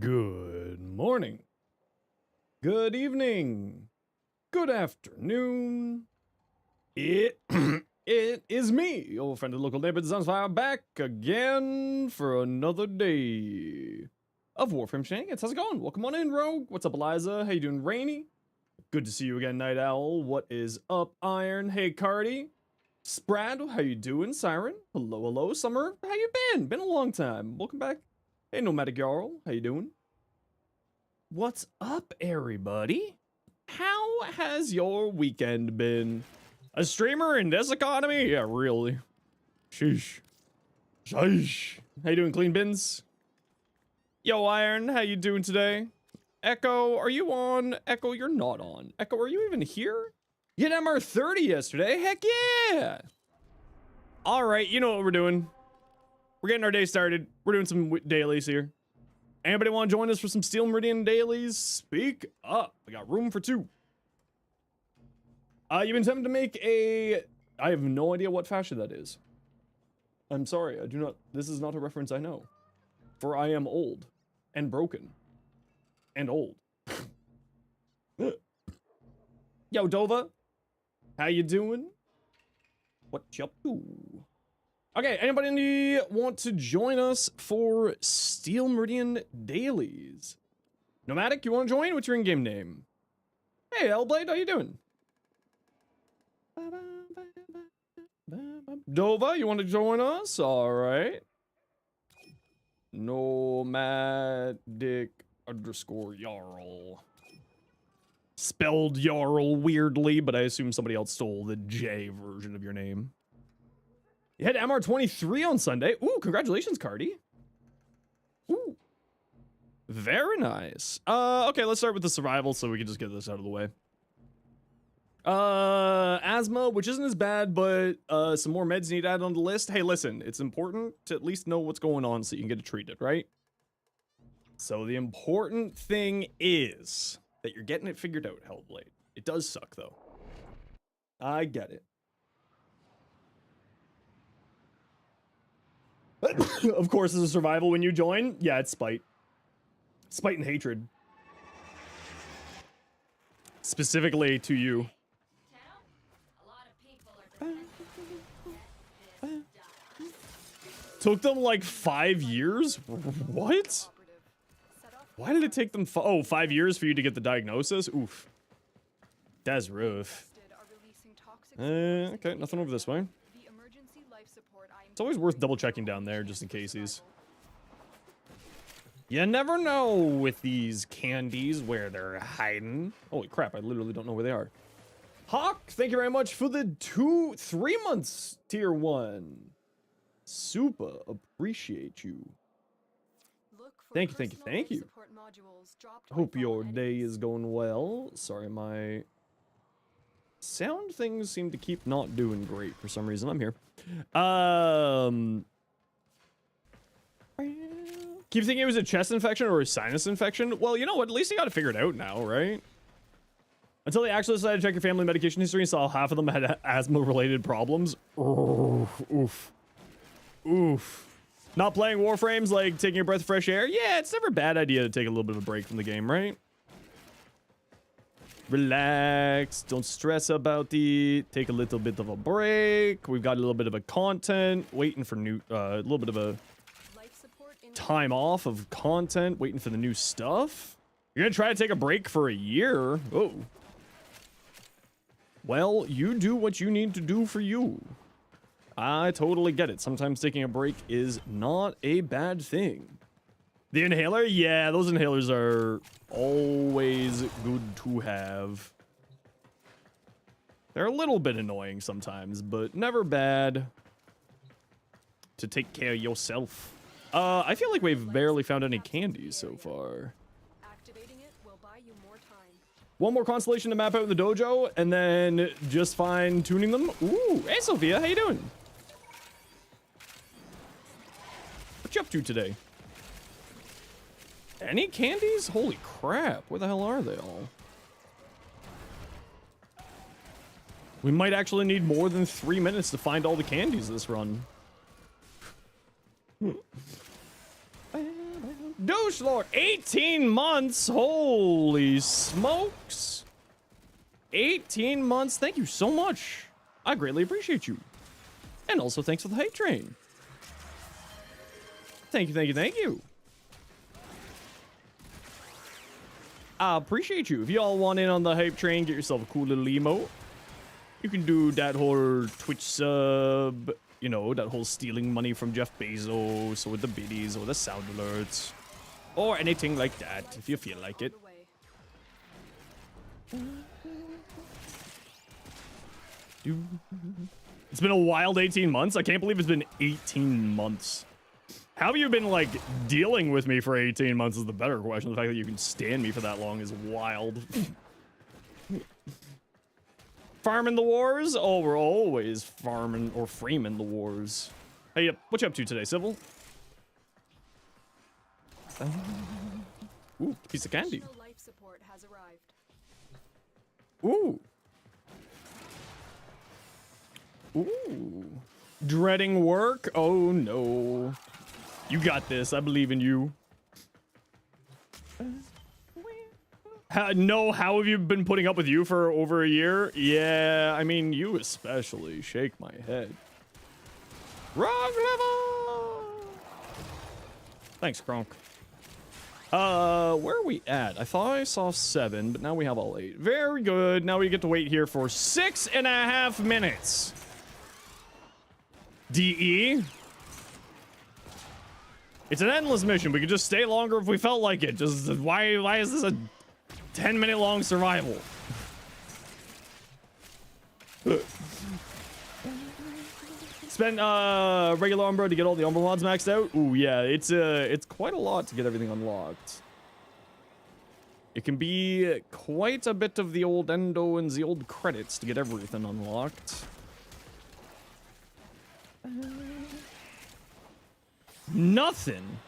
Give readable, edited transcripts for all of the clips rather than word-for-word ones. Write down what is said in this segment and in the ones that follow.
Good morning. Good evening. Good afternoon. It is me, your friend of the local neighbor Zenosfire, back again for another day of Warframe shenanigans. How's it going? Welcome on in, Rogue. What's up, Eliza? How you doing, Rainy? Good to see you again, Night Owl. What is up, Iron? Hey, Cardi. Sprad, how you doing? Siren, hello, hello. Summer, how you been? Been a long time. Welcome back. Hey, Nomadic Jarl, how you doing? What's up, everybody? How has your weekend been? A streamer in this economy? Yeah, really. Sheesh. Sheesh. How you doing, Clean Bins? Yo, Iron, how you doing today? Echo, are you on? Echo, you're not on. Echo, are you even here? You had MR30 yesterday? Heck yeah! Alright, you know what we're doing. We're getting our day started. We're doing some dailies here. Anybody want to join us for some Steel Meridian dailies? Speak up. We got room for two. You've been tempted to make a... I have no idea what fashion that is. I'm sorry, I do not... This is not a reference I know. For I am old. And broken. And old. Yo, Dova. How you doing? What you up to? Okay, anybody want to join us for Steel Meridian dailies? Nomadic, you want to join? What's your in-game name? Hey, Hellblade, how you doing? Dova, you want to join us? All right. Nomadic _ Jarl. Spelled Jarl weirdly, but I assume somebody else stole the J version of your name. You had MR23 on Sunday. Ooh, congratulations, Cardi. Ooh. Very nice. Okay, let's start with the survival so we can just get this out of the way. Asthma, which isn't as bad, but some more meds need added on the list. Hey, listen, it's important to at least know what's going on so you can get it treated, right? So the important thing is that you're getting it figured out, Hellblade. It does suck, though. I get it. Of course, as a survival when you join, yeah, it's spite. Spite and hatred. Specifically to you. Took them like 5 years? What? Why did it take them 5 years for you to get the diagnosis? Oof. That's rough. Okay, nothing over this way. It's always worth double checking down there just in case he's... You never know with these candies where they're hiding. Holy crap, I literally don't know where they are. Hawk, thank you very much for the 3 months tier 1. Super appreciate you. Thank you, thank you, thank you. Hope your day is going well. Sorry, my sound things seem to keep not doing great for some reason. I'm here. Keep thinking it was a chest infection or a sinus infection. Well, you know what? At least you got to figure it out now, right? Until they actually decided to check your family medication history and saw half of them had asthma-related problems. Oof. Oof. Not playing Warframes like taking a breath of fresh air? Yeah, it's never a bad idea to take a little bit of a break from the game, right? Relax. Don't stress about it. Take a little bit of a break. We've got a little bit of a content. Waiting for new... a little bit of a time off of content. Waiting for the new stuff. You're gonna try to take a break for a year? Oh. Well, you do what you need to do for you. I totally get it. Sometimes taking a break is not a bad thing. The inhaler? Yeah, those inhalers are always good to have. They're a little bit annoying sometimes, but never bad to take care of yourself. I feel like we've barely found any candies so far. One more constellation to map out in the dojo, and then just fine-tuning them. Ooh, hey Sophia, how you doing? What you up to today? Any candies? Holy crap, where the hell are they all? We might actually need more than 3 minutes to find all the candies this run. Douche Lord, 18 months. Holy smokes. 18 months. Thank you so much. I greatly appreciate you. And also thanks for the hype train. Thank you, thank you, thank you. I appreciate you. If y'all want in on the hype train, get yourself a cool little emote. You can do that whole Twitch sub, you know, that whole stealing money from Jeff Bezos, or the biddies, or the sound alerts, or anything like that, if you feel like it. It's been a wild 18 months. I can't believe it's been 18 months. How have you been, like, dealing with me for 18 months is the better question. The fact that you can stand me for that long is wild. Farming the wars? Oh, we're always farming or framing the wars. Hey, what you up to today, Civil? Ooh, piece of candy. Life support has arrived. Ooh. Ooh. Dreading work? Oh, no. You got this. I believe in you. How have you been putting up with you for over a year? Yeah, I mean, you especially. Shake my head. Wrong level! Thanks, Kronk. Where are we at? I thought I saw 7, but now we have all 8. Very good. Now we get to wait here for 6.5 minutes. DE? It's an endless mission. We could just stay longer if we felt like it. Just why is this a 10-minute long survival? Spent regular Umbro to get all the Umbro mods maxed out. Ooh, yeah, it's quite a lot to get everything unlocked. It can be quite a bit of the old endo and the old credits to get everything unlocked. Nothing.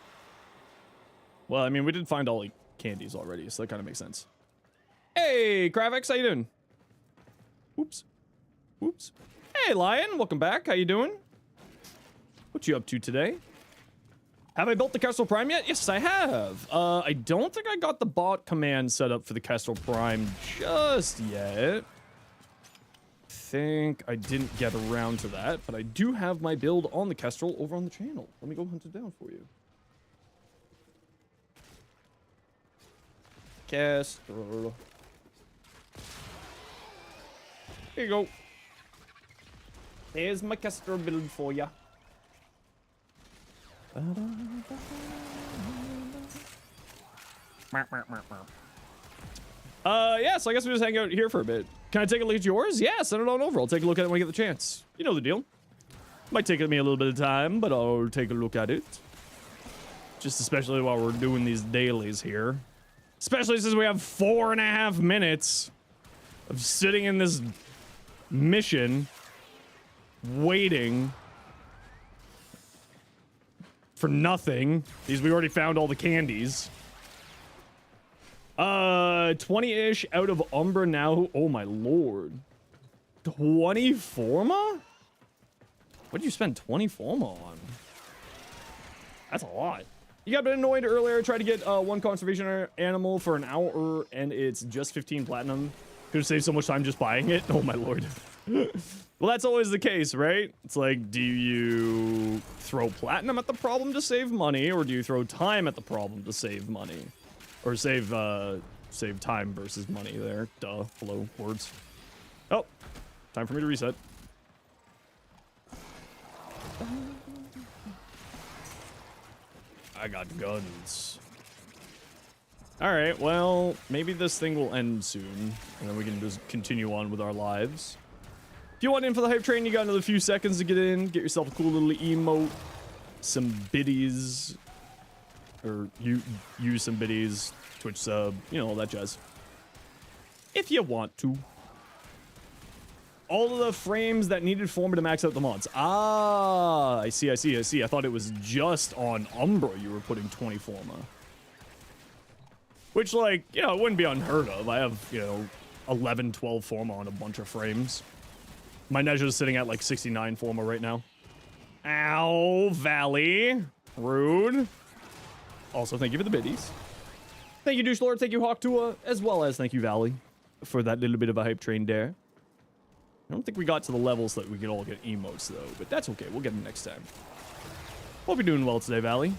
Well, I mean, we did find all the candies already, so that kind of makes sense. Hey, Kravix, how you doing? Oops. Oops. Hey, Lion, welcome back. How you doing? What you up to today? Have I built the Kestrel Prime yet? Yes, I have. I don't think I got the bot command set up for the Kestrel Prime just yet. Think I didn't get around to that, but I do have my build on the Kestrel over on the channel. Let me go hunt it down for you. Kestrel. Here you go. There's my Kestrel build for ya. Yeah, so I guess we just hang out here for a bit. Can I take a look at yours? Yeah, send it on over. I'll take a look at it when I get the chance. You know the deal. Might take me a little bit of time, but I'll take a look at it. Just especially while we're doing these dailies here. Especially since we have 4.5 minutes of sitting in this mission, waiting for nothing. These, we already found all the candies. 20-ish out of Umbra now. Oh my lord. 20 Forma? What did you spend 20 Forma on? That's a lot. You got a bit annoyed earlier. Tried to get one conservation animal for an hour and it's just 15 platinum. Could have saved so much time just buying it. Oh my lord. Well, that's always the case, right? It's like, do you throw platinum at the problem to save money, or do you throw time at the problem to save money? Or save time versus money there. Duh. Hello, words. Oh, time for me to reset. I got guns. Alright, well, maybe this thing will end soon, and then we can just continue on with our lives. If you want in for the hype train, you got another few seconds to get in. Get yourself a cool little emote. Some biddies. Or use some biddies. Twitch sub. You know, all that jazz. If you want to. All of the frames that needed Forma to max out the mods. Ah, I see. I thought it was just on Umbra you were putting 20 Forma. Which, like, you know, it wouldn't be unheard of. I have, you know, 11, 12 Forma on a bunch of frames. My Nezha is sitting at, like, 69 Forma right now. Ow, Valley. Rude. Also, thank you for the biddies. Thank you, Douche Lord. Thank you, Hawktua, as well as thank you, Valley, for that little bit of a hype train there. I don't think we got to the levels that we could all get emotes, though, but that's okay. We'll get them next time. Hope you're doing well today, Valley.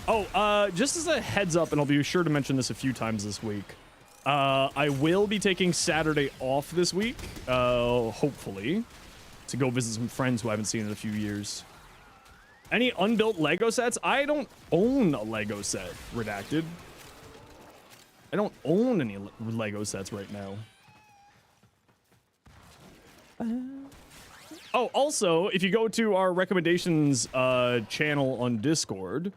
Oh, just as a heads up, and I'll be sure to mention this a few times this week, I will be taking Saturday off this week, hopefully, to go visit some friends who I haven't seen in a few years. Any unbuilt Lego sets? I don't own a Lego set, Redacted. I don't own any Lego sets right now. Oh, also, if you go to our recommendations channel on Discord,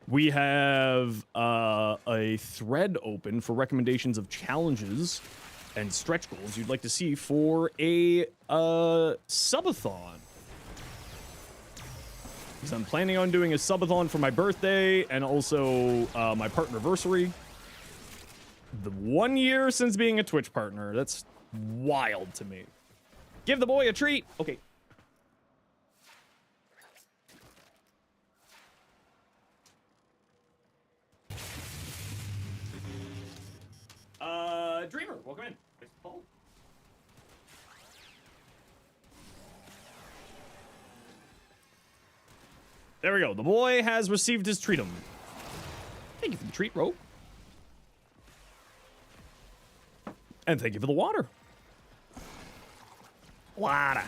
we have a thread open for recommendations of challenges and stretch goals you'd like to see for a subathon. Because I'm planning on doing a subathon for my birthday and also my partnerversary. The 1 year since being a Twitch partner. That's wild to me. Give the boy a treat. Okay. Dreamer, welcome in. Thanks for calling. There we go. The boy has received his treatum. Thank you for the treat, Rope. And thank you for the water. Water.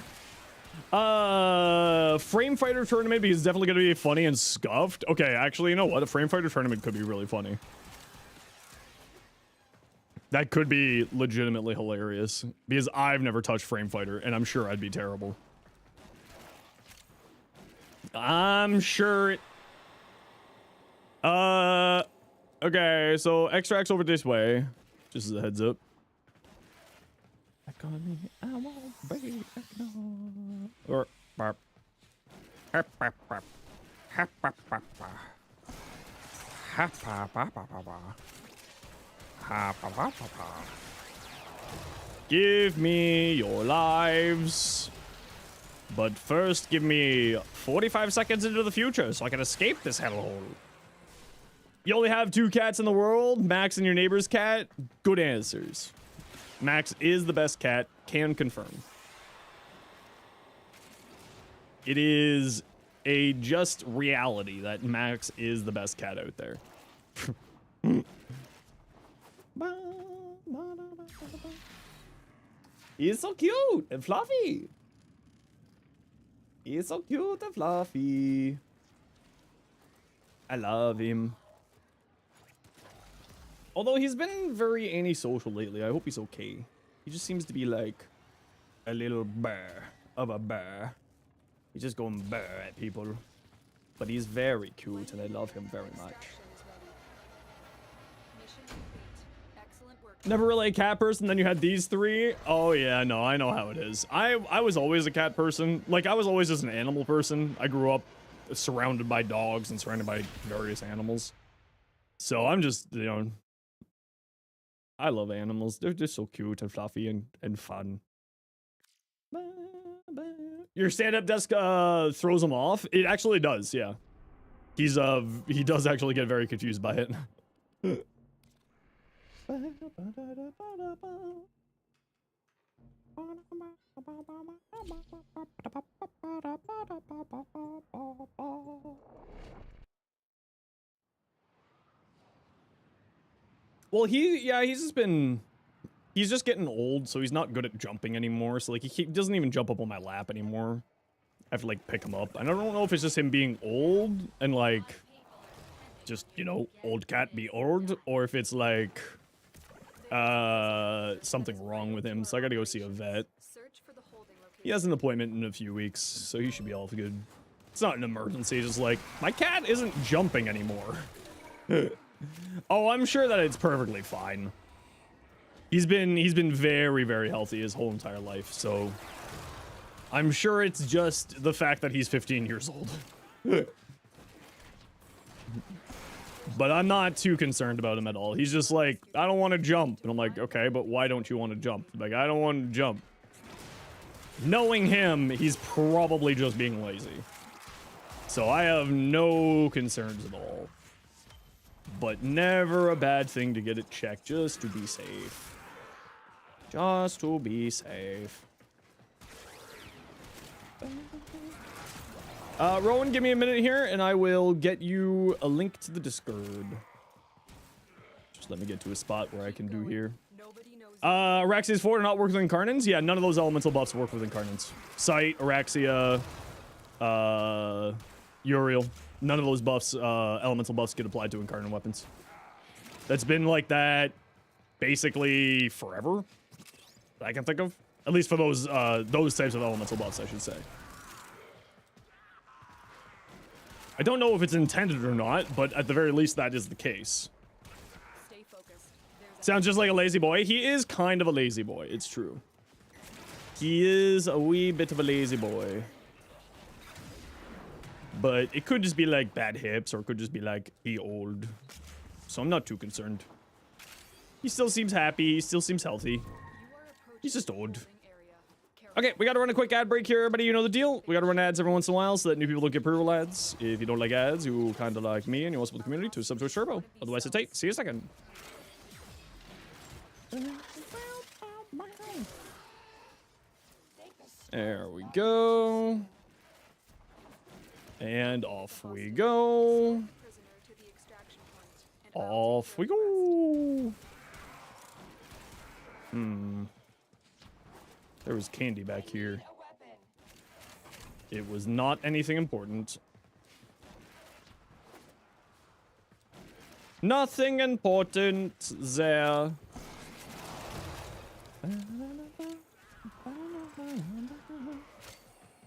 Frame Fighter tournament is definitely going to be funny and scuffed. Okay, actually, you know what? A Frame Fighter tournament could be really funny. That could be legitimately hilarious. Because I've never touched Frame Fighter, and I'm sure I'd be terrible. I'm sure... Okay, so extracts over this way. Just as a heads up. Back on me, I won't be ignored. Or... Give me your lives. But first, give me 45 seconds into the future so I can escape this hellhole. You only have 2 cats in the world, Max and your neighbor's cat? Good answers. Max is the best cat, can confirm. It is a just reality that Max is the best cat out there. He's so cute and fluffy. He's so cute and fluffy. I love him. Although he's been very antisocial lately. I hope he's okay. He just seems to be like a little bear of a bear. He's just going bear at people. But he's very cute and I love him very much. Never really a cat person, then you had these 3. Oh yeah, no, I know how it is. I was always a cat person. Like, I was always just an animal person. I grew up surrounded by dogs and surrounded by various animals. So I'm just, you know, I love animals. They're just so cute and fluffy and fun. Your stand-up desk throws him off? It actually does, yeah. He does actually get very confused by it. Well, he's just getting old, so he's not good at jumping anymore. So like he doesn't even jump up on my lap anymore. I have to like pick him up. And I don't know if it's just him being old and like just, you know, old cat be old, or if it's like something wrong with him. So I gotta go see a vet. He has an appointment in a few weeks, so he should be all good. It's not an emergency, just like my cat isn't jumping anymore. Oh, I'm sure that it's perfectly fine. He's been very, very healthy his whole entire life, so I'm sure it's just the fact that he's 15 years old. But I'm not too concerned about him at all. He's just like, I don't want to jump. And I'm like, okay, but why don't you want to jump? Like, I don't want to jump. Knowing him, he's probably just being lazy. So I have no concerns at all. But never a bad thing to get it checked just to be safe. Just to be safe. Rowan, give me a minute here, and I will get you a link to the Discord. Just let me get to a spot where I can do here. Araxia's 4 do not work with Incarnants. Yeah, none of those elemental buffs work with Incarnants. Sight, Araxia, Uriel. None of those buffs, elemental buffs, get applied to Incarnate weapons. That's been like that basically forever, that I can think of. At least for those types of elemental buffs, I should say. I don't know if it's intended or not, but at the very least, that is the case. Stay focused. Sounds just like a lazy boy. He is kind of a lazy boy. It's true. He is a wee bit of a lazy boy. But it could just be like bad hips, or it could just be like he old. So I'm not too concerned. He still seems happy. He still seems healthy. He's just old. Okay, we gotta run a quick ad break here, everybody. You know the deal. We gotta run ads every once in a while so that new people don't get pre-roll ads. If you don't like ads, you kinda like me and you want to support the community, to sub to a turbo. Otherwise, sit tight. See you in a second. There we go. And off we go. Off we go. There was candy back here. It was not anything important. Nothing important there.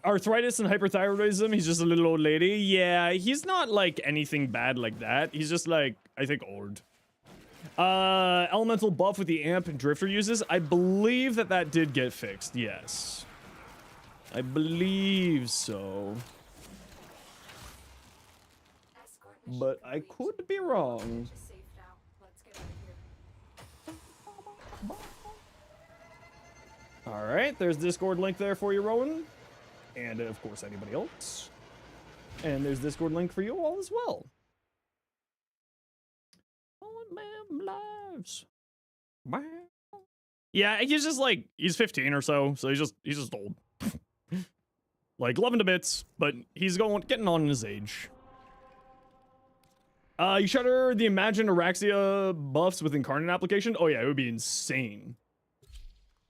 Arthritis and hyperthyroidism, he's just a little old lady. Yeah, he's not like anything bad like that. He's just like, I think, old. Elemental buff with the amp and drifter uses. I believe that did get fixed. Yes. I believe so. But I could be wrong. Alright, there's Discord link there for you, Rowan. And of course, anybody else. And there's Discord link for you all as well. Lives. Yeah, he's just like, he's 15 or so he's just old. Like, loving to bits, but he's getting on in his age. You shutter the imagined Araxia buffs with Incarnate application? Oh yeah, it would be insane.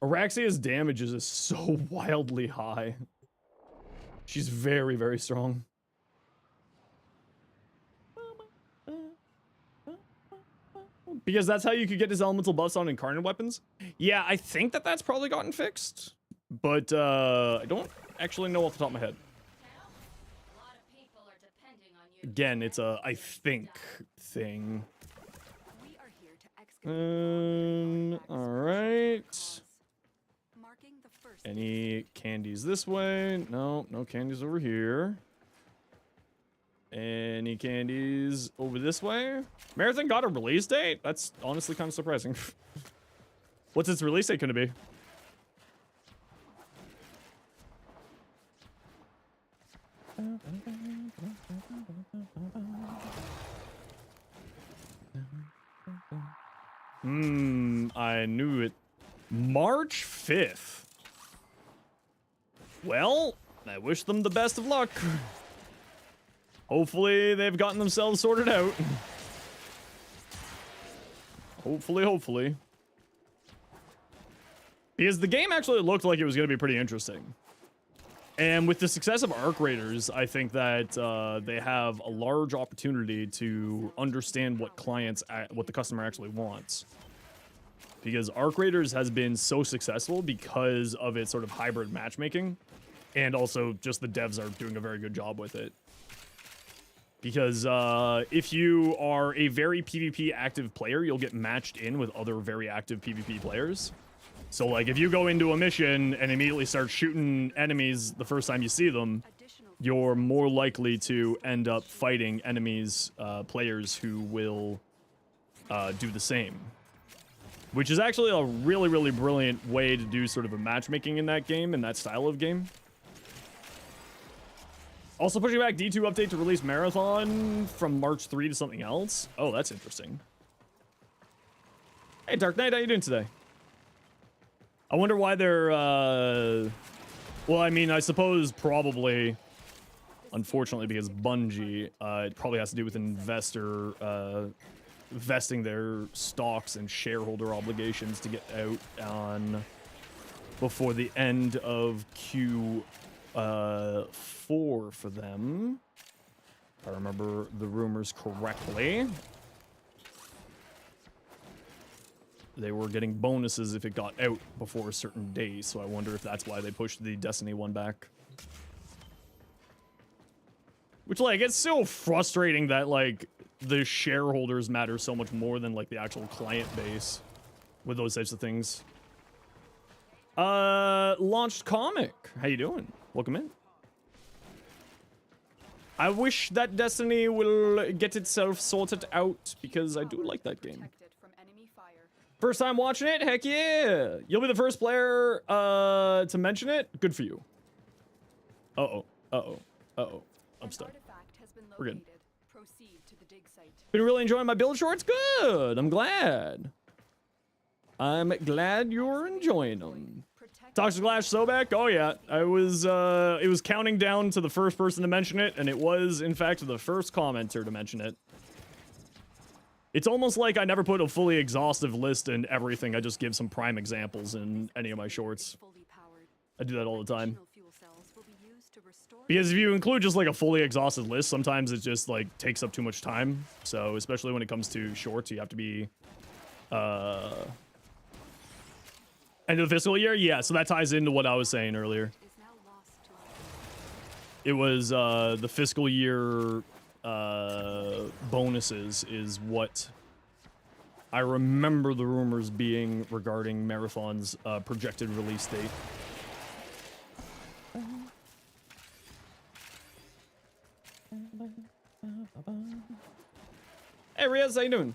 Araxia's damage is so wildly high. She's very, very strong. Because that's how you could get his elemental buffs on Incarnate weapons. Yeah, I think that's probably gotten fixed. But, I don't actually know off the top of my head. Again, it's a I think thing. Alright. Any candies this way? No, no candies over here. Any candies over this way? Marathon got a release date? That's honestly kind of surprising. What's its release date gonna be? I knew it. March 5th. Well, I wish them the best of luck. Hopefully they've gotten themselves sorted out. Hopefully. Because the game actually looked like it was going to be pretty interesting. And with the success of Arc Raiders, I think that they have a large opportunity to understand what the customer actually wants. Because Arc Raiders has been so successful because of its sort of hybrid matchmaking. And also just the devs are doing a very good job with it. Because if you are a very PvP active player, you'll get matched in with other very active PvP players. So like if you go into a mission and immediately start shooting enemies the first time you see them, you're more likely to end up fighting enemies, players who will do the same. which is actually a really, really brilliant way to do sort of a matchmaking in that game, in that style of game. Also pushing back D2 update to release Marathon from March 3 to something else. Oh, that's interesting. Hey, Dark Knight, how you doing today? I wonder why they're, well, I mean, I suppose probably, unfortunately, because Bungie, it probably has to do with investor, vesting their stocks and shareholder obligations to get out on before the end of Q4 for them, if I remember the rumors correctly. They were getting bonuses if it got out before a certain day, so I wonder if that's why they pushed the Destiny one back. Which, like, it's so frustrating that, like, the shareholders matter so much more than, like, the actual client base with those types of things. Launched Comic. How you doing? Welcome in. I wish that Destiny will get itself sorted out, because I do like that game. First time watching it? Heck yeah! You'll be the first player to mention it? Good for you. Uh-oh. Uh-oh. Uh-oh. I'm stuck. We're good. Been really enjoying my build shorts? Good! I'm glad. I'm glad you're enjoying them. Toxic Lash Sobek? Oh yeah. I was, it was counting down to the first person to mention it, and it was, in fact, the first commenter to mention it. It's almost like I never put a fully exhaustive list in everything. I just give some prime examples in any of my shorts. I do that all the time. Because if you include just like a fully exhausted list, sometimes it just like takes up too much time. So especially when it comes to shorts, you have to be end of the fiscal year. Yeah, so that ties into what I was saying earlier. It was the fiscal year bonuses is what I remember the rumors being regarding Marathon's projected release date. Hey Riaz, how you doing?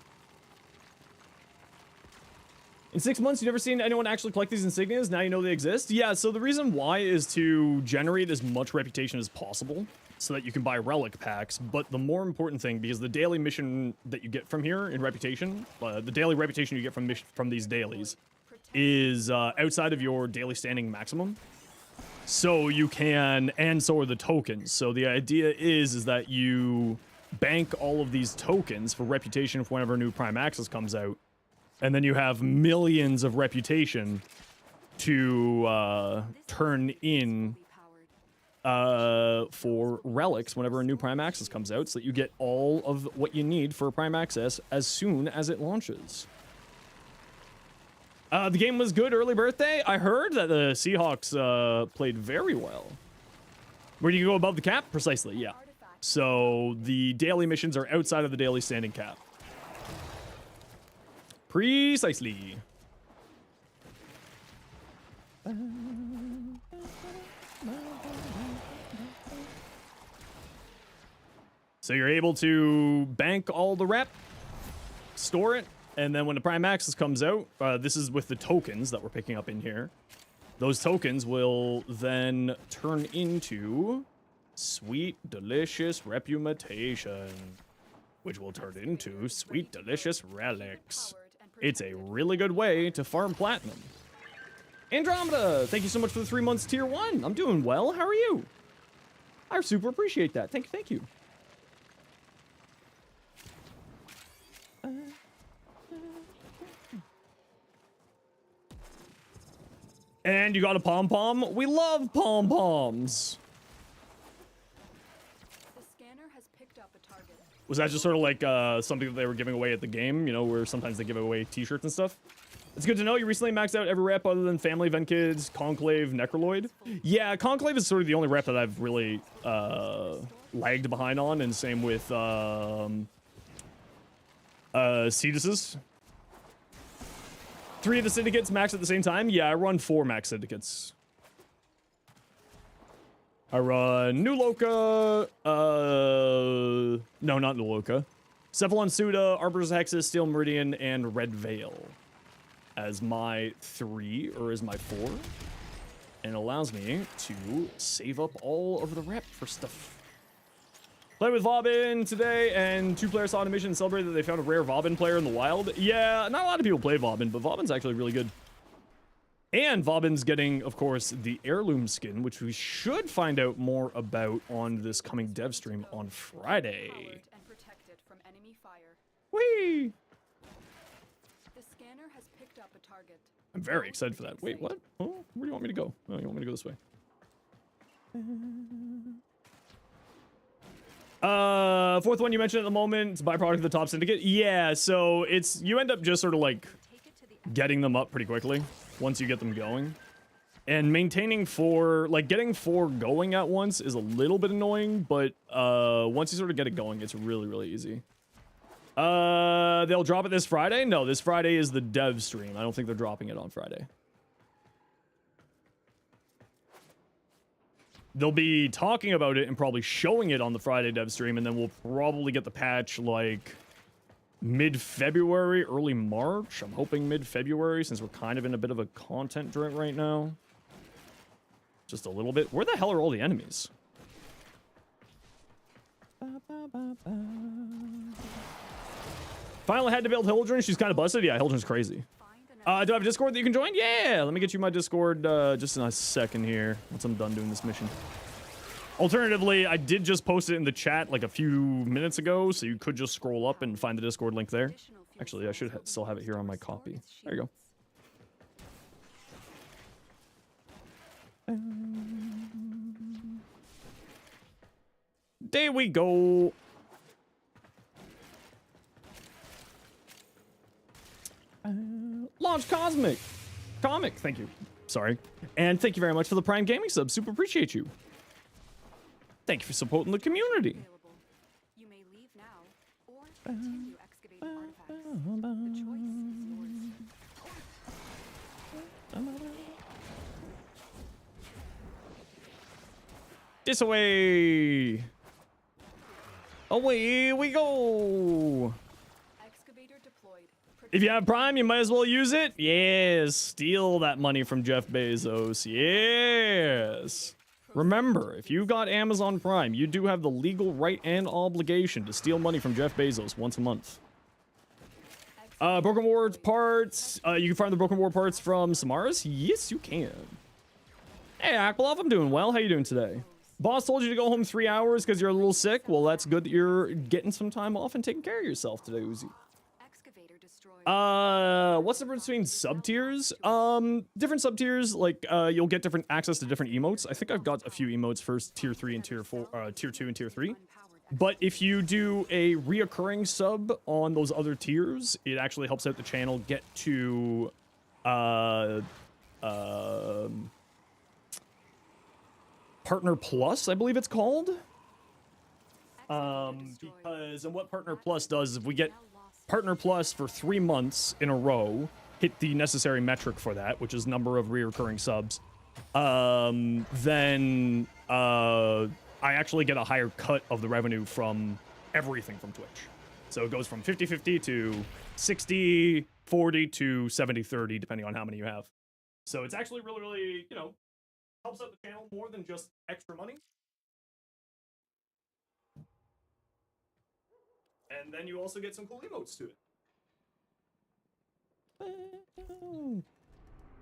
In 6 months, you've never seen anyone actually collect these insignias? Now you know they exist? Yeah, so the reason why is to generate as much reputation as possible so that you can buy relic packs. But the more important thing, because the daily mission that you get from here in reputation, the daily reputation you get from these dailies is outside of your daily standing maximum. So you can, and so are the tokens. So the idea is that you bank all of these tokens for reputation for whenever new Prime Access comes out. And then you have millions of reputation to turn in for relics whenever a new Prime Access comes out, so that you get all of what you need for Prime Access as soon as it launches. The game was good early birthday. I heard that the Seahawks played very well. Where do you go above the cap? Precisely, yeah. So the daily missions are outside of the daily standing cap. Precisely. So you're able to bank all the rep, store it, and then when the Prime Access comes out, this is with the tokens that we're picking up in here. Those tokens will then turn into sweet, delicious reputation, which will turn into sweet, delicious relics. It's a really good way to farm platinum. Andromeda, thank you so much for the 3 months tier 1. I'm doing well. How are you? I super appreciate that. Thank you, thank you. And you got a pom-pom? We love pom-poms. The scanner has picked up a target. Was that just sort of like something that they were giving away at the game, you know, where sometimes they give away t-shirts and stuff? It's good to know you recently maxed out every rep other than Family, Event Kids, Conclave, Necroloid. Yeah, Conclave is sort of the only rep that I've really lagged behind on, and same with Cetus's. 3 of the syndicates max at the same time? Yeah, I run 4 max syndicates. I run New Loca, no, not New Loca. Cephalon Suda, Arbiter's Hexus, Steel Meridian, and Red Veil. as my 3 or as my 4. And allows me to save up all of the rep for stuff. Played with Vauban today, and 2 players saw on a mission and celebrated that they found a rare Vauban player in the wild. Yeah, not a lot of people play Vauban, but Vauban's actually really good. And Vauban's getting, of course, the heirloom skin, which we should find out more about on this coming dev stream on Friday. And protected from enemy fire. Whee! The scanner has picked up a target. I'm very excited for that. Wait, what? Oh, where do you want me to go? Oh, you want me to go this way? Fourth one you mentioned at the moment, it's a byproduct of the top syndicate. Yeah, so it's, you end up just sort of like getting them up pretty quickly once you get them going. And maintaining 4, like getting 4 going at once is a little bit annoying, but once you sort of get it going, it's really, really easy. They'll drop it this Friday? No, this Friday is the dev stream. I don't think they're dropping it on Friday. They'll be talking about it and probably showing it on the Friday dev stream, and then we'll probably get the patch like mid-February, early March. I'm hoping mid-February, since we're kind of in a bit of a content drought right now. Just a little bit. Where the hell are all the enemies? Finally had to build Hildren. She's kind of busted. Yeah, Hildren's crazy. Do I have a Discord that you can join? Yeah, let me get you my Discord just in a second here once I'm done doing this mission. Alternatively, I did just post it in the chat like a few minutes ago, so you could just scroll up and find the Discord link there. Actually, I should still have it here on my copy. There you go. There we go. Launch Comic, thank you. Sorry. And thank you very much for the Prime Gaming sub. Super appreciate you. Thank you for supporting the community. You may leave now or continue excavating artifacts. The choice is yours. This way. Away we go. Excavator deployed. If you have Prime, you might as well use it. Yes, steal that money from Jeff Bezos. Yes. Remember, if you got Amazon Prime, you do have the legal right and obligation to steal money from Jeff Bezos once a month. Broken War parts. You can find the Broken War parts from Samaras. Yes, you can. Hey, Aklov, I'm doing well. How you doing today? Boss told you to go home 3 hours because you're a little sick. Well, that's good that you're getting some time off and taking care of yourself today, Uzi. What's the difference between sub-tiers? Different sub-tiers, like, you'll get different access to different emotes. I think I've got a few emotes for tier 3 and tier 4, tier 2 and tier 3. But if you do a reoccurring sub on those other tiers, it actually helps out the channel get to, Partner Plus, I believe it's called. Because, and what Partner Plus does is if we get Partner Plus for 3 months in a row, hit the necessary metric for that, which is number of reoccurring subs, then I actually get a higher cut of the revenue from everything from Twitch. So it goes from 50-50 to 60-40 to 70-30, depending on how many you have. So it's actually really, really, you know, helps out the channel more than just extra money. And then you also get some cool emotes to it.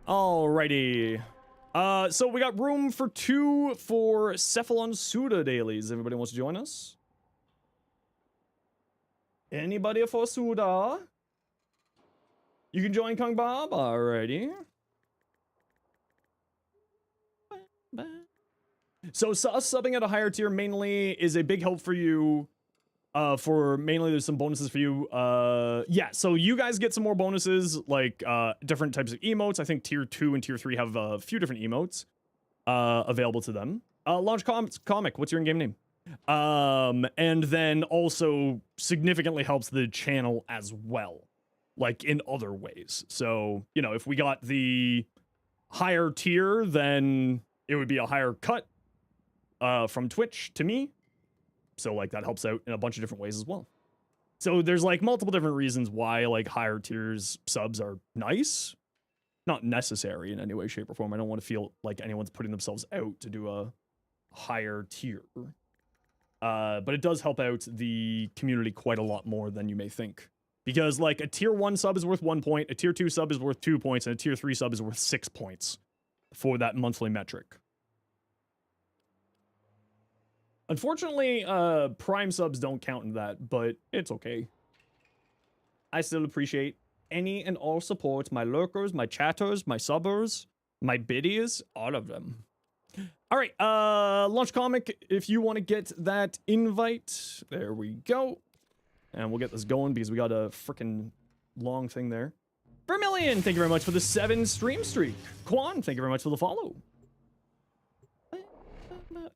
Alrighty. So we got room for 2 for Cephalon Suda dailies. Everybody wants to join us? Anybody for Suda? You can join Kung Bob. Alrighty. So subbing at a higher tier mainly is a big help for you. For mainly there's some bonuses for you. Yeah, so you guys get some more bonuses, like different types of emotes. I think tier 2 and tier 3 have a few different emotes available to them. Launch Comic, what's your in-game name? And then also significantly helps the channel as well, like in other ways. So, you know, if we got the higher tier, then it would be a higher cut from Twitch to me. So, like, that helps out in a bunch of different ways as well. So there's, like, multiple different reasons why, like, higher tiers subs are nice. not necessary in any way, shape, or form. I don't want to feel like anyone's putting themselves out to do a higher tier. But it does help out the community quite a lot more than you may think. Because, like, a tier 1 sub is worth 1 point, a tier 2 sub is worth 2 points, and a tier 3 sub is worth 6 points for that monthly metric. Unfortunately, Prime subs don't count in that, but it's okay. I still appreciate any and all support, my lurkers, my chatters, my subbers, my biddies, all of them. All right, Launch Comic, if you want to get that invite, there we go. And we'll get this going because we got a freaking long thing there. Vermilion, thank you very much for the 7 stream streak. Quan, thank you very much for the follow.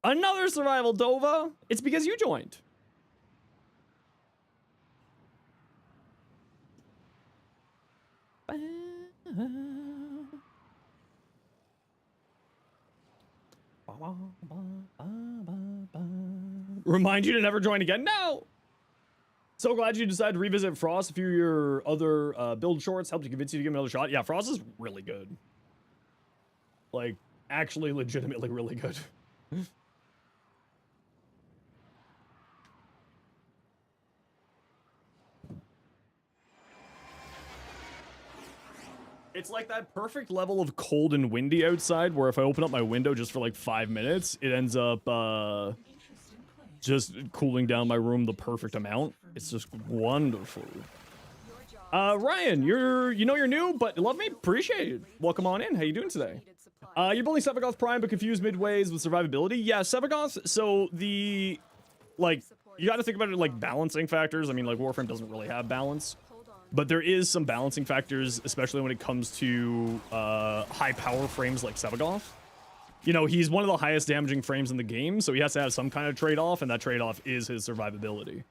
Another survival, Dova. It's because you joined. Remind you to never join again? No! So glad you decided to revisit Frost. A few of your other build shorts helped you convince you to give him another shot. Yeah, Frost is really good. Like, actually legitimately really good. It's like that perfect level of cold and windy outside where if I open up my window just for like 5 minutes, it ends up just cooling down my room the perfect amount. It's just wonderful. Ryan, you're new, but love me, appreciate it. Welcome on in. How you doing today? You're building Sevagoth Prime, but confused midways with survivability. Yeah, Sevagoth. So the you got to think about it like balancing factors. I mean, like Warframe doesn't really have balance, but there is some balancing factors, especially when it comes to high power frames like Sevagoth. You know, he's one of the highest damaging frames in the game, so he has to have some kind of trade-off, and that trade-off is his survivability.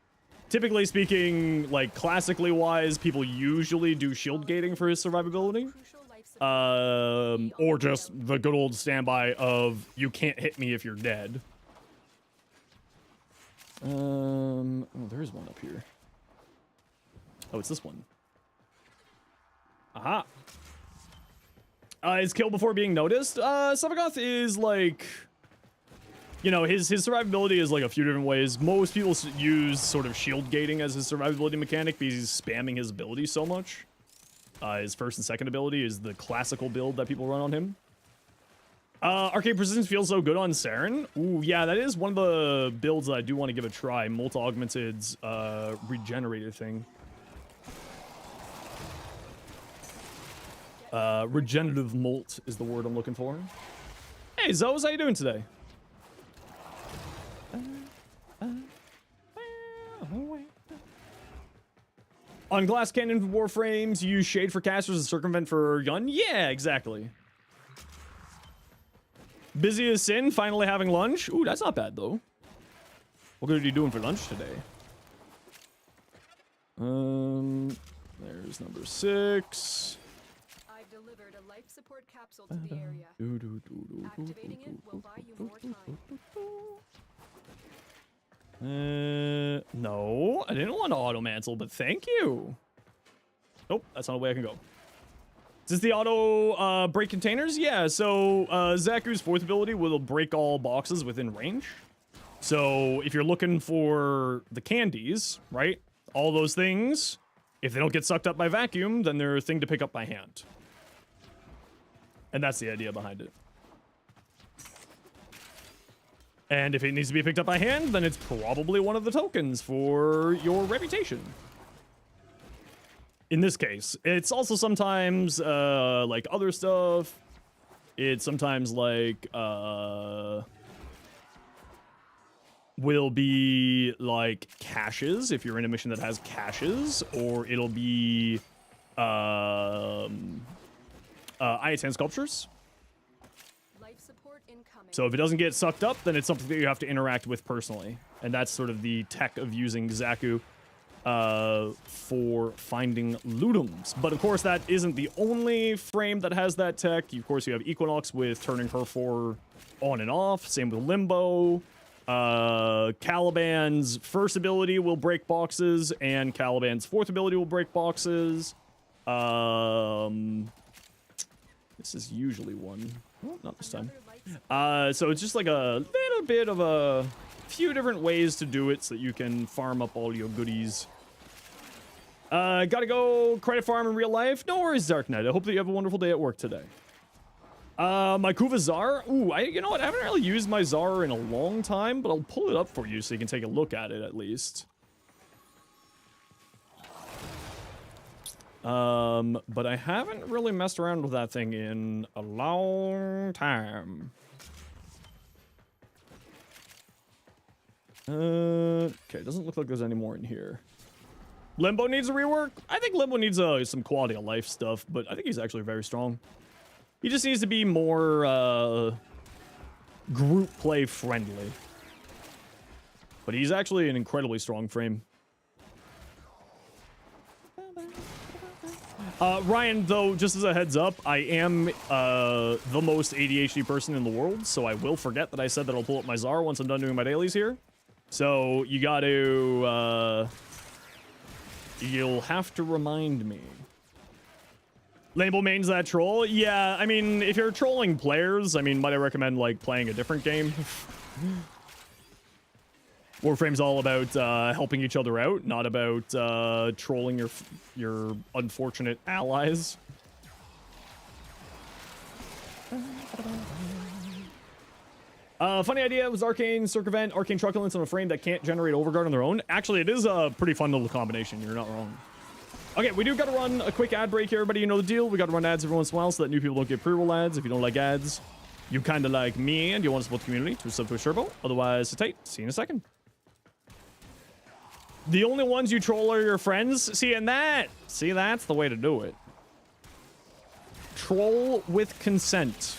Typically speaking, like classically wise, people usually do shield gating for his survivability. Or just the good old standby of you can't hit me if you're dead. Oh, there is one up here. Oh, it's this one. Aha. Is kill before being noticed? Sevagoth is like, you know, his survivability is like a few different ways. Most people use sort of shield gating as his survivability mechanic because he's spamming his ability so much. His first and second ability is the classical build that people run on him. Arcade Persistence feels so good on Saren. Ooh, yeah, that is one of the builds that I do want to give a try. Multi-Augmented's regenerator thing. Regenerative molt is the word I'm looking for. Hey, Zoes, how you doing today? On Glass Cannon Warframes, you use Shade for casters and Circumvent for Gun? Yeah, exactly. Busy as sin, finally having lunch? Ooh, that's not bad, though. What are you doing for lunch today? There's number 6. I've delivered a life support capsule to the area. Activating it will buy you more time. No, I didn't want to auto-mantle, but thank you. Nope, that's not the way I can go. Is this the auto break containers? Yeah, so Zaku's 4th ability will break all boxes within range. So if you're looking for the candies, right? All those things, if they don't get sucked up by vacuum, then they're a thing to pick up by hand. And that's the idea behind it. And if it needs to be picked up by hand, then it's probably one of the tokens for your reputation. In this case, it's also sometimes like other stuff. It's sometimes like will be like caches if you're in a mission that has caches, or it'll be Ayatan sculptures. So if it doesn't get sucked up, then it's something that you have to interact with personally. And that's sort of the tech of using Zaku for finding Ludums. But of course, that isn't the only frame that has that tech. Of course, you have Equinox with turning her 4 on and off. Same with Limbo. Caliban's first ability will break boxes, and Caliban's 4th ability will break boxes. This is usually one. Well, not this time. So it's just like a little bit of a few different ways to do it so that you can farm up all your goodies. Gotta go credit farm in real life. No worries, Dark Knight. I hope that you have a wonderful day at work today. My Kuva Zar. Ooh, you know what? I haven't really used my Zar in a long time, but I'll pull it up for you so you can take a look at it at least. But I haven't really messed around with that thing in a long time. Okay, doesn't look like there's any more in here. Limbo needs a rework? I think Limbo needs some quality of life stuff, but I think he's actually very strong. He just needs to be more, group play friendly. But he's actually an incredibly strong frame. Ryan, though, just as a heads up, I am, the most ADHD person in the world, so I will forget that I said that I'll pull up my Zar once I'm done doing my dailies here. So, you gotta, you'll have to remind me. Label mains that troll? Yeah, I mean, if you're trolling players, I mean, might I recommend, like, playing a different game? Warframe's all about helping each other out, not about trolling your unfortunate allies. Funny idea was Arcane Circumvent, Arcane Truculence on a frame that can't generate Overguard on their own. Actually, it is a pretty fun little combination. You're not wrong. Okay, we do got to run a quick ad break here, everybody. You know the deal. We got to run ads every once in a while so that new people don't get pre-roll ads. If you don't like ads, you kind of like me and you want to support the community, to sub to a turbo. Otherwise, sit tight. See you in a second. The only ones you troll are your friends. See, that's the way to do it. Troll with consent.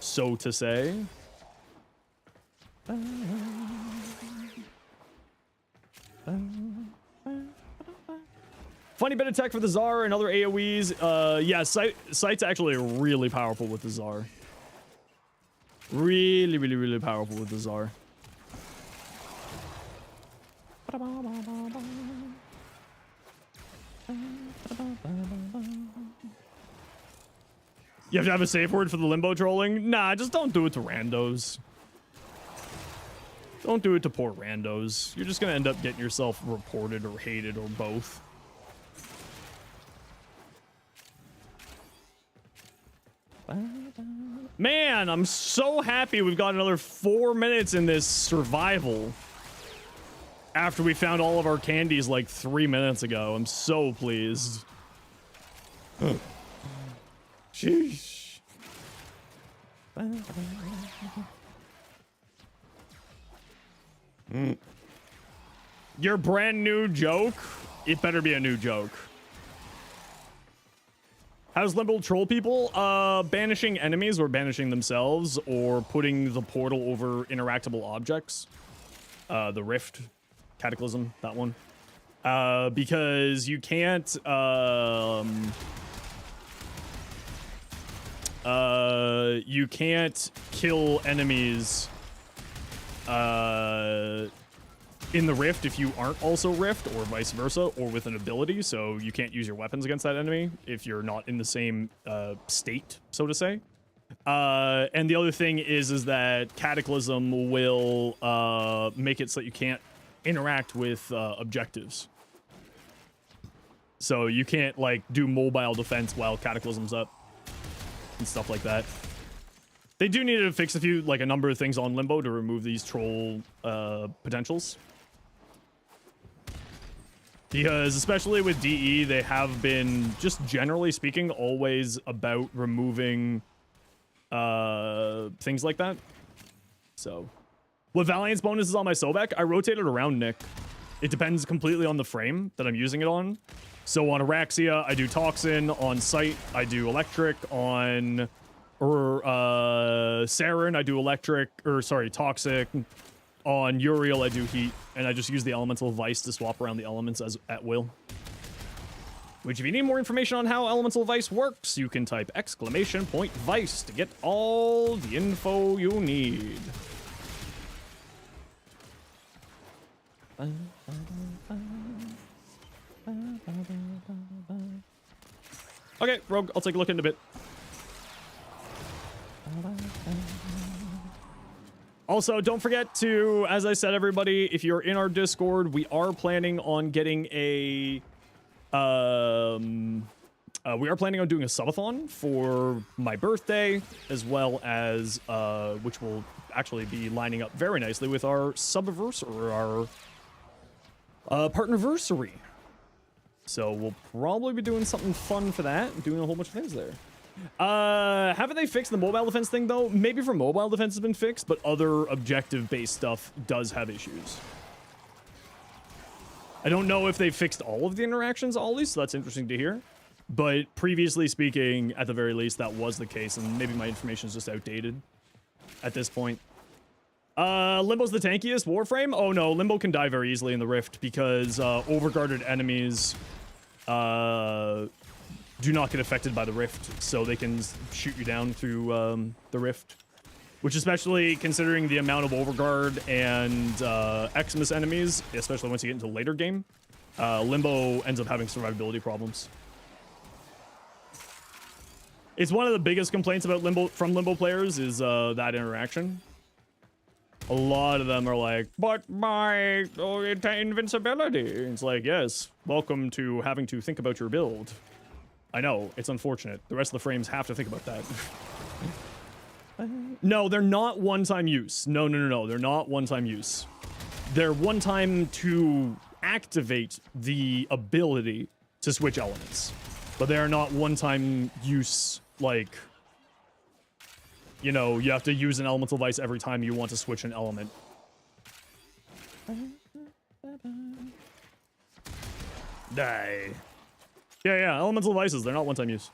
So to say. Funny bit of tech for the Zar and other AoEs. Yeah, Sight's actually really powerful with the Zar. Really, really, really powerful with the Zar. You have to have a safe word for the limbo trolling? Nah, just don't do it to randos. Don't do it to poor randos. You're just gonna end up getting yourself reported or hated or both. Man, I'm so happy we've got another 4 minutes in this survival. After we found all of our candies like 3 minutes ago. I'm so pleased. Sheesh. Your brand new joke? It better be a new joke. How's Limbo troll people? Banishing enemies or banishing themselves or putting the portal over interactable objects. The Rift. Cataclysm, that one. Because you can't, you can't kill enemies, in the Rift if you aren't also Rift, or vice versa, or with an ability, so you can't use your weapons against that enemy if you're not in the same, state, so to say. And the other thing is that Cataclysm will, make it so that you can't interact with objectives. So you can't like do mobile defense while Cataclysm's up and stuff like that. They do need to fix a number of things on Limbo to remove these troll potentials. Because especially with DE, they have been, just generally speaking, always about removing things like that. So with Valiant's bonuses on my Sobek, I rotate it around Nick. It depends completely on the frame that I'm using it on. So on Araxia, I do Toxin. On Sight, I do Electric. On Saren, I do Toxic. On Uriel, I do Heat. And I just use the Elemental Vice to swap around the elements at will. Which, if you need more information on how Elemental Vice works, you can type !Vice to get all the info you need. Okay, Rogue, I'll take a look in a bit. Also, don't forget to, as I said, everybody, if you're in our Discord, we are planning on getting a, we are planning on doing a subathon for my birthday, as well as, which will actually be lining up very nicely with our subiversary, or our partnerversary. So we'll probably be doing something fun for that, doing a whole bunch of things there. Haven't they fixed the mobile defense thing though? Maybe for mobile defense has been fixed, but other objective-based stuff does have issues. I don't know if they fixed all of the interactions, Ollie, so that's interesting to hear. But previously speaking, at the very least, that was the case, and maybe my information is just outdated at this point. Limbo's the tankiest Warframe? Oh no, Limbo can die very easily in the Rift because overguarded enemies do not get affected by the Rift, so they can shoot you down through the Rift. Which, especially considering the amount of overguard and Xmas enemies, especially once you get into later game, Limbo ends up having survivability problems. It's one of the biggest complaints about Limbo players is that interaction. A lot of them are like, but my invincibility. It's like, yes, welcome to having to think about your build. I know, it's unfortunate. The rest of the frames have to think about that. No, they're not one-time use. No, they're not one-time use. They're one-time to activate the ability to switch elements. But they are not one-time use, like, you know, you have to use an elemental device every time you want to switch an element. Die. Yeah, elemental devices, they're not one-time use.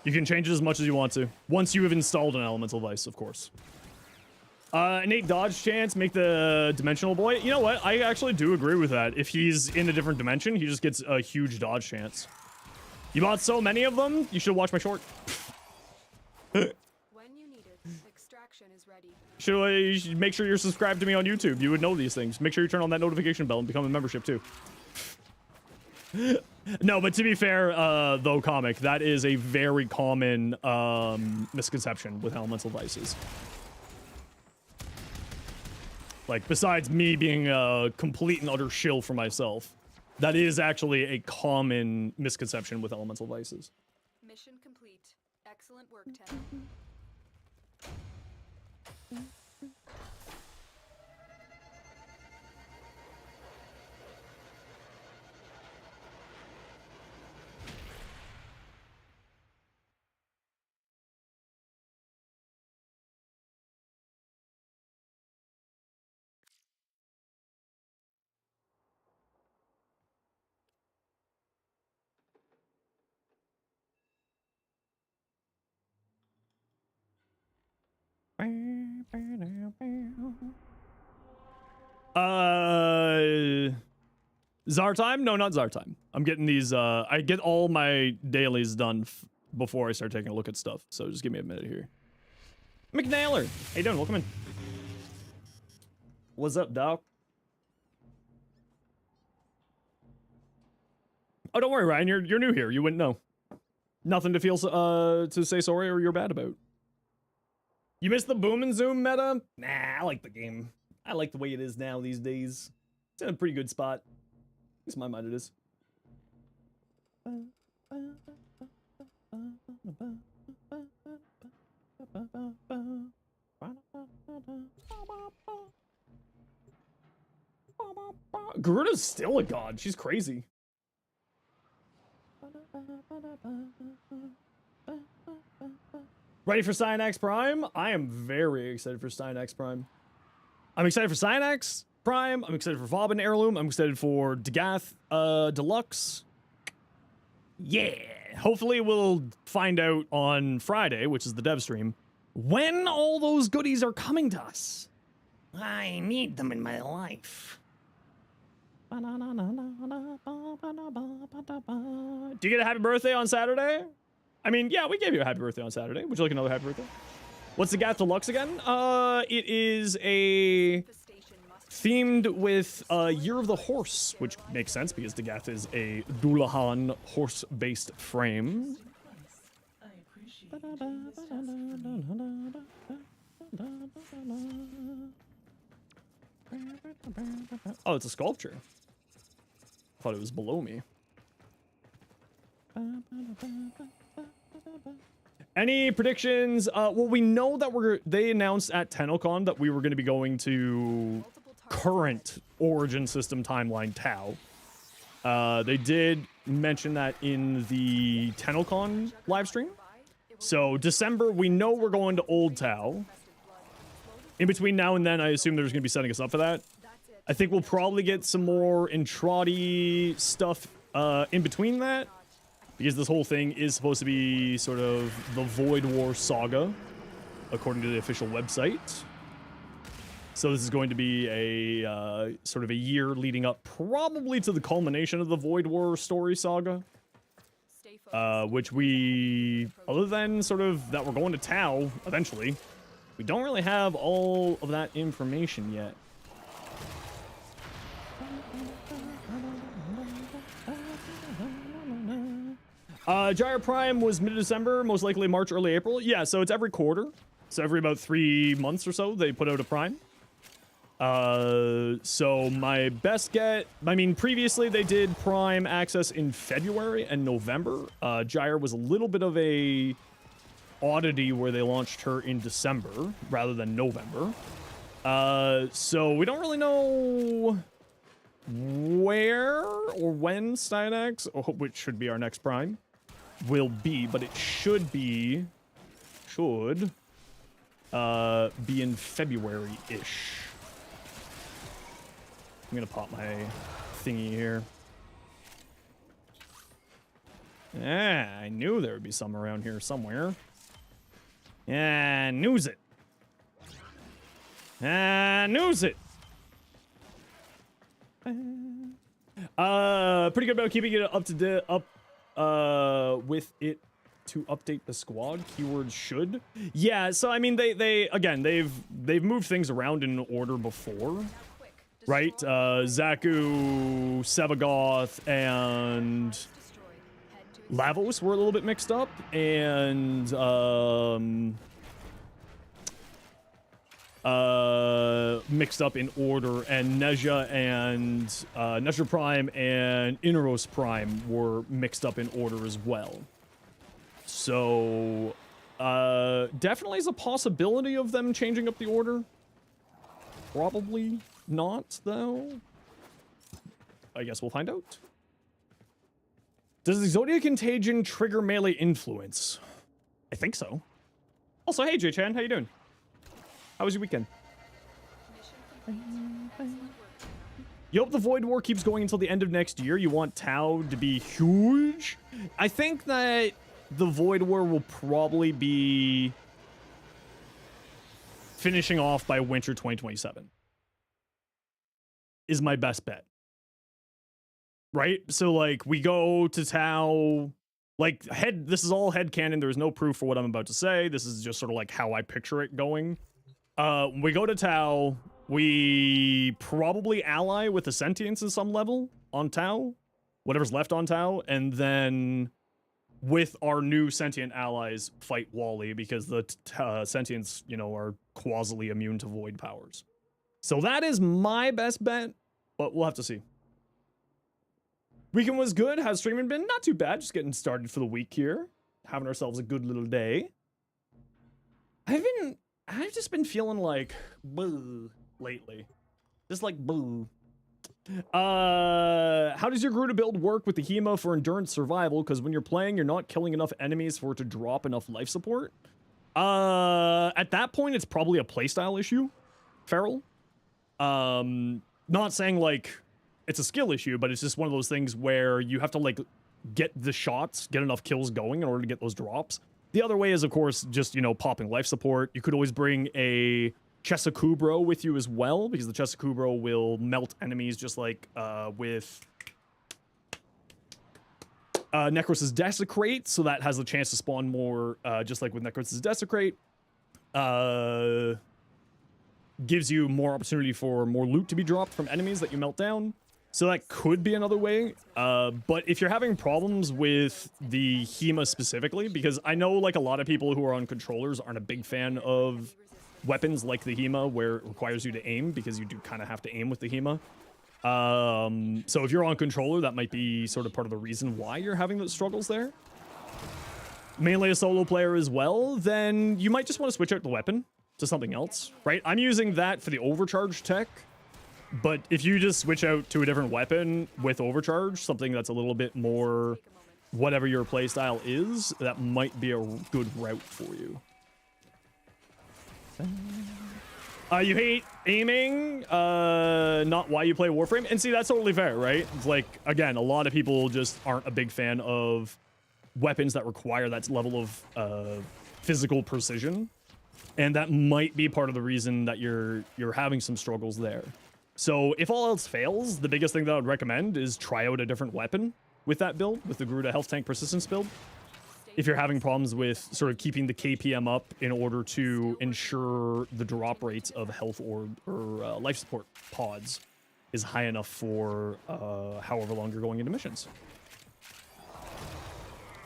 You can change it as much as you want to. Once you have installed an elemental device, of course. Innate dodge chance, make the dimensional boy. You know what? I actually do agree with that. If he's in a different dimension, he just gets a huge dodge chance. You bought so many of them, you should watch my short. When you need it, extraction is ready. You should make sure you're subscribed to me on YouTube. You would know these things. Make sure you turn on that notification bell and become a membership too. No, but to be fair, though, comic, that is a very common misconception with elemental devices. Like, besides me being a complete and utter shill for myself, that is actually a common misconception with elemental devices. Mission complete. Excellent work, Ted. Czar time? No, not Czar time. I'm getting these, I get all my dailies done before I start taking a look at stuff, so just give me a minute here. McNailer! How you doing? Welcome in. What's up, Doc? Oh, don't worry, Ryan, you're new here. You wouldn't know. Nothing to feel, to say sorry or you're bad about. You missed the boom and zoom meta? Nah, I like the game. I like the way it is now these days. It's in a pretty good spot. At least in my mind it is. Garuda's still a god. She's crazy. Ready for Cyanax Prime? I am very excited for Cyanax Prime. I'm excited for Cyanax Prime. I'm excited for Vauban Heirloom. I'm excited for Degath Deluxe. Yeah. Hopefully we'll find out on Friday, which is the dev stream, when all those goodies are coming to us. I need them in my life. Do you get a happy birthday on Saturday? I mean, yeah, we gave you a happy birthday on Saturday. Would you like another happy birthday? What's the Gath Deluxe again? It is a themed with Year of the Horse, which makes sense because Dagath is a Dullahan horse-based frame. Oh, it's a sculpture. I thought it was below me. Any predictions? Well, we know that they announced at TennoCon that we were going to be going to current Origin System timeline Tau. They did mention that in the TennoCon livestream. So December, we know we're going to Old Tau. In between now and then, I assume they're just going to be setting us up for that. I think we'll probably get some more Intradi stuff in between that. Because this whole thing is supposed to be sort of the Void War saga, according to the official website. So this is going to be a sort of a year leading up probably to the culmination of the Void War story saga. Which we, other than sort of that we're going to Tau eventually, we don't really have all of that information yet. Gyre Prime was mid-December, most likely March, early April. Yeah, so it's every quarter. So every about 3 months or so, they put out a Prime. So my best get, I mean, previously they did Prime access in February and November. Gyre was a little bit of a oddity where they launched her in December rather than November. So we don't really know where or when Stynax, which should be our next Prime, will be, but it should be in February-ish. I'm gonna pop my thingy here. Yeah, I knew there would be some around here somewhere. Yeah, news it. News it. Pretty good about keeping it up to date, with it to update the squad. Keywords should. Yeah, so I mean they've moved things around in order before. Right? Zaku, Sevagoth, and Lavos were a little bit mixed up, and mixed up in order, and Nezha and Nezha Prime and Inaros Prime were mixed up in order as well. So definitely is a possibility of them changing up the order. Probably not, though. I guess we'll find out. Does the Zodiac Contagion trigger melee influence? I think so. Also, hey J-Chan, how you doing? How was your weekend? You hope the Void War keeps going until the end of next year. You want Tau to be huge? I think that the Void War will probably be finishing off by winter 2027. Is my best bet. Right? So, like, we go to Tau... Like, this is all headcanon. There's no proof for what I'm about to say. This is just sort of like how I picture it going. We go to Tau. We probably ally with the Sentients in some level on Tau. Whatever's left on Tau. And then with our new Sentient allies, fight Wally. Because the Sentients, you know, are quasi immune to void powers. So that is my best bet. But we'll have to see. Weekend was good. How's streaming been? Not too bad. Just getting started for the week here. Having ourselves a good little day. I've just been feeling like boo lately. Just like boo. How does your Gruta build work with the Hema for endurance survival? Because when you're playing, you're not killing enough enemies for it to drop enough life support. At that point, it's probably a playstyle issue. Feral. Not saying like it's a skill issue, but it's just one of those things where you have to like get the shots, get enough kills going in order to get those drops. The other way is, of course, just, you know, popping life support. You could always bring a Chesakubro with you as well, because the Chesakubro will melt enemies just like with Necros' Desecrate, so that has the chance to spawn more, just like with Necros' Desecrate. gives you more opportunity for more loot to be dropped from enemies that you melt down. So that could be another way. But if you're having problems with the HEMA specifically, because I know like a lot of people who are on controllers aren't a big fan of weapons like the HEMA where it requires you to aim, because you do kind of have to aim with the HEMA. So if you're on controller, that might be sort of part of the reason why you're having those struggles there. Mainly a solo player as well, then you might just want to switch out the weapon to something else, right? I'm using that for the overcharge tech, but if you just switch out to a different weapon with overcharge, something that's a little bit more whatever your playstyle is, that might be a good route for you. You hate aiming, not why you play Warframe. And see, that's totally fair, right? It's like, again, a lot of people just aren't a big fan of weapons that require that level of physical precision. And that might be part of the reason that you're having some struggles there. So if all else fails, the biggest thing that I would recommend is try out a different weapon with that build, with the Garuda Health Tank Persistence build. If you're having problems with sort of keeping the KPM up in order to ensure the drop rates of health or life support pods is high enough for however long you're going into missions.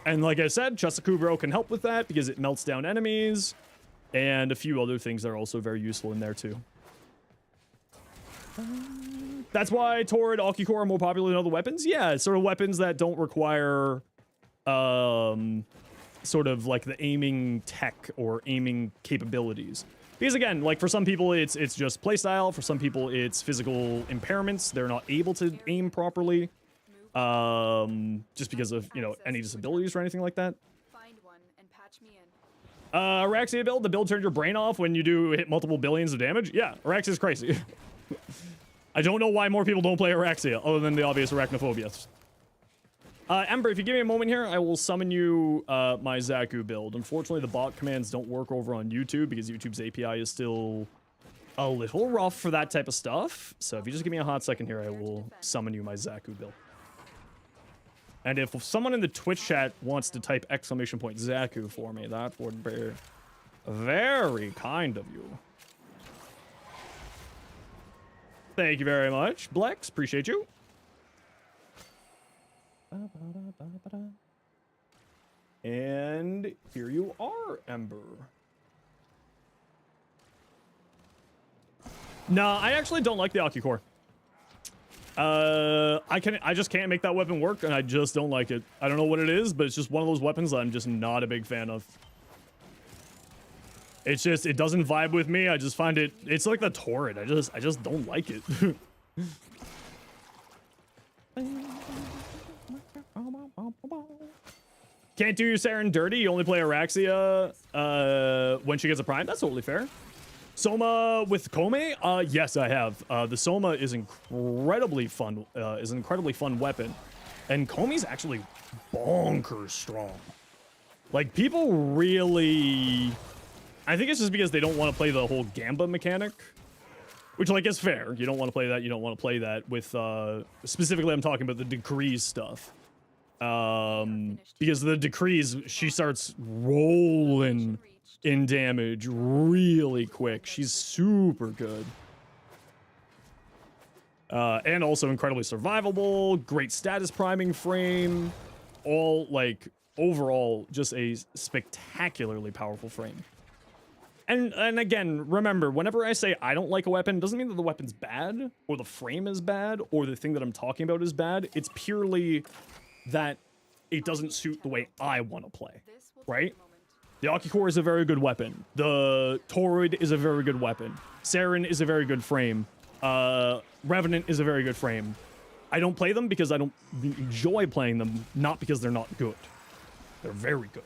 And like I said, Chesakubro can help with that because it melts down enemies, and a few other things that are also very useful in there too. That's why Torrid, Akikor are more popular than other weapons. Yeah, sort of weapons that don't require sort of like the aiming tech or aiming capabilities. Because again, like for some people it's just playstyle, for some people it's physical impairments. They're not able to aim properly. Just because of, you know, any disabilities or anything like that. Find one and patch me in. Araxia build, the build turns your brain off when you do hit multiple billions of damage. Yeah, Araxia is crazy. I don't know why more people don't play Araxia, other than the obvious arachnophobia. Ember, if you give me a moment here, I will summon you my Zaku build. Unfortunately, the bot commands don't work over on YouTube because YouTube's API is still a little rough for that type of stuff. So if you just give me a hot second here, I will summon you my Zaku build. And if someone in the Twitch chat wants to type !Zaku for me, that would be very kind of you. Thank you very much, Blex. Appreciate you. And here you are, Ember. No, I actually don't like the Akikor. I just can't make that weapon work, and I just don't like it. I don't know what it is, but it's just one of those weapons that I'm just not a big fan of. It's just, it doesn't vibe with me. I just find it's like the Torrid. I just don't like it. Can't do your Saren dirty. You only play Araxia when she gets a prime. That's totally fair. Soma with Kome? Yes, I have. The Soma is incredibly fun. Is an incredibly fun weapon, and Kome's actually bonkers strong. Like, people really, I think it's just because they don't want to play the whole Gamba mechanic, which, like, is fair. You don't want to play that. You don't want to play that with specifically. I'm talking about the decrees stuff. Because the decrees, she starts rolling in damage really quick. She's super good. And also incredibly survivable, great status priming frame, all, like, overall just a spectacularly powerful frame. And again, remember, whenever I say I don't like a weapon, it doesn't mean that the weapon's bad, or the frame is bad, or the thing that I'm talking about is bad. It's purely that it doesn't suit the way I want to play, right? The Akikor is a very good weapon. The Torrid is a very good weapon. Saren is a very good frame. Revenant is a very good frame. I don't play them because I don't enjoy playing them, not because they're not good. They're very good.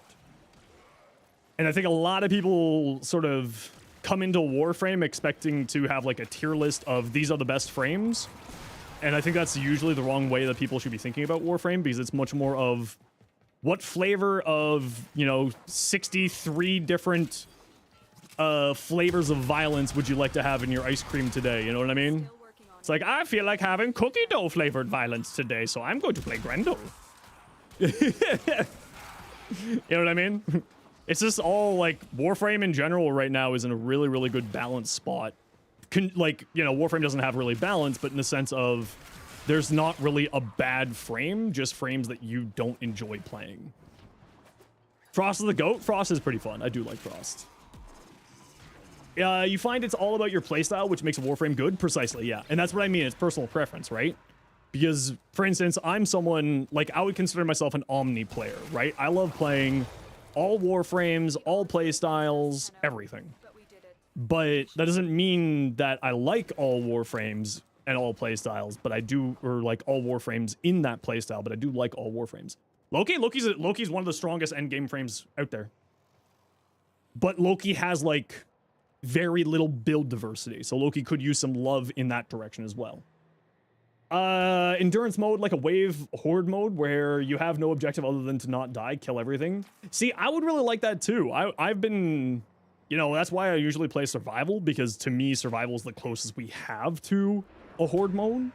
And I think a lot of people sort of come into Warframe expecting to have like a tier list of these are the best frames. And I think that's usually the wrong way that people should be thinking about Warframe, because it's much more of what flavor of, you know, 63 different flavors of violence would you like to have in your ice cream today? You know what I mean? It's like, I feel like having cookie dough flavored violence today, so I'm going to play Grendel. You know what I mean? It's just all like Warframe in general right now is in a really, really good balanced spot like, you know, Warframe doesn't have really balance, but in the sense of there's not really a bad frame, just frames that you don't enjoy playing. Frost is the GOAT. Frost is pretty fun. I do like Frost. You find it's all about your playstyle, which makes a Warframe good. Precisely, yeah. And that's what I mean. It's personal preference, right? Because, for instance, I'm someone, like, I would consider myself an omni player, right? I love playing all Warframes, all playstyles, everything. But that doesn't mean that I like all Warframes and all playstyles, but I do, or like all Warframes in that playstyle, but I do like all Warframes. Loki's one of the strongest endgame frames out there. But Loki has, like, very little build diversity, so Loki could use some love in that direction as well. Endurance mode, like a wave horde mode where you have no objective other than to not die, kill everything. See, I would really like that too. I've been, you know, that's why I usually play survival, because to me survival is the closest we have to a horde mode.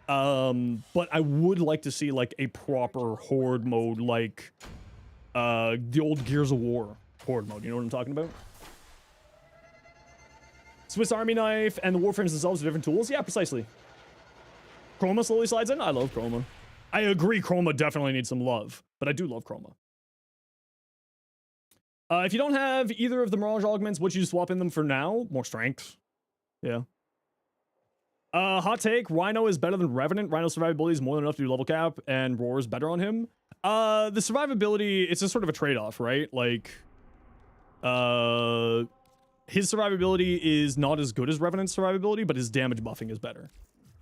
But I would like to see like a proper horde mode, like the old Gears of War horde mode. You know what I'm talking about? Swiss Army knife and the Warframes themselves are different tools. Yeah, precisely. Chroma slowly slides in. I love Chroma. I agree, Chroma definitely needs some love, but I do love Chroma. If you don't have either of the Mirage augments, would you swap in them for now? More strength. Yeah. Hot take, Rhino is better than Revenant. Rhino's survivability is more than enough to do level cap, and Roar is better on him. The survivability, it's just sort of a trade-off, right? Like, his survivability is not as good as Revenant's survivability, but his damage buffing is better.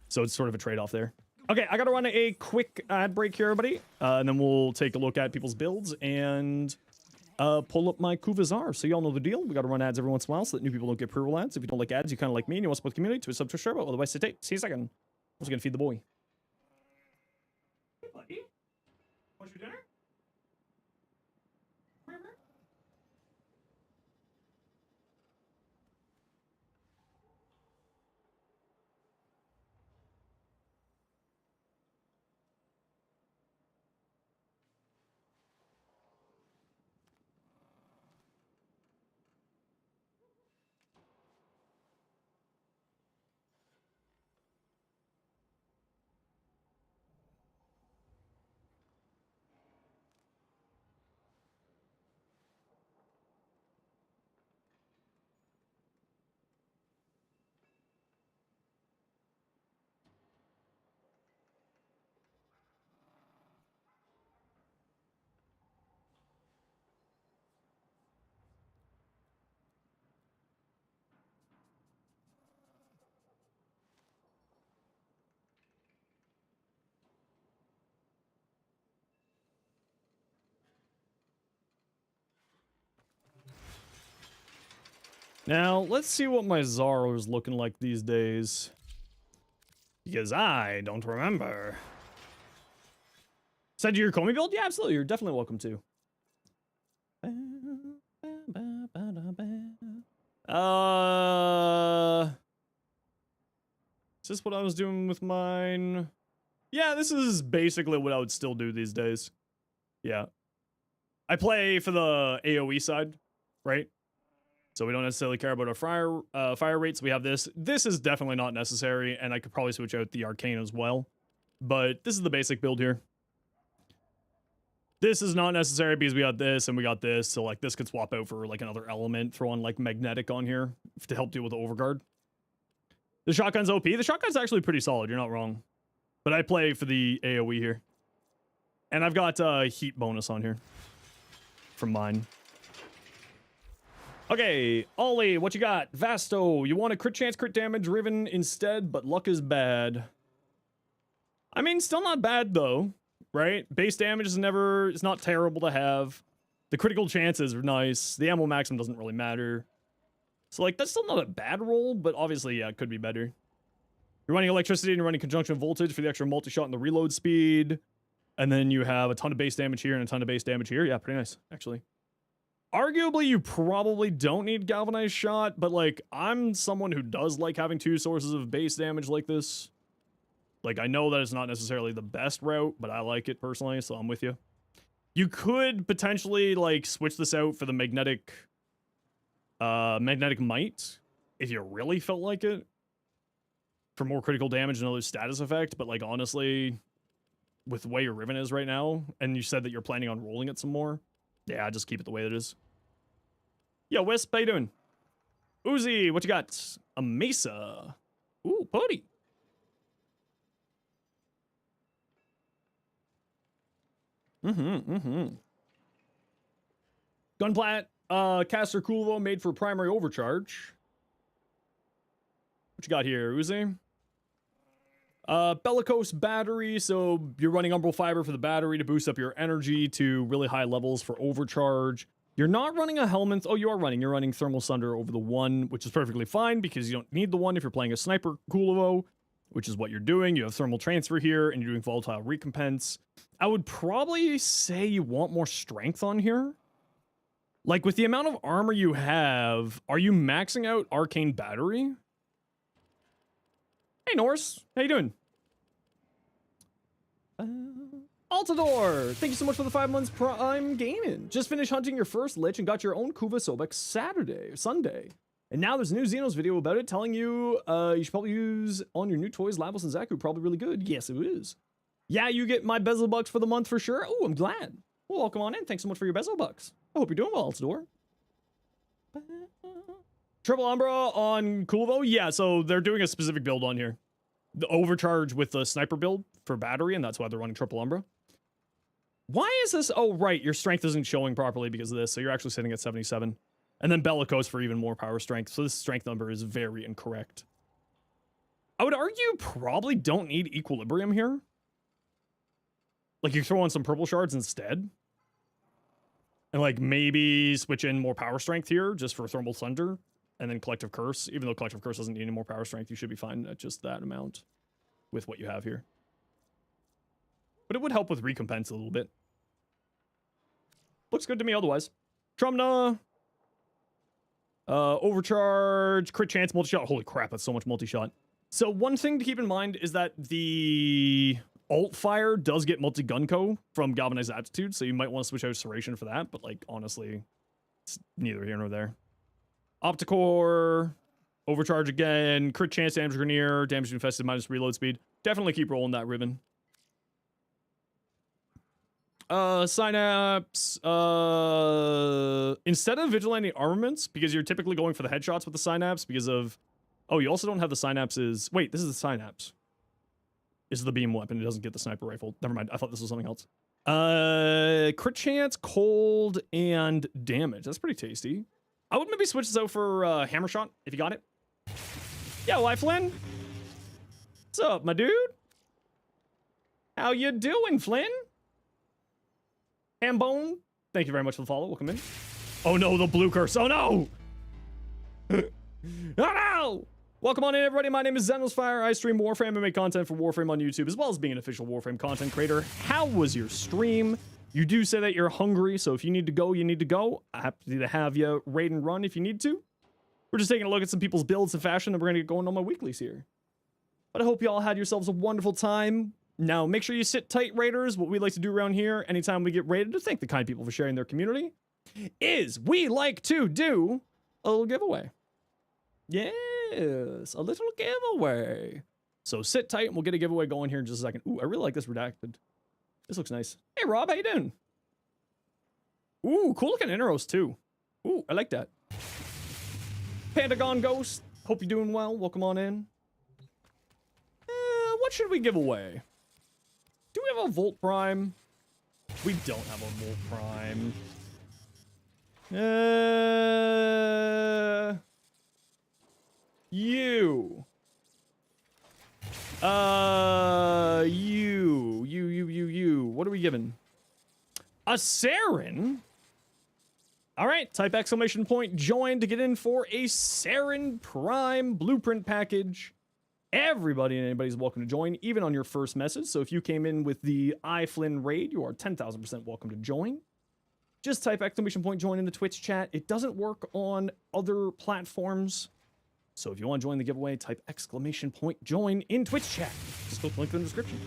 So it's sort of a trade-off there. Okay, I gotta run a quick ad break here, everybody. And then we'll take a look at people's builds and pull up my Kuvazar. So y'all know the deal. We gotta run ads every once in a while so that new people don't get pre-roll ads. If you don't like ads, you kind of like me and you want to support the community, to a sub to share about. Otherwise, sit tight. See you a second. I was gonna feed the boy. Hey, buddy. Want your dinner? Now, let's see what my Zaro is looking like these days. Because I don't remember. Said your Comey build? Yeah, absolutely. You're definitely welcome to. Is this what I was doing with mine? Yeah, this is basically what I would still do these days. Yeah. I play for the AoE side, right? So we don't necessarily care about our fire rates. We have this. This is definitely not necessary, and I could probably switch out the arcane as well. But this is the basic build here. This is not necessary because we got this and we got this. So like this could swap out for like another element, throw on like magnetic on here to help deal with the overguard. The shotgun's OP. The shotgun's actually pretty solid. You're not wrong. But I play for the AoE here. And I've got heat bonus on here from mine. Okay, Ollie, what you got? Vasto, you want a crit chance, crit damage, Riven instead, but luck is bad. I mean, still not bad though, right? Base damage is never, it's not terrible to have. The critical chances are nice. The ammo maximum doesn't really matter. So like, that's still not a bad roll, but obviously, yeah, it could be better. You're running electricity and you're running conjunction voltage for the extra multi-shot and the reload speed. And then you have a ton of base damage here and a ton of base damage here. Yeah, pretty nice, actually. Arguably, you probably don't need galvanized shot, but like, I'm someone who does like having two sources of base damage like this. Like, I know that it's not necessarily the best route, but I like it personally, so I'm with you. You could potentially like switch this out for the magnetic might, if you really felt like it, for more critical damage and other status effect, but like honestly, with the way your Riven is right now, and you said that you're planning on rolling it some more, yeah, just keep it the way it is. Yo, Wisp, how you doing? Uzi, what you got? A Mesa. Ooh, buddy. Gunplat, caster Kulvo made for primary overcharge. What you got here, Uzi? Bellicose battery, so you're running umbral fiber for the battery to boost up your energy to really high levels for overcharge. You're not running a helmet. Oh, you are running. You're running thermal sunder over the one, which is perfectly fine because you don't need the one if you're playing a sniper Kulvo, which is what you're doing. You have thermal transfer here, and you're doing volatile recompense. I would probably say you want more strength on here. Like, with the amount of armor you have, are you maxing out arcane battery? Hey, Norse. How you doing? Altador, thank you so much for the 5 months Prime Gaming. Just finished hunting your first lich and got your own Kuva Sobek Sunday. And now there's a new Xenos video about it telling you you should probably use on your new toys, Lavos and Zaku. Probably really good. Yes, it is. Yeah, you get my bezel bucks for the month for sure. Oh, I'm glad. Well, welcome on in. Thanks so much for your bezel bucks. I hope you're doing well, Altador. Triple Umbra on Kulvo? Yeah, so they're doing a specific build on here. The overcharge with the sniper build for battery, and that's why they're running Triple Umbra. Why is this? Oh, right, your strength isn't showing properly because of this, so you're actually sitting at 77. And then Bellicose for even more power strength, so this strength number is very incorrect. I would argue probably don't need Equilibrium here. Like, you throw on some purple shards instead. And, like, maybe switch in more power strength here just for Thermal Thunder. And then Collective Curse. Even though Collective Curse doesn't need any more power strength, you should be fine at just that amount with what you have here. But it would help with recompense a little bit. Looks good to me otherwise. Trumna. Overcharge. Crit chance. Multi-shot. Holy crap, that's so much multi-shot. So one thing to keep in mind is that the alt fire does get multi-gunco from Galvanized Aptitude. So you might want to switch out Serration for that. But like, honestly, it's neither here nor there. Opticore. Overcharge again. Crit chance. Damage Grenier. Damage infested minus reload speed. Definitely keep rolling that ribbon. Synapse, instead of Vigilante Armaments, because you're typically going for the headshots with the Synapse because of, oh, you also don't have the Synapses. Wait, this is the Synapse. This is the beam weapon. It doesn't get the sniper rifle. Never mind. I thought this was something else. Crit chance, cold, and damage. That's pretty tasty. I would maybe switch this out for, hammer shot, if you got it. Yo, Flynn. What's up, my dude? How you doing, Flynn? Hambone, thank you very much for the follow. Welcome in. Oh no, the blue curse. Oh no! Oh no! Welcome on in, everybody. My name is Zenosfire. I stream Warframe and make content for Warframe on YouTube, as well as being an official Warframe content creator. How was your stream? You do say that you're hungry, so if you need to go, you need to go. I'm happy to have you raid and run if you need to. We're just taking a look at some people's builds and fashion, and we're going to get going on my weeklies here. But I hope you all had yourselves a wonderful time. Now, make sure you sit tight, raiders. What we like to do around here, anytime we get raided, to thank the kind people for sharing their community, is we like to do a little giveaway. Yes, a little giveaway. So sit tight, and we'll get a giveaway going here in just a second. Ooh, I really like this redacted. This looks nice. Hey, Rob, how you doing? Ooh, cool looking Interos, too. Ooh, I like that. Pentagon Ghost, hope you're doing well. Welcome on in. What should we give away? Do we have a Volt Prime? We don't have a Volt Prime. You. You. What are we giving? A Saren? All right, type exclamation point join to get in for a Saren Prime blueprint package. Everybody and anybody's welcome to join, even on your first message. So if you came in with the iFlynn raid, you are 10,000% welcome to join. Just type exclamation point join in the Twitch chat. It doesn't work on other platforms. So if you want to join the giveaway, type exclamation point join in Twitch chat. Just click the link in the description.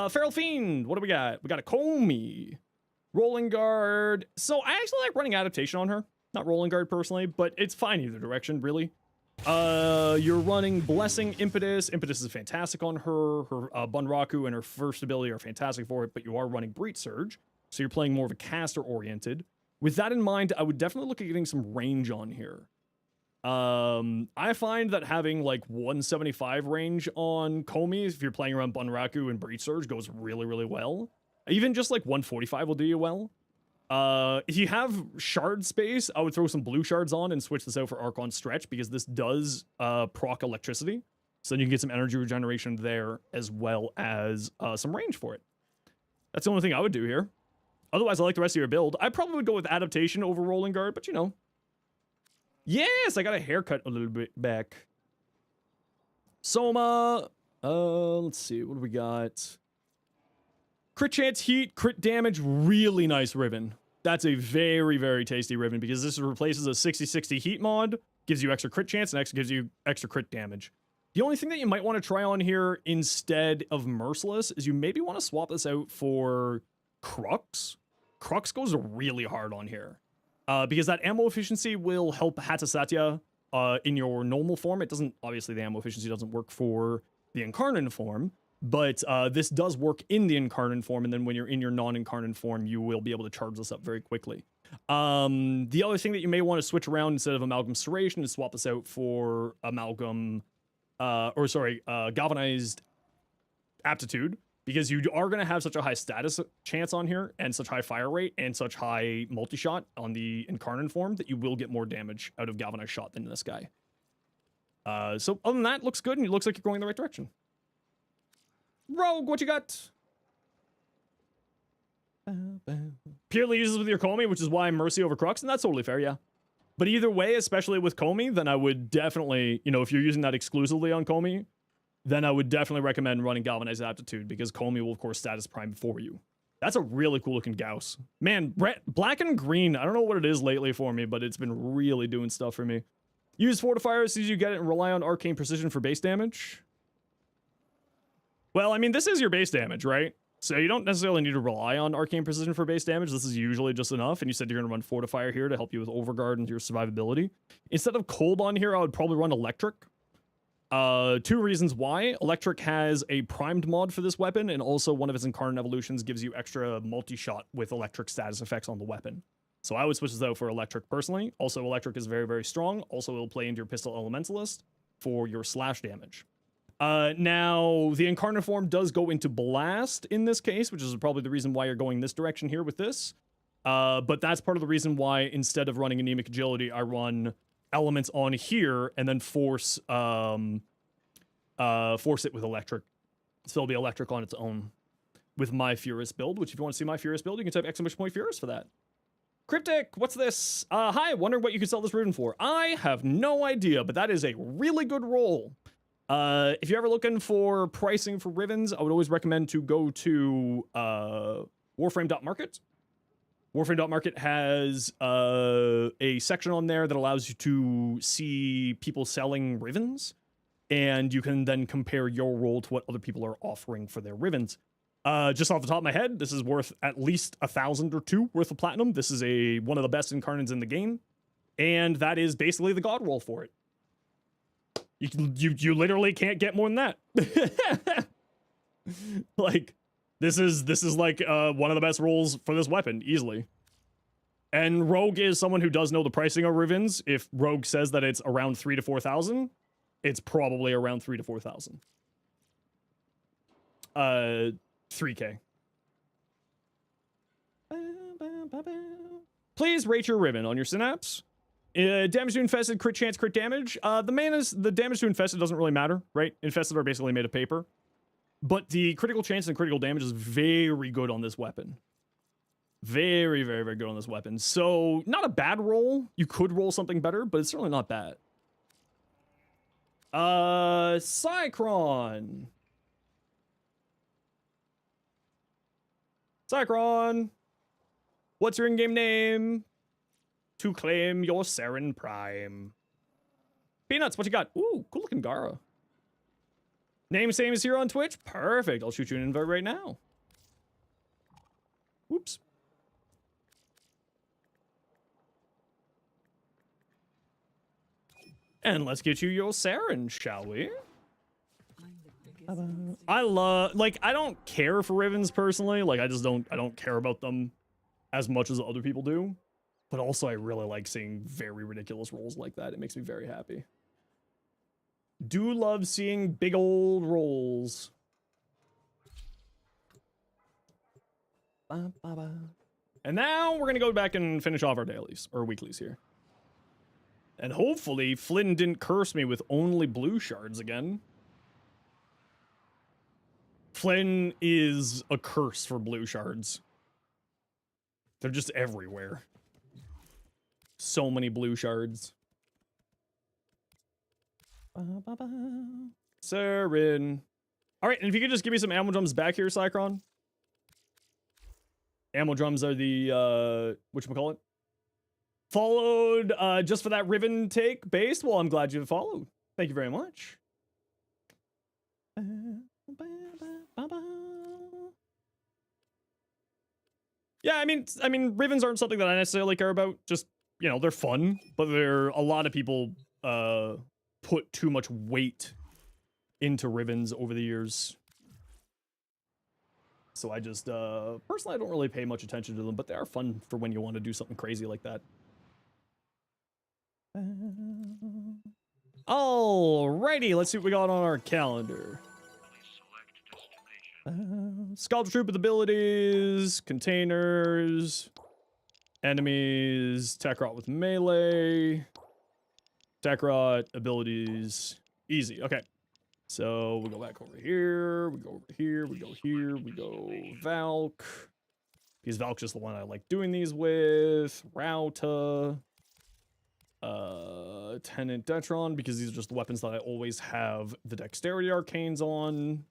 Feral Fiend, what do we got? We got a Comey. Rolling Guard. So I actually like running Adaptation on her. Not Rolling Guard personally, but it's fine either direction, really. You're running Blessing, Impetus. Impetus is fantastic on her. Her Bunraku and her first ability are fantastic for it, but you are running Breach Surge, so you're playing more of a caster-oriented. With that in mind, I would definitely look at getting some range on here. I find that having like 175 range on Komi, if you're playing around Bunraku and Breach Surge, goes really, really well. Even just like 145 will do you well. If you have shard space, I would throw some blue shards on and switch this out for Archon Stretch, because this does proc electricity. So then you can get some energy regeneration there, as well as some range for it. That's the only thing I would do here. Otherwise, I like the rest of your build. I probably would go with Adaptation over Rolling Guard, but you know. Yes, I got a haircut a little bit back. Soma. Let's see, what do we got? Crit chance, heat, crit damage, really nice ribbon. That's a very, very tasty ribbon, because this replaces a 60-60 heat mod, gives you extra crit chance, and gives you extra crit damage. The only thing that you might want to try on here instead of Merciless is you maybe want to swap this out for Crux. Crux goes really hard on here. Because that ammo efficiency will help Hatasatya in your normal form. It doesn't, obviously the ammo efficiency doesn't work for the Incarnate form, but this does work in the Incarnate form, and then when you're in your non-Incarnate form, you will be able to charge this up very quickly. The other thing that you may want to switch around instead of Amalgam Serration is swap this out for Amalgam, Galvanized Aptitude, because you are going to have such a high status chance on here, and such high fire rate, and such high multi-shot on the Incarnate form, that you will get more damage out of Galvanized Shot than this guy. So other than that, looks good, and it looks like you're going in the right direction. Rogue, what you got? Purely uses with your Komi, which is why Mercy over Crux, and that's totally fair, yeah. But either way, especially with Komi, then I would definitely, you know, if you're using that exclusively on Komi, then I would definitely recommend running Galvanized Aptitude, because Komi will, of course, status prime for you. That's a really cool looking Gauss. Man, black and green, I don't know what it is lately for me, but it's been really doing stuff for me. Use Fortifier as soon as you get it, and rely on Arcane Precision for base damage. Well, I mean, this is your base damage, right? So you don't necessarily need to rely on Arcane Precision for base damage. This is usually just enough, and you said you're going to run Fortifier here to help you with Overguard and your survivability. Instead of Cold on here, I would probably run Electric. Two reasons why. Electric has a primed mod for this weapon, and also one of its Incarnate evolutions gives you extra multi-shot with electric status effects on the weapon. So I would switch this out for Electric personally. Also, Electric is very, very strong. Also, it'll play into your Pistol Elementalist for your slash damage. Now, the Incarnate form does go into Blast in this case, which is probably the reason why you're going this direction here with this. But that's part of the reason why, instead of running Anemic Agility, I run Elements on here, and then force it with Electric. So it'll be Electric on its own with my Furious build, which if you want to see my Furious build, you can type !point Furious for that. Cryptic, what's this? Hi, wondering what you could sell this ribbon for. I have no idea, but that is a really good roll. If you're ever looking for pricing for ribbons, I would always recommend to go to Warframe.market. Warframe.market has a section on there that allows you to see people selling ribbons, and you can then compare your roll to what other people are offering for their ribbons. Just off the top of my head, this is worth at least 1,000 or 2 worth of platinum. This is one of the best Incarnates in the game, and that is basically the god roll for it. You literally can't get more than that. Like, this is like one of the best rolls for this weapon, easily. And Rogue is someone who does know the pricing of ribbons. If Rogue says that it's around 3,000 to 4,000, it's probably around 3,000 to 4,000. 3K. Please rate your ribbon on your Synapse. Damage to Infested, crit chance, crit damage. The damage to Infested doesn't really matter, right? Infested are basically made of paper. But the critical chance and critical damage is very good on this weapon. Very, very, very good on this weapon. So, not a bad roll. You could roll something better, but it's certainly not bad. Cycron. Cycron. What's your in-game name? To claim your Saren Prime. Peanuts, what you got? Ooh, cool looking Gara. Name same as here on Twitch? Perfect. I'll shoot you an invite right now. Whoops. And let's get you your Saren, shall we? I love, like, I don't care for Rivens personally. Like, I don't care about them as much as other people do. But also, I really like seeing very ridiculous rolls like that. It makes me very happy. Do love seeing big old rolls. And now we're gonna go back and finish off our dailies, or weeklies here. And hopefully Flynn didn't curse me with only blue shards again. Flynn is a curse for blue shards. They're just everywhere. So many blue shards. Saren. Alright, and if you could just give me some ammo drums back here, Cycron. Ammo drums are the, whatchamacallit? Followed, just for that Riven take based. Well, I'm glad you followed. Thank you very much. Yeah, I mean, Rivens aren't something that I necessarily care about. Just, you know, they're fun, but a lot of people, put too much weight into Rivens over the years. So I just, personally, I don't really pay much attention to them, but they are fun for when you want to do something crazy like that. Alrighty, let's see what we got on our calendar. Sculpture Troop with abilities, containers, enemies, Techrot with melee, Techrot abilities, easy, okay. So we go back over here, we go over here, we go here, we go Valk. Because Valk's just the one I like doing these with. Rauta. Tenant Detron, because these are just the weapons that I always have the Dexterity Arcanes on.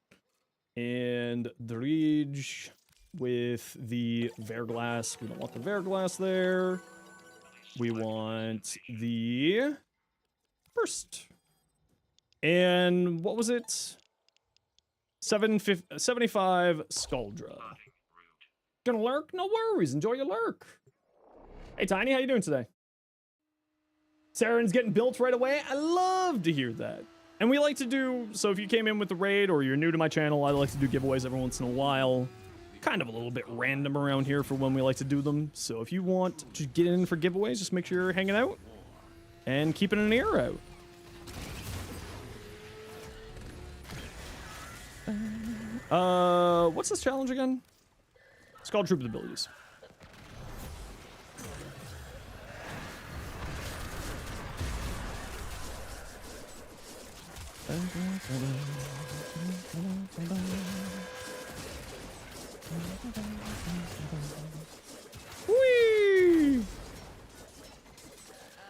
And Dredge with the Verglass. We don't want the Verglass there. We want the First. And what was it? 75 Skuldra. Gonna lurk? No worries. Enjoy your lurk. Hey, Tiny, how you doing today? Saren's getting built right away. I love to hear that. And we like to do, so if you came in with the raid or you're new to my channel, I like to do giveaways every once in a while. Kind of a little bit random around here for when we like to do them. So if you want to get in for giveaways, just make sure you're hanging out and keeping an ear out. What's this challenge again? It's called Troop of Abilities. Whee!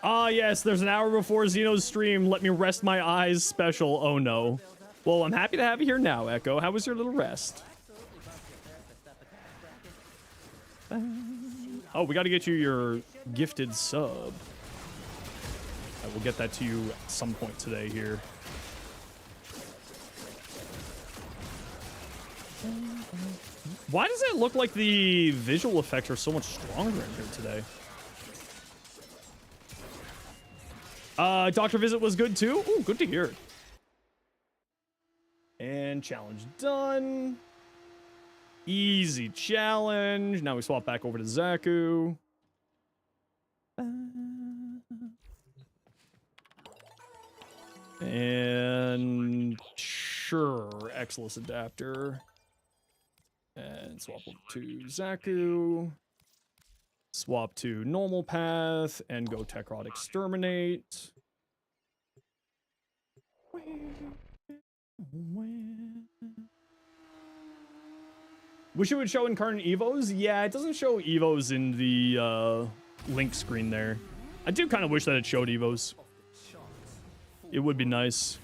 Ah, yes, there's an hour before Xeno's stream. Let me rest my eyes special. Oh, no. Well, I'm happy to have you here now, Echo. How was your little rest? Oh, we got to get you your gifted sub. I will get that to you at some point today here. Why does it look like the visual effects are so much stronger in here today? Doctor Visit was good too? Ooh, good to hear. And challenge done. Easy challenge. Now we swap back over to Zaku. And sure, Exilus adapter. And swap over to Zaku. Swap to normal path and go Techrot exterminate. Wish it would show incarnate Evos? Yeah, it doesn't show Evos in the link screen there. I do kind of wish that it showed Evos. It would be nice.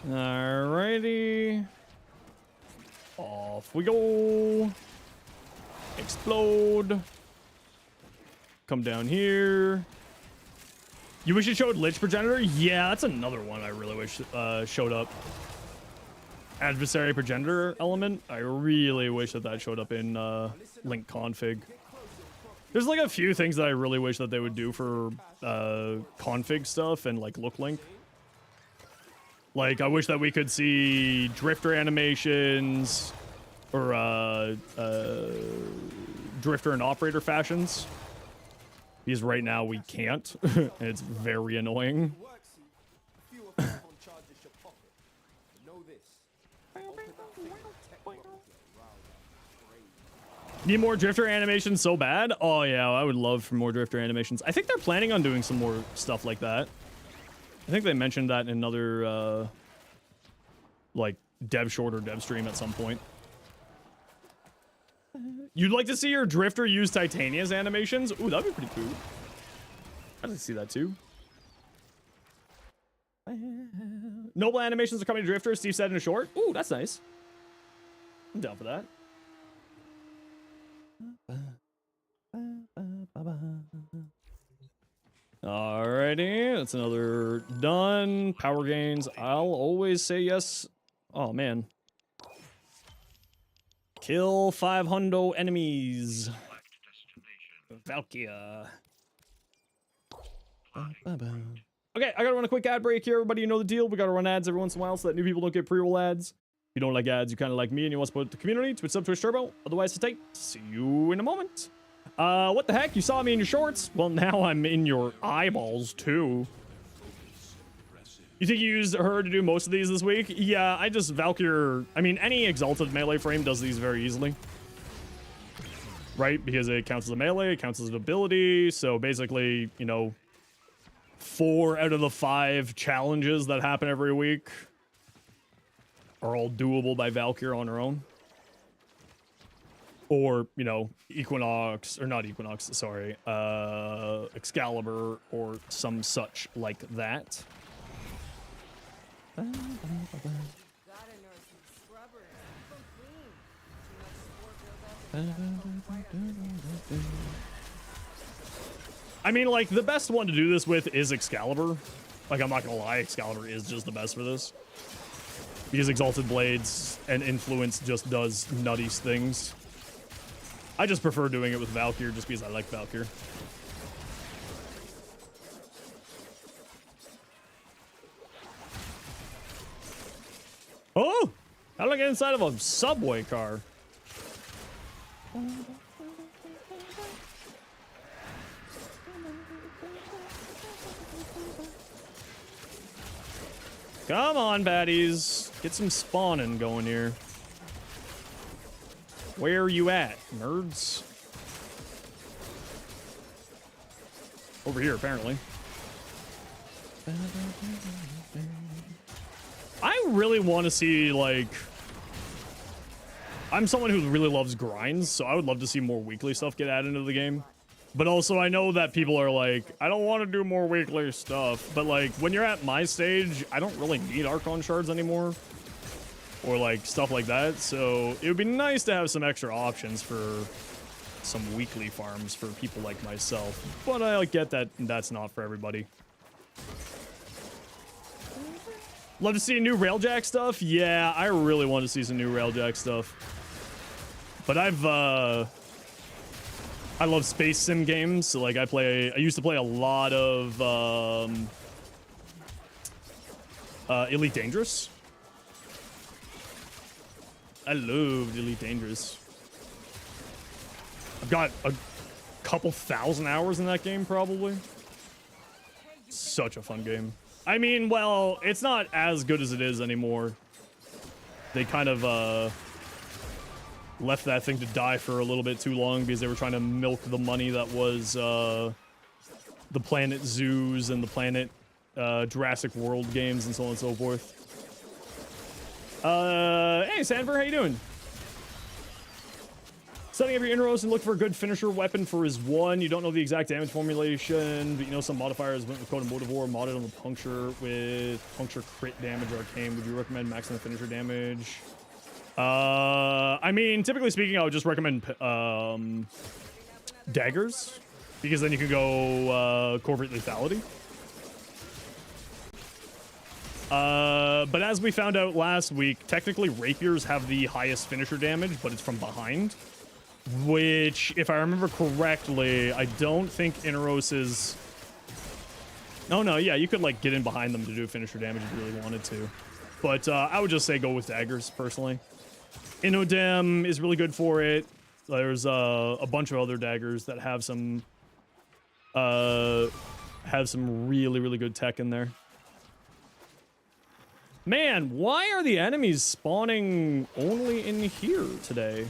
Alrighty. Off we go. Explode. Come down here. You wish it showed Lich Progenitor? Yeah, that's another one I really wish showed up. Adversary Progenitor element. I really wish that showed up in Link config. There's like a few things that I really wish that they would do for config stuff and like look Link. Like, I wish that we could see Drifter animations or Drifter and Operator fashions. Because right now we can't, and it's very annoying. Need more Drifter animations so bad? Oh yeah, I would love for more Drifter animations. I think they're planning on doing some more stuff like that. I think they mentioned that in another, like, dev short or dev stream at some point. You'd like to see your Drifter use Titania's animations? Ooh, that'd be pretty cool. I'd like to see that too. Noble animations are coming to Drifter, Steve said in a short. Ooh, that's nice. I'm down for that. Alrighty, that's another done. Power gains, I'll always say yes. Oh, man. Kill 500 enemies. Valkia. Okay, I gotta run a quick ad break here. Everybody, you know the deal. We gotta run ads every once in a while so that new people don't get pre-roll ads. If you don't like ads, you kind of like me and you want to support the community, Twitch sub, Twitch Turbo. Otherwise, stay tight. See you in a moment. What the heck? You saw me in your shorts? Well, now I'm in your eyeballs, too. You think you used her to do most of these this week? Yeah, I just Valkyr... I mean, any exalted melee frame does these very easily. Right? Because it counts as a melee, it counts as an ability. So basically, you know, 4 out of the 5 challenges that happen every week are all doable by Valkyr on her own. Or, you know, Equinox, or not Equinox, sorry, Excalibur, or some such like that. I mean, like, the best one to do this with is Excalibur. Like, I'm not gonna lie, Excalibur is just the best for this. Because Exalted Blades and Influence just does nutty things. I just prefer doing it with Valkyr just because I like Valkyr. Oh! How do I get inside of a subway car? Come on, baddies. Get some spawning going here. Where are you at, nerds? Over here, apparently. I really want to see, like... I'm someone who really loves grinds, so I would love to see more weekly stuff get added into the game. But also, I know that people are like, I don't want to do more weekly stuff. But, like, when you're at my stage, I don't really need Archon shards anymore. Or, like, stuff like that. So, it would be nice to have some extra options for some weekly farms for people like myself. But I get that that's not for everybody. Love to see new Railjack stuff? Yeah, I really want to see some new Railjack stuff. But I love space sim games, so like I used to play a lot of Elite Dangerous. I loved Elite Dangerous. I've got a couple thousand hours in that game, probably. Such a fun game. I mean, well, it's not as good as it is anymore. They kind of left that thing to die for a little bit too long because they were trying to milk the money that was the Planet Zoos and the Planet Jurassic World games and so on and so forth. Hey, Sandver, how you doing? Setting up your inroads and look for a good finisher weapon for his 1. You don't know the exact damage formulation, but you know some modifiers went with Code of Motivore, modded on the puncture with puncture crit damage arcane. Would you recommend maxing the finisher damage? I mean, typically speaking, I would just recommend daggers. because then you can go corporate lethality. But as we found out last week, technically rapiers have the highest finisher damage, but it's from behind. Which, if I remember correctly, I don't think Inaros is... Oh, no, yeah, you could, like, get in behind them to do finisher damage if you really wanted to. But I would just say go with daggers, personally. Inodem is really good for it. There's a bunch of other daggers that have some really, really good tech in there. Man, why are the enemies spawning only in here today?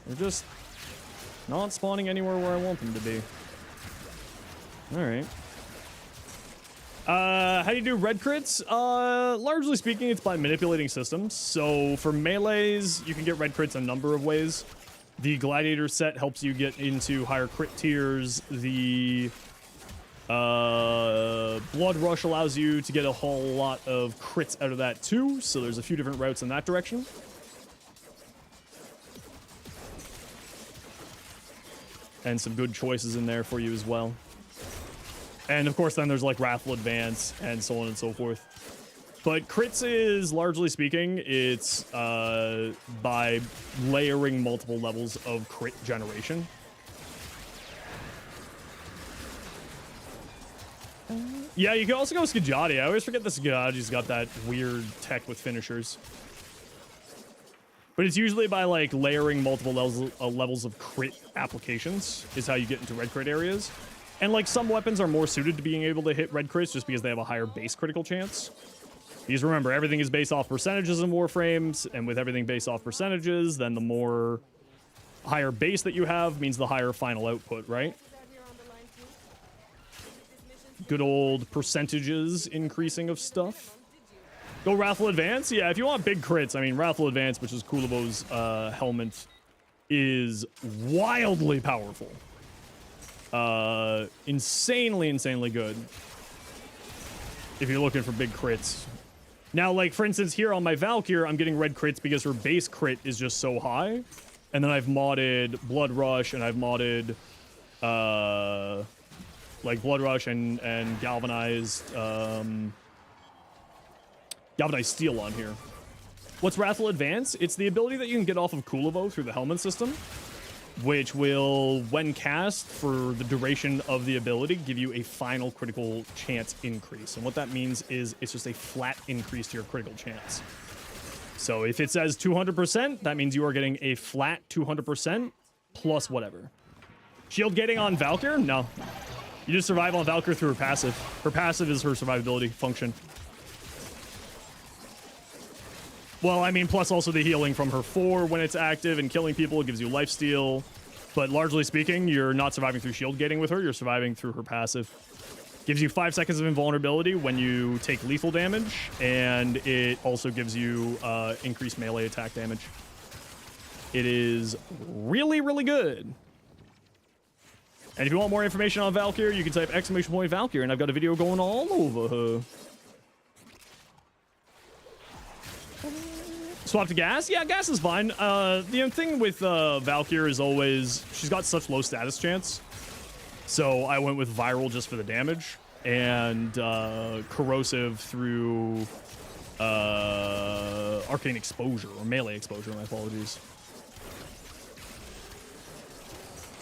They're just not spawning anywhere where I want them to be. Alright. How do you do red crits? Largely speaking, it's by manipulating systems. So for melees, you can get red crits a number of ways. The gladiator set helps you get into higher crit tiers. The blood rush allows you to get a whole lot of crits out of that too. So there's a few different routes in that direction. And some good choices in there for you as well. And of course, then there's like Raffle Advance and so on and so forth. But crits is, largely speaking, it's by layering multiple levels of crit generation. Yeah, you can also go Skajati. I always forget the Skajati's got that weird tech with finishers. But it's usually by, like, layering multiple levels of crit applications is how you get into red crit areas. And, like, some weapons are more suited to being able to hit red crits just because they have a higher base critical chance. Because remember, everything is based off percentages in Warframes, and with everything based off percentages, then the more higher base that you have means the higher final output, right? Good old percentages increasing of stuff. Go Raffle Advance? Yeah, if you want big crits, I mean, Raffle Advance, which is Kulivo's helmet, is wildly powerful. Insanely good. If you're looking for big crits. Now, like, for instance, here on my Valkyr, I'm getting red crits because her base crit is just so high. And then I've modded Blood Rush, and I've modded, like, Blood Rush and Galvanized, Galvanized Steel on here. What's Raffle Advance? It's the ability that you can get off of Kulivo through the helmet system, which will, when cast for the duration of the ability, give you a final critical chance increase. And what that means is it's just a flat increase to your critical chance. So if it says 200%, that means you are getting a flat 200% plus whatever. Shield gating on Valkyr? No. You just survive on Valkyr through her passive. Her passive is her survivability function. Well, I mean, plus also the healing from her 4 when it's active and killing people. It gives you lifesteal. But largely speaking, you're not surviving through shield gating with her. You're surviving through her passive. Gives you 5 seconds of invulnerability when you take lethal damage. And it also gives you increased melee attack damage. It is really, really good. And if you want more information on Valkyr, you can type !Valkyr, and I've got a video going all over her. Swap to gas? Yeah, gas is fine. The thing with Valkyr is always, she's got such low status chance. So I went with viral just for the damage. And corrosive through arcane exposure, or melee exposure, my apologies.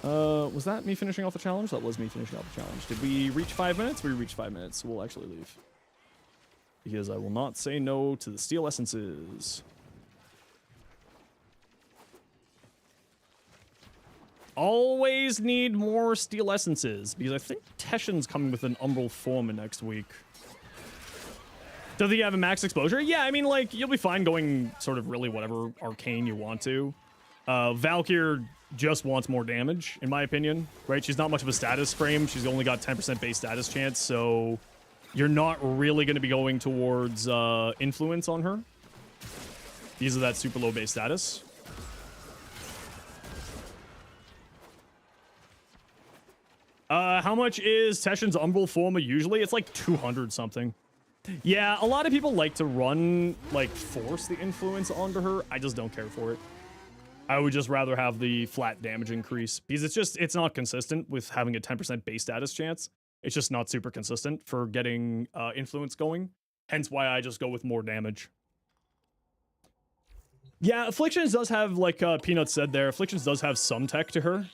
Was that me finishing off the challenge? That was me finishing off the challenge. Did we reach 5 minutes? We reached 5 minutes, so we'll actually leave. Because I will not say no to the steel essences. Always need more steel essences, because I think Teshin's coming with an Umbral Form next week. Does he have a max exposure? Yeah, I mean, like, you'll be fine going sort of really whatever arcane you want to. Valkyr just wants more damage, in my opinion, right? She's not much of a status frame. She's only got 10% base status chance, so you're not really going to be going towards influence on her because of that super low base status. How much is Teshin's Umbral Forma usually? It's like 200 something. Yeah, a lot of people like to run, like, force the influence onto her. I just don't care for it. I would just rather have the flat damage increase because it's not consistent with having a 10% base status chance. It's just not super consistent for getting influence going. Hence why I just go with more damage. Yeah, Afflictions does have, like Peanut said there, Afflictions does have some tech to her.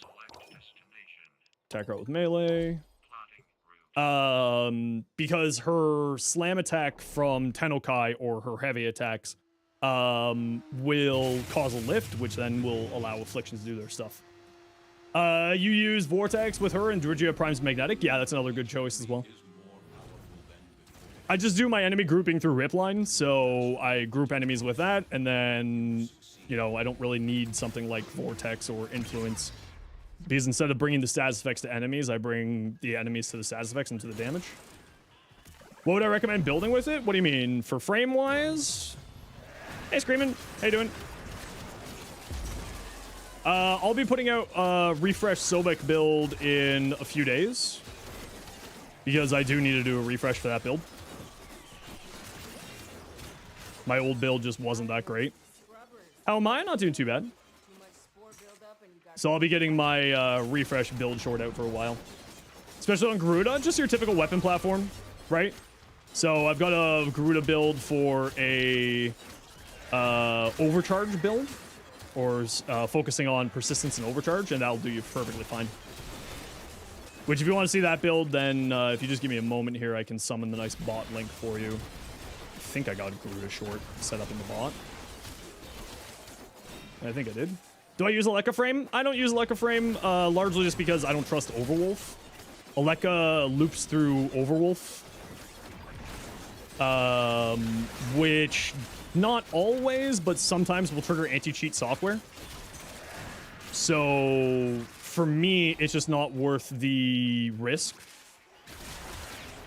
Attack her with melee. Because her slam attack from Tennokai or her heavy attacks will cause a lift, which then will allow Afflictions to do their stuff. You use Vortex with her and Dredgia Prime's Magnetic. Yeah, that's another good choice as well. I just do my enemy grouping through Ripline, so I group enemies with that, and then, you know, I don't really need something like Vortex or Influence. Because instead of bringing the status effects to enemies, I bring the enemies to the status effects and to the damage. What would I recommend building with it? What do you mean? For frame-wise? Hey, Screamin'. How you doing? I'll be putting out a refresh Sobek build in a few days. Because I do need to do a refresh for that build. My old build just wasn't that great. How am I? Not doing too bad. So I'll be getting my refresh build short out for a while. Especially on Garuda, just your typical weapon platform, right? So I've got a Garuda build for a overcharge build. Or focusing on persistence and overcharge, and that'll do you perfectly fine. Which, if you want to see that build, then if you just give me a moment here, I can summon the nice bot link for you. I think I got Garuda short set up in the bot. I think I did. Do I use Aleka Frame? I don't use Aleka Frame, largely just because I don't trust Overwolf. Aleka loops through Overwolf. Which, not always, but sometimes will trigger anti-cheat software. So, for me, it's just not worth the risk.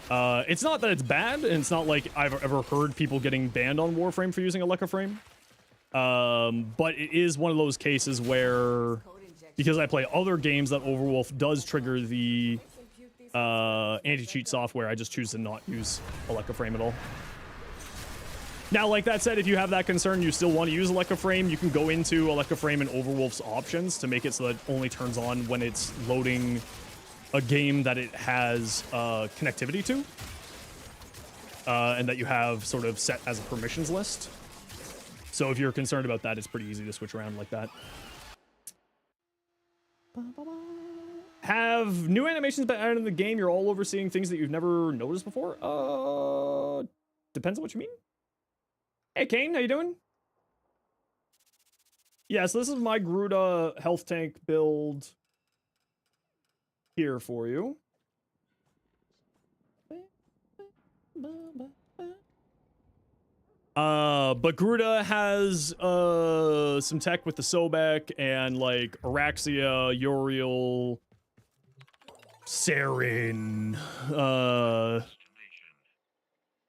It's not that it's bad, and it's not like I've ever heard people getting banned on Warframe for using Aleka Frame. But it is one of those cases where, because I play other games that Overwolf does trigger the anti-cheat software, I just choose to not use Aleka Frame at all. Now, like that said, if you have that concern, you still want to use Aleka Frame, you can go into Aleka Frame and Overwolf's options to make it so that it only turns on when it's loading a game that it has connectivity to. And that you have sort of set as a permissions list. So if you're concerned about that, it's pretty easy to switch around like that. Have new animations been added in the game? You're all overseeing things that you've never noticed before? Depends on what you mean. Hey, Kane, how you doing? Yeah, so this is my Garuda health tank build here for you. But Garuda has some tech with the Sobek and like Araxia, Uriel, Saren,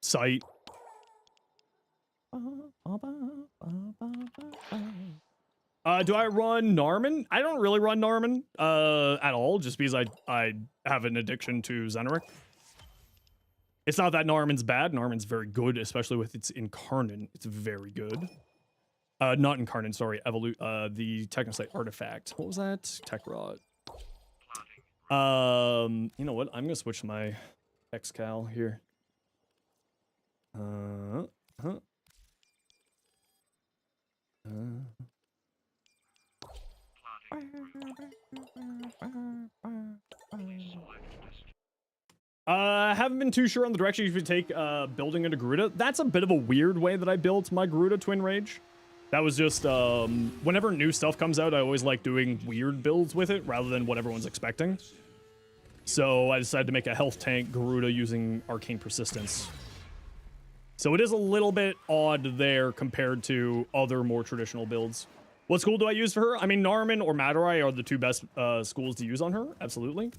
Sight. Do I run Narman? I don't really run Narman at all, just because I have an addiction to Zenoric. It's not that Narman's bad. Narman's very good, especially with its Incarnate. It's very good. Not Incarnate, sorry. The Technosite Artifact. What was that? Tech Rod. You know what? I'm gonna switch my Excal here. I haven't been too sure on the direction you should take building into Garuda. That's a bit of a weird way that I built my Garuda Twin Rage. That was just, whenever new stuff comes out, I always like doing weird builds with it rather than what everyone's expecting. So I decided to make a health tank Garuda using Arcane Persistence. So it is a little bit odd there compared to other more traditional builds. What school do I use for her? I mean, Narman or Madurai are the two best schools to use on her. Absolutely.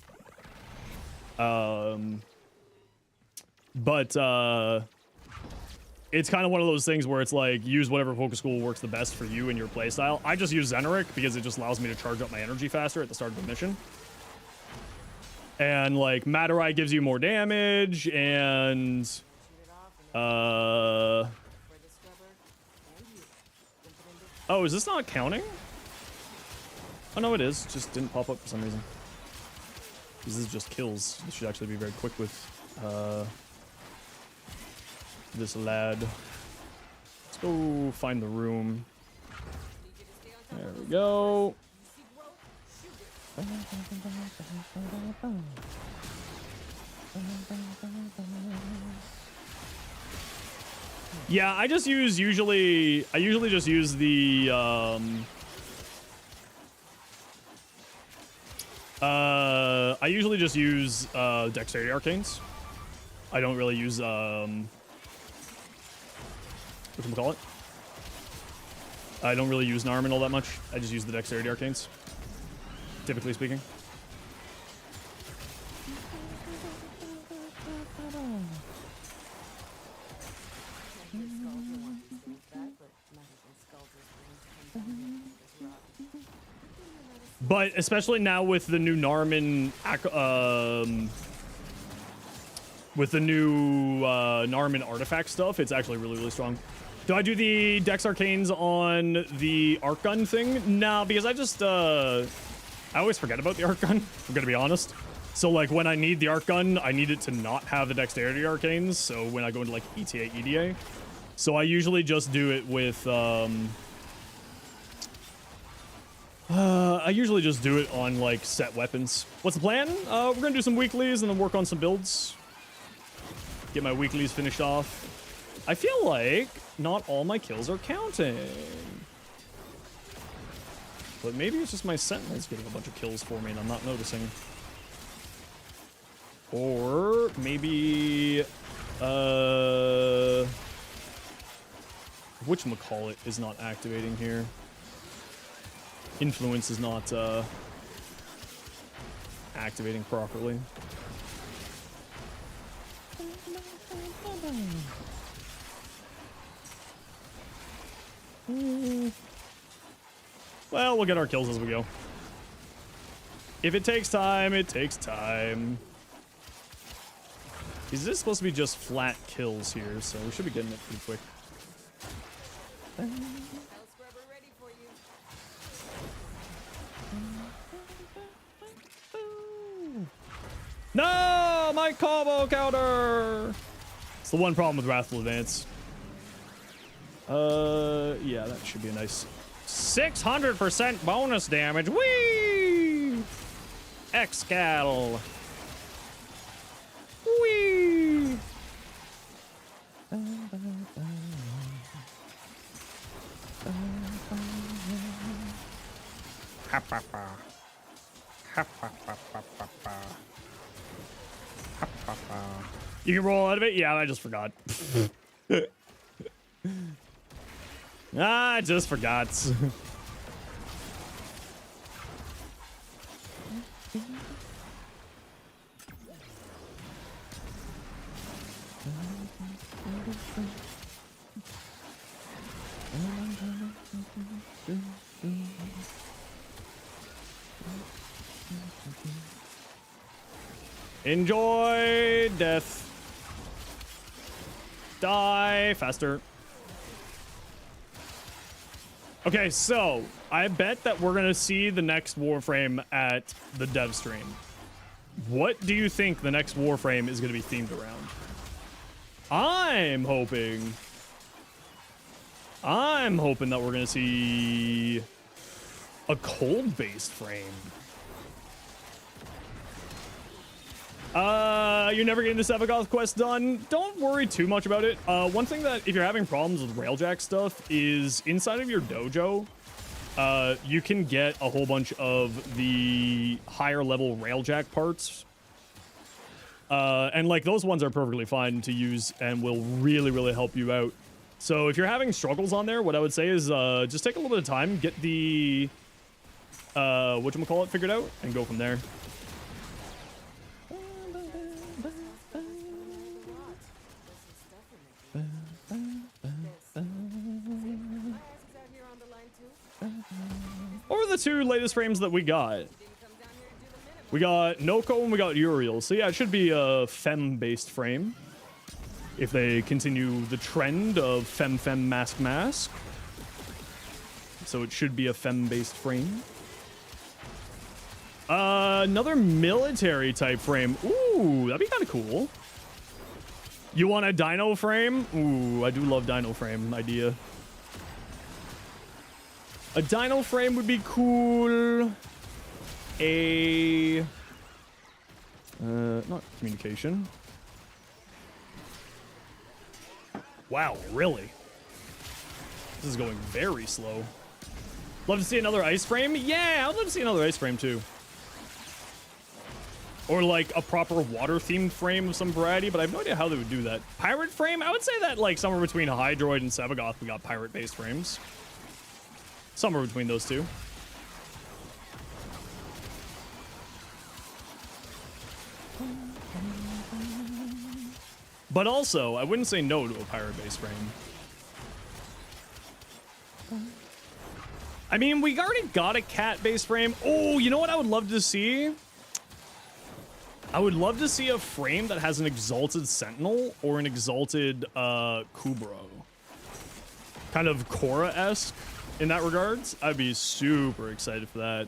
It's kind of one of those things where it's like, use whatever focus school works the best for you and your playstyle. I just use Zenoric because it just allows me to charge up my energy faster at the start of the mission. And like, Madurai gives you more damage, and oh, is this not counting? Oh no, it is. Just didn't pop up for some reason. This is just kills. This should actually be very quick with this lad. Let's go find the room. There we go. Yeah, I usually just use the I usually just use Dexterity Arcanes. I don't really use whatchamacallit? I don't really use Narman all that much. I just use the Dexterity Arcanes, typically speaking. But especially now with the new Narman, Narman artifact stuff, it's actually really, really strong. Do I do the Dex Arcanes on the Arc Gun thing? Nah, because I just, I always forget about the Arc Gun, I'm gonna be honest. So, like, when I need the Arc Gun, I need it to not have the Dexterity Arcanes, so when I go into, like, ETA, EDA. So I usually just do it with, I usually just do it on, like, set weapons. What's the plan? We're gonna do some weeklies and then work on some builds. Get my weeklies finished off. I feel like not all my kills are counting. But maybe it's just my Sentinels getting a bunch of kills for me and I'm not noticing. Or maybe, whatchamacallit is not activating here. Influence is not activating properly. Well, we'll get our kills as we go. If it takes time, it takes time. Is this supposed to be just flat kills here? So we should be getting it pretty quick. No, my combo counter. It's the one problem with Wrathful Advance. Yeah, that should be a nice 600% bonus damage. Whee! Excal. Whee! Ha ha ha. Ha ha ha ha ha ha. You can roll out of it? Yeah, I just forgot. I just forgot. Enjoy death. Die faster. Okay, so I bet that we're gonna see the next Warframe at the dev stream. What do you think the next Warframe is gonna be themed around? I'm hoping that we're gonna see a cold-based frame. You're never getting the Sevagoth quest done. Don't worry too much about it. One thing that, if you're having problems with Railjack stuff, is inside of your dojo, you can get a whole bunch of the higher level Railjack parts. And like those ones are perfectly fine to use and will really, really help you out. So if you're having struggles on there, what I would say is just take a little bit of time, get the whatchamacallit figured out, and go from there. What were the two latest frames that we got? We got Noko and we got Uriel. So yeah, it should be a femme-based frame. If they continue the trend of femme mask. So it should be a femme-based frame. Another military type frame. Ooh, that'd be kind of cool. You want a dino frame? Ooh, I do love dino frame idea. A dino frame would be cool. Not communication. Wow, really? This is going very slow. Love to see another ice frame? Yeah, I'd love to see another ice frame too. Or like a proper water-themed frame of some variety, but I have no idea how they would do that. Pirate frame? I would say that like somewhere between Hydroid and Sevagoth, we got pirate-based frames. Somewhere between those two. But also, I wouldn't say no to a pirate-based frame. I mean, we already got a cat-based frame. Oh, you know what I would love to see? I would love to see a frame that has an Exalted Sentinel or an Exalted Kubro. Kind of Korra-esque in that regards. I'd be super excited for that.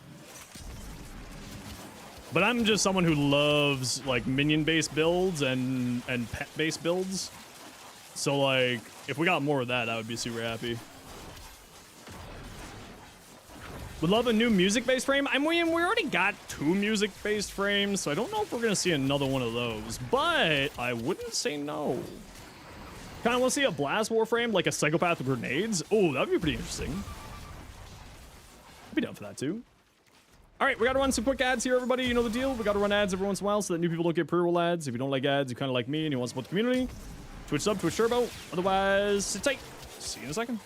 But I'm just someone who loves like minion-based builds and pet-based builds. So like, if we got more of that, I would be super happy. Would love a new music-based frame. I mean, we already got 2 music-based frames, so I don't know if we're gonna see another one of those. But I wouldn't say no. Kind of want to see a blast warframe, like a psychopath with grenades. Oh, that'd be pretty interesting. I'd be down for that too. All right, we got to run some quick ads here, everybody. You know the deal. We got to run ads every once in a while so that new people don't get pre-roll ads. If you don't like ads, you kind of like me and you want to support the community, Twitch sub, Twitch turbo. Otherwise, sit tight. See you in a second.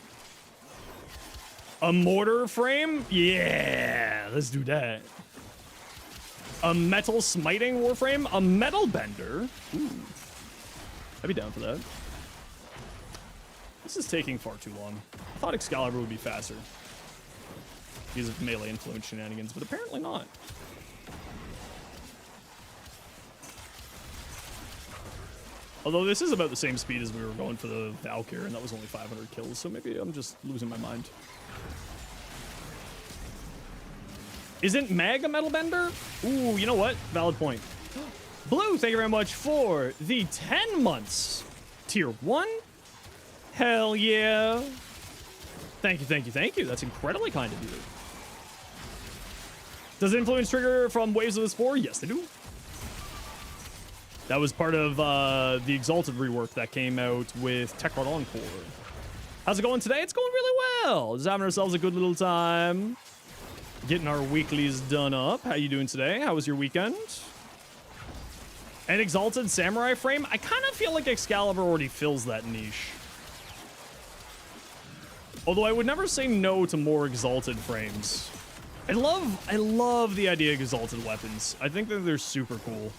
A mortar frame? Yeah, let's do that. A metal smiting warframe? A metal bender? Ooh. I'd be down for that. This is taking far too long. I thought Excalibur would be faster because of melee influence shenanigans, but apparently not. Although this is about the same speed as we were going for the Valkyr, and that was only 500 kills, so maybe I'm just losing my mind. Isn't Mag a metal bender? Ooh, you know what? Valid point. Blue, thank you very much for the 10 months. Tier 1? Hell yeah. Thank you, thank you, thank you. That's incredibly kind of you. Does influence trigger from Waves of the Spore? Yes, they do. That was part of the Exalted rework that came out with Techrod Encore. How's it going today? It's going really well. Just having ourselves a good little time. Getting our weeklies done up. How you doing today? How was your weekend? An Exalted Samurai frame? I kind of feel like Excalibur already fills that niche. Although I would never say no to more Exalted frames. I love the idea of Exalted weapons. I think that they're super cool.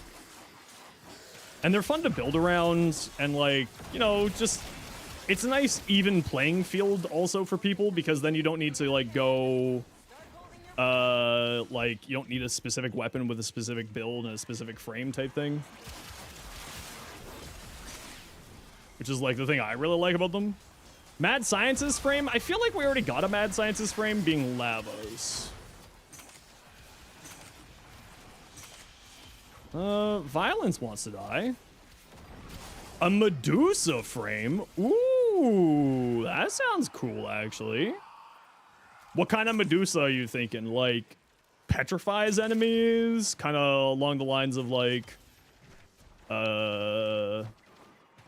And they're fun to build around, and like, you know, just, it's a nice even playing field also for people, because then you don't need to like go, like, you don't need a specific weapon with a specific build and a specific frame type thing. Which is like the thing I really like about them. Mad Scientist frame? I feel like we already got a Mad Scientist frame being Lavos. Violence wants to die. A Medusa frame? Ooh, that sounds cool, actually. What kind of Medusa are you thinking? Like, petrifies enemies? Kind of along the lines of, like,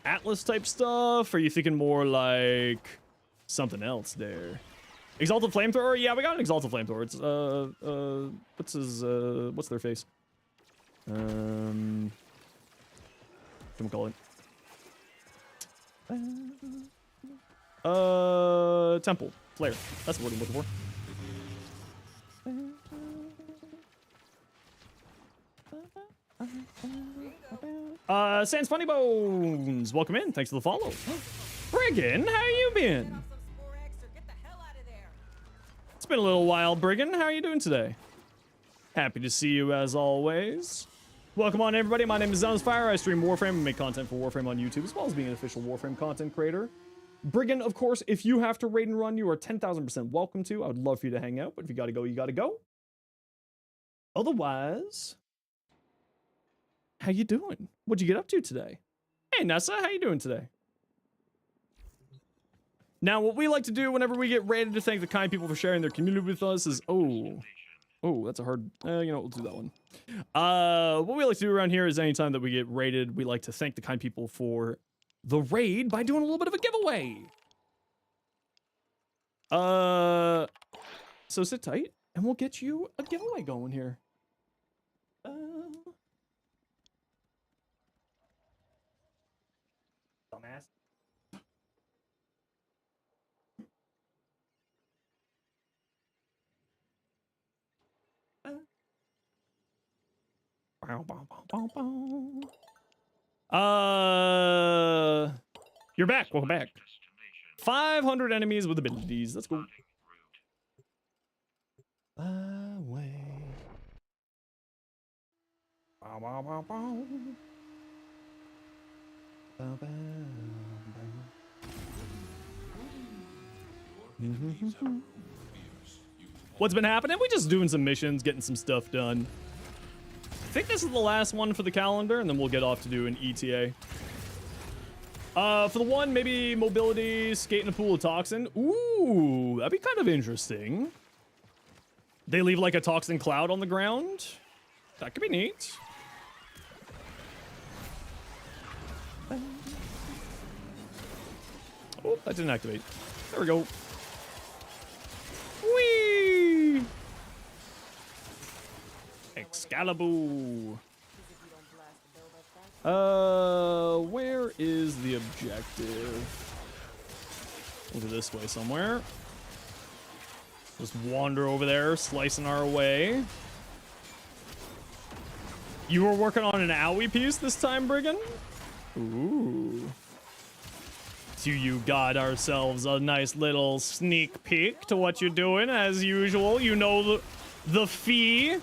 Atlas type stuff? Or are you thinking more like something else there? Exalted Flamethrower? Yeah, we got an Exalted Flamethrower. It's, what's their face? Don't call it. Temple. Flare. That's what I'm looking for. Sans Funny Bones. Welcome in. Thanks for the follow. Briggan, how you been? It's been a little while, Briggan. How are you doing today? Happy to see you as always. Welcome on, everybody. My name is Zenosfire. I stream Warframe and make content for Warframe on YouTube, as well as being an official Warframe content creator. Briggan, of course, if you have to raid and run, you are 10,000% welcome to. I would love for you to hang out, but if you gotta go, you gotta go. Otherwise, how you doing? What'd you get up to today? Hey, Nessa, how you doing today? Now, what we like to do whenever we get ready to thank the kind people for sharing their community with us is, oh, that's a hard, you know, we'll do that one. What we like to do around here is anytime that we get raided, we like to thank the kind people for the raid by doing a little bit of a giveaway. So sit tight and we'll get you a giveaway going here. Dumbass. You're back. Welcome back. 500 enemies with abilities. Let's go. Away. Bow, bow, bow, bow. Bow, bow, bow. What's been happening? We're just doing some missions, getting some stuff done. I think this is the last one for the calendar, and then we'll get off to do an ETA. For the one, maybe mobility, skate in a pool of toxin. Ooh, that'd be kind of interesting. They leave like a toxin cloud on the ground. That could be neat. Oh, that didn't activate. There we go. Whee! Excalibur. Where is the objective? Over this way somewhere. Just wander over there, slicing our way. You were working on an owie piece this time, Brigand? Ooh. So you got ourselves a nice little sneak peek to what you're doing, as usual. You know the fee.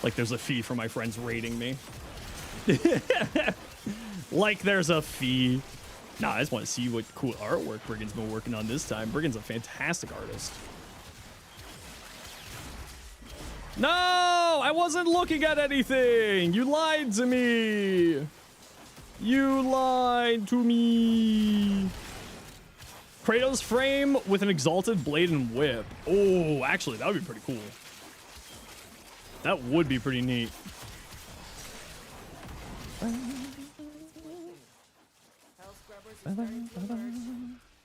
Like there's a fee for my friends raiding me. Like there's a fee. Nah, I just want to see what cool artwork Brigand's been working on this time. Brigand's a fantastic artist. No, I wasn't looking at anything. You lied to me. You lied to me. Kratos frame with an exalted blade and whip. Oh, actually, that would be pretty cool. That would be pretty neat.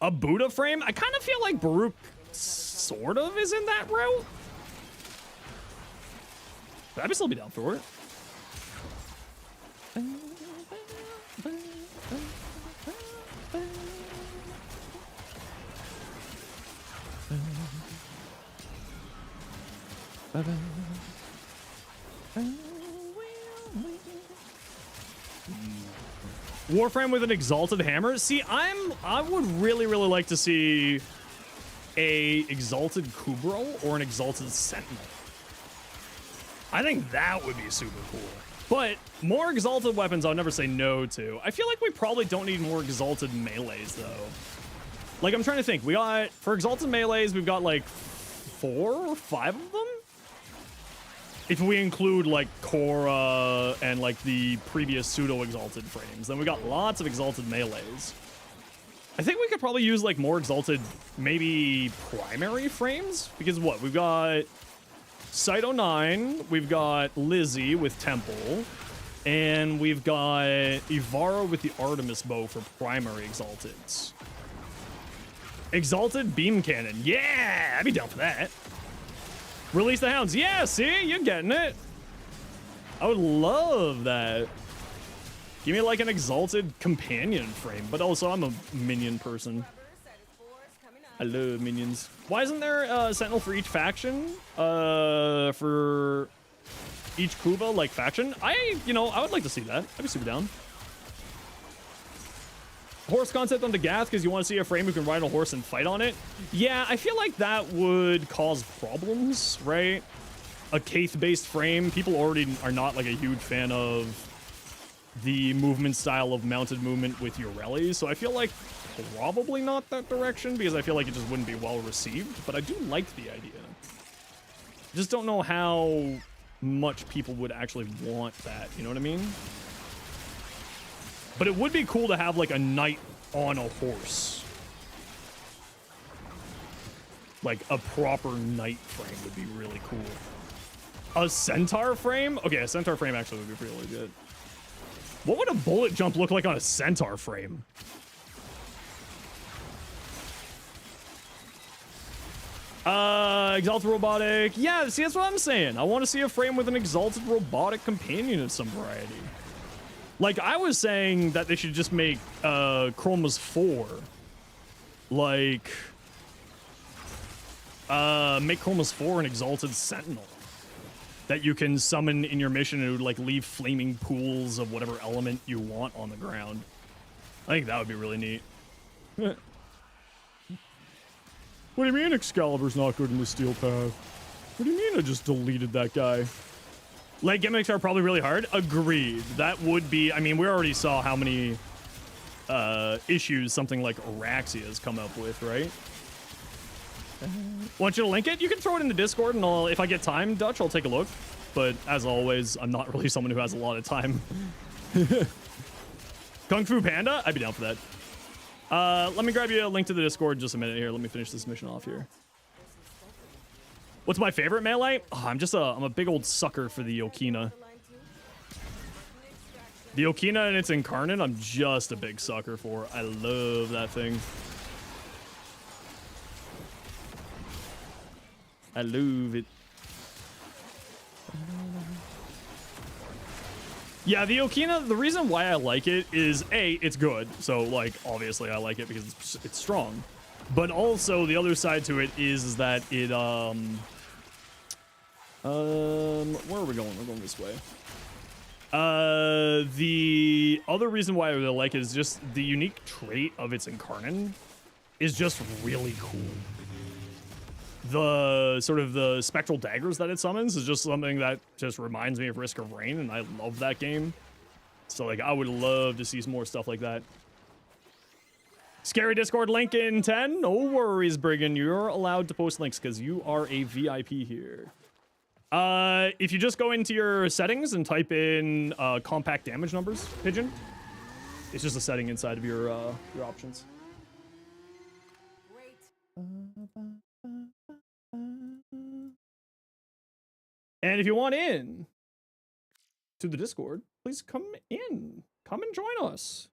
A Buddha frame? I kind of feel like Baruch sort of is in that route. But I'd still be down for it. Warframe with an exalted hammer. See, I would really like to see a exalted Kubro or an exalted Sentinel. I think that would be super cool. But more exalted weapons I would never say no to. I feel like we probably don't need more exalted melees though. Like I'm trying to think. We got, for exalted melees, we've got like 4 or 5 of them. If we include like Korra and like the previous pseudo exalted frames, then we got lots of exalted melees. I think we could probably use like more exalted, maybe primary frames, because what we've got Saito 9, we've got Lizzie with Temple, and we've got Ivara with the Artemis bow for primary exalteds. Exalted beam cannon, yeah, I'd be down for that. Release the hounds. Yeah, see? You're getting it. I would love that. Give me like an exalted companion frame, but also I'm a minion person. I love minions. Why isn't there a sentinel for each faction? For each Kuba, like, faction? I would like to see that. I'd be super down. Horse concept on the Gath because you want to see a frame who can ride a horse and fight on it. Yeah, I feel like that would cause problems, right? A Kaith-based frame. People already are not like a huge fan of the movement style of mounted movement with Ureli, so I feel like probably not that direction because I feel like it just wouldn't be well received, but I do like the idea. Just don't know how much people would actually want that, you know what I mean? But it would be cool to have like a knight on a horse. Like a proper knight frame would be really cool. A centaur frame? Okay, a centaur frame actually would be really good. What would a bullet jump look like on a centaur frame? Exalted robotic. Yeah, see, that's what I'm saying. I want to see a frame with an exalted robotic companion of some variety. Like, I was saying that they should just make, Chroma's 4. Like, make Chroma's 4 an exalted sentinel that you can summon in your mission and it would, like, leave flaming pools of whatever element you want on the ground. I think that would be really neat. What do you mean Excalibur's not good in the steel path? What do you mean I just deleted that guy? Leg gimmicks are probably really hard. Agreed. That would be, I mean, we already saw how many issues something like Araxia has come up with, right? Want you to link it? You can throw it in the Discord and if I get time, Dutch, I'll take a look. But as always, I'm not really someone who has a lot of time. Kung Fu Panda? I'd be down for that. Let me grab you a link to the Discord just a minute here. Let me finish this mission off here. What's my favorite melee? Oh, I'm a big old sucker for the Okina. The Okina and its incarnate, I'm just a big sucker for. I love that thing. I love it. Yeah, the Okina, the reason why I like it is, A, it's good. So, like, obviously I like it because it's strong. But also, the other side to it is that it, where are we going? We're going this way. The other reason why I really like it is just the unique trait of its incarnate is just really cool. The sort of the spectral daggers that it summons is just something that just reminds me of Risk of Rain, and I love that game. So, like, I would love to see some more stuff like that. Scary Discord link in 10. No worries, Brigand. You're allowed to post links because you are a VIP here. If you just go into your settings and type in compact damage numbers, Pigeon, it's just a setting inside of your options. And if you want in to the Discord, please come in. Come and join us.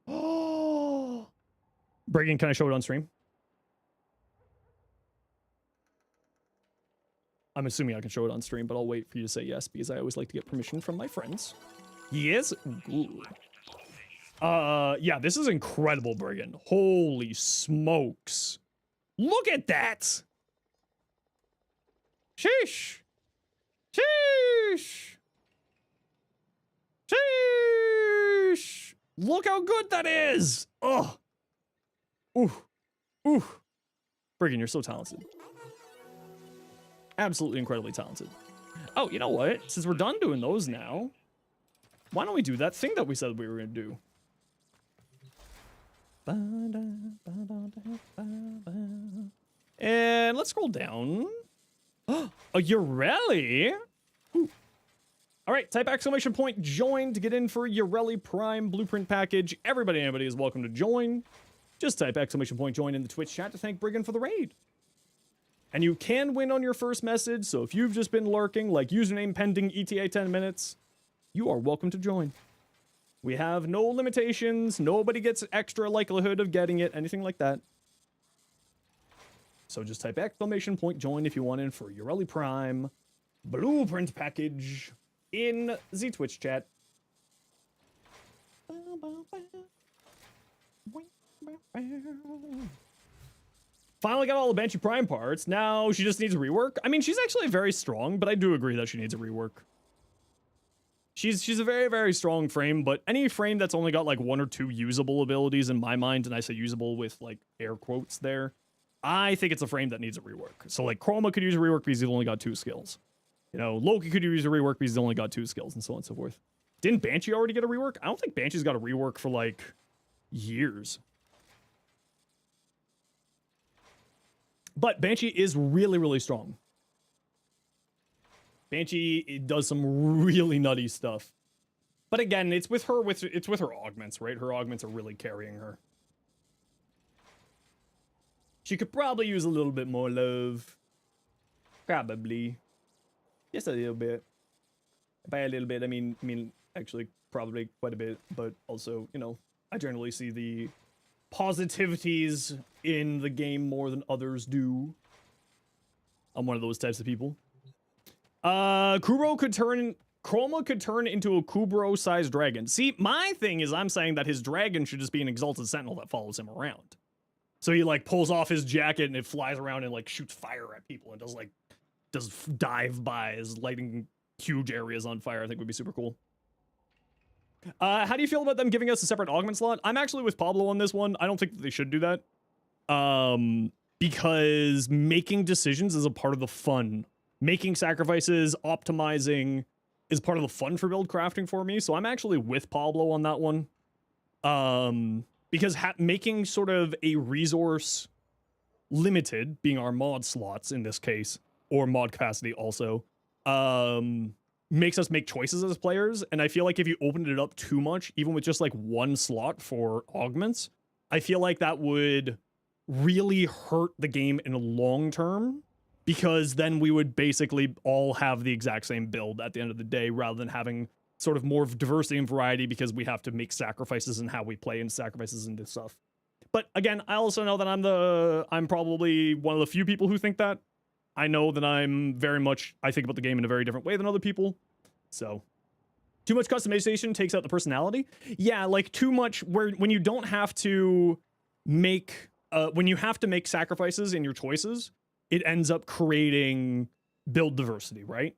Oh, Brigand, can I show it on stream? I'm assuming I can show it on stream, but I'll wait for you to say yes because I always like to get permission from my friends. Yes? Good. Yeah, this is incredible, Brigand. Holy smokes. Look at that! Sheesh! Sheesh! Sheesh! Look how good that is! Oh! Ooh. Ooh. Brigand, you're so talented. Absolutely incredibly talented. Oh, you know what? Since we're done doing those now, why don't we do that thing that we said we were going to do? And let's scroll down. Oh, Ureli. Ooh. All right, type exclamation point join to get in for Ureli Prime Blueprint Package. Anybody is welcome to join. Just type exclamation point join in the Twitch chat to thank Brigand for the raid. And you can win on your first message, so if you've just been lurking, like username pending ETA 10 minutes, you are welcome to join. We have no limitations, nobody gets extra likelihood of getting it, anything like that. So just type exclamation point join if you want in for Ureli Prime Blueprint Package in the Twitch chat. Finally got all the Banshee Prime parts. Now she just needs a rework. I mean, she's actually very strong, but I do agree that she needs a rework. She's a very, very strong frame, but any frame that's only got like 1 or 2 usable abilities in my mind, and I say usable with like air quotes there, I think it's a frame that needs a rework. So like Chroma could use a rework because he's only got 2 skills. You know, Loki could use a rework because he's only got 2 skills, and so on and so forth. Didn't Banshee already get a rework? I don't think Banshee's got a rework for like years. But Banshee is really, really strong. Banshee, it does some really nutty stuff. But again, it's with her augments, right? Her augments are really carrying her. She could probably use a little bit more love. Probably. Just a little bit. By a little bit, I mean, actually, probably quite a bit. But also, you know, I generally see the positivities in the game more than others do. I'm one of those types of people. Chroma could turn into a Kubro-sized dragon. See, my thing is I'm saying that his dragon should just be an exalted sentinel that follows him around. So he like pulls off his jacket and it flies around and like shoots fire at people and does dive-bys, lighting huge areas on fire. I think would be super cool. How do you feel about them giving us a separate augment slot? I'm actually with Pablo on this one. I don't think that they should do that. Because making decisions is a part of the fun. Making sacrifices, optimizing is part of the fun for build crafting for me. So I'm actually with Pablo on that one. Because making sort of a resource limited, being our mod slots in this case, or mod capacity also, makes us make choices as players. And I feel like if you opened it up too much, even with just like one slot for augments, I feel like that would really hurt the game in the long term, because then we would basically all have the exact same build at the end of the day, rather than having sort of more diversity and variety, because we have to make sacrifices in how we play and sacrifices into stuff. But again, I also know that I'm probably one of the few people who think that. I know that I think about the game in a very different way than other people. So too much customization takes out the personality. Yeah, like too much when you don't have to make when you have to make sacrifices in your choices, it ends up creating build diversity, right?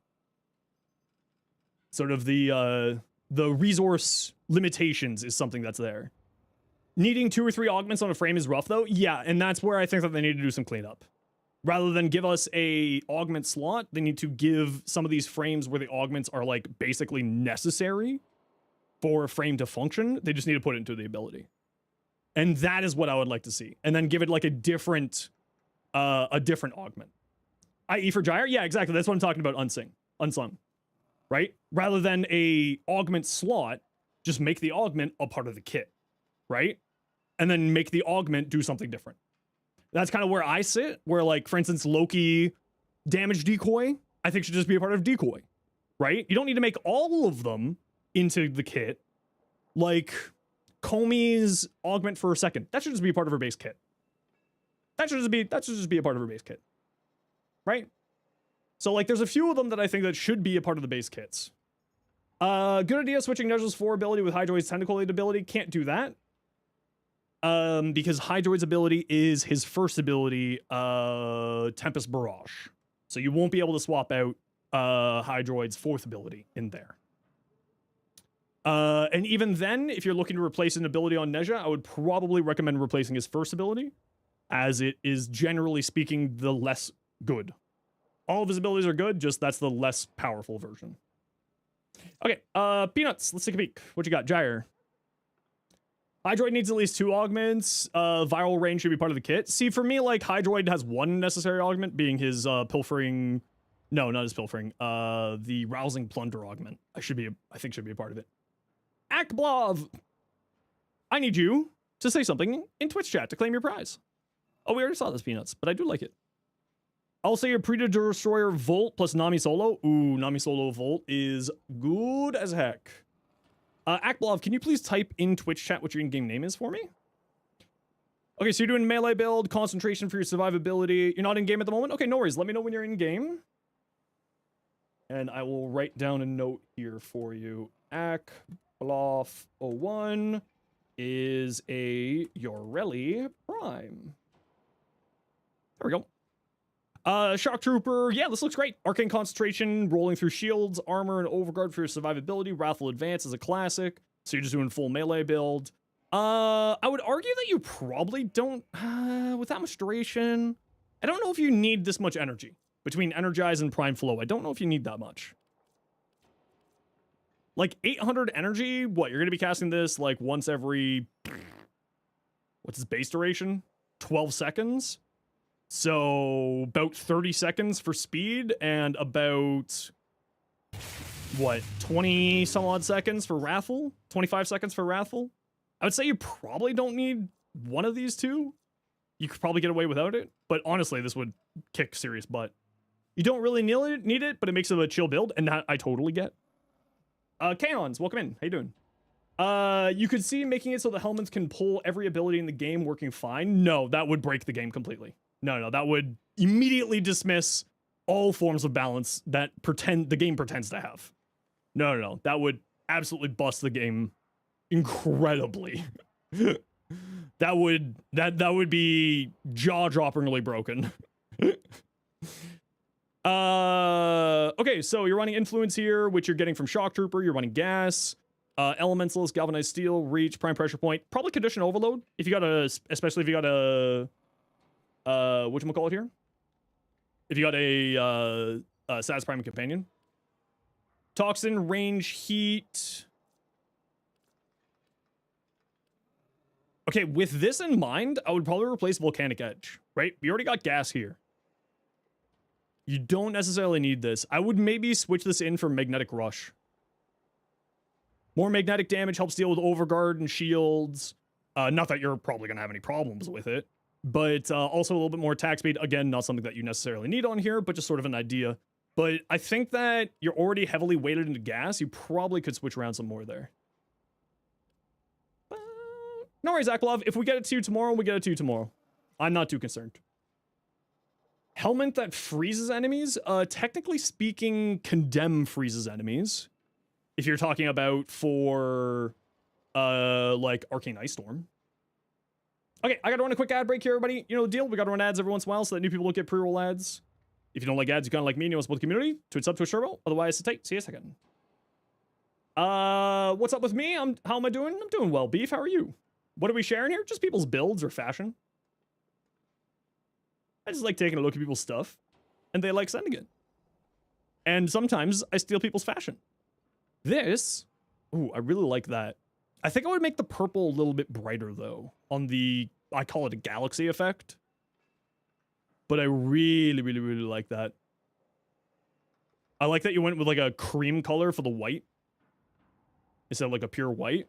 Sort of the resource limitations is something that's there. Needing 2 or 3 augments on a frame is rough though. Yeah, and that's where I think that they need to do some cleanup. Rather than give us a augment slot, they need to give some of these frames where the augments are like basically necessary for a frame to function. They just need to put it into the ability. And that is what I would like to see. And then give it like a different augment. I.e. for Gyre? Yeah, exactly. That's what I'm talking about, unsung. Right? Rather than a augment slot, just make the augment a part of the kit. Right? And then make the augment do something different. That's kind of where I sit, where like, for instance, Loki damage decoy, I think should just be a part of decoy, right? You don't need to make all of them into the kit. Like Comey's augment for a second, that should just be a part of her base kit. That should just be a part of her base kit, right? So like, there's a few of them that I think that should be a part of the base kits. Good idea switching Nezu's 4 ability with Hydroid's tentacle ability. Can't do that. Because Hydroid's ability is his first ability, Tempest Barrage. So you won't be able to swap out Hydroid's 4th ability in there. And even then, if you're looking to replace an ability on Nezha, I would probably recommend replacing his first ability, as it is generally speaking the less good. All of his abilities are good, just that's the less powerful version. Okay, Peanuts, let's take a peek. What you got, Gyre? Hydroid needs at least 2 augments. Viral range should be part of the kit. See, for me, like, Hydroid has 1 necessary augment, being his pilfering... No, not his pilfering. The rousing plunder augment. I think should be a part of it. Akblov! I need you to say something in Twitch chat to claim your prize. Oh, we already saw this, Peanuts, but I do like it. I'll say your Predator Destroyer Volt plus Nami Solo. Ooh, Nami Solo Volt is good as heck. Akblov, can you please type in Twitch chat what your in-game name is for me? Okay, so you're doing melee build, concentration for your survivability. You're not in-game at the moment? Okay, no worries. Let me know when you're in-game. And I will write down a note here for you. Akblov01 is a Yoreli Prime. There we go. Shock Trooper, yeah, this looks great. Arcane Concentration, rolling through shields, armor, and overguard for your survivability. Wrathful Advance is a classic, so you're just doing full melee build. I would argue that you probably don't, with that much duration, I don't know if you need this much energy. Between Energize and Prime Flow, I don't know if you need that much. Like, 800 energy, what, you're gonna be casting this, like, once every, what's its base duration? 12 seconds? So about 30 seconds for speed and about, what, 20 some odd seconds for Wrathful? 25 seconds for Wrathful? I would say you probably don't need one of these two. You could probably get away without it, but honestly, this would kick serious butt. You don't really need it, but it makes it a chill build, and that I totally get. Kaons, welcome in. How you doing? You could see making it so the helmets can pull every ability in the game working fine. No, that would break the game completely. No, that would immediately dismiss all forms of balance that the game pretends to have. No, that would absolutely bust the game incredibly. that would be jaw-droppingly broken. Okay, so you're running influence here, which you're getting from Shock Trooper. You're running gas, elementalist, galvanized steel, reach, prime pressure point, probably condition overload. If you got especially if you got a whatchamacallit here? If you got a Saz Prime Companion. Toxin, range, heat. Okay, with this in mind, I would probably replace Volcanic Edge, right? We already got gas here. You don't necessarily need this. I would maybe switch this in for Magnetic Rush. More magnetic damage helps deal with Overguard and shields. Not that you're probably going to have any problems with it, but also a little bit more attack speed. Again, not something that you necessarily need on here, but just sort of an idea. But I think that you're already heavily weighted into gas. You probably could switch around some more there. No worries, Aklov. If we get it to you tomorrow, we get it to you tomorrow. I'm not too concerned. Helmet that freezes enemies? Technically speaking, Condemn freezes enemies. If you're talking about for, like, Arcane Ice Storm. Okay, I gotta run a quick ad break here, everybody. You know the deal. We gotta run ads every once in a while so that new people don't get pre-roll ads. If you don't like ads, you kinda like me and you want to support the community, tweet sub to a servo. Otherwise, sit tight. See you in a second. What's up with me? How am I doing? I'm doing well, Beef. How are you? What are we sharing here? Just people's builds or fashion. I just like taking a look at people's stuff, and they like sending it. And sometimes I steal people's fashion. This, ooh, I really like that. I think I would make the purple a little bit brighter, though, on the, I call it a galaxy effect. But I really like that. I like that you went with, like, a cream color for the white. Instead of, like, a pure white.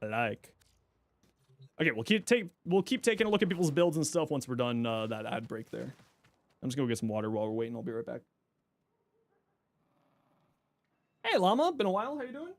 I like. Okay, we'll keep taking a look at people's builds and stuff once we're done that ad break there. I'm just gonna go get some water while we're waiting. I'll be right back. Hey, Llama, been a while. How you doing?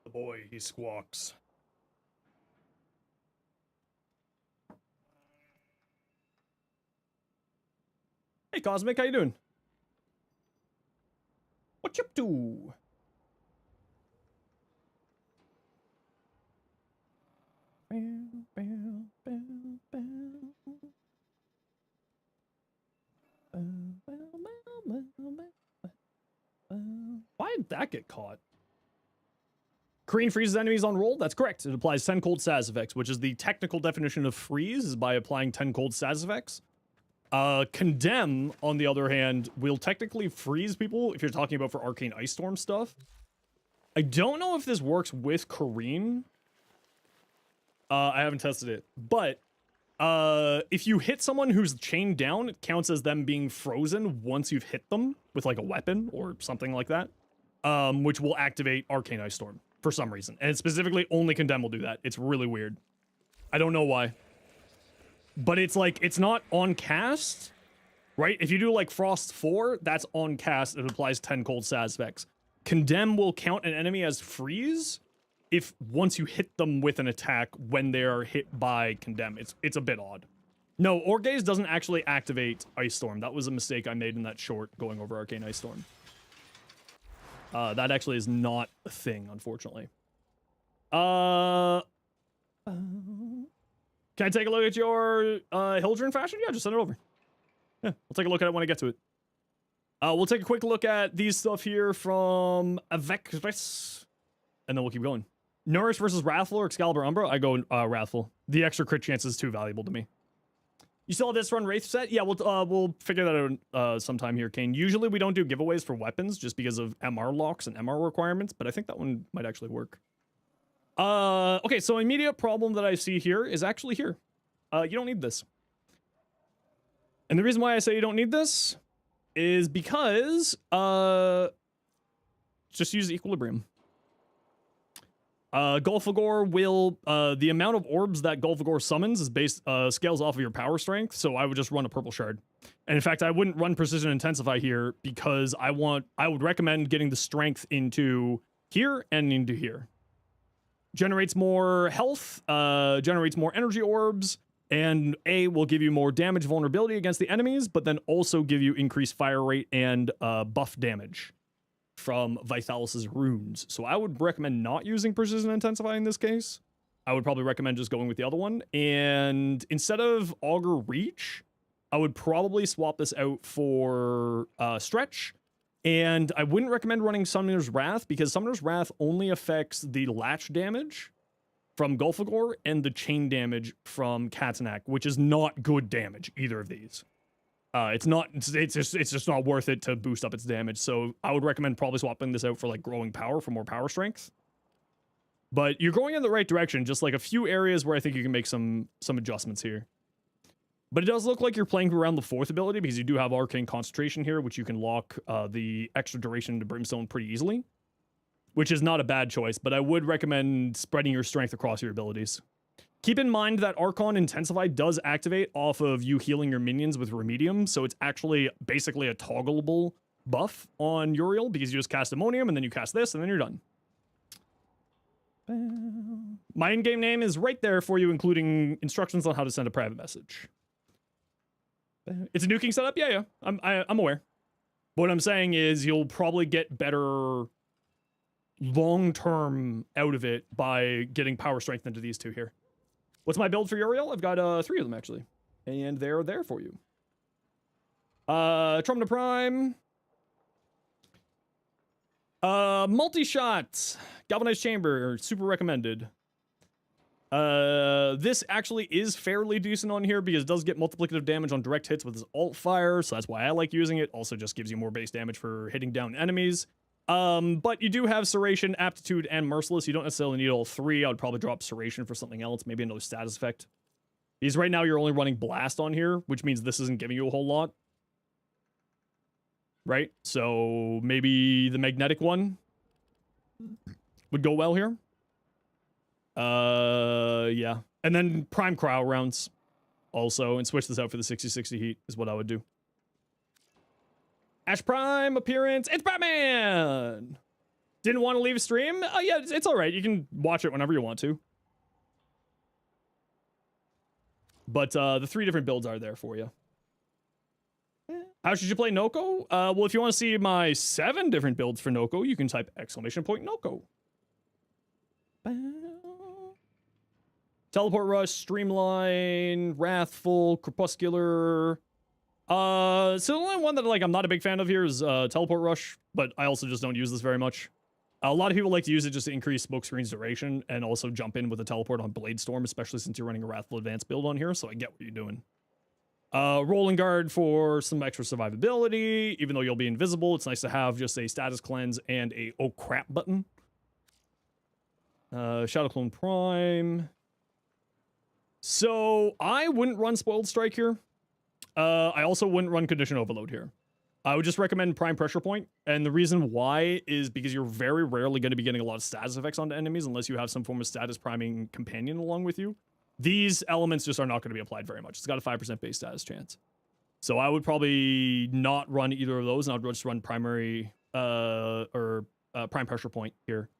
The boy, he squawks. Hey, Cosmic, how you doing? What you up to? Why did that get caught? Green freezes enemies on roll? That's correct. It applies 10 cold status effects, which is the technical definition of freeze, is by applying 10 cold status effects. Condemn, on the other hand, will technically freeze people if you're talking about for Arcane Ice Storm stuff. I don't know if this works with Kareen. I haven't tested it. But if you hit someone who's chained down, it counts as them being frozen once you've hit them with, like, a weapon or something like that, which will activate Arcane Ice Storm for some reason. And specifically, only Condemn will do that. It's really weird. I don't know why. But it's like, it's not on cast, right? If you do like Frost 4, that's on cast. It applies 10 cold status effects. Condemn will count an enemy as freeze if once you hit them with an attack when they are hit by Condemn. It's a bit odd. No, Orgaze doesn't actually activate Ice Storm. That was a mistake I made in that short going over Arcane Ice Storm. That actually is not a thing, unfortunately. Can I take a look at your Hildren fashion? Yeah, just send it over. Yeah, I'll take a look at it when I get to it. We'll take a quick look at these stuff here from Avekris, and then we'll keep going. Nourish versus Wrathful or Excalibur Umbra? I go Wrathful. The extra crit chance is too valuable to me. You still have this run Wraith set? Yeah, we'll figure that out sometime here, Kane. Usually we don't do giveaways for weapons just because of MR locks and MR requirements, but I think that one might actually work. Okay, so immediate problem that I see here is actually here. You don't need this. And the reason why I say you don't need this is because just use Equilibrium. Golfagor will the amount of orbs that Golfagor summons is based scales off of your power strength, so I would just run a purple shard. And in fact, I wouldn't run Precision Intensify here because I would recommend getting the strength into here and into here. Generates more health, generates more energy orbs, and will give you more damage vulnerability against the enemies, but then also give you increased fire rate and buff damage from Vitalis's runes. So I would recommend not using Precision Intensify in this case. I would probably recommend just going with the other one. And instead of Augur Reach, I would probably swap this out for Stretch. And I wouldn't recommend running Summoner's Wrath because Summoner's Wrath only affects the latch damage from Golfagor and the chain damage from Katanak, which is not good damage, either of these. It's just not worth it to boost up its damage. So I would recommend probably swapping this out for like growing power for more power strength. But you're going in the right direction, just like a few areas where I think you can make some adjustments here. But it does look like you're playing around the 4th ability because you do have Arcane Concentration here, which you can lock the extra duration into Brimstone pretty easily, which is not a bad choice, but I would recommend spreading your strength across your abilities. Keep in mind that Archon Intensify does activate off of you healing your minions with Remedium, so it's actually basically a toggleable buff on Uriel because you just cast Ammonium and then you cast this and then you're done. My in-game name is right there for you, including instructions on how to send a private message. It's a nuking setup? Yeah. I'm aware. But what I'm saying is you'll probably get better long-term out of it by getting power strength into these two here. What's my build for Uriel? I've got 3 of them, actually. And they're there for you. Trumna Prime. Multi-shot. Galvanized Chamber. Super recommended. This actually is fairly decent on here because it does get multiplicative damage on direct hits with his alt fire, so that's why I like using it. Also just gives you more base damage for hitting down enemies. But you do have Serration, Aptitude, and Merciless. You don't necessarily need all 3. I would probably drop Serration for something else, maybe another status effect. Because right now you're only running Blast on here, which means this isn't giving you a whole lot. Right? So maybe the Magnetic one would go well here. Yeah. And then Prime Cryo rounds also, and switch this out for the 60-60 heat is what I would do. Ash Prime appearance. It's Batman! Didn't want to leave stream? Oh, yeah, it's all right. You can watch it whenever you want to. But the 3 different builds are there for you. How should you play Noko? Well, if you want to see my 7 different builds for Noko, you can type !Noko. Teleport Rush, Streamline, Wrathful, Crepuscular. So the only one that I'm not a big fan of here is Teleport Rush, but I also just don't use this very much. A lot of people like to use it just to increase Smokescreen's duration and also jump in with a teleport on Blade Storm, especially since you're running a Wrathful Advanced build on here, so I get what you're doing. Rolling Guard for some extra survivability. Even though you'll be invisible, it's nice to have just a status cleanse and a oh crap button. Shadow Clone Prime. So I wouldn't run Spoiled Strike here. I also wouldn't run Condition Overload here. I would just recommend Prime Pressure Point, and the reason why is because you're very rarely going to be getting a lot of status effects onto enemies unless you have some form of status priming companion along with you. These elements just are not going to be applied very much. It's got a 5% base status chance. So I would probably not run either of those, and I'd just run primary or Prime Pressure Point here.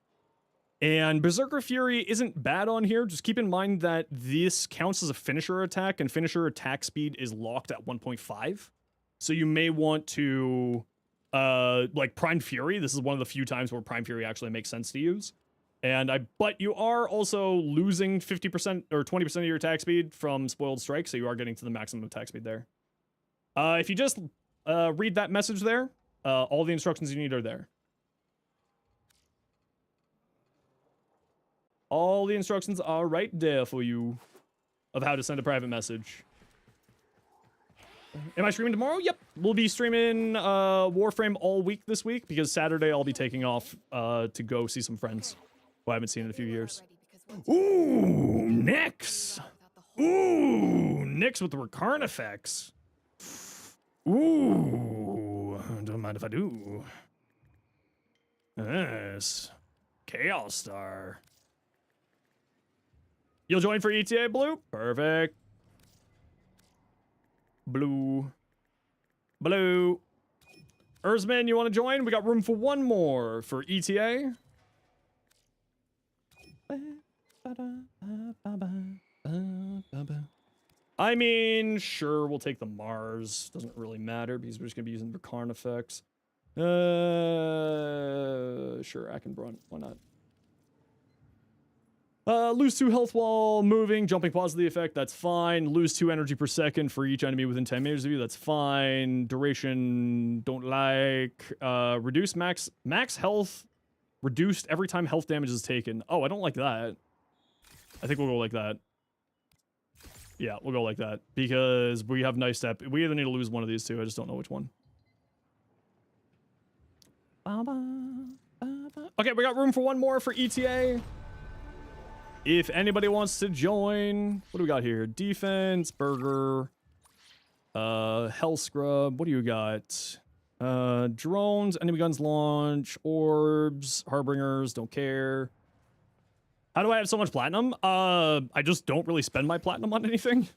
And Berserker Fury isn't bad on here. Just keep in mind that this counts as a finisher attack, and finisher attack speed is locked at 1.5. So you may want to, like Prime Fury. This is one of the few times where Prime Fury actually makes sense to use. But you are also losing 50% or 20% of your attack speed from Spoiled Strike, so you are getting to the maximum attack speed there. If you just read that message there, all the instructions you need are there. All the instructions are right there for you of how to send a private message. Am I streaming tomorrow? Yep. We'll be streaming Warframe all week this week because Saturday I'll be taking off to go see some friends who I haven't seen in a few years. Ooh, Nyx! Ooh, Nyx with the recurrent effects. Ooh, don't mind if I do. Yes. Chaos Star. You'll join for ETA, Blue? Perfect. Blue. Erzman, you want to join? We got room for one more for ETA. I mean, sure, we'll take the Mars. Doesn't really matter because we're just going to be using Recurrent effects. Sure, I can run. Why not? Lose 2 health while moving, jumping pause the effect, that's fine. Lose 2 energy per second for each enemy within 10 meters of you, that's fine. Duration, don't like. Reduce max health, reduced every time health damage is taken. Oh, I don't like that. I think we'll go like that. Yeah, we'll go like that. Because we have nice step. We either need to lose one of these two, I just don't know which one. Okay, we got room for one more for ETA. If anybody wants to join, what do we got here? Defense, burger, hell scrub. What do you got? Drones, enemy guns launch, orbs, harbingers, don't care. How do I have so much platinum? I just don't really spend my platinum on anything.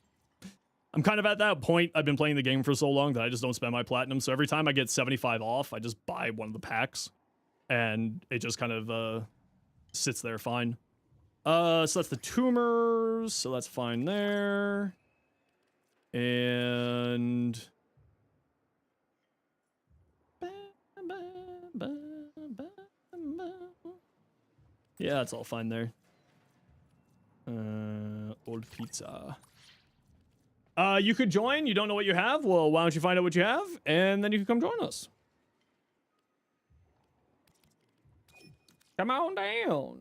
I'm kind of at that point. I've been playing the game for so long that I just don't spend my platinum. So every time I get 75 off, I just buy one of the packs. And it just kind of sits there fine. So that's the tumors, so that's fine there. And yeah, that's all fine there. Old pizza. You could join, you don't know what you have? Well, why don't you find out what you have, and then you can come join us. Come on down.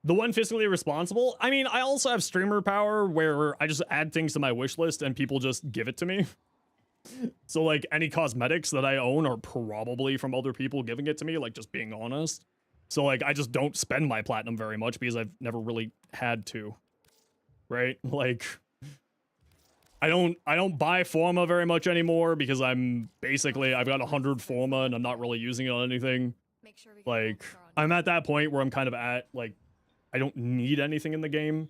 The one fiscally responsible? I mean, I also have streamer power where I just add things to my wish list and people just give it to me. So, like, any cosmetics that I own are probably from other people giving it to me, like, just being honest. So, like, I just don't spend my platinum very much because I've never really had to. Right? Like, I don't buy Forma very much anymore because I've got 100 Forma and I'm not really using it on anything. Like, I'm at that point where I'm kind of at, like, I don't need anything in the game.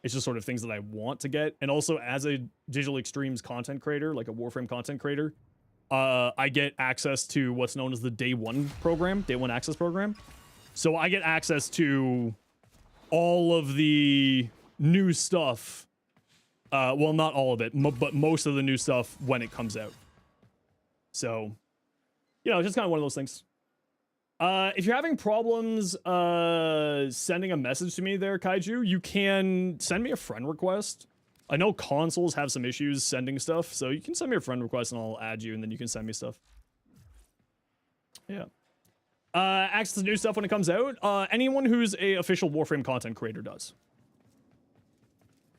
It's just sort of things that I want to get. And also, as a Digital Extremes content creator, like a Warframe content creator, I get access to what's known as the Day 1 program, Day 1 Access program. So I get access to all of the new stuff. Well, not all of it, but most of the new stuff when it comes out. So, you know, just kind of one of those things. If you're having problems sending a message to me there, Kaiju, you can send me a friend request. I know consoles have some issues sending stuff, so you can send me a friend request and I'll add you, and then you can send me stuff. Yeah. Access to new stuff when it comes out. Anyone who's a official Warframe content creator does.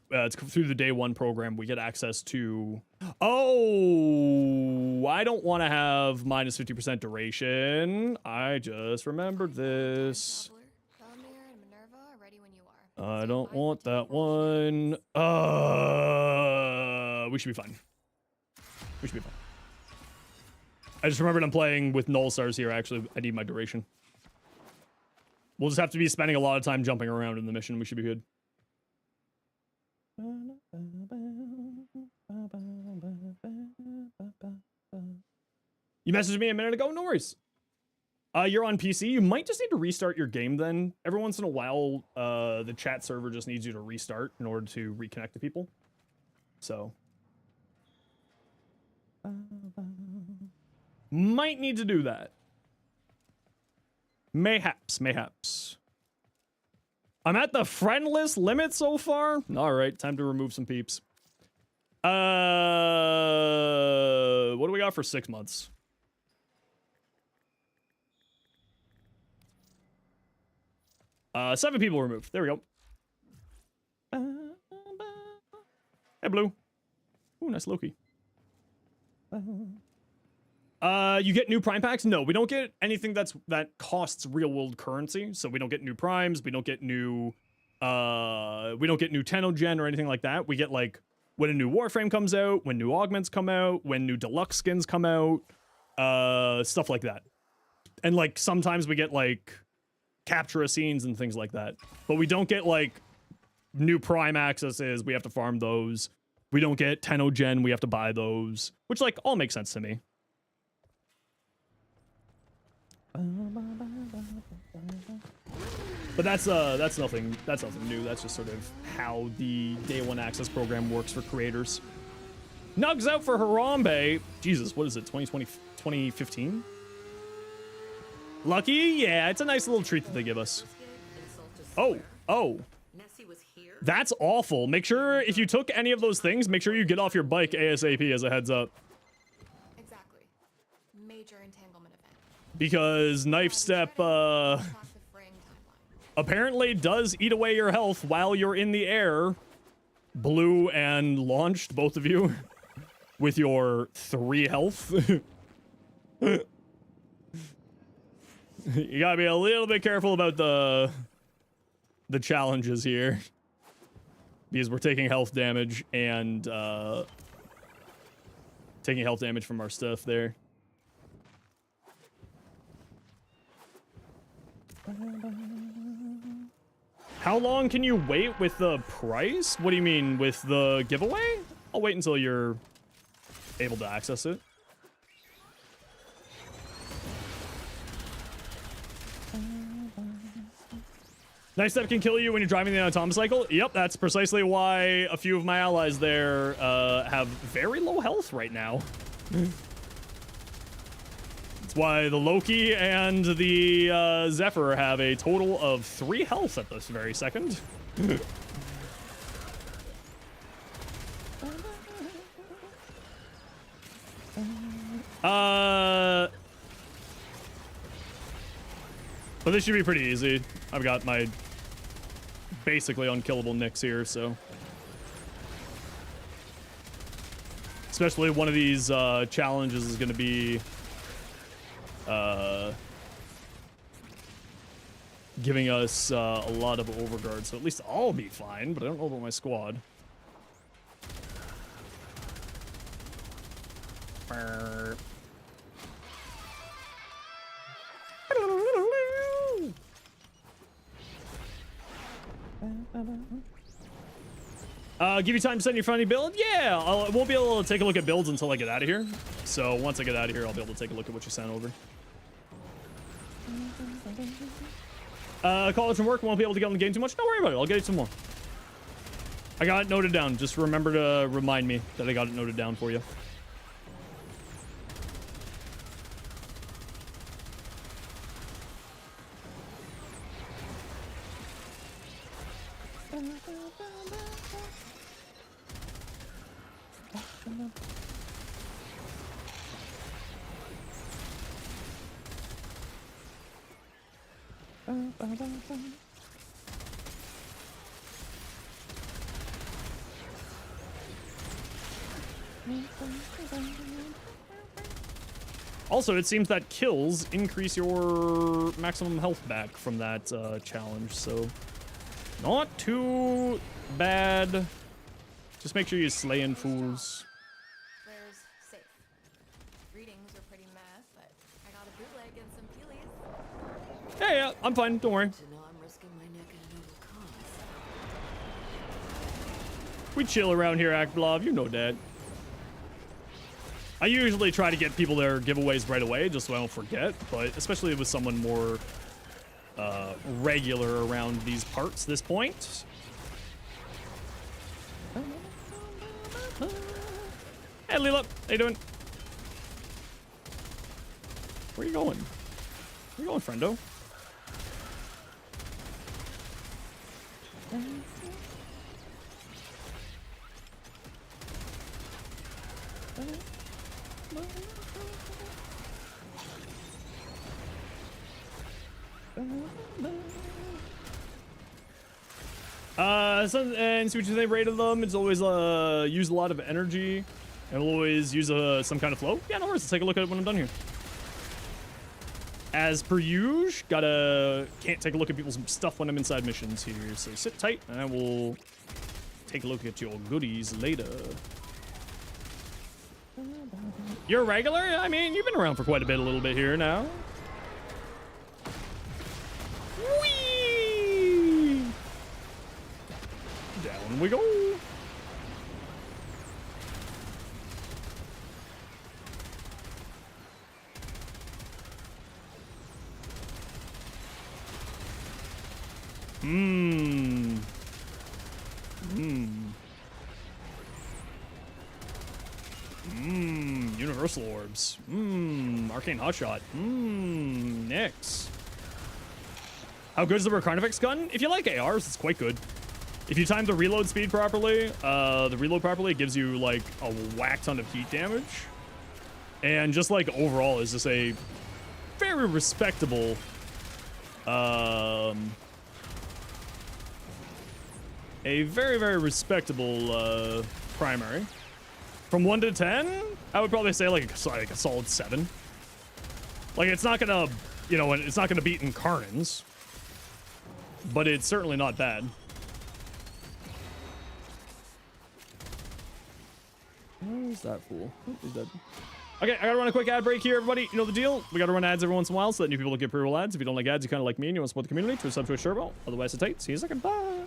It's through the Day 1 program. We get access to... Oh, I don't want to have minus 50% duration. I just remembered this. I don't want that one. We should be fine. We should be fine. I just remembered I'm playing with null stars here. Actually, I need my duration. We'll just have to be spending a lot of time jumping around in the mission. We should be good. You messaged me a minute ago? No worries. You're on PC. You might just need to restart your game then. Every once in a while, the chat server just needs you to restart in order to reconnect to people. So. Might need to do that. Mayhaps, mayhaps. I'm at the friend list limit so far. All right, time to remove some peeps. What do we got for 6 months? Seven people removed. There we go. Hey, Blue. Ooh, nice Loki. You get new prime packs? No, we don't get anything that costs real world currency. So we don't get new primes. We don't get new Tenogen or anything like that. We get like when a new Warframe comes out, when new augments come out, when new deluxe skins come out, stuff like that. And like sometimes we get like capture scenes and things like that. But we don't get like new prime accesses. We have to farm those. We don't get Tenogen. We have to buy those, which like all makes sense to me. But that's nothing new. That's just sort of how the day one access program works for creators. Nugs out for Harambe. Jesus, what is it? 2015? Lucky? Yeah, it's a nice little treat that they give us. Oh. That's awful. Make sure if you took any of those things, make sure you get off your bike ASAP as a heads up. Exactly. Major entanglement event. Because knife step apparently does eat away your health while you're in the air. Blue and launched, both of you, with your 3 health. You gotta be a little bit careful about the challenges here. Because we're taking health damage and taking health damage from our stuff there. How long can you wait with the price? What do you mean, with the giveaway? I'll wait until you're able to access it. Nice step can kill you when you're driving the autonomous cycle. Yep, that's precisely why a few of my allies there have very low health right now. That's why the Loki and the Zephyr have a total of 3 health at this very second. But this should be pretty easy. I've got my basically unkillable Nyx here, so. Especially one of these challenges is going to be giving us a lot of overguard, so at least I'll be fine, but I don't know about my squad. Give you time to send your funny build? Yeah, I won't be able to take a look at builds until I get out of here. So once I get out of here, I'll be able to take a look at what you sent over. College from work, won't be able to get on the game too much. Don't worry about it, I'll get you some more. I got it noted down. Just remember to remind me that I got it noted down for you. Also, it seems that kills increase your maximum health back from that challenge, so not too bad. Just make sure you're slaying fools. Where's safe? Readings are pretty meh, but I got a bootleg and some peelies. Yeah, I'm fine. Don't worry. I'm risking my neck in a noble cause. We chill around here, Akblov. You know that. I usually try to get people their giveaways right away, just so I don't forget, but especially with someone more regular around these parts this point. Hey, Leela. How you doing? Where you going? Where you going, friendo? And see what you think rated them. It's always use a lot of energy and will always use some kind of flow. Yeah, no worries. Let's take a look at it when I'm done here. As per usual, can't take a look at people's stuff when I'm inside missions here. So sit tight and I will take a look at your goodies later. You're a regular? I mean, you've been around for quite a little bit here now. Whee! Down we go. Universal orbs. Arcane hotshot. Nix. How good is the Carnifex gun? If you like ARs, it's quite good. If you time the reload speed properly, it gives you like a whack ton of heat damage. And just like overall is just a very respectable very respectable primary. From 1 to 10, I would probably say like a solid 7. Like it's not gonna, it's not gonna beat Incarnans, but it's certainly not bad. Where's that fool? Oh, he's dead. Okay, I gotta run a quick ad break here, everybody. You know the deal. We gotta run ads every once in a while so that new people don't get pre-roll ads. If you don't like ads, you kind of like me and you want to support the community, Twitch sub, Twitch turbo. Otherwise, it's tight. See you in a second. Bye.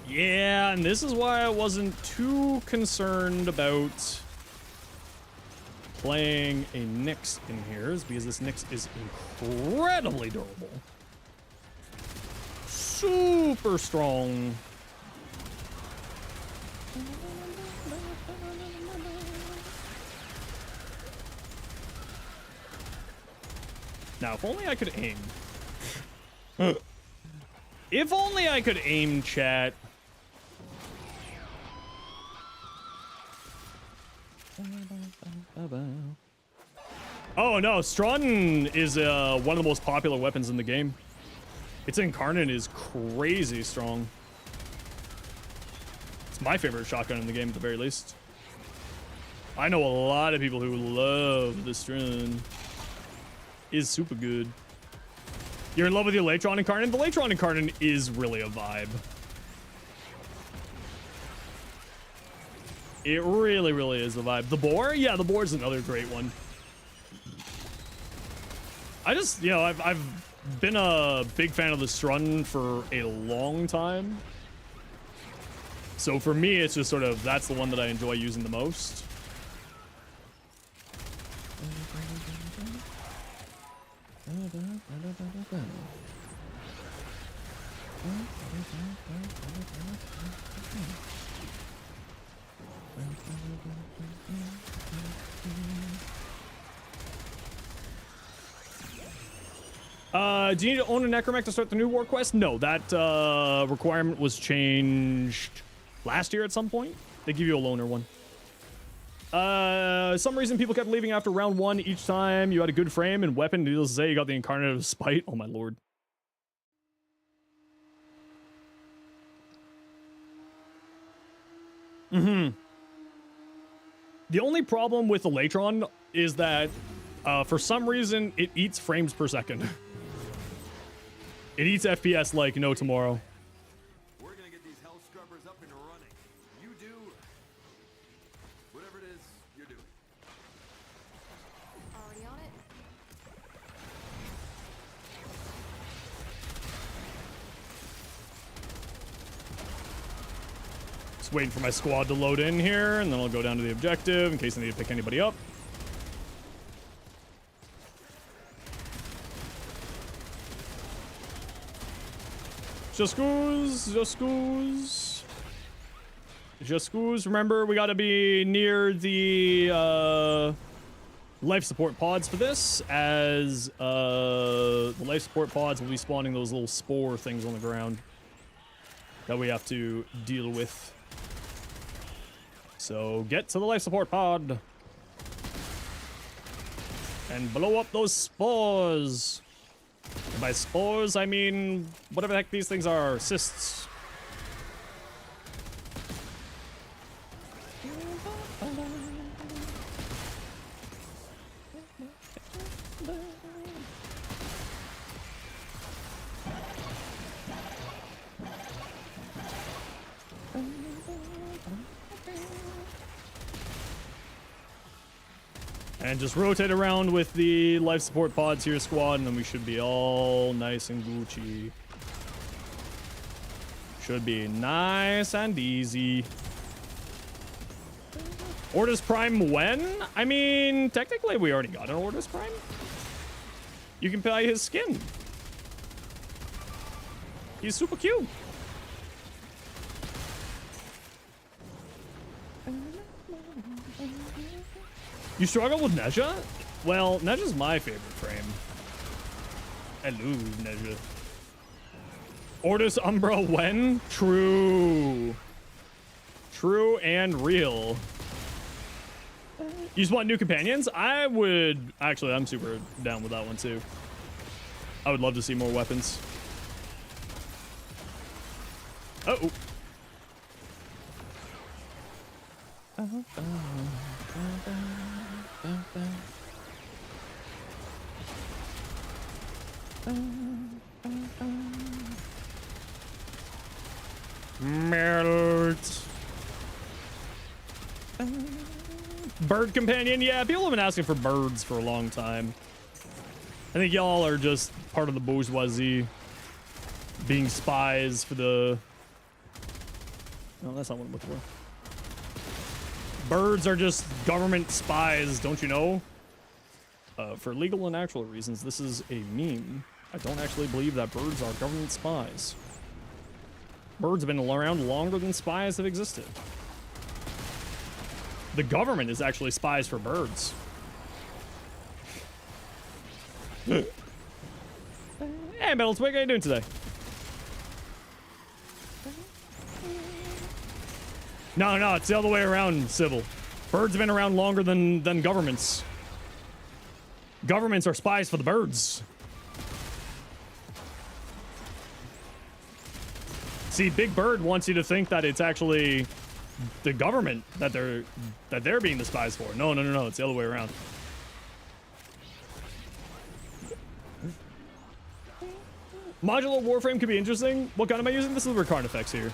Yeah, and this is why I wasn't too concerned about playing a Nyx in here, is because this Nyx is incredibly durable. Super strong. Now, if only I could aim. If only I could aim, chat. Oh no, Stratton is one of the most popular weapons in the game. Its Incarnate is crazy strong. It's my favorite shotgun in the game at the very least. I know a lot of people who love the Stratton. Is super good. You're in love with your Latron Incarnate? The Latron Incarnate is really a vibe. It really, really is a vibe. The Boar? Yeah, the Boar is another great one. I just, I've been a big fan of the Strun for a long time. So for me, it's just sort of, that's the one that I enjoy using the most. Do you need to own a Necromech to start the new war quest? No, that requirement was changed last year at some point. They give you a loaner one. Some reason people kept leaving after round 1 each time you had a good frame and weapon. Needless to say, you got the Incarnate of Spite. Oh my lord. The only problem with the Latron is that for some reason it eats frames per second. It eats FPS like no tomorrow. We're gonna get these hell scrubbers up and running. You do whatever it is you're doing. Already on it? Just waiting for my squad to load in here, and then I'll go down to the objective in case I need to pick anybody up. Just goose. Remember, we gotta be near the life support pods for this, as the life support pods will be spawning those little spore things on the ground that we have to deal with. So get to the life support pod and blow up those spores. And by spores, I mean whatever the heck these things are, cysts. And just rotate around with the life support pods here, squad, and then we should be all nice and Gucci. Should be nice and easy. Orders Prime when? I mean, technically we already got an Orders Prime. You can buy his skin. He's super cute. You struggle with Nezha? Well, Nezha's my favorite frame. I love Nezha. Orders Umbra when? True. True and real. You just want new companions? I would... Actually, I'm super down with that one, too. I would love to see more weapons. Uh-oh. Melt. Bird companion? Yeah, people have been asking for birds for a long time. I think y'all are just part of the bourgeoisie, being spies for the... No, that's not what I'm looking for. Birds are just government spies, don't you know? For legal and actual reasons, this is a meme. I don't actually believe that birds are government spies. Birds have been around longer than spies have existed. The government is actually spies for birds. Hey, Metal Twig, how you doing today? No, it's the other way around, Civil. Birds have been around longer than governments. Governments are spies for the birds. See, Big Bird wants you to think that it's actually the government that they're being the spies for. No, it's the other way around. Modular Warframe could be interesting. What gun am I using? This is the Ricard effects here.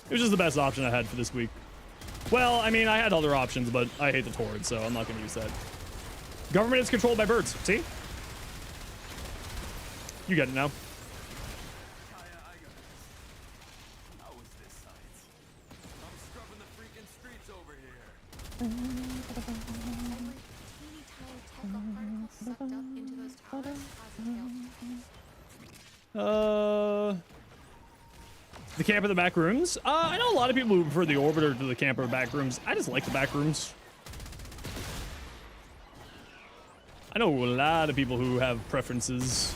It was just the best option I had for this week. Well, I mean, I had other options, but I hate the Tord, so I'm not going to use that. Government is controlled by birds. See? You get it now. How is this science? I'm scrubbing the freaking streets over here. Every teeny tiny technical particle sucked up into those towers has a tail. The camp in the back rooms. I know a lot of people who prefer the orbiter to the camp in the back rooms. I just like the back rooms. I know a lot of people who have preferences.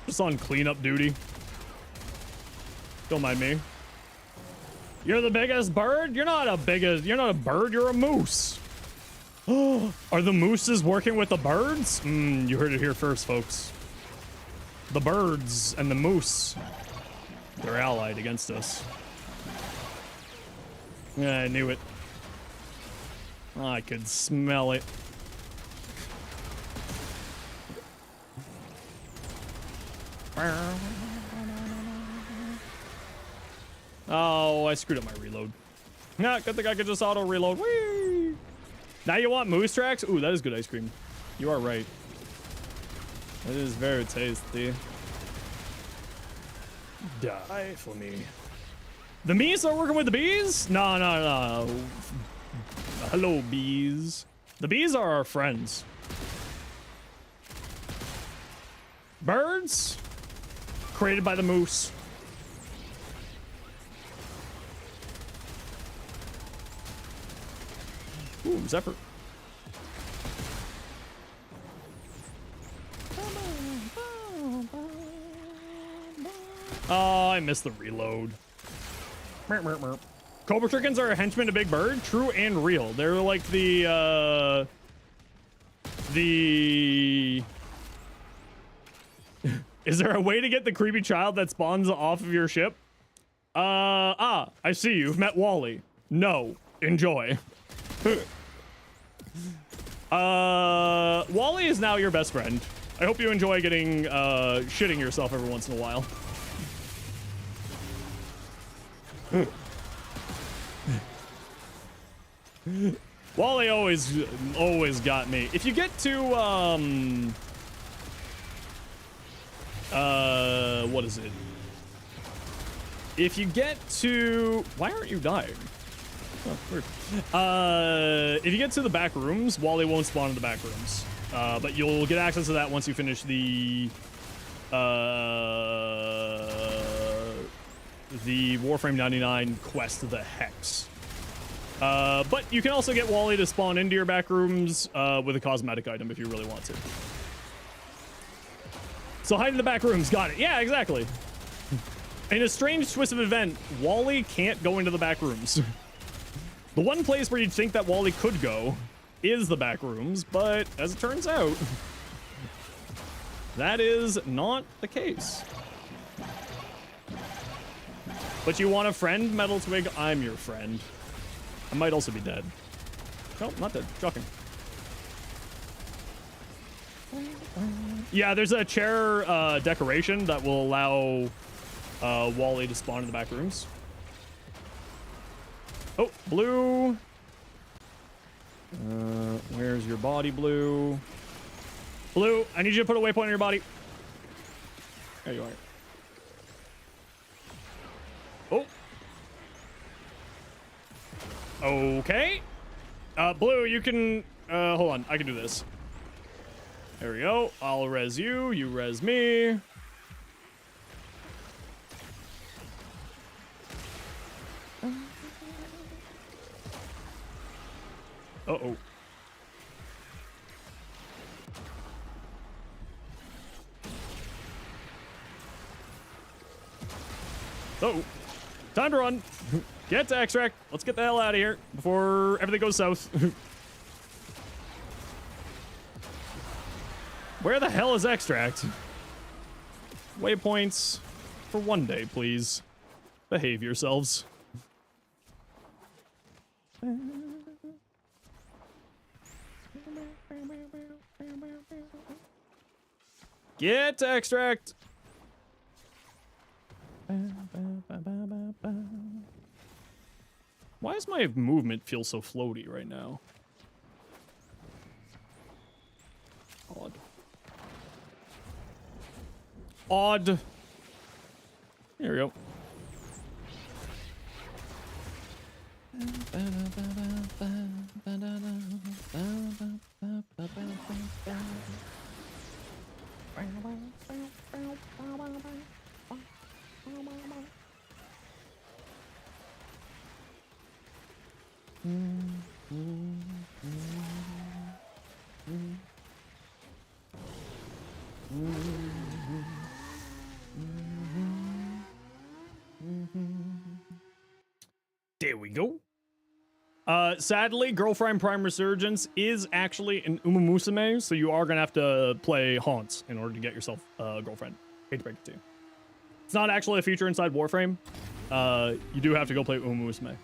Just on cleanup duty. Don't mind me. You're the biggest bird? You're not a bird, you're a moose. Are the mooses working with the birds? You heard it here first, folks. The birds and the moose, they're allied against us. Yeah, I knew it. I could smell it. Oh, I screwed up my reload. Nah, good thing I could just auto reload. Whee! Now you want moose tracks? Ooh, that is good ice cream. You are right. That is very tasty. Die for me. The bees are working with the bees? No, no, no. Hello, bees. The bees are our friends. Birds? Created by the moose. Ooh, Zephyr. Oh, I missed the reload. Merp, merp, merp. Cobra chickens are a henchman to Big Bird. True and real. They're like the Is there a way to get the creepy child that spawns off of your ship? I see you've met Wally. No. Enjoy. Wally is now your best friend. I hope you enjoy getting, shitting yourself every once in a while. Wally always got me. If you get to, what is it? If you get to, why aren't you dying? Oh, weird. If you get to the back rooms, Wally won't spawn in the back rooms. But you'll get access to that once you finish the Warframe 99 quest of the Hex. But you can also get Wally to spawn into your back rooms with a cosmetic item if you really want to. So hide in the back rooms, got it. Yeah, exactly. In a strange twist of event, Wally can't go into the back rooms. The one place where you'd think that Wally could go is the back rooms, but as it turns out, that is not the case. But you want a friend, Metal Twig? I'm your friend. I might also be dead. No, not dead. Shocking. Yeah, there's a chair decoration that will allow Wally to spawn in the back rooms. Oh, Blue. Where's your body, Blue? Blue, I need you to put a waypoint on your body. There you are. Oh. Okay. Blue, you can, hold on, I can do this. There we go. I'll res you, you res me. Uh-oh. Uh-oh. Time to run. Get to extract. Let's get the hell out of here before everything goes south. Where the hell is extract? Waypoints for one day, please. Behave yourselves. Get to extract. Why does my movement feel so floaty right now? Odd. Odd. Here we go. There we go. Sadly, Girlfriend Prime Resurgence is actually an Umumusame, so you are gonna have to play Haunts in order to get yourself a girlfriend. Hate to break it to you. It's not actually a feature inside Warframe. You do have to go play Umumusame.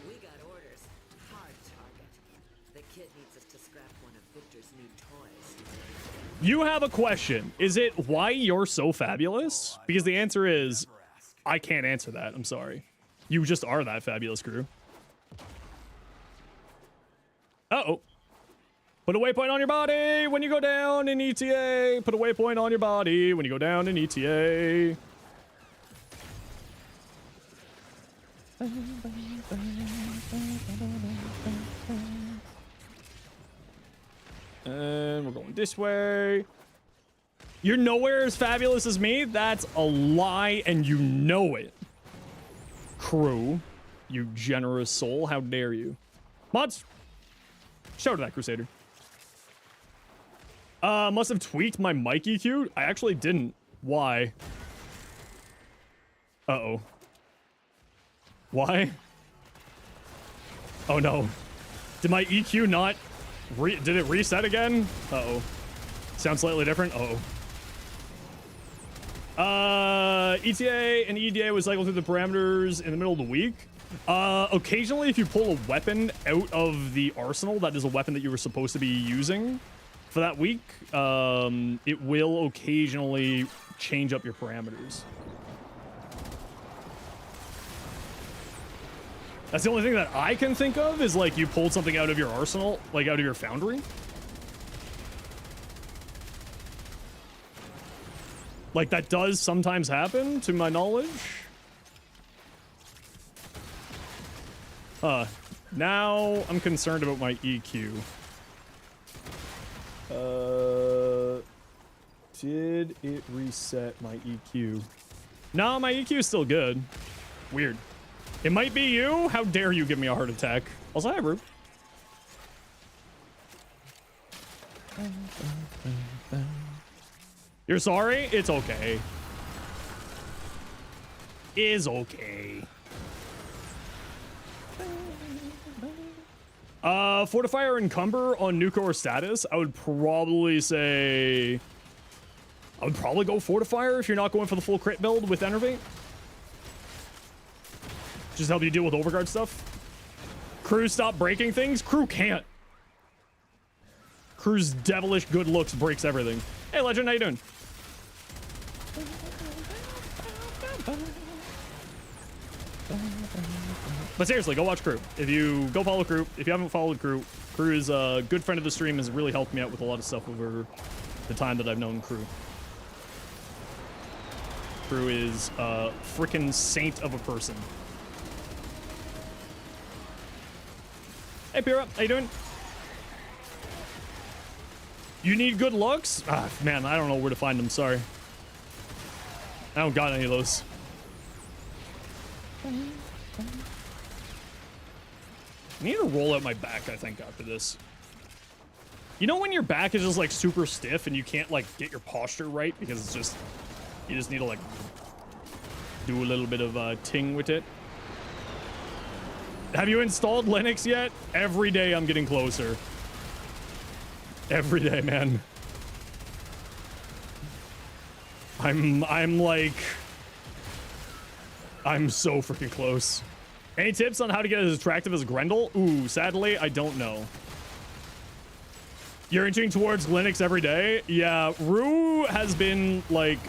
We got orders. Hard target. The kid needs us to scrap one of Victor's new toys. You have a question. Is it why you're so fabulous? Because the answer is, I can't answer that. I'm sorry. You just are that fabulous, crew. Uh-oh. Put a waypoint on your body when you go down in ETA. Put a waypoint on your body when you go down in ETA. And we're going this way. You're nowhere as fabulous as me? That's a lie, and you know it. Crew, you generous soul. How dare you? Mods, shout to that Crusader. Must have tweaked my mic EQ. I actually didn't. Why? Uh-oh. Why? Oh no. Did my EQ not did it reset again? Uh-oh. Sounds slightly different. Uh-oh. ETA and EDA was cycled through the parameters in the middle of the week. Occasionally, if you pull a weapon out of the arsenal, that is a weapon that you were supposed to be using for that week, it will occasionally change up your parameters. That's the only thing that I can think of is like you pulled something out of your arsenal, like out of your foundry. Like that does sometimes happen to my knowledge. Now I'm concerned about my EQ. Did it reset my EQ? No, my EQ is still good. Weird. It might be you. How dare you give me a heart attack? Also, hi, Rube. You're sorry? It's okay. Is okay. Fortify or encumber on nuke or status. I would probably say... I would probably go Fortifier if you're not going for the full crit build with Enervate. Just help you deal with overguard stuff. Crew, stop breaking things. Crew can't. Crew's devilish good looks breaks everything. Hey, Legend, how you doing? But seriously, go watch Crew. If you go follow Crew, if you haven't followed Crew, Crew is a good friend of the stream, has really helped me out with a lot of stuff over the time that I've known Crew. Crew is a freaking saint of a person. Hey, Pira, how you doing? You need good looks? Ah, man, I don't know where to find them, sorry. I don't got any of those. I need to roll out my back, I think, after this. You know when your back is just, like, super stiff and you can't, like, get your posture right because it's just... You just need to, like, do a little bit of ting with it. Have you installed Linux yet? Every day I'm getting closer. Every day, man. I'm so freaking close. Any tips on how to get as attractive as Grendel? Ooh, sadly, I don't know. You're inching towards Linux every day? Yeah, Rue has been, like...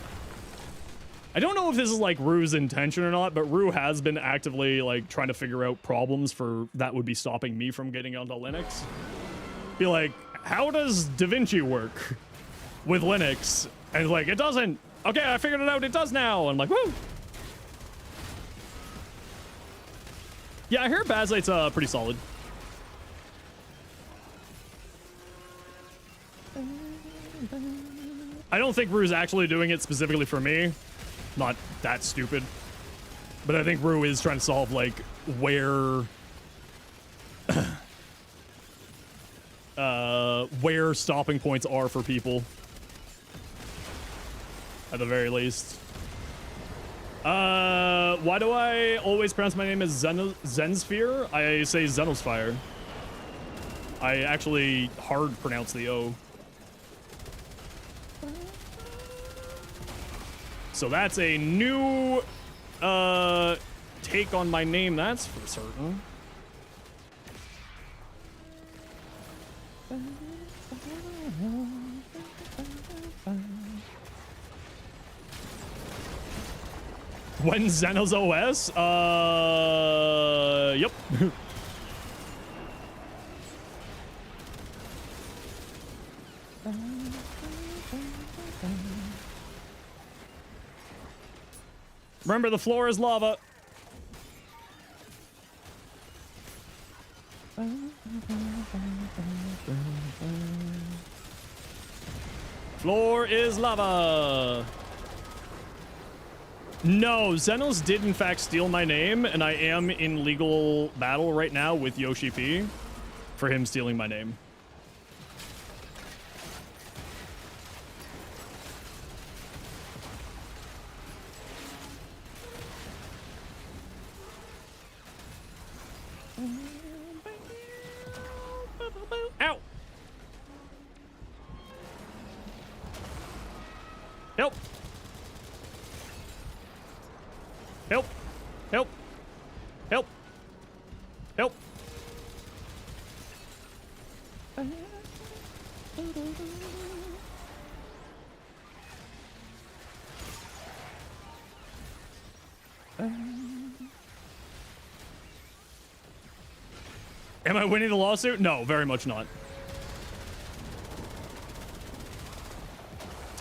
I don't know if this is, like, Rue's intention or not, but Rue has been actively, like, trying to figure out problems for that would be stopping me from getting onto Linux. Be like, how does DaVinci work with Linux? And like, it doesn't. Okay, I figured it out. It does now. I'm like, woo. Yeah, I hear Baslate's pretty solid. I don't think Rue's actually doing it specifically for me. Not that stupid. But I think Rue is trying to solve, like, where... where stopping points are for people. At the very least. Why do I always pronounce my name as Zenosfire? I say Zenosfire. I actually hard pronounce the O. So that's a new take on my name, that's for certain. When Zenos OS? Yep. Remember, the floor is lava. Floor is lava. No, Zenos did in fact steal my name, and I am in legal battle right now with Yoshi P for him stealing my name. Ow! Help! Help! Help! Help! Help! Am I winning the lawsuit? No, very much not.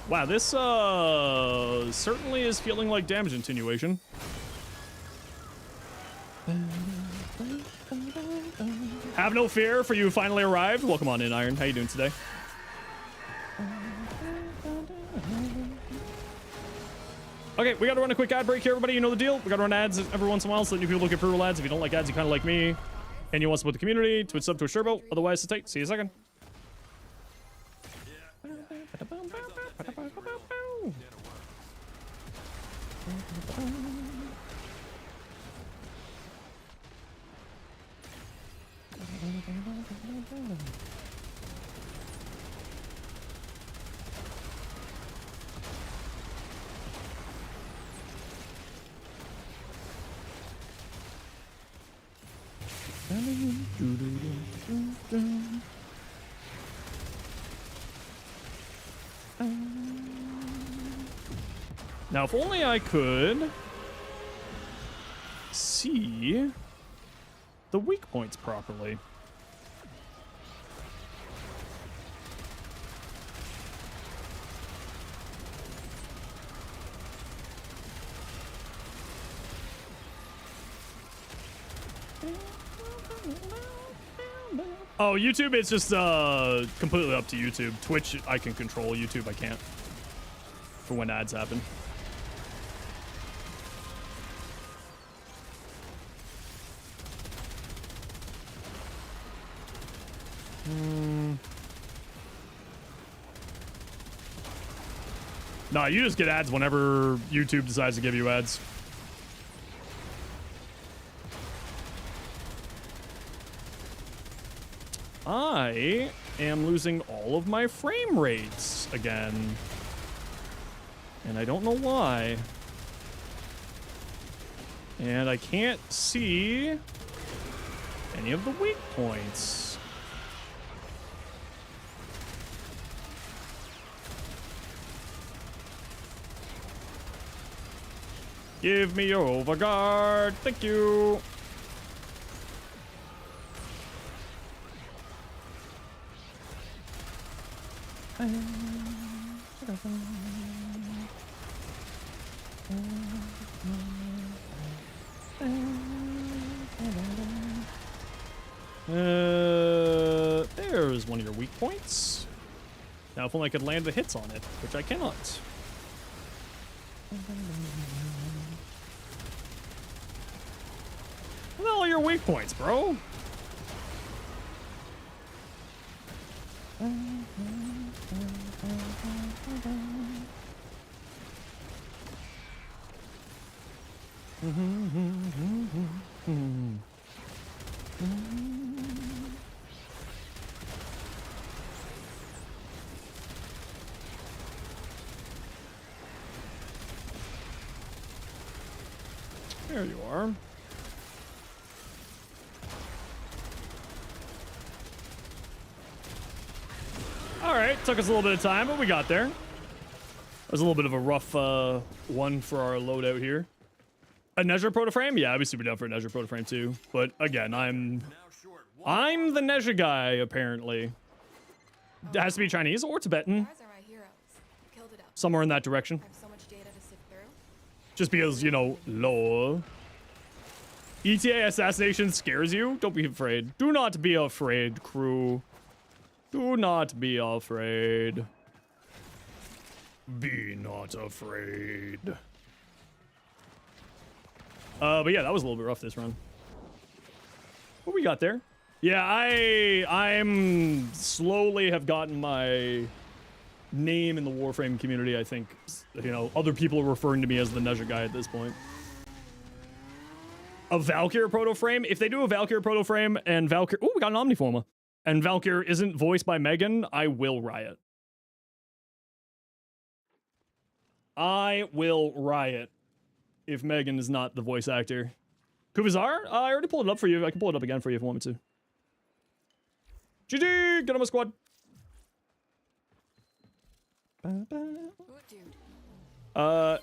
Wow, this certainly is feeling like damage attenuation. Have no fear, for you finally arrived. Welcome on in, Iron. How you doing today? Okay, we gotta run a quick ad break here, everybody. You know the deal. We gotta run ads every once in a while so that new people look at approval ads. If you don't like ads, you kind of like me, and you want to support the community, Twitch sub to a Turbo. Otherwise, sit tight. See you in a second. Now, if only I could see the weak points properly. Oh, YouTube, it's just completely up to YouTube. Twitch, I can control. YouTube, I can't. For when ads happen. Nah, you just get ads whenever YouTube decides to give you ads. I am losing all of my frame rates again. And I don't know why. And I can't see any of the weak points. Give me your overguard. Thank you. There's one of your weak points. Now, if only I could land the hits on it, which I cannot. What are all your weak points, bro? There you are. Alright, took us a little bit of time, but we got there. It was a little bit of a rough one for our loadout here. A Nezha Protoframe? Yeah, I'd be super down for a Nezha Protoframe too. But again, I'm the Nezha guy, apparently. It has to be Chinese or Tibetan. Guys are my heroes. Killed it up. Somewhere in that direction. I have so much data to sift through. Just because, you know, lol. ETA assassination scares you? Don't be afraid. Do not be afraid, crew. Do not be afraid. Be not afraid. But yeah, that was a little bit rough this run. What we got there? Yeah, I'm slowly have gotten my name in the Warframe community. I think, you know, other people are referring to me as the Nezha guy at this point. A Valkyr proto-frame? If they do a Valkyr proto-frame and Valkyr... Oh, we got an Omniforma. And Valkyr isn't voiced by Megan, I will riot. I will riot if Megan is not the voice actor. Kuvazar? I already pulled it up for you. I can pull it up again for you if you want me to. GG! Get on my squad. Ooh, dude.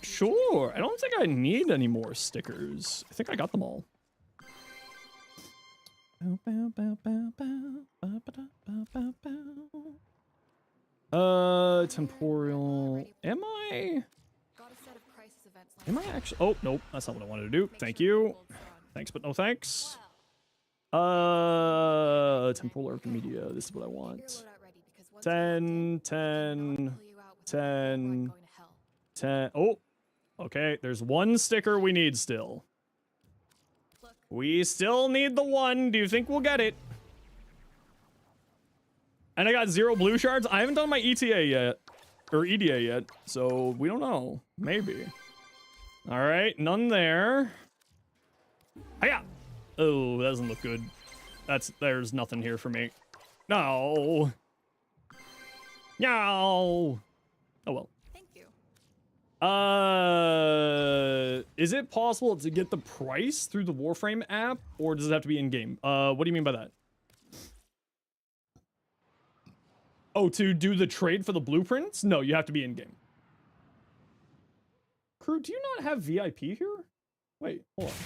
Sure. I don't think I need any more stickers. I think I got them all. Temporal. Am I? Got a set of crisis events like Am I actually? Oh, nope. That's not what I wanted to do. Thank you. Thanks, but no thanks. Temporal Archimedia. This is what I want. 10, 10, 10, 10. Oh, okay. There's one sticker we need still. We still need the one. Do you think we'll get it? And I got 0 blue shards. I haven't done my ETA yet. Or EDA yet. So we don't know. Maybe. All right. None there. Hiya. Oh, that doesn't look good. There's nothing here for me. No. No. Oh well. Thank you. Is it possible to get the price through the Warframe app, or does it have to be in-game? What do you mean by that? Oh, to do the trade for the blueprints? No, you have to be in-game. Crew, do you not have VIP here? Wait, hold on.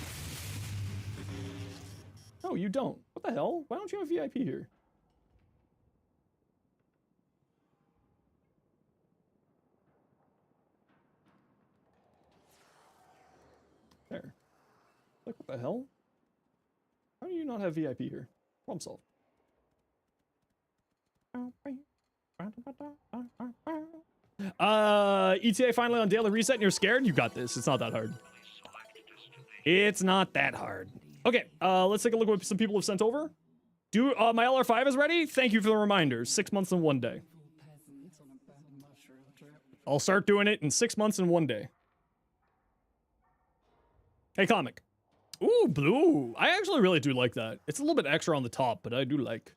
No, you don't. What the hell? Why don't you have VIP here? There. Like, what the hell? How do you not have VIP here? Problem solved. ETA finally on daily reset and you're scared? You got this. It's not that hard. It's not that hard. Okay, let's take a look at what some people have sent over. My LR5 is ready? Thank you for the reminder. 6 months and 1 day. I'll start doing it in 6 months and 1 day. Hey, comic. Ooh, blue. I actually really do like that. It's a little bit extra on the top, but I do like.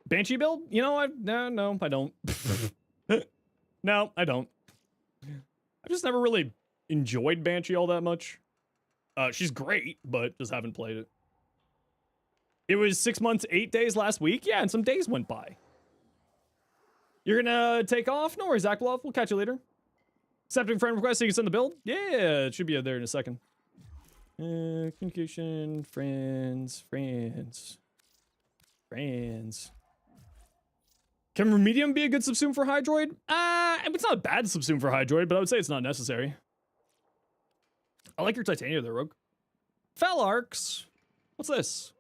Banshee build? You know, no, I don't. No, I don't. I've just never really enjoyed Banshee all that much. She's great, but just haven't played it. It was 6 months, 8 days last week. Yeah, and some days went by. You're gonna take off? No worries, Zach. We'll catch you later. Accepting friend request so you can send the build? Yeah, it should be there in a second. Communication, friends. Can Remedium be a good subsume for Hydroid? It's not a bad subsume for Hydroid, but I would say it's not necessary. I like your Titania there, Rogue. Fell Arcs. What's this?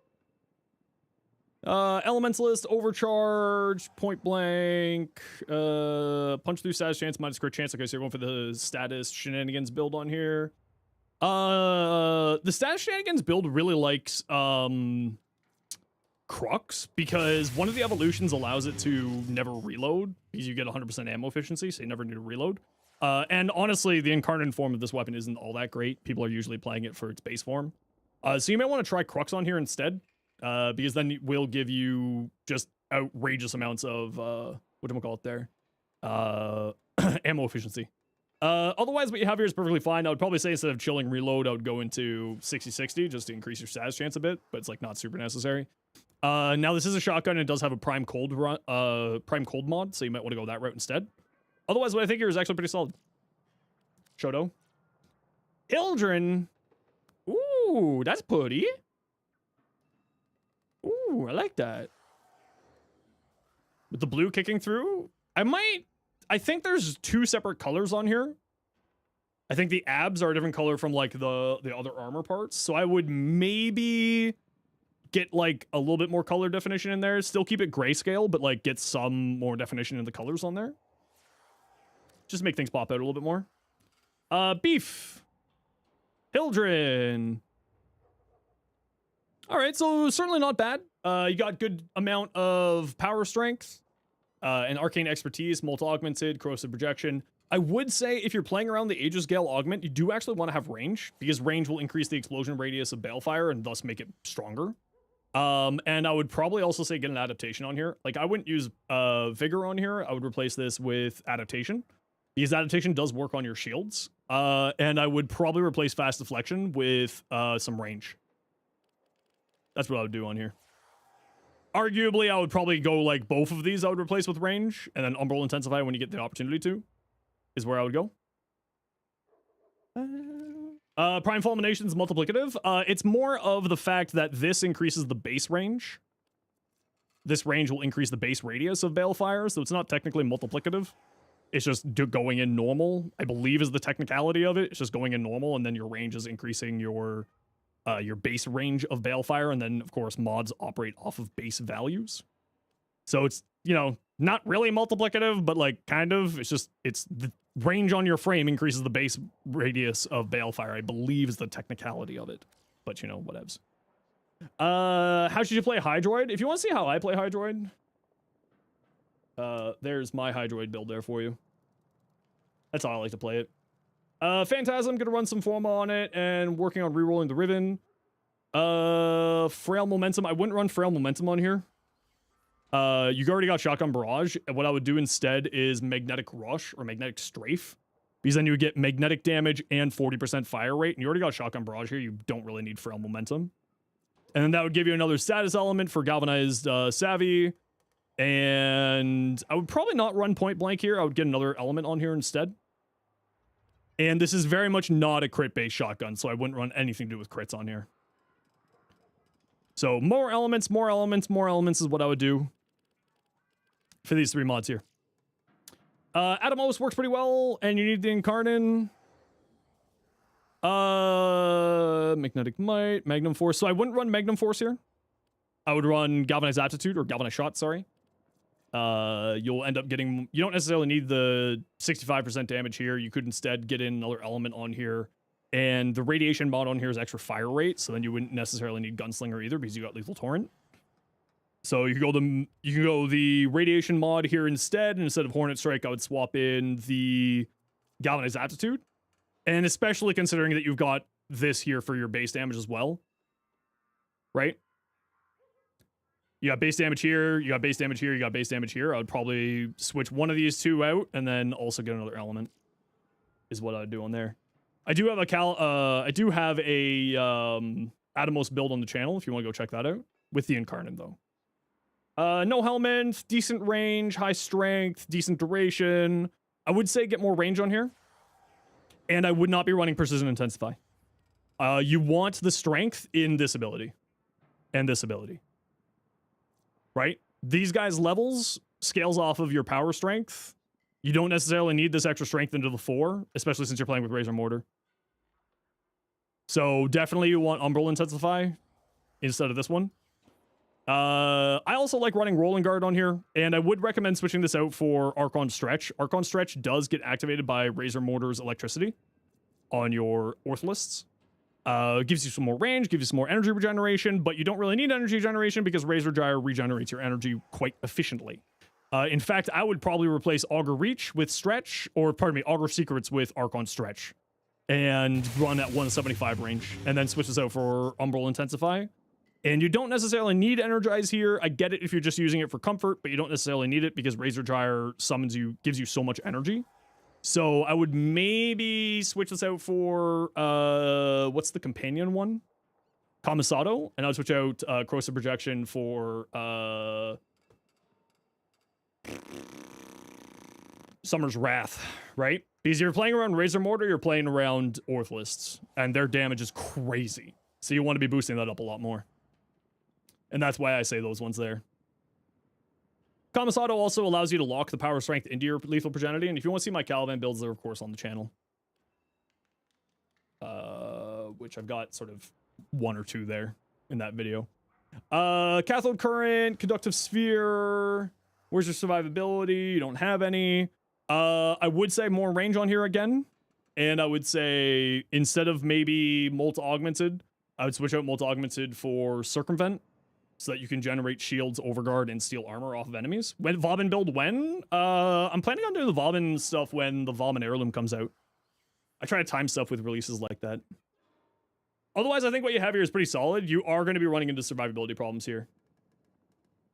Elementalist, Overcharge, Point Blank, Punch Through Status Chance, minus crit chance. Okay, so you're going for the Status Shenanigans build on here. The Status Shenanigans build really likes, Crux, because one of the evolutions allows it to never reload, because you get 100% ammo efficiency, so you never need to reload. And honestly, the incarnate form of this weapon isn't all that great. People are usually playing it for its base form. So you might want to try Crux on here instead, because then it will give you just outrageous amounts of, whatchamacallit there? Ammo efficiency. Otherwise, what you have here is perfectly fine. I would probably say instead of chilling reload, I would go into 60-60 just to increase your status chance a bit, but it's like not super necessary. Now this is a shotgun and it does have a prime cold mod, so you might want to go that route instead. Otherwise, what I think here is actually pretty solid. Shoto. Hildren. Ooh, that's pretty. Ooh, I like that. with the blue kicking through. I think there's 2 separate colors on here. I think the abs are a different color from like the other armor parts. So I would maybe get like a little bit more color definition in there. Still keep it grayscale, but like get some more definition in the colors on there. Just make things pop out a little bit more. Beef. Hildren. All right, so certainly not bad. You got good amount of power strength, and arcane expertise, multi-augmented, corrosive projection. I would say if you're playing around the Aegis Gale augment, you do actually want to have range, because range will increase the explosion radius of Balefire and thus make it stronger. And I would probably also say get an adaptation on here. Like, I wouldn't use Vigor on here. I would replace this with adaptation, because adaptation does work on your shields. And I would probably replace fast deflection with some range. That's what I would do on here. Arguably, I would probably go like both of these I would replace with range, and then Umbral Intensify when you get the opportunity to, is where I would go. Prime Fulmination's multiplicative. It's more of the fact that this increases the base range. This range will increase the base radius of Balefire, so it's not technically multiplicative. It's just going in normal, I believe is the technicality of it. It's just going in normal, and then your range is increasing your base range of Balefire, and then, of course, mods operate off of base values. So it's, you know, not really multiplicative, but, like, kind of. It's just, it's the range on your frame increases the base radius of Balefire, I believe is the technicality of it. But, you know, whatevs. How should you play Hydroid? If you want to see how I play Hydroid, there's my Hydroid build there for you. That's how I like to play it. Phantasm, gonna run some Forma on it, and working on rerolling the Riven. Frail Momentum, I wouldn't run Frail Momentum on here. You already got Shotgun Barrage, and what I would do instead is Magnetic Rush, or Magnetic Strafe, because then you would get magnetic damage and 40% fire rate, and you already got Shotgun Barrage here, you don't really need Frail Momentum. And then that would give you another status element for Galvanized Savvy, and I would probably not run Point Blank here, I would get another element on here instead. And this is very much not a crit-based shotgun, so I wouldn't run anything to do with crits on here. So more elements, more elements, more elements is what I would do for these 3 mods here. Atomos works pretty well, and you need the Incarnon. Magnetic Might, Magnum Force. So I wouldn't run Magnum Force here. I would run Galvanized Aptitude, or Galvanized Shot, sorry. You'll end up getting, you don't necessarily need the 65% damage here. You could instead get in another element on here, and the radiation mod on here is extra fire rate, so then you wouldn't necessarily need Gunslinger either because you got Lethal Torrent. So you can go the radiation mod here instead, and instead of Hornet Strike, I would swap in the Galvanized Aptitude, and especially considering that you've got this here for your base damage as well, right? You got base damage here, you got base damage here, you got base damage here. I would probably switch one of these 2 out and then also get another element, is what I would do on there. I do have a Atomos build on the channel if you want to go check that out, with the Incarnate though. No helmet, decent range, high strength, decent duration. I would say get more range on here. And I would not be running Precision Intensify. You want the strength in this ability. And this ability. Right? These guys' levels scales off of your power strength. You don't necessarily need this extra strength into the 4, especially since you're playing with Razor Mortar. So definitely you want Umbral Intensify instead of this one. I also like running Rolling Guard on here, and I would recommend switching this out for Archon Stretch. Archon Stretch does get activated by Razor Mortar's electricity on your Orthlists. Gives you some more range, gives you some more energy regeneration, but you don't really need energy regeneration because Razor Gyre regenerates your energy quite efficiently. In fact, I would probably replace Augur Reach with Stretch, or pardon me, Augur Secrets with Archon Stretch, and run at 175 range, and then switch this out for Umbral Intensify. And you don't necessarily need Energize here. I get it if you're just using it for comfort, but you don't necessarily need it because Razor Gyre summons you, gives you so much energy. So I would maybe switch this out for, what's the companion one? Kamisato. And I would switch out Corrosive Projection for Summer's Wrath, right? Because you're playing around Razor Mortar, you're playing around Orthlists, and their damage is crazy. So you want to be boosting that up a lot more. And that's why I say those ones there. Kamisado also allows you to lock the power strength into your lethal progeny, and if you want to see my Caliban builds, they're of course on the channel. Which I've got sort of 1 or 2 there in that video. Cathode current, conductive sphere. Where's your survivability? You don't have any. I would say more range on here again. And I would say instead of maybe Molt Augmented, I would switch out Molt Augmented for Circumvent so that you can generate shields, overguard, and steel armor off of enemies. When Vauban build when? I'm planning on doing the Vauban stuff when the Vauban heirloom comes out. I try to time stuff with releases like that. Otherwise, I think what you have here is pretty solid. You are going to be running into survivability problems here.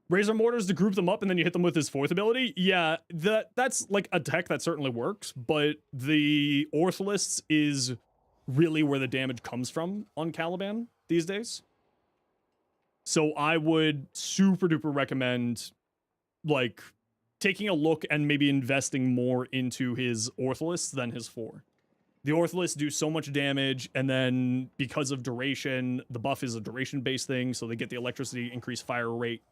Razor Mortars to group them up and then you hit them with his 4th ability. Yeah, that's like a tech that certainly works, but the Orthalists is really where the damage comes from on Caliban these days. So I would super duper recommend like taking a look and maybe investing more into his Orthalists than his 4. The Orthalists do so much damage, and then because of duration, the buff is a duration-based thing, so they get the electricity increased fire rate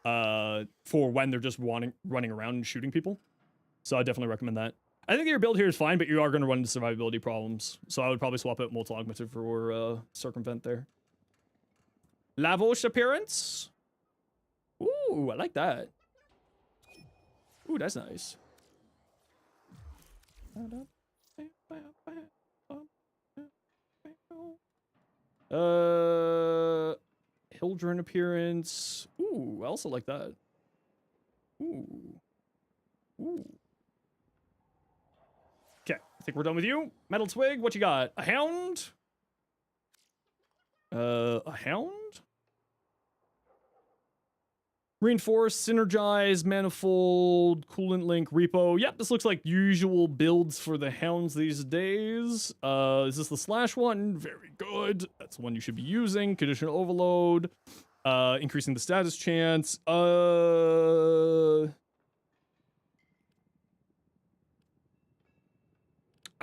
for when they're just running around and shooting people. So I definitely recommend that. I think your build here is fine, but you are going to run into survivability problems. So I would probably swap out Molt Augmented for Circumvent there. Lavish appearance. Ooh, I like that. Ooh, that's nice. Hildren appearance. Ooh, I also like that. Ooh. Ooh. Okay, I think we're done with you. Metal Twig, what you got? A hound? A hound? Reinforce, Synergize, Manifold, Coolant Link, Repo. Yep, this looks like usual builds for the hounds these days. Is this the slash one? Very good. That's the one you should be using. Conditional Overload. Increasing the status chance. I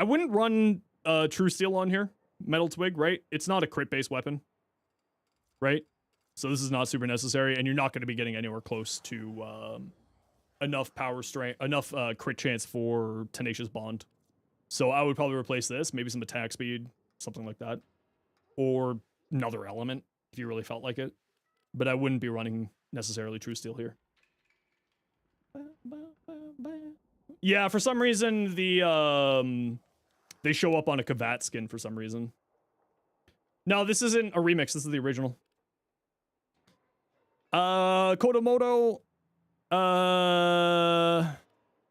wouldn't run True Steel on here. Metal Twig, right? It's not a crit-based weapon. Right? So this is not super necessary, and you're not going to be getting anywhere close to enough power strength, enough crit chance for Tenacious Bond. So I would probably replace this, maybe some attack speed, something like that, or another element if you really felt like it. But I wouldn't be running necessarily True Steel here. Yeah, for some reason they show up on a Kavat skin for some reason. No, this isn't a remix. This is the original. Kodomoto,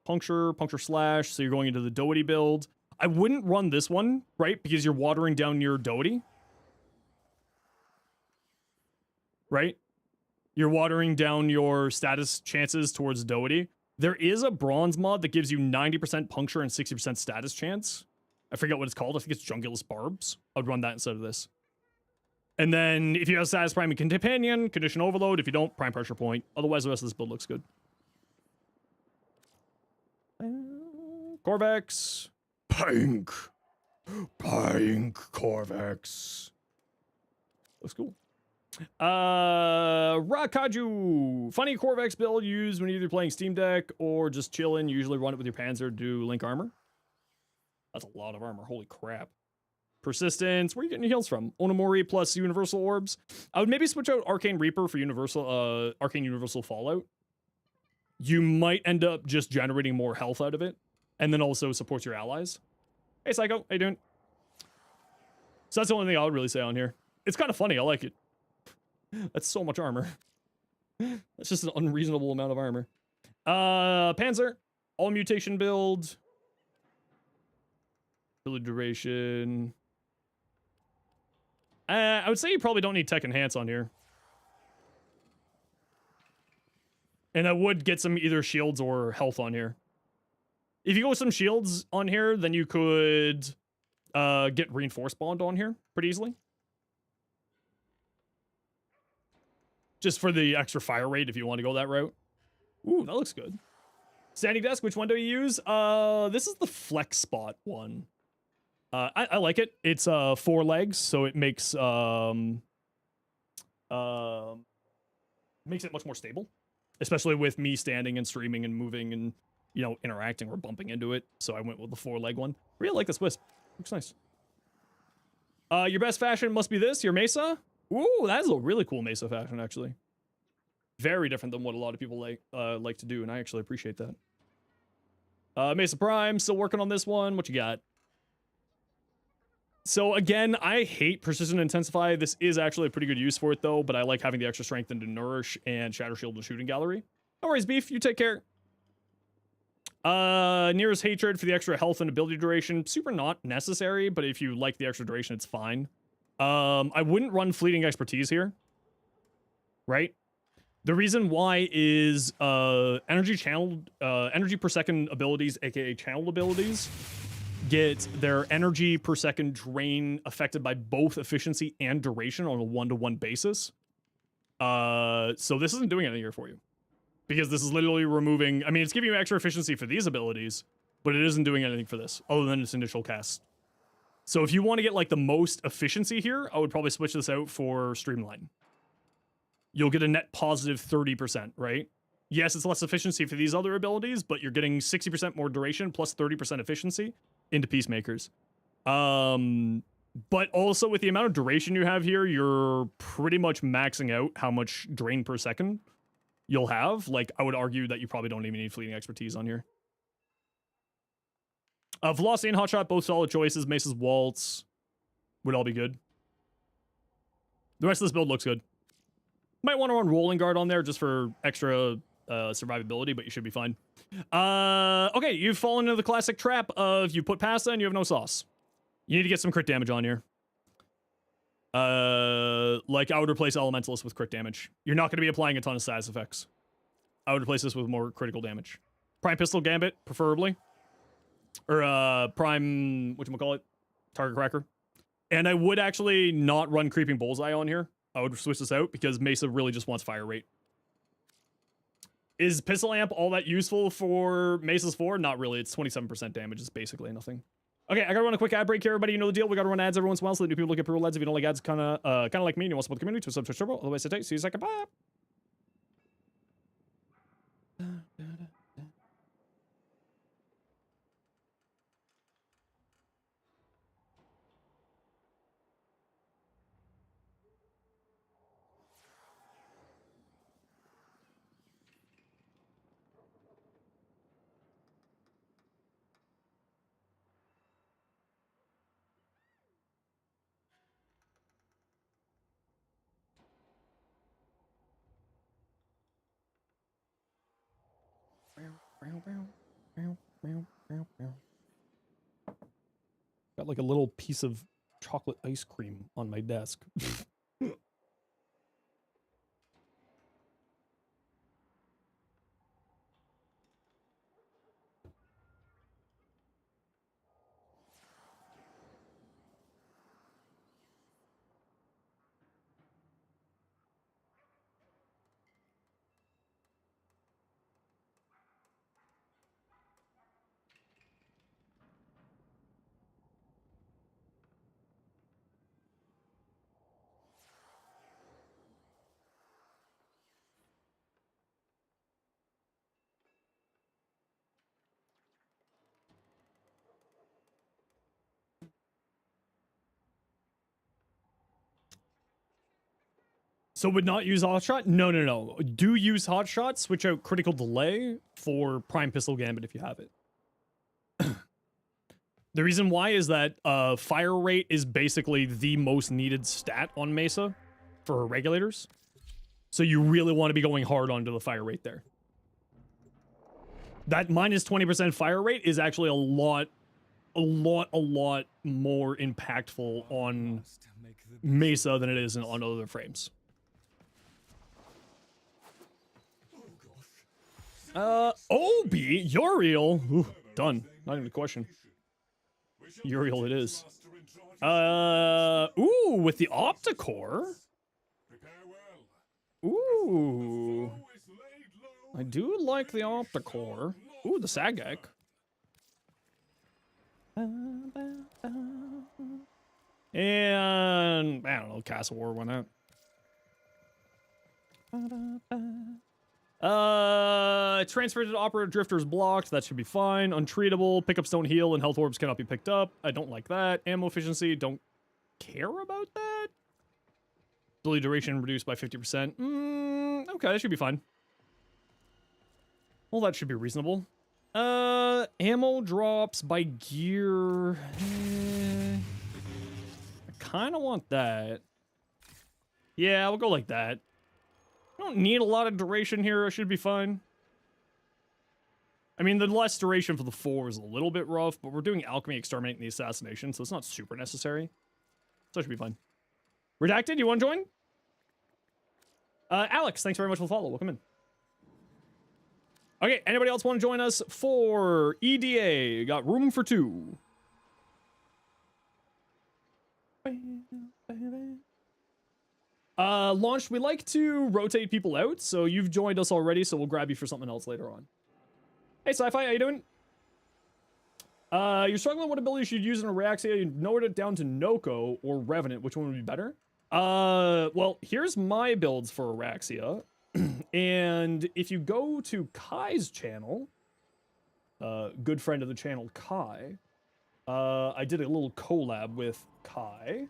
puncture slash, so you're going into the Doherty build. I wouldn't run this one, right? Because you're watering down your Doherty. Right? You're watering down your status chances towards Doherty. There is a bronze mod that gives you 90% puncture and 60% status chance. I forget what it's called. I think it's Jungulus Barbs. I'd run that instead of this. And then if you have Status Prime and Companion, Condition Overload. If you don't, Prime Pressure Point. Otherwise, the rest of this build looks good. Corvex. Pink Corvex. Looks cool. Rakaju. Funny Corvex build used when either playing Steam Deck or just chilling. You usually run it with your Panzer to do Link Armor. That's a lot of armor. Holy crap. Persistence. Where are you getting your heals from? Onamori plus Universal Orbs. I would maybe switch out Arcane Reaper for Arcane Universal Fallout. You might end up just generating more health out of it. And then also supports your allies. Hey, Psycho. How you doing? So that's the only thing I would really say on here. It's kind of funny. I like it. That's so much armor. That's just an unreasonable amount of armor. Panzer. All mutation build. Ability duration. I would say you probably don't need Tech Enhance on here. And I would get some either shields or health on here. If you go with some shields on here, then you could get Reinforced Bond on here pretty easily. Just for the extra fire rate if you want to go that route. Ooh, that looks good. Standing Desk, which one do you use? This is the Flex Spot one. I like it. It's 4 legs, so it makes it much more stable. especially with me standing and streaming and moving and, you know, interacting or bumping into it. So I went with the 4-leg one. Really like this wisp. Looks nice. Your best fashion must be this, your Mesa. Ooh, that is a really cool Mesa fashion, actually. Very different than what a lot of people like to do, and I actually appreciate that. Mesa Prime, still working on this one. What you got? So again, I hate Precision Intensify. This is actually a pretty good use for it, though, but I like having the extra strength into Nourish and Shatter Shield and Shooting Gallery. No worries, Beef. You take care. Nearest Hatred for the extra health and ability duration. Super not necessary, but if you like the extra duration, it's fine. I wouldn't run Fleeting Expertise here. Right? The reason why is energy per second abilities, aka channeled abilities, get their energy per second drain affected by both efficiency and duration on a 1-to-1 basis. So this isn't doing anything here for you. Because this is literally removing... I mean, it's giving you extra efficiency for these abilities, but it isn't doing anything for this, other than its initial cast. So if you want to get, like, the most efficiency here, I would probably switch this out for Streamline. You'll get a net positive 30%, right? Yes, it's less efficiency for these other abilities, but you're getting 60% more duration plus 30% efficiency into Peacemakers. But also with the amount of duration you have here, you're pretty much maxing out how much drain per second you'll have. Like, I would argue that you probably don't even need Fleeting Expertise on here. Velocity and Hotshot, both solid choices. Mace's Waltz would all be good. The rest of this build looks good. Might want to run Rolling Guard on there just for extra survivability, but you should be fine. Okay, you've fallen into the classic trap of you put pasta and you have no sauce. You need to get some crit damage on here. Like, I would replace Elementalist with crit damage. You're not going to be applying a ton of status effects. I would replace this with more critical damage. Prime Pistol Gambit, preferably. Or, Prime, whatchamacallit? Target Cracker. And I would actually not run Creeping Bullseye on here. I would switch this out because Mesa really just wants fire rate. Is Pistol Amp all that useful for Mesa's 4? Not really. It's 27% damage. It's basically nothing. Okay, I gotta run a quick ad break here, everybody. You know the deal. We gotta run ads every once in a while so that new people get pro ads. If you don't like ads, kind of like me, and you want to support the community, to subscribe to Turbo. Otherwise, sit tight. See you in a second. Bye. Got like a little piece of chocolate ice cream on my desk. So would not use Hotshot? No, no, no. Do use Hotshot. Switch out Critical Delay for Prime Pistol Gambit if you have it. The reason why is that fire rate is basically the most needed stat on Mesa for regulators. So you really want to be going hard onto the fire rate there. That minus 20% fire rate is actually a lot more impactful on Mesa than it is on other frames. Obi, Uriel. Ooh, done. Not even a question. Uriel it is. Ooh, with the Opticore. Ooh. I do like the Opticore. Ooh, the Sagak. And I don't know, Castle War, why not? Transfer to operator drifters blocked. That should be fine. Untreatable. Pickups don't heal and health orbs cannot be picked up. I don't like that. Ammo efficiency. Don't care about that. Ability duration reduced by 50%. Okay, that should be fine. Well, that should be reasonable. Ammo drops by gear. I kind of want that. Yeah, we'll go like that. I don't need a lot of duration here. I should be fine. I mean, the less duration for the 4 is a little bit rough, but we're doing alchemy, exterminate, and the assassination, so it's not super necessary. So it should be fine. Redacted, you want to join? Alex, thanks very much for the follow. Welcome in. Okay, anybody else want to join us for EDA? Got room for 2. Launched, we like to rotate people out, so you've joined us already, so we'll grab you for something else later on. Hey, Sci-Fi, how you doing? You're struggling with what ability you should use in a Reaxia. You narrowed it down to Noko or Revenant. Which one would be better? Well, here's my builds for Araxia. And if you go to Kai's channel, good friend of the channel, Kai, I did a little collab with Kai,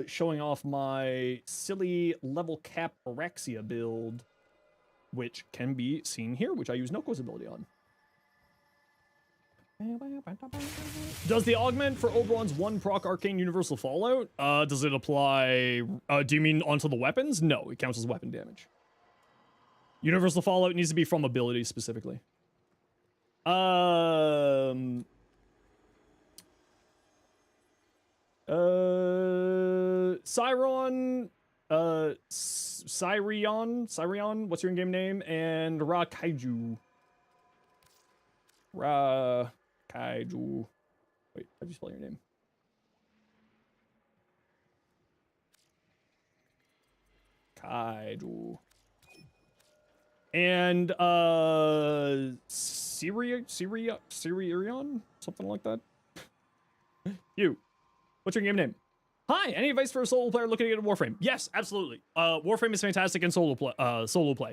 showing off my silly level cap Araxia build, which can be seen here, which I use Noko's ability on. Does the augment for Oberon's 1 proc arcane universal fallout? Does it apply? Do you mean onto the weapons? No, it counts as weapon damage. Universal fallout needs to be from ability specifically. Cyron, Cyrion, what's your in-game name? And Kaiju. Kaiju. Wait, how'd you spell your name? Kaiju. And, Sirion? Something like that? You. What's your game name? Hi, any advice for a solo player looking to get a Warframe? Yes, absolutely. Warframe is fantastic in solo play.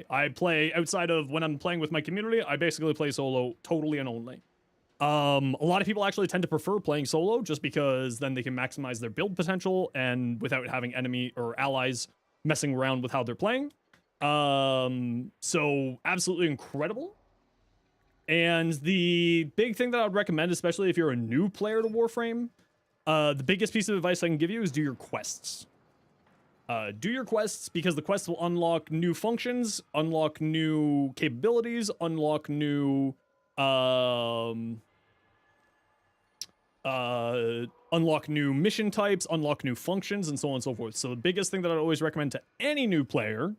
I play outside of when I'm playing with my community. I basically play solo totally and only. A lot of people actually tend to prefer playing solo just because then they can maximize their build potential and without having enemy or allies messing around with how they're playing. So absolutely incredible. And the big thing that I would recommend, especially if you're a new player to Warframe, the biggest piece of advice I can give you is do your quests. Do your quests because the quests will unlock new functions, unlock new capabilities, unlock new unlock new mission types, unlock new functions, and so on and so forth. So the biggest thing that I'd always recommend to any new player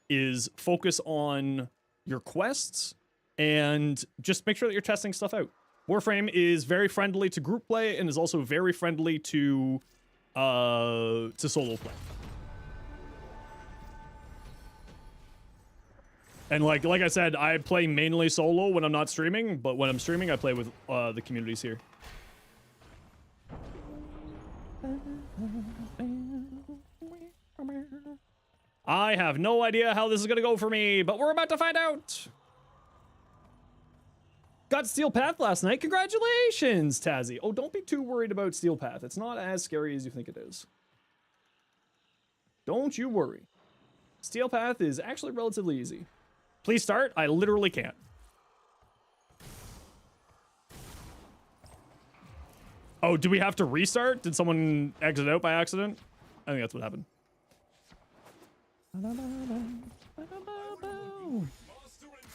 is focus on your quests and just make sure that you're testing stuff out. Warframe is very friendly to group play and is also very friendly to solo play. And like I said, I play mainly solo when I'm not streaming, but when I'm streaming, I play with the communities here. I have no idea how this is gonna go for me, but we're about to find out. Got Steel Path last night. Congratulations, Tazzy. Oh, don't be too worried about Steel Path. It's not as scary as you think it is. Don't you worry. Steel Path is actually relatively easy. Please start. I literally can't. Oh, do we have to restart? Did someone exit out by accident? I think that's what happened.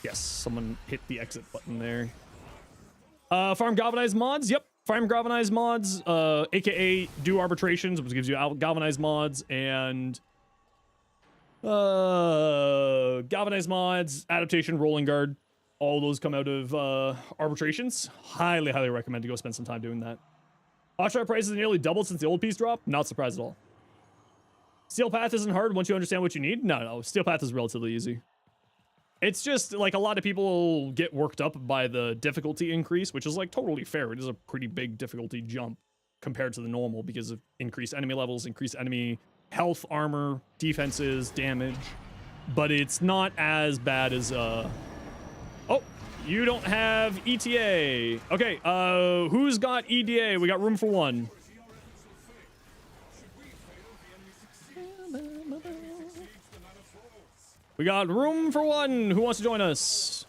Yes, someone hit the exit button there. Farm galvanized mods. Yep, farm galvanized mods. AKA do arbitrations, which gives you galvanized mods, and galvanized mods, adaptation, rolling guard. All those come out of arbitrations. Highly recommend to go spend some time doing that. Offshore prices nearly doubled since the old piece dropped. Not surprised at all. Steel Path isn't hard once you understand what you need. No, Steel Path is relatively easy. It's just like a lot of people get worked up by the difficulty increase, which is like totally fair. It is a pretty big difficulty jump compared to the normal because of increased enemy levels, increased enemy health, armor, defenses, damage. but it's not as bad as oh, you don't have ETA. Okay, who's got EDA? We got room for one. We got room for one. Who wants to join us?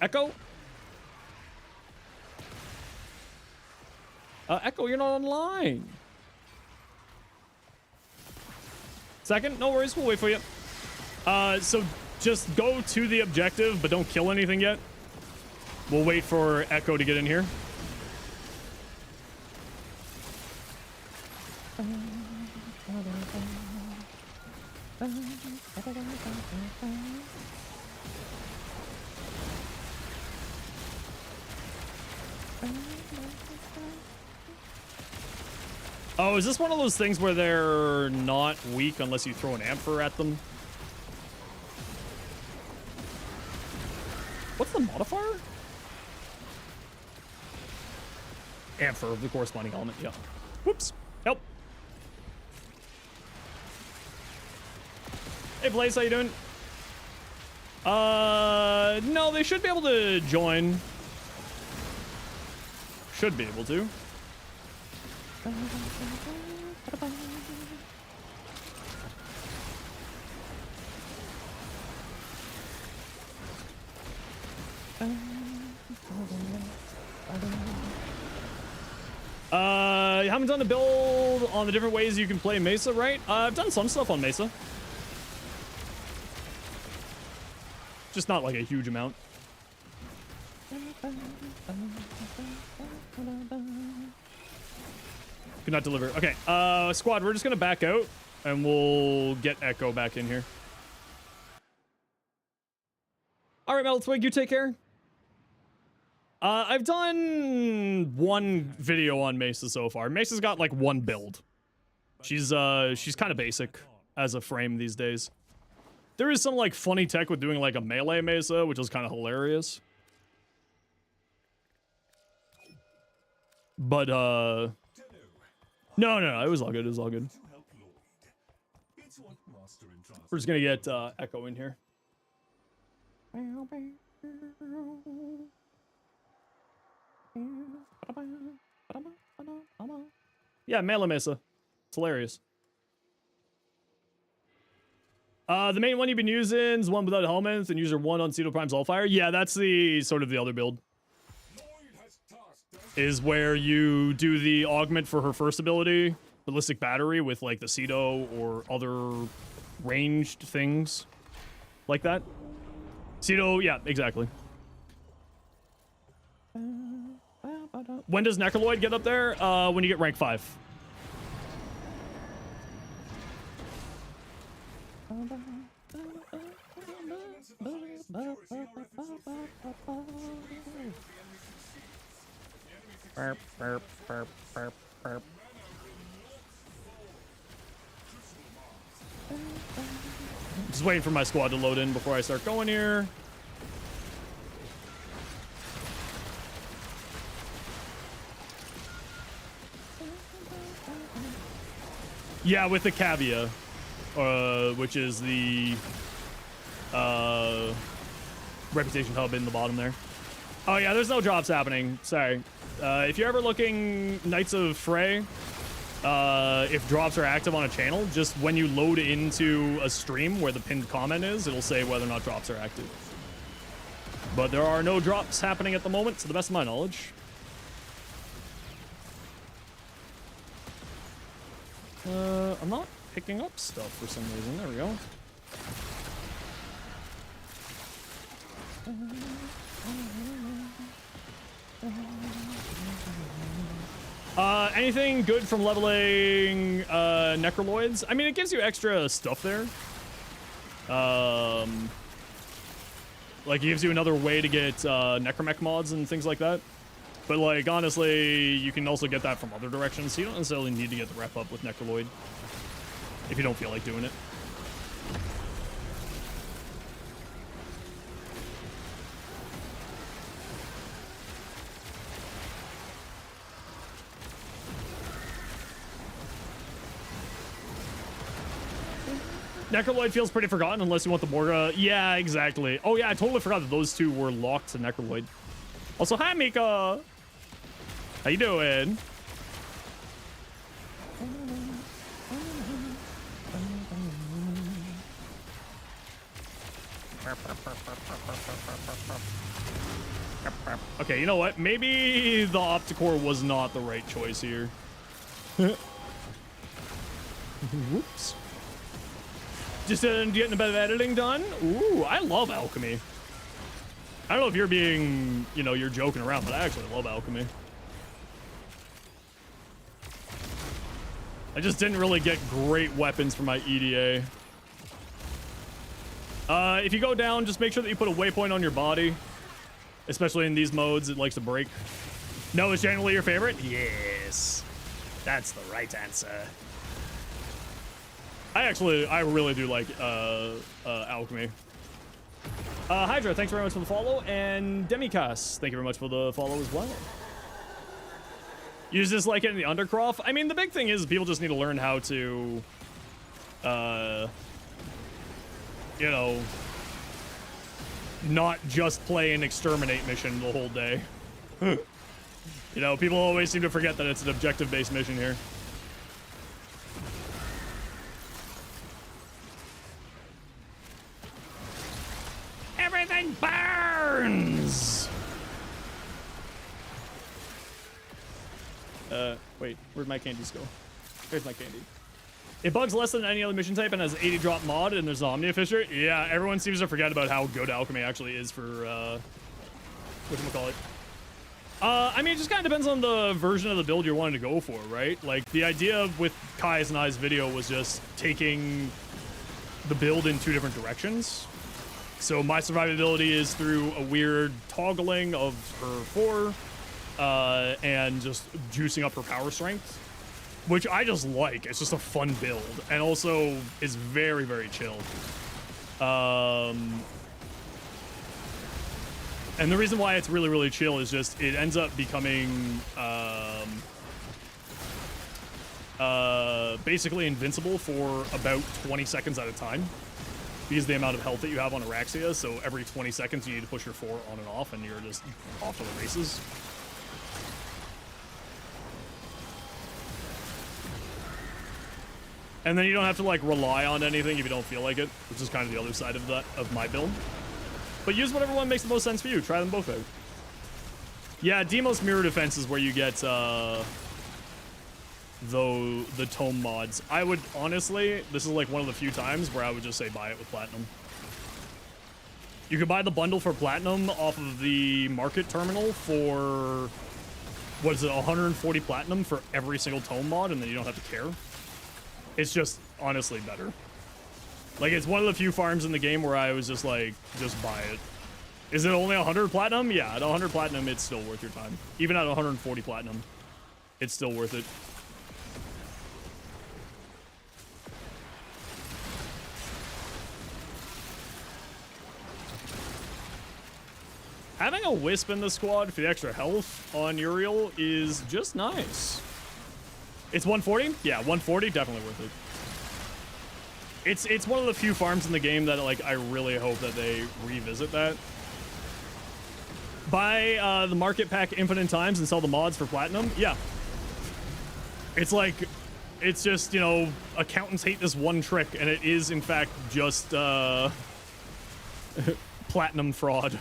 Echo? Echo, you're not online. Second? No worries, we'll wait for you. So just go to the objective, but don't kill anything yet. We'll wait for Echo to get in here. Oh, is this one of those things where they're not weak unless you throw an Ampher at them? What's the modifier? Ampher of the corresponding element, yeah. Whoops. Help. Hey, Blaze, how you doing? No, they should be able to join. Should be able to. You haven't done a build on the different ways you can play Mesa, right? I've done some stuff on Mesa. Just not like a huge amount. Could not deliver. Okay, squad, we're just gonna back out and we'll get Echo back in here. All right, Metal Twig, you take care. I've done one video on Mesa so far. Mesa's got like one build. She's kind of basic as a frame these days. There is some like funny tech with doing like a melee Mesa, which is kind of hilarious. But no, it was all good. It was all good. We're just gonna get Echo in here. Yeah, melee Mesa. It's hilarious. The main one you've been using is one without helmets and user 1 on Pseudo Prime Zenosfire. Yeah, that's the sort of the other build. Is where you do the augment for her first ability, ballistic battery, with like the Pseudo or other ranged things like that. Pseudo, yeah, exactly. When does Necroloid get up there? When you get rank 5. Burp, burp, burp, burp, burp. Just waiting for my squad to load in before I start going here. Yeah, with the Cavia, which is the reputation hub in the bottom there. Oh yeah, there's no drops happening. Sorry. If you're ever looking Knights of Frey, if drops are active on a channel, just when you load into a stream where the pinned comment is, it'll say whether or not drops are active. But there are no drops happening at the moment, to the best of my knowledge. I'm not picking up stuff for some reason. There we go. Anything good from leveling Necroloids? I mean, it gives you extra stuff there. Like, it gives you another way to get Necromech mods and things like that. But, like, honestly, you can also get that from other directions, so you don't necessarily need to get the rep up with Necroloid if you don't feel like doing it. Necroloid feels pretty forgotten unless you want the Morga. Yeah, exactly. Oh yeah, I totally forgot that those two were locked to Necroloid. Also, hi Mika. How you doing? Okay, you know what? Maybe the Opticore was not the right choice here. Whoops. Just getting a bit of editing done. Ooh, I love alchemy. I don't know if you're being, you know, you're joking around, but I actually love alchemy. I just didn't really get great weapons for my EDA. If you go down, just make sure that you put a waypoint on your body. Especially in these modes, it likes to break. No, is generally your favorite? Yes. That's the right answer. I really do like alchemy. Hydra, thanks very much for the follow. And Demicas, thank you very much for the follow as well. Use this like in the Undercroft. I mean, the big thing is people just need to learn how to, you know, not just play an exterminate mission the whole day. You know, people always seem to forget that it's an objective-based mission here. Everything burns! Wait, where'd my candies go? There's my candy. It bugs less than any other mission type and has 80 drop mod, and there's an Omnia Fisher. Yeah, everyone seems to forget about how good alchemy actually is for, whatchamacallit. I mean, it just kind of depends on the version of the build you're wanting to go for, right? Like, the idea with Kai's and I's video was just taking the build in two different directions. So my survivability is through a weird toggling of her 4, and just juicing up her power strength, which I just like. It's just a fun build, and also is very, very chill. And the reason why it's really, really chill is just it ends up becoming basically invincible for about 20 seconds at a time, because the amount of health that you have on Araxia. So every 20 seconds you need to push your 4 on and off, and you're just off to the races. And then you don't have to like rely on anything if you don't feel like it, which is kind of the other side of that of my build. But use whatever one makes the most sense for you. Try them both out. Yeah, Demos Mirror Defense is where you get the tome mods. I would honestly, this is like one of the few times where I would just say buy it with platinum. You could buy the bundle for platinum off of the market terminal for, what is it, 140 platinum for every single tome mod, and then you don't have to care. It's just honestly better. Like, it's one of the few farms in the game where I was just like, just buy it. Is it only 100 platinum? Yeah, at 100 platinum, it's still worth your time. Even at 140 platinum, it's still worth it. Having a Wisp in the squad for the extra health on Uriel is just nice. It's 140? Yeah, 140, definitely worth it. It's one of the few farms in the game that, like, I really hope that they revisit that. Buy the market pack infinite times and sell the mods for platinum? Yeah. It's like, it's just, you know, accountants hate this one trick, and it is, in fact, just platinum fraud.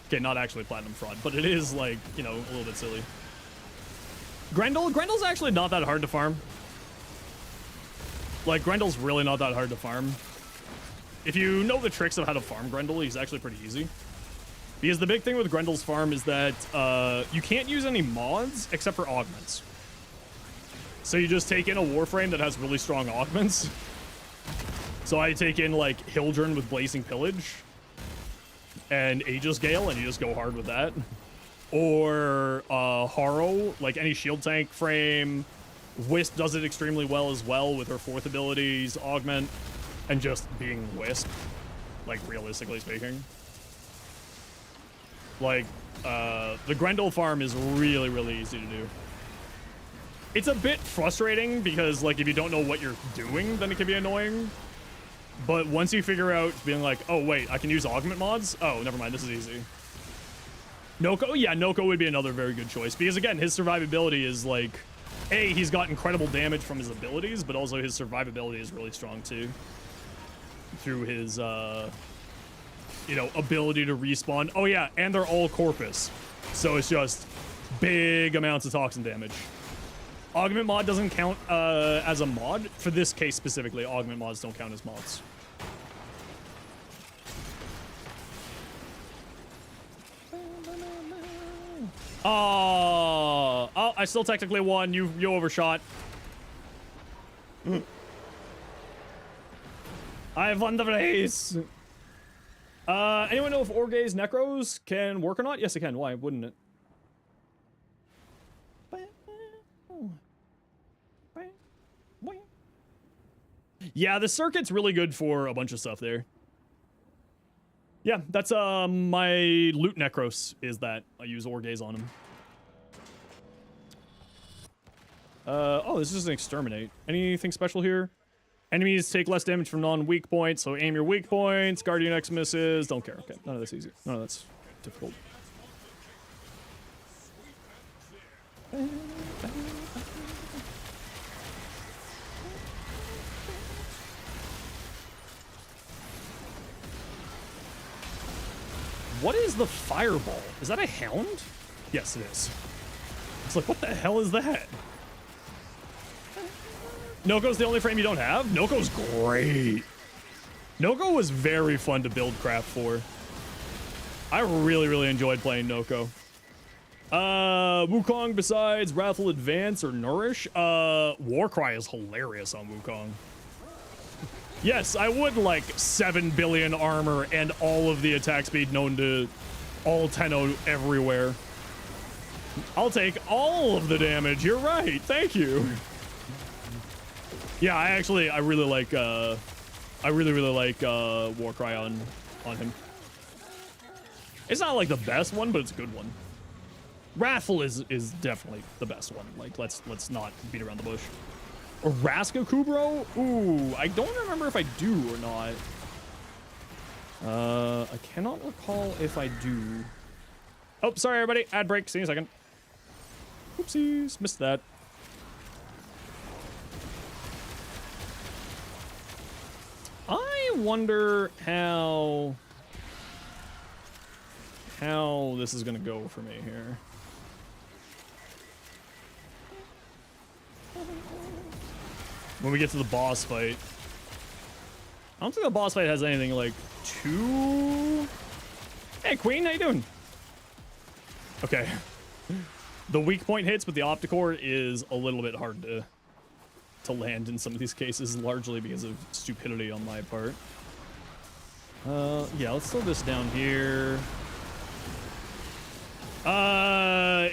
Okay, not actually platinum fraud, but it is, like, you know, a little bit silly. Grendel's actually not that hard to farm. Like, Grendel's really not that hard to farm. If you know the tricks of how to farm Grendel, he's actually pretty easy. Because the big thing with Grendel's farm is that you can't use any mods except for augments. So you just take in a Warframe that has really strong augments. So I take in, like, Hildren with Blazing Pillage and Aegis Gale, and you just go hard with that. Or Haro, like any shield tank frame. Wisp does it extremely well as well with her 4th abilities, Augment, and just being Wisp, like, realistically speaking. Like, the Grendel farm is really, really easy to do. It's a bit frustrating because, like, if you don't know what you're doing, then it can be annoying. But once you figure out being like, oh, wait, I can use augment mods? Oh, never mind, this is easy. Noko? Yeah, Noko would be another very good choice. Because, again, his survivability is, like, A, he's got incredible damage from his abilities, but also his survivability is really strong, too. Through his, you know, ability to respawn. Oh, yeah, and they're all Corpus. So it's just big amounts of toxin damage. Augment mod doesn't count as a mod. For this case specifically, augment mods don't count as mods. Oh, I still technically won. You overshot. I've won the race. Anyone know if Orge's Necros can work or not? Yes, it can. Why wouldn't it? Yeah, the circuit's really good for a bunch of stuff there. Yeah, that's my loot Necros is that. I use Orge's on him. Oh, this is an exterminate. Anything special here? Enemies take less damage from non-weak points, so aim your weak points. Guardian X misses. Don't care. Okay, none of that's easy. None of that's difficult. What is the fireball? Is that a hound? Yes, it is. It's like, what the hell is that? Noko's the only frame you don't have? Noko's great. Noko was very fun to build craft for. I really, really enjoyed playing Noko. Wukong besides Wrathful Advance or Nourish? Warcry is hilarious on Wukong. Yes, I would like 7 billion armor and all of the attack speed known to all Tenno everywhere. I'll take all of the damage. You're right. Thank you. Yeah, I really like Warcry on him. It's not like the best one, but it's a good one. Wrathful is definitely the best one. Like let's not beat around the bush. Or Raska Kubro? Ooh, I don't remember if I do or not. I cannot recall if I do. Oh, sorry everybody. Ad break. See you in a second. Oopsies, missed that. I wonder how this is gonna go for me here. When we get to the boss fight. I don't think the boss fight has anything like too... Hey Queen, how you doing? Okay. The weak point hits, but the Opticore is a little bit hard to land in some of these cases, largely because of stupidity on my part. Yeah, let's throw this down here.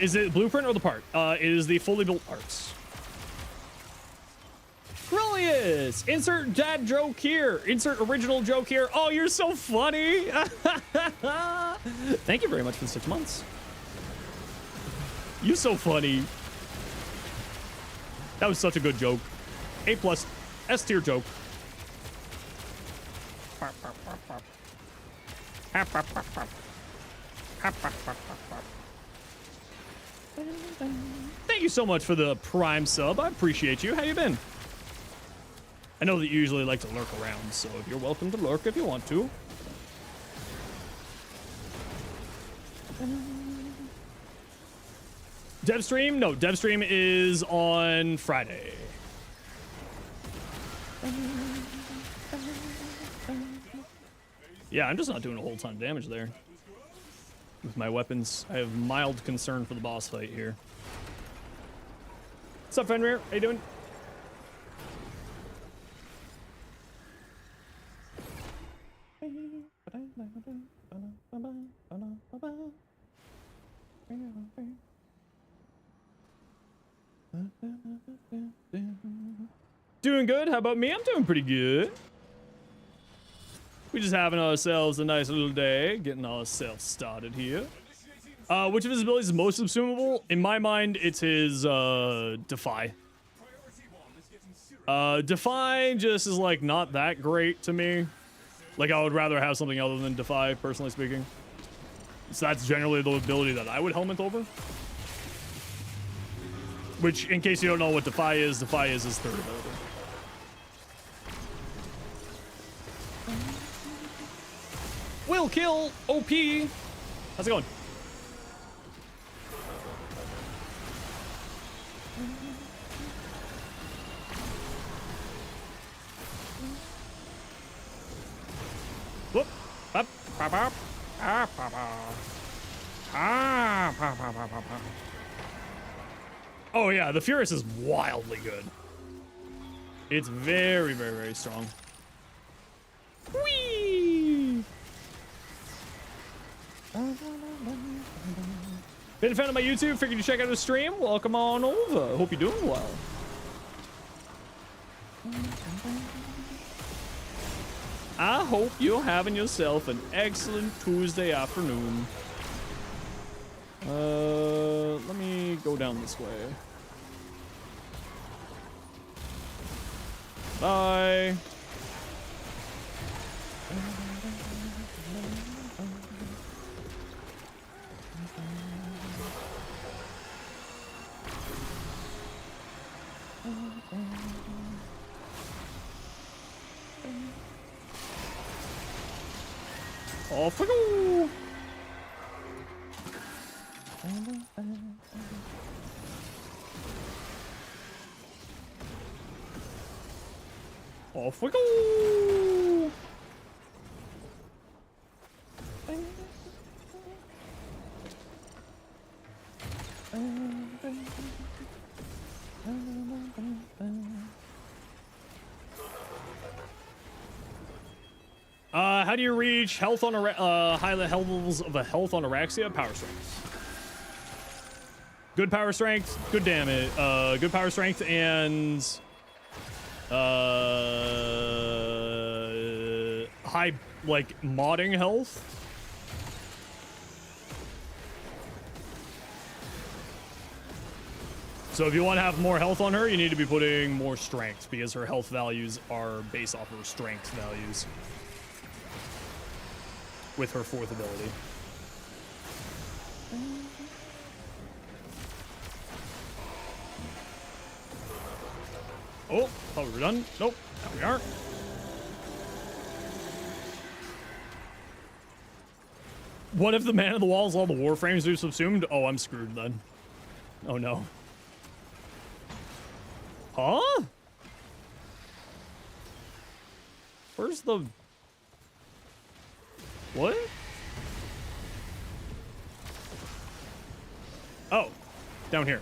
Is it blueprint or the part? It is the fully built parts. Brilliant! Insert dad joke here. Insert original joke here. Oh, you're so funny. Thank you very much for the 6 months. You so funny. That was such a good joke. A+, S tier joke. Thank you so much for the Prime sub. I appreciate you. How you been? I know that you usually like to lurk around, so you're welcome to lurk if you want to. Dev stream? No, dev stream is on Friday. Yeah, I'm just not doing a whole ton of damage there. With my weapons, I have mild concern for the boss fight here. What's up, Fenrir? How you doing? Doing good. How about me? I'm doing pretty good. We just having ourselves a nice little day, getting ourselves started here. Which of his abilities is most consumable? In my mind, it's his Defy. Defy just is like not that great to me. Like I would rather have something other than Defy, personally speaking. So that's generally the ability that I would helmet over. Which, in case you don't know what Defy is his third ability. Will kill OP. How's it going? Whoop. Up. Pop, pop. Ah, pop, pop. Ah, pop, pop, pop, pop, pop. Oh yeah, the Furious is wildly good. It's very, very, very strong. Whee! Been a fan of my YouTube, figured you check out the stream. Welcome on over. Hope you're doing well. I hope you're having yourself an excellent Tuesday afternoon. Let me go down this way. Bye. Off we go. Off we go. How do you reach health on high levels of a health on Araxia? Power strength. Good power strength, good damage, good power strength, and high like modding health. So if you want to have more health on her, you need to be putting more strength because her health values are based off of her strength values with her fourth ability. Oh, thought we were done. Nope, now we aren't. What if the man of the walls, all the Warframes are subsumed? Oh, I'm screwed then. Oh no. Huh? Where's the... What? Oh, down here.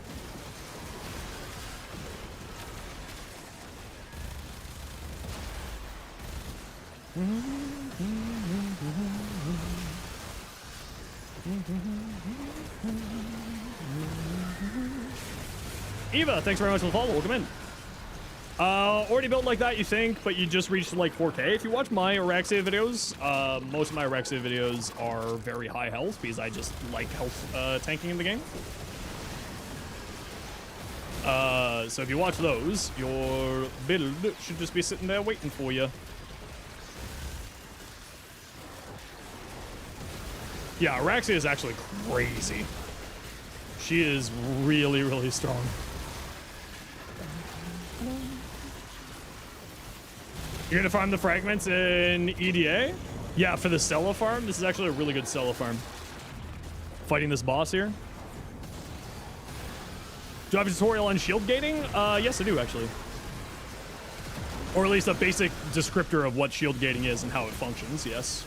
Eva, thanks very much for the follow. Welcome in. Already built like that, you think, but you just reached like 4K. If you watch my Araxia videos, most of my Araxia videos are very high health because I just like health tanking in the game. So if you watch those, your build should just be sitting there waiting for you. Yeah, Araxia is actually crazy. She is really, really strong. You're gonna farm the fragments in EDA? Yeah, for the Stella farm. This is actually a really good Stella farm. Fighting this boss here. Do I have a tutorial on shield gating? Yes, I do, actually. Or at least a basic descriptor of what shield gating is and how it functions, yes.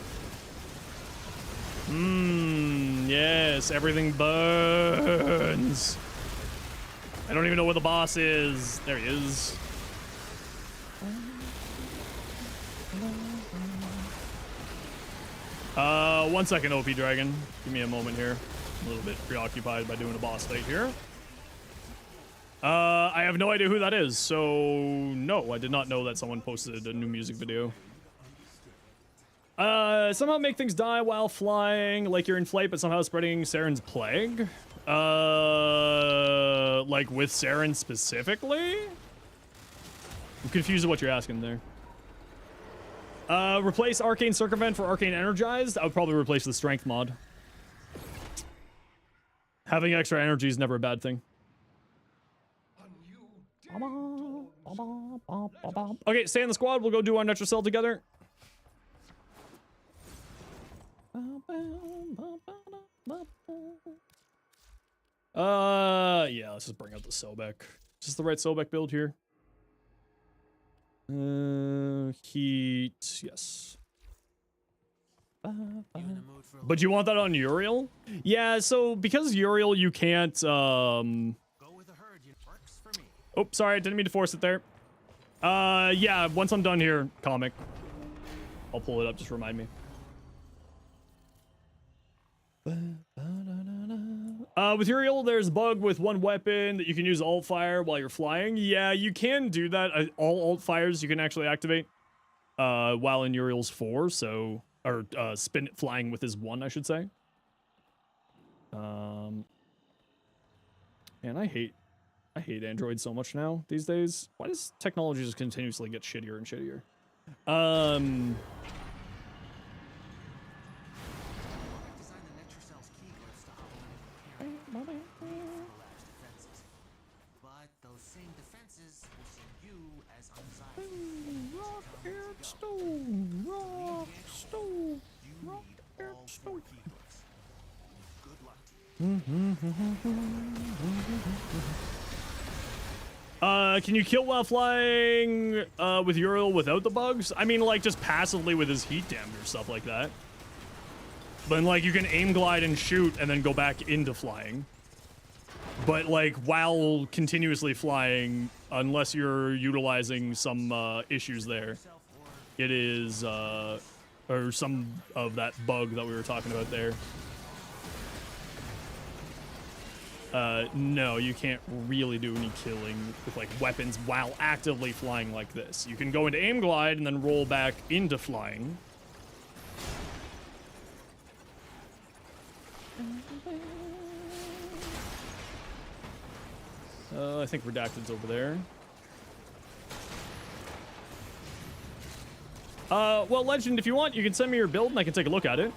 Yes, everything burns. I don't even know where the boss is. There he is. One second, OP Dragon. Give me a moment here. I'm a little bit preoccupied by doing a boss fight here. I have no idea who that is, so no, I did not know that someone posted a new music video. Somehow make things die while flying, like you're in flight, but somehow spreading Saren's plague. Like with Saren specifically? I'm confused with what you're asking there. Replace Arcane Circumvent for Arcane Energized. I would probably replace the Strength mod. Having extra energy is never a bad thing. Okay, stay in the squad. We'll go do our Netro Cell together. Yeah, let's just bring out the Sobek. Is this the right Sobek build here? Heat, yes. But you want that on Uriel? Yeah, so because Uriel you can't, Oh, sorry, I didn't mean to force it there. Yeah, once I'm done here, comic. I'll pull it up, just remind me. With Uriel, there's a bug with one weapon that you can use alt fire while you're flying. Yeah, you can do that. All alt fires you can actually activate while in Uriel's 4, so or spin flying with his 1, I should say. And I hate Android so much now these days. Why does technology just continuously get shittier and shittier? But those same defenses will see you as unsigned. Rock and stone, rock, stone, rock and stone. Good luck to you. Can you kill while flying with Uriel without the bugs? I mean, like, just passively with his heat damage or stuff like that. But, like, you can aim glide and shoot and then go back into flying. But, like, while continuously flying, unless you're utilizing some issues there, it is, or some of that bug that we were talking about there. No, you can't really do any killing with, like, weapons while actively flying like this. You can go into aim glide and then roll back into flying. I think Redacted's over there. Well, Legend, if you want, you can send me your build and I can take a look at it.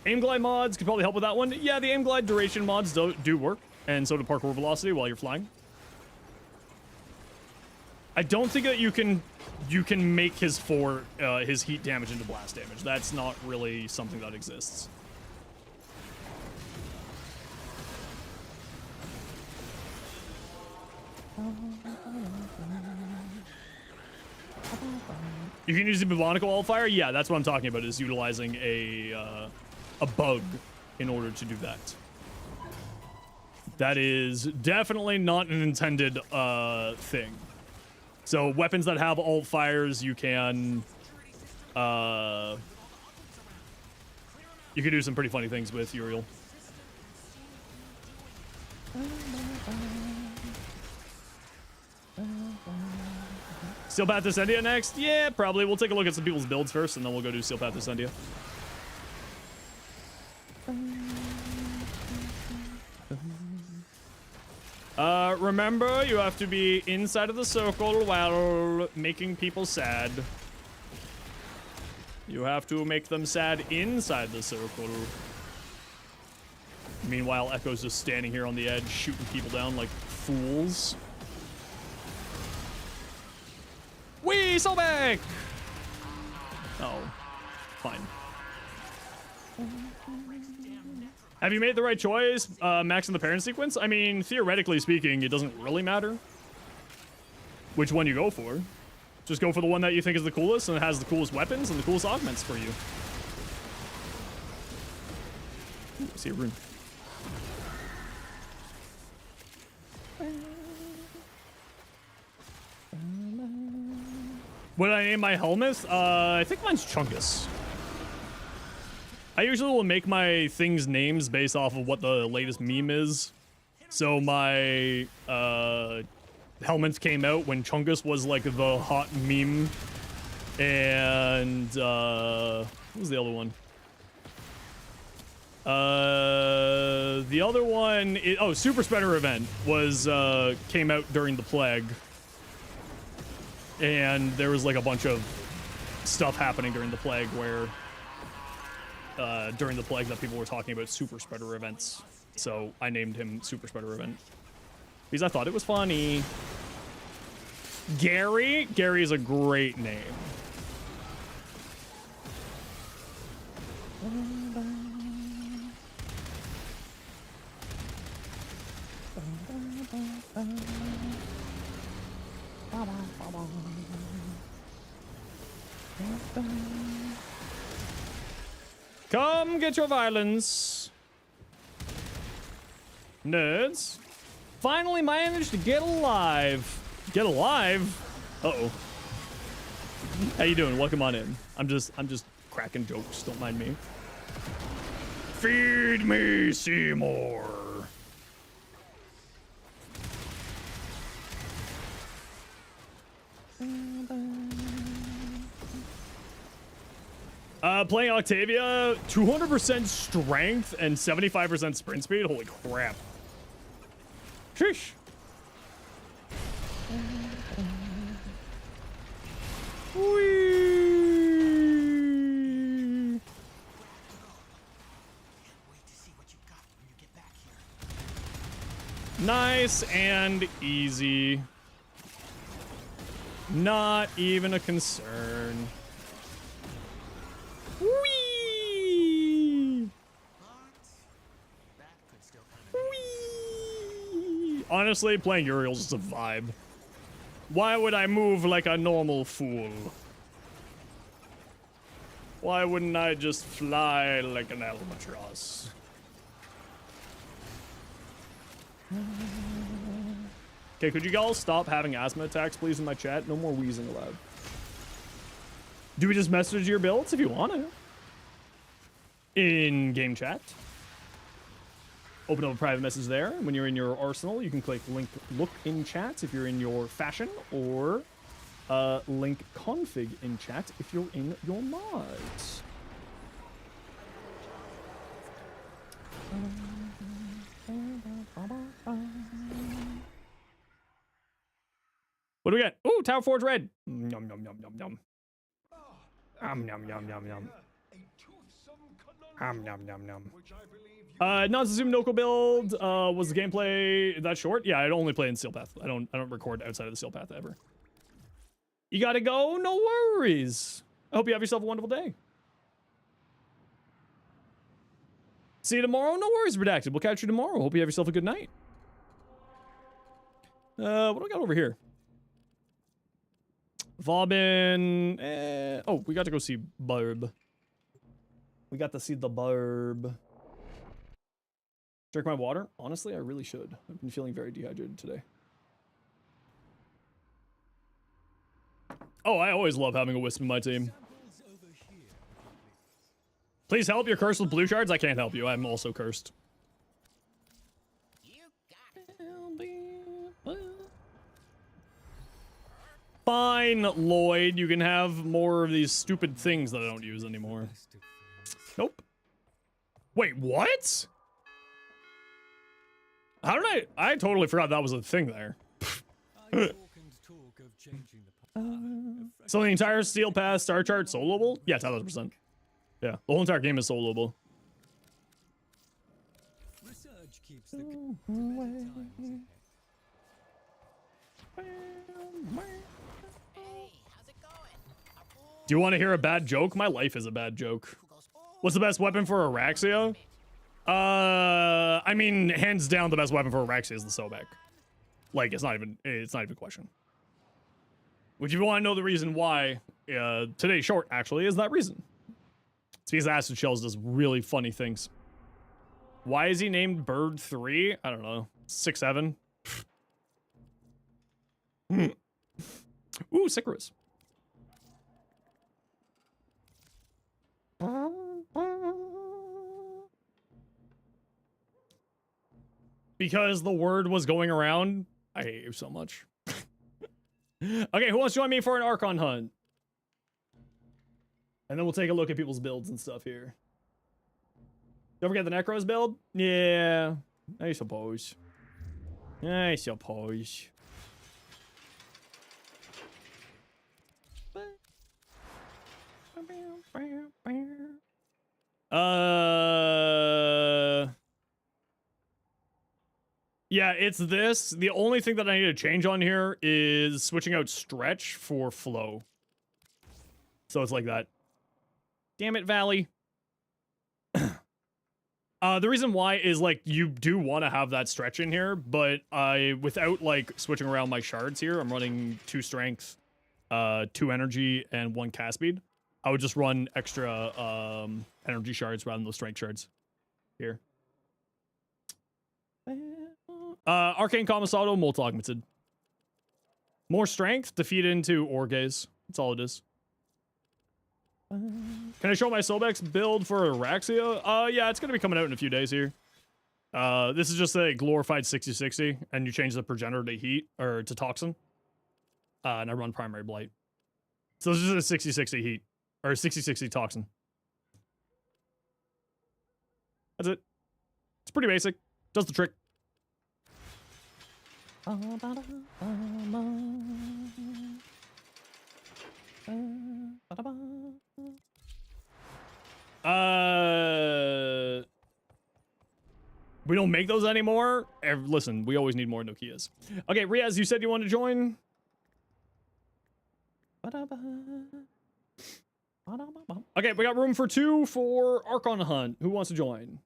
Aim glide mods could probably help with that one. Yeah, the aim glide duration mods do work, and so do parkour velocity while you're flying. I don't think that you can make his his heat damage into blast damage. That's not really something that exists. You can use the Bubonical alt fire. Yeah, that's what I'm talking about. Is utilizing a bug in order to do that. That is definitely not an intended thing. So weapons that have alt fires, you can do some pretty funny things with Uriel. Steel Path Descendia next? Yeah, probably. We'll take a look at some people's builds first, and then we'll go do Steel Path Descendia. Remember, you have to be inside of the circle while making people sad. You have to make them sad inside the circle. Meanwhile, Echo's just standing here on the edge, shooting people down like fools. Wee, Sobek! Oh, fine. Have you made the right choice, maxing the parent sequence? I mean, theoretically speaking, it doesn't really matter which one you go for. Just go for the one that you think is the coolest and it has the coolest weapons and the coolest augments for you. Ooh, I see a rune. What did I name my helmet? I think mine's Chungus. I usually will make my things names based off of what the latest meme is. So my helmets came out when Chungus was like the hot meme And what was the other one? The other one is, Super Spreader Event was came out during the plague. And there was like a bunch of stuff happening during the plague where during the plague that people were talking about super spreader events. So I named him Super Spreader Event because I thought it was funny. Gary is a great name. Come get your violence, nerds. Finally managed to get alive. Get alive? Uh-oh. How you doing? Welcome on in. I'm just cracking jokes. Don't mind me. Feed me, Seymour. Playing Octavia, 200% strength and 75% sprint speed. Holy crap. Sheesh. Whee. Nice and easy. Not even a concern. Whee! Whee! Honestly, playing Uriel's just a vibe. Why would I move like a normal fool? Why wouldn't I just fly like an albatross? Okay, could you all stop having asthma attacks, please, in my chat? No more wheezing allowed. Do we just message your builds if you want to? In game chat. Open up a private message there. When you're in your arsenal, you can click link look in chat if you're in your fashion, or link config in chat if you're in your mods. What do we got? Ooh, Tower Forge Red. Yum, yum, yum, yum, yum. Yum, yum, yum, yum, yum. Yum, yum, yum, yum. Non-Zoom Noco build. Was the gameplay that short? Yeah, I only play in Steel Path. I don't record outside of the Steel Path ever. You gotta go? No worries. I hope you have yourself a wonderful day. See you tomorrow? No worries, Redacted. We'll catch you tomorrow. Hope you have yourself a good night. What do we got over here? Vauban. Oh, we got to go see Barb. We got to see the Barb. Drink my water? Honestly, I really should. I've been feeling very dehydrated today. Oh, I always love having a Wisp in my team. Please help. You're cursed with blue shards. I can't help you. I'm also cursed. Fine, Lloyd. You can have more of these stupid things that I don't use anymore. Nope. Wait, what? How did I totally forgot that was a thing there. So the entire Steel Path Star Chart soloable? Yeah, 1000%. Yeah, the whole entire game is soloable. Research keeps the Do you want to hear a bad joke? My life is a bad joke. What's the best weapon for Araxia? I mean, hands down, the best weapon for Araxia is the Sobek. Like, it's not even a question. Which, if you want to know the reason why, today's short, actually, is that reason. It's because Acid Shells does really funny things. Why is he named Bird 3? I don't know. 6'7". Ooh, Sicarus. Because the word was going around. I hate you so much. Okay, who wants to join me for an Archon hunt? And then we'll take a look at people's builds and stuff here. Don't forget the Necros build? Yeah, I suppose. I suppose. Yeah, it's this. The only thing that I need to change on here is switching out stretch for flow. So it's like that. Damn it, Valley. The reason why is, like, you do want to have that stretch in here, but without, like, switching around my shards here, I'm running 2 strength, 2 energy, and 1 cast speed. I would just run extra energy shards rather than those strength shards here. Arcane Commissado, Molt Augmented. More strength to feed into Orgaze. That's all it is. Can I show my Sobex build for Araxia? Yeah, it's going to be coming out in a few days here. This is just a glorified 60-60, and you change the progenitor to heat, or to toxin. And I run primary blight. So this is a 60-60 heat, or 60-60 toxin. That's it. It's pretty basic. Does the trick. We don't make those anymore. Listen, we always need more Nokias. Okay, Riaz, you said you wanted to join. Okay, we got room for 2 for Archon Hunt. Who wants to join?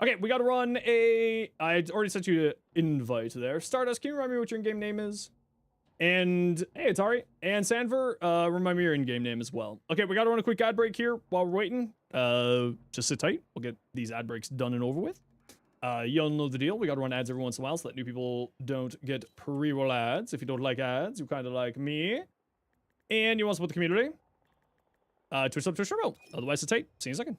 Okay, we gotta run a... I already sent you an invite there. Stardust, can you remind me what your in-game name is? And, hey, Atari. And Sanver, remind me your in-game name as well. Okay, we gotta run a quick ad break here while we're waiting. Just sit tight. We'll get these ad breaks done and over with. You all know the deal. We gotta run ads every once in a while so that new people don't get pre-roll ads. If you don't like ads, you kind of like me. And you want to support the community. Twitch up, Twitch remote. Otherwise, it's tight. See you in a second.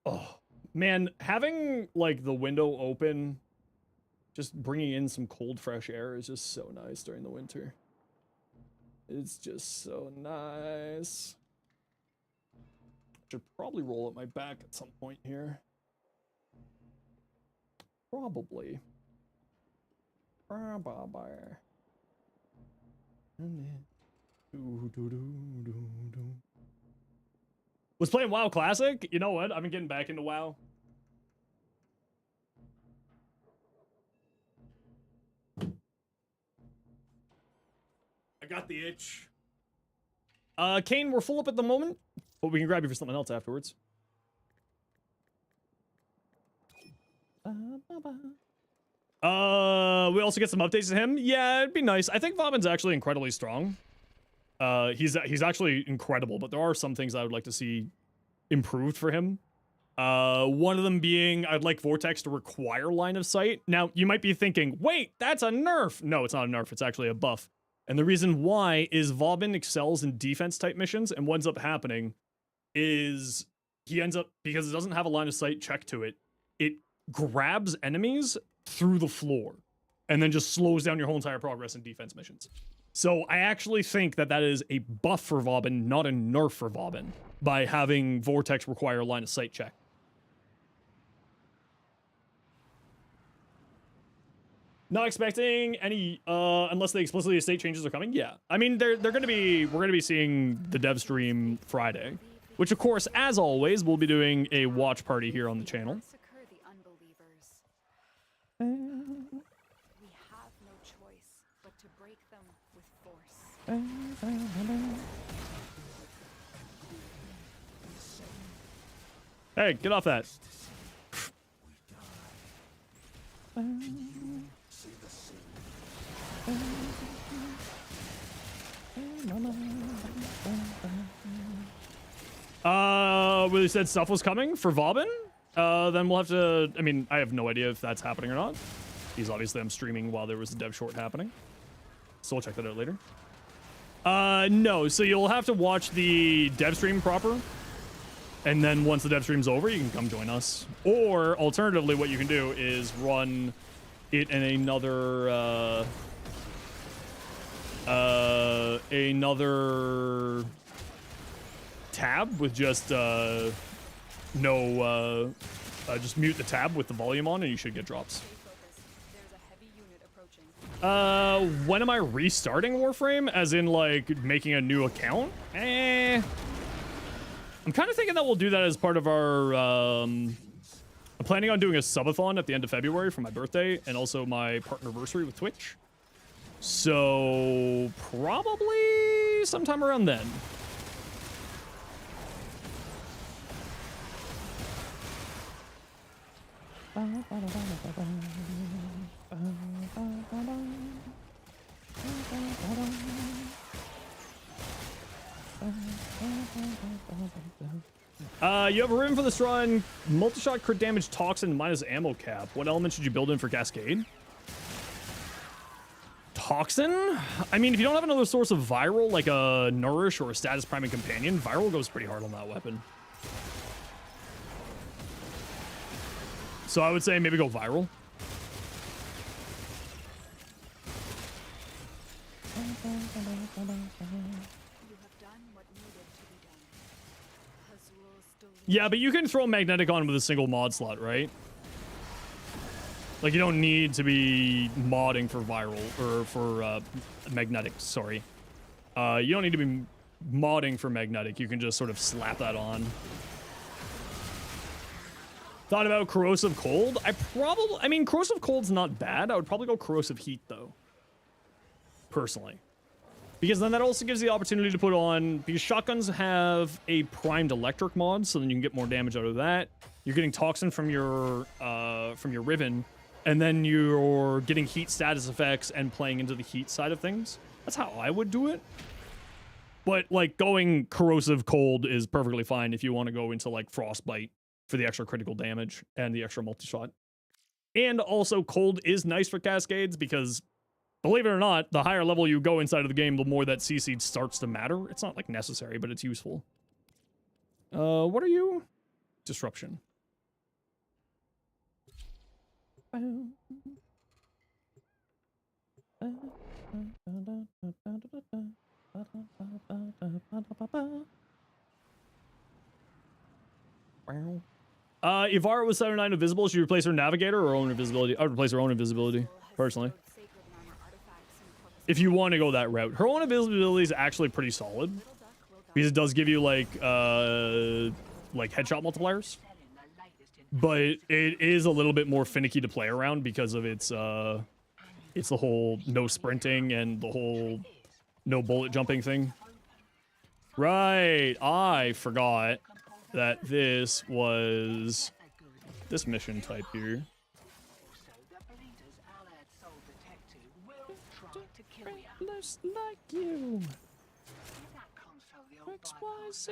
Oh, man, having, like, the window open, just bringing in some cold, fresh air is just so nice during the winter. It's just so nice. Should probably roll up my back at some point here. Probably. Was playing WoW Classic? You know what? I've been getting back into WoW. I got the itch. Kane, we're full up at the moment, but we can grab you for something else afterwards. We also get some updates to him. Yeah, it'd be nice. I think Vobin's actually incredibly strong. He's actually incredible, but there are some things I would like to see improved for him. One of them being I'd like Vortex to require line of sight. Now, you might be thinking, wait, that's a nerf. No, it's not a nerf. It's actually a buff. And the reason why is Vobin excels in defense type missions, and what ends up happening is he ends up, because it doesn't have a line of sight check to it, it grabs enemies through the floor and then just slows down your whole entire progress in defense missions. So I actually think that that is a buff for Vobin, not a nerf for Vobin, by having Vortex require a line of sight check. Not expecting any, unless they explicitly state changes are coming. Yeah, I mean we're gonna be seeing the dev stream Friday, which of course, as always, we'll be doing a watch party here on the channel. Massacre the unbelievers. We have no choice but to break them with force. Hey, get off that. Really said stuff was coming for Vobin. Then we'll have to, I mean, I have no idea if that's happening or not. He's obviously, I'm streaming while there was a dev short happening. So we'll check that out later. No, so you'll have to watch the dev stream proper. And then once the dev stream's over, you can come join us. Or alternatively, what you can do is run it in another tab with just just mute the tab with the volume on, and you should get drops. Stay focused. There's a heavy unit approaching. When am I restarting Warframe? As in, like, making a new account? I'm kind of thinking that we'll do that as part of our, I'm planning on doing a subathon at the end of February for my birthday and also my partnerversary with Twitch. So, probably sometime around then. You have a room for this run. Multi-shot crit damage, toxin, minus ammo cap. What element should you build in for Cascade? Toxin? I mean, if you don't have another source of viral, like a Nourish or a Status Priming Companion, viral goes pretty hard on that weapon. So I would say maybe go viral. Yeah, but you can throw magnetic on with a single mod slot, right? Like, you don't need to be modding for viral, or for magnetic, sorry. You don't need to be modding for magnetic. You can just sort of slap that on. Thought about corrosive cold? I mean, corrosive cold's not bad. I would probably go corrosive heat, though. Personally. Because then that also gives the opportunity to put on, because shotguns have a primed electric mod, so then you can get more damage out of that. You're getting toxin from your Riven, and then you're getting heat status effects and playing into the heat side of things. That's how I would do it. But like going corrosive cold is perfectly fine if you want to go into like frostbite for the extra critical damage and the extra multi-shot. And also cold is nice for cascades because, believe it or not, the higher level you go inside of the game, the more that CC starts to matter. It's not like necessary, but it's useful. What are you? Disruption. Ivara was 709 invisible. Should you replace her navigator or own invisibility? I would replace her own invisibility, personally. If you want to go that route. Her own invisibility is actually pretty solid. Because it does give you, like headshot multipliers. But it is a little bit more finicky to play around because of its the whole no sprinting and the whole no bullet jumping thing. Right, I forgot that this was this mission type here. Looks like you. XYZ.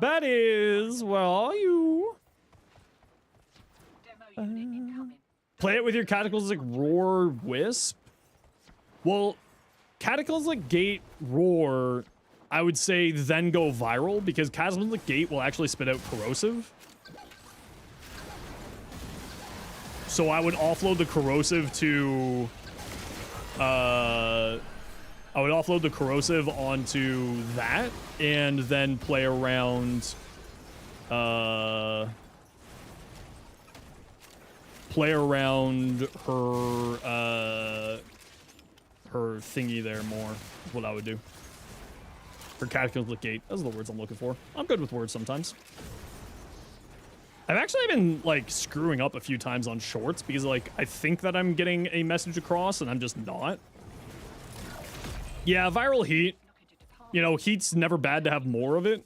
That is, where are you? Play it with your Cataclysmic Roar Wisp? Well, Cataclysmic Gate Roar, I would say then go viral, because Cataclysmic Gate will actually spit out Corrosive. So I would offload the Corrosive to... I would offload the Corrosive onto that, and then play around... play around her thingy there more, is what I would do. Her Cataclysmic Gate. Those are the words I'm looking for. I'm good with words sometimes. I've actually been, like, screwing up a few times on shorts because, like, I think that I'm getting a message across and I'm just not. Yeah, viral heat. You know, heat's never bad to have more of it.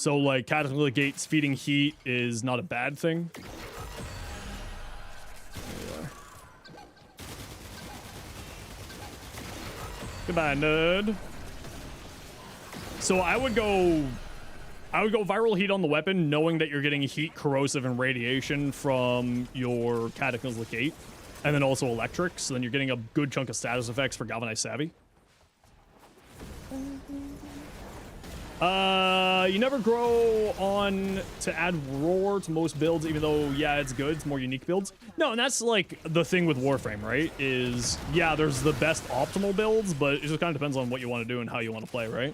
So, like, Cataclysmic Gates feeding heat is not a bad thing. Goodbye, nerd. So I would go viral heat on the weapon, knowing that you're getting heat, corrosive, and radiation from your Cataclysmic Gate, and then also electric. So then you're getting a good chunk of status effects for Galvanized Savvy. You never grow on to add roar to most builds, even though, yeah, it's good. It's more unique builds. No, and that's, like, the thing with Warframe, right? Is, yeah, there's the best optimal builds, but it just kind of depends on what you want to do and how you want to play, right?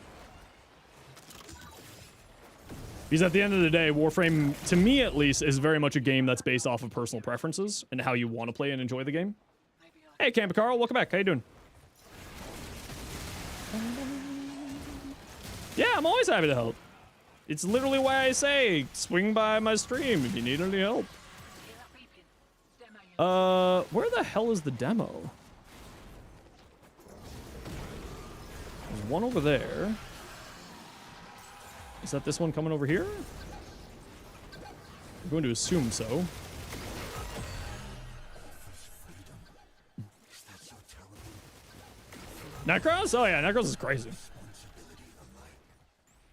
Because at the end of the day, Warframe, to me at least, is very much a game that's based off of personal preferences and how you want to play and enjoy the game. Hey, Camper Carl, welcome back. How you doing? Yeah, I'm always happy to help. It's literally why I say, swing by my stream if you need any help. Where the hell is the demo? There's one over there. Is that this one coming over here? I'm going to assume so. Necros? Oh yeah, Necros is crazy.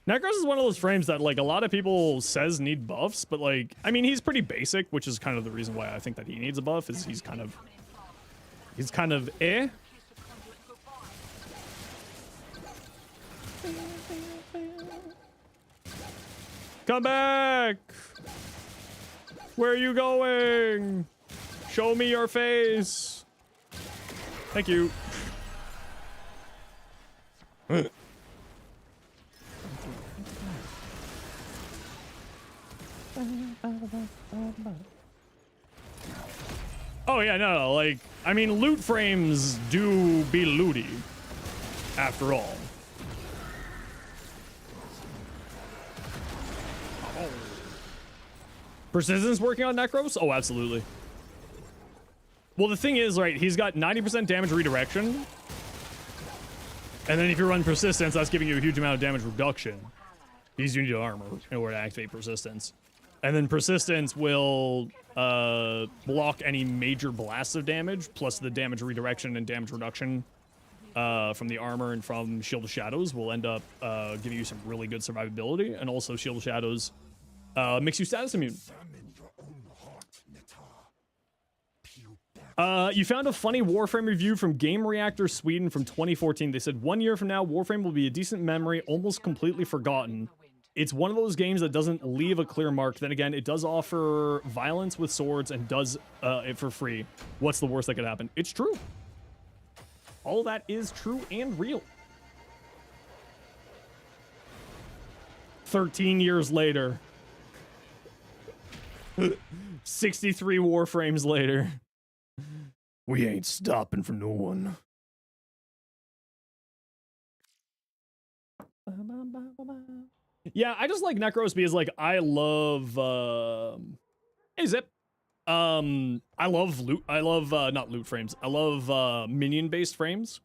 Necros is one of those frames that, like, a lot of people says need buffs, but, like, I mean, he's pretty basic, which is kind of the reason why I think that he needs a buff, is he's kind of eh. Come back! Where are you going? Show me your face. Thank you. Oh yeah, no, like, I mean, loot frames do be looty, after all. Oh. Persistence working on Necros? Oh, absolutely. Well, the thing is, right, he's got 90% damage redirection. And then if you run Persistence, that's giving you a huge amount of damage reduction. Because you need armor in order to activate Persistence. And then Persistence will block any major blasts of damage, plus the damage redirection and damage reduction from the armor and from Shield of Shadows will end up giving you some really good survivability. And also Shield of Shadows makes you status immune. You found a funny Warframe review from Game Reactor Sweden from 2014. They said, 1 year from now, Warframe will be a decent memory, almost completely forgotten. It's one of those games that doesn't leave a clear mark. Then again, it does offer violence with swords and does it for free. What's the worst that could happen? It's true. All that is true and real. 13 years later. 63 Warframes later. We ain't stopping for no one. Yeah, I just like Necros because, like, I love hey Zip. I love not loot frames. I love minion based frames.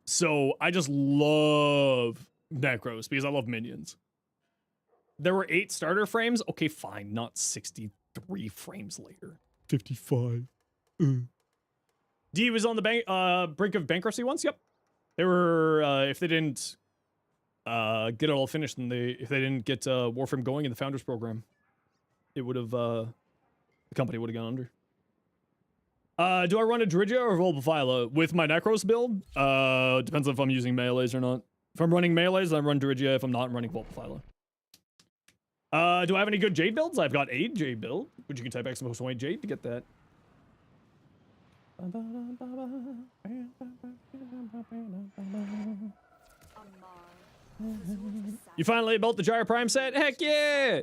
So I just love Necros because I love minions. There were 8 starter frames. Okay, fine, not 63 frames later. 55. D was on the brink of bankruptcy once. Yep, they were. If they didn't get it all finished, and if they didn't get Warframe going in the Founders Program, it would have the company would have gone under. Do I run a Drigia or Volpaphyla with my Necros build? Depends if I'm using melees or not. If I'm running melees, I run Drigia. If I'm not, I'm running Volpaphyla. Do I have any good Jade builds? I've got a Jade build, which you can type !Jade to get that. You finally built the Gyre Prime set? Heck yeah!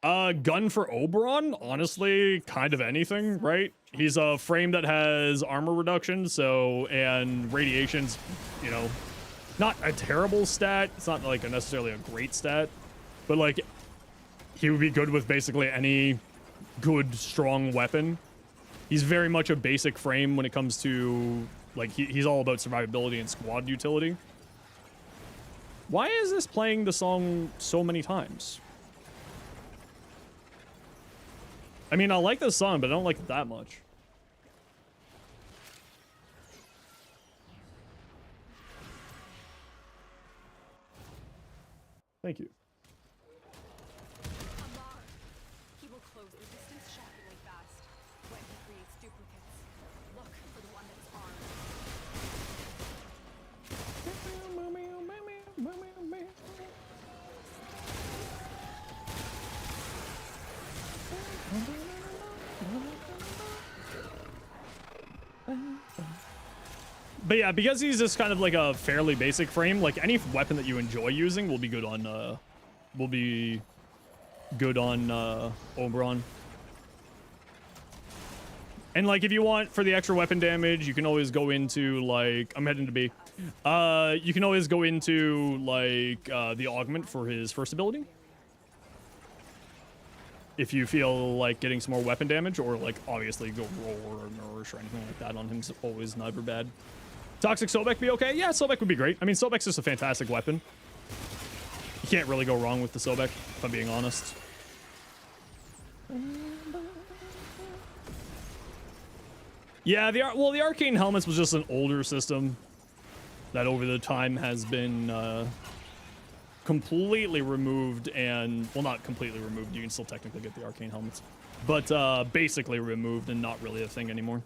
Gun for Oberon? Honestly, kind of anything, right? He's a frame that has armor reduction, so, and radiation's, you know, not a terrible stat. It's not like necessarily a great stat, but like, he would be good with basically any good, strong weapon. He's very much a basic frame when it comes to, like, he's all about survivability and squad utility. Why is this playing the song so many times? I mean, I like this song, but I don't like it that much. Thank you. Amar. He will close the distance shockingly fast. When he creates duplicates, look for the one that's armed. But yeah, because he's just kind of like a fairly basic frame, like any weapon that you enjoy using will be good on Oberon. And like if you want for the extra weapon damage, you can always go into like I'm heading to B. You can always go into like the augment for his first ability. If you feel like getting some more weapon damage, or like obviously go roar or nourish or anything like that on him is always never bad. Toxic Sobek be okay? Yeah, Sobek would be great. I mean, Sobek's just a fantastic weapon. You can't really go wrong with the Sobek, if I'm being honest. Yeah, the Arcane Helmets was just an older system that over the time has been completely removed and, well, not completely removed. You can still technically get the Arcane Helmets, but basically removed and not really a thing anymore.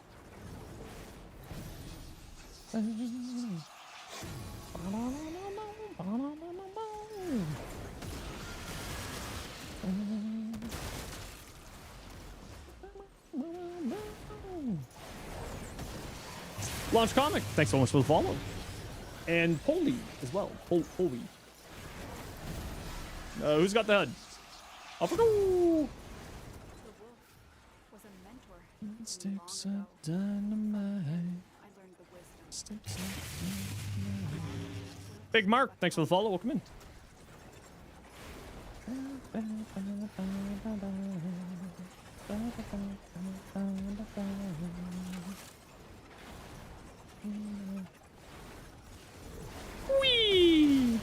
Launch Comic, thanks so much for the follow. And Polly as well. Polly. Who's got the head? Off we go! The wolf was a mentor. Sticks of dynamite. I learned the wisdom. Sticks of dynamite. Big Mark, thanks for the follow. Welcome in. Whee!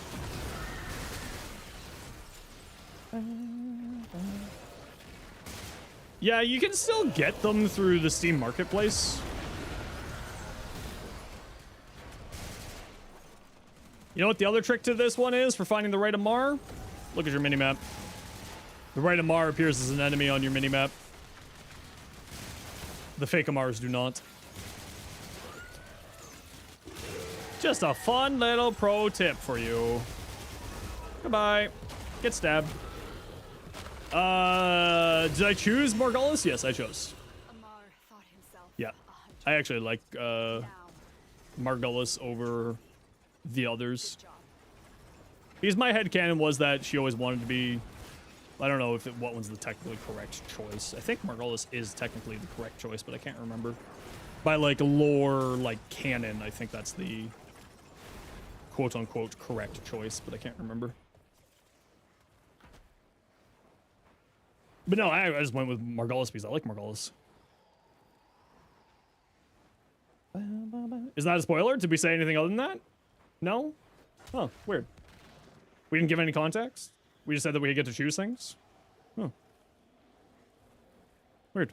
Yeah, you can still get them through the Steam Marketplace. You know what the other trick to this one is for finding the right Amar? Look at your minimap. The right Amar appears as an enemy on your minimap. The fake Amars do not. Just a fun little pro tip for you. Goodbye. Get stabbed. Did I choose Morgullis? Yes, I chose. Amar thought himself Yeah. a hunter. I actually like Now, Morgullis over the others. job. Because my headcanon was that she always wanted to be... I don't know what one's the technically correct choice. I think Morgullis is technically the correct choice, but I can't remember. By, like, lore, like, canon, I think that's the quote-unquote correct choice, but I can't remember. But no, I just went with Morgullis because I like Morgullis. Is that a spoiler? Did we say anything other than that? No? Oh, weird. We didn't give any context? We just said that we get to choose things? Huh. Weird.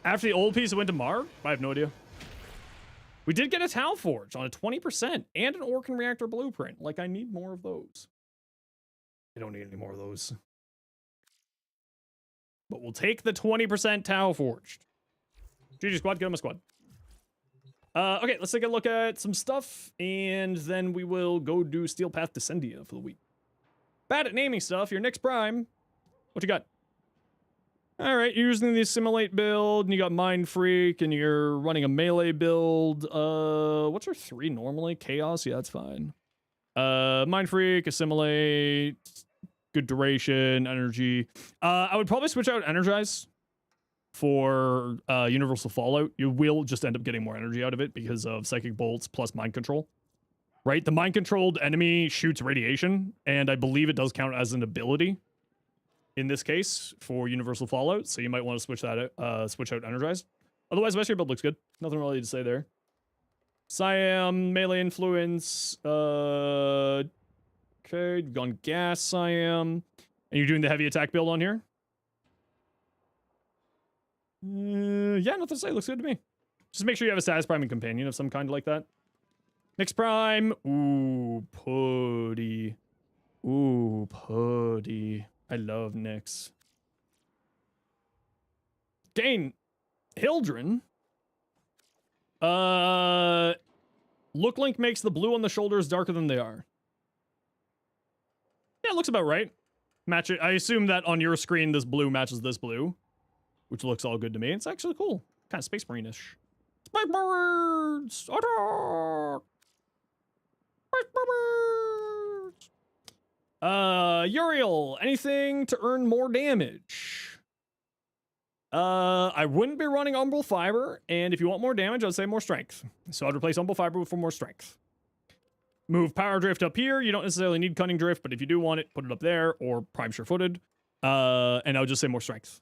After the old piece went to Mar? I have no idea. We did get a Tau Forge on a 20% and an Orkan Reactor blueprint. Like, I need more of those. I don't need any more of those. But we'll take the 20% Tau Forged. GG squad, get on my squad. Okay, let's take a look at some stuff, and then we will go do Steel Path Descendia for the week. Bad at naming stuff. You're Nyx Prime. What you got? All right, you're using the Assimilate build, and you got Mind Freak, and you're running a melee build. What's your 3 normally? Chaos? Yeah, that's fine. Mind Freak, Assimilate, good duration, energy. I would probably switch out Energize for Universal Fallout. You will just end up getting more energy out of it because of Psychic Bolts plus Mind Control. Right? The Mind Controlled enemy shoots radiation, and I believe it does count as an ability. in this case for Universal Fallout, so you might want to switch that out, switch out Energized. Otherwise, the rest of your build looks good. Nothing really to say there. Siam, melee influence. Okay, you've gone gas, Siam. And you're doing the heavy attack build on here? Yeah, nothing to say. Looks good to me. Just make sure you have a status prime and companion of some kind like that. Nyx Prime. Ooh, putty. Ooh, putty. I love Nyx. Dane. Hildren. Look Link makes the blue on the shoulders darker than they are. Yeah, it looks about right. Match it. I assume that on your screen, this blue matches this blue, which looks all good to me. It's actually cool. Kind of Space Marine-ish. Space Marines! Attack! Space Marines! Uriel, anything to earn more damage? I wouldn't be running Umbral Fiber, and if you want more damage, I'd say more strength. So I'd replace Umbral Fiber for more strength. Move Power Drift up here. You don't necessarily need Cunning Drift, but if you do want it, put it up there, or Prime Sure-Footed. And I would just say more strength.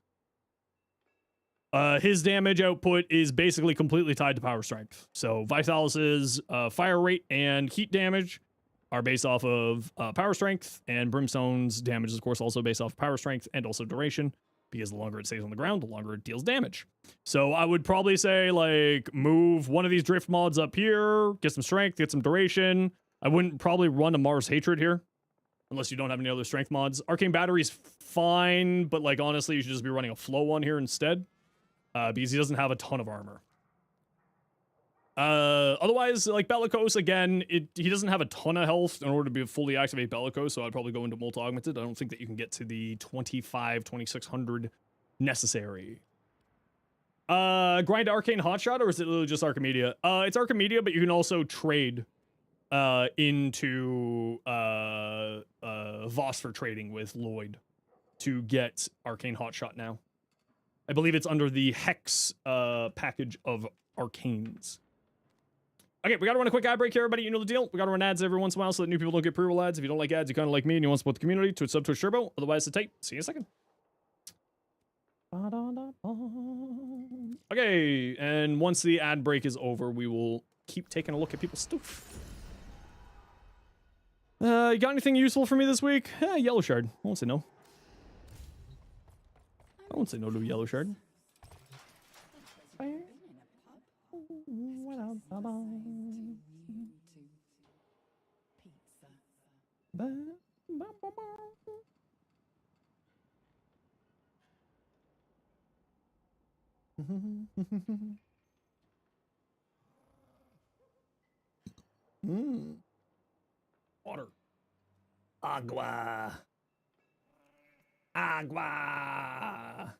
His damage output is basically completely tied to power strength. So Vitalis's fire rate and heat damage are based off of power strength, and Brimstone's damage is, of course, also based off power strength and also duration, because the longer it stays on the ground, the longer it deals damage. So I would probably say, like, move one of these drift mods up here, get some strength, get some duration. I wouldn't probably run a Mars Hatred here, unless you don't have any other strength mods. Arcane Battery's fine, but, like, honestly, you should just be running a Flow one here instead, because he doesn't have a ton of armor. Otherwise, like, Bellicose, again, he doesn't have a ton of health in order to be fully activate Bellicose, so I'd probably go into Molten Augmented. I don't think that you can get to the 2600 necessary. Grind Arcane Hotshot, or is it literally just Archimedia? It's Archimedia, but you can also trade into Voss for trading with Lloyd to get Arcane Hotshot now. I believe it's under the Hex package of Arcanes. Okay, we gotta run a quick ad break here, everybody. You know the deal. We gotta run ads every once in a while so that new people don't get pre-roll ads. If you don't like ads, you kind of like me and you want to support the community, Twitch sub, Twitch Turbo. Otherwise, sit tight. See you in a second. Okay, and once the ad break is over, we will keep taking a look at people's stuff. You got anything useful for me this week? Yellow Shard. I won't say no. I won't say no to a Yellow Shard. Water. Agua. Agua.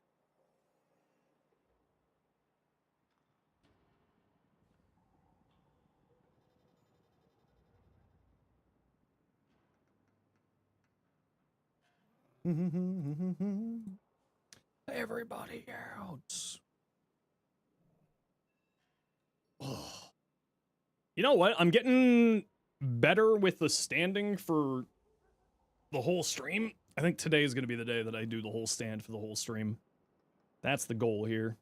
Everybody out. Oh. You know what? I'm getting better with the standing for the whole stream. I think today is going to be the day that I do the whole stand for the whole stream. That's the goal here.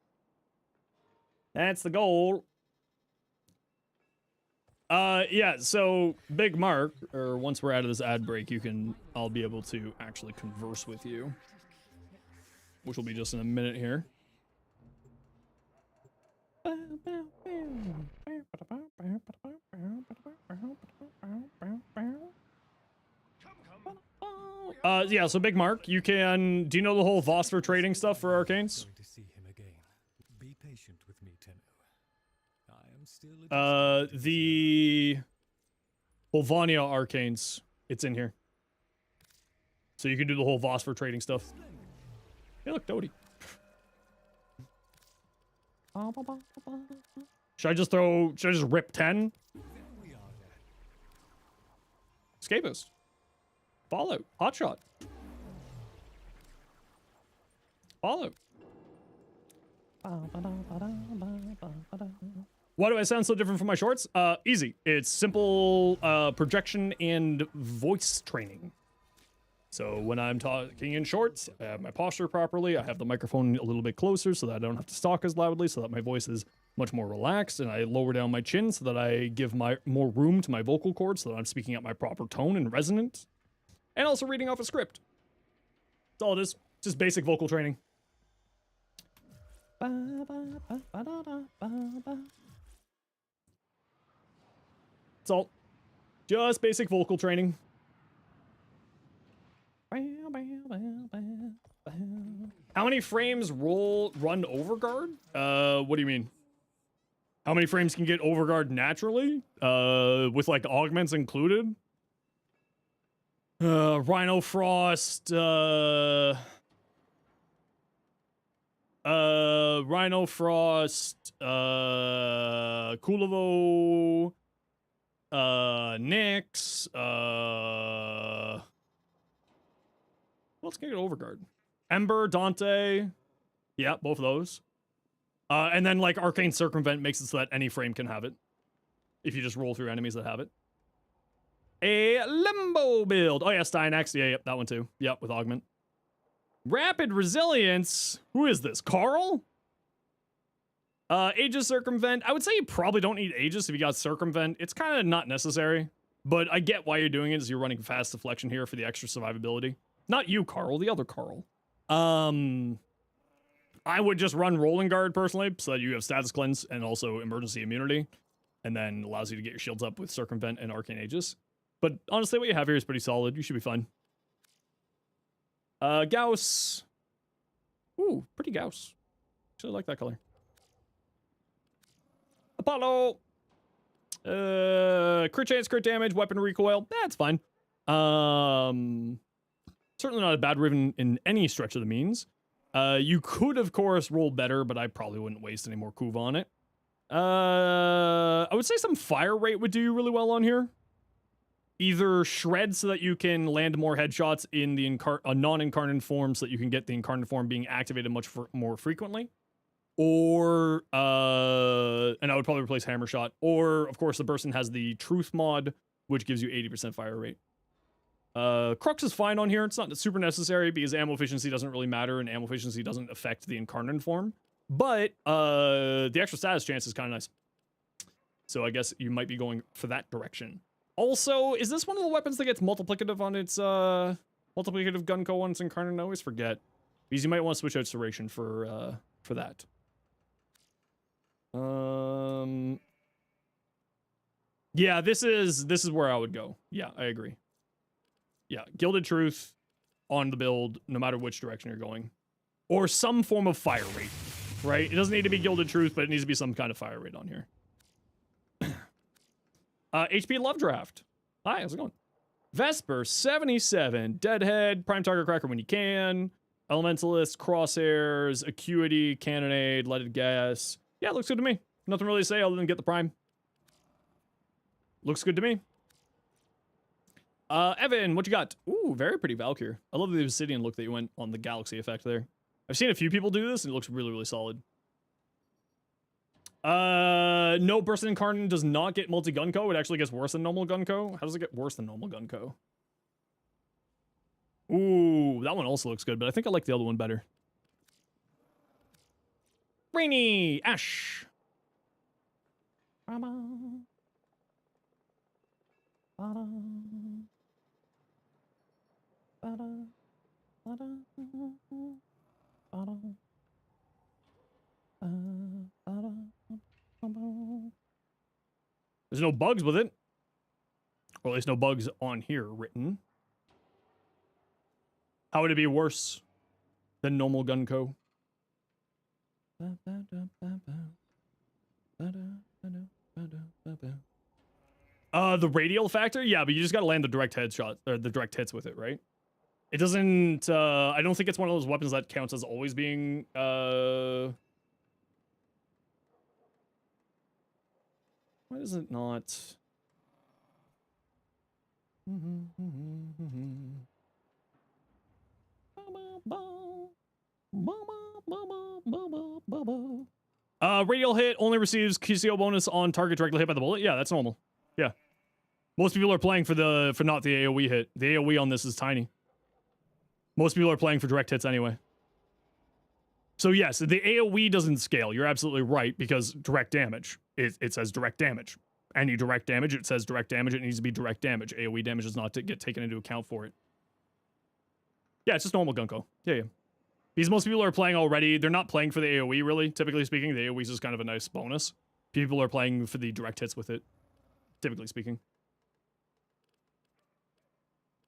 That's the goal. Yeah, so Big Mark, or once we're out of this ad break, I'll be able to actually converse with you, which will be just in a minute here. Yeah, so Big Mark, you can, do you know the whole Voss for trading stuff for Arcanes? Going to see him again. Be patient with me, Tenno. I am still The Volvania Arcanes, it's in here. So you can do the whole Voss for trading stuff. Hey, look, Dodie. Should I just rip 10? Escapist. Fallout. Hotshot. Fallout. Why do I sound so different from my shorts? Easy. It's simple projection and voice training. So when I'm talking in shorts, I have my posture properly. I have the microphone a little bit closer so that I don't have to talk as loudly, so that my voice is much more relaxed, and I lower down my chin so that I give more room to my vocal cords so that I'm speaking at my proper tone and resonant. And also reading off a script. That's all it is. Just basic vocal training. That's all. Just basic vocal training. How many frames run overguard? What do you mean? How many frames can get overguard naturally? With like augments included? Rhino Frost, Rhino Frost, Kulovo, Nyx, what else can get overguard? Ember, Dante, yeah, both of those. And then like Arcane Circumvent makes it so that any frame can have it. If you just roll through enemies that have it. A Limbo build. Oh yeah, Stynex, yeah, yep, that one too. Yep, with Augment. Rapid Resilience. Who is this? Carl? Aegis Circumvent. I would say you probably don't need Aegis if you got Circumvent. It's kind of not necessary. But I get why you're doing it, is you're running fast deflection here for the extra survivability. Not you, Carl, the other Carl. I would just run Rolling Guard personally, so that you have Status Cleanse and also Emergency Immunity. And then allows you to get your shields up with Circumvent and Arcane Aegis. But honestly, what you have here is pretty solid. You should be fine. Gauss. Ooh, pretty Gauss. Actually, I like that color. Apollo. Crit chance, crit damage, weapon recoil. That's fine. Certainly not a bad ribbon in any stretch of the means. You could, of course, roll better, but I probably wouldn't waste any more Kuva on it. I would say some fire rate would do you really well on here. Either shred so that you can land more headshots in the non-incarnate form so that you can get the incarnate form being activated much more frequently. Or, and I would probably replace Hammer Shot. Or, of course, the person has the Truth mod, which gives you 80% fire rate. Crux is fine on here. It's not super necessary because ammo efficiency doesn't really matter and ammo efficiency doesn't affect the incarnate form. But, the extra status chance is kind of nice. So I guess you might be going for that direction. Also, is this one of the weapons that gets multiplicative on its, multiplicative Gunko on its incarnate? I always forget. Because you might want to switch out Serration for that. Yeah, this is where I would go. Yeah, I agree. Yeah, Gilded Truth on the build, no matter which direction you're going. Or some form of fire rate, right? It doesn't need to be Gilded Truth, but it needs to be some kind of fire rate on here. HP Love Draft. Hi, how's it going? Vesper, 77. Deadhead, Prime Target Cracker when you can. Elementalist, Crosshairs, Acuity, Cannonade, Leaded Gas. Yeah, looks good to me. Nothing really to say other than get the Prime. Looks good to me. Evan, what you got? Ooh, very pretty Valkyr. I love the obsidian look that you went on the Galaxy effect there. I've seen a few people do this, and it looks really, really solid. No, Burst Incarnate does not get multi-Gunko. It actually gets worse than normal Gunko. How does it get worse than normal Gunko? Ooh, that one also looks good, but I think I like the other one better. Rainy Ash. There's no bugs with it. Or at least no bugs on here written. How would it be worse than normal Gunko? The radial factor? Yeah, but you just gotta land the direct headshot, or the direct hits with it, right? It doesn't, I don't think it's one of those weapons that counts as always being, why is it not? Radial hit only receives QCO bonus on target directly hit by the bullet. Yeah, that's normal. Yeah. Most people are playing for not the AoE hit. The AoE on this is tiny. Most people are playing for direct hits anyway. So yes, the AoE doesn't scale. You're absolutely right, because direct damage. It says direct damage. Any direct damage, it says direct damage. It needs to be direct damage. AoE damage does not get taken into account for it. Yeah, it's just normal Gunko. Yeah. Because most people are playing already. They're not playing for the AoE, really. Typically speaking, the AoE is just kind of a nice bonus. People are playing for the direct hits with it. Typically speaking.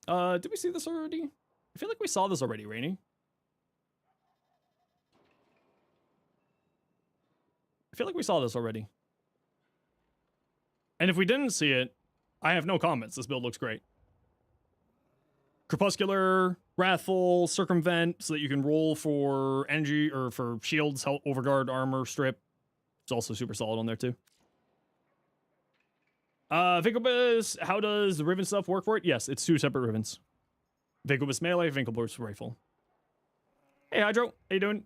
Did we see this already? I feel like we saw this already, Rainy. I feel like we saw this already. And if we didn't see it, I have no comments. This build looks great. Crepuscular, Wrathful, Circumvent, so that you can roll for energy or for shields, health, overguard, armor, strip. It's also super solid on there too. Vincobus, how does the Riven stuff work for it? Yes, it's 2 separate Rivens. Vincobus melee, Vincobus rifle. Hey Hydro, how you doing?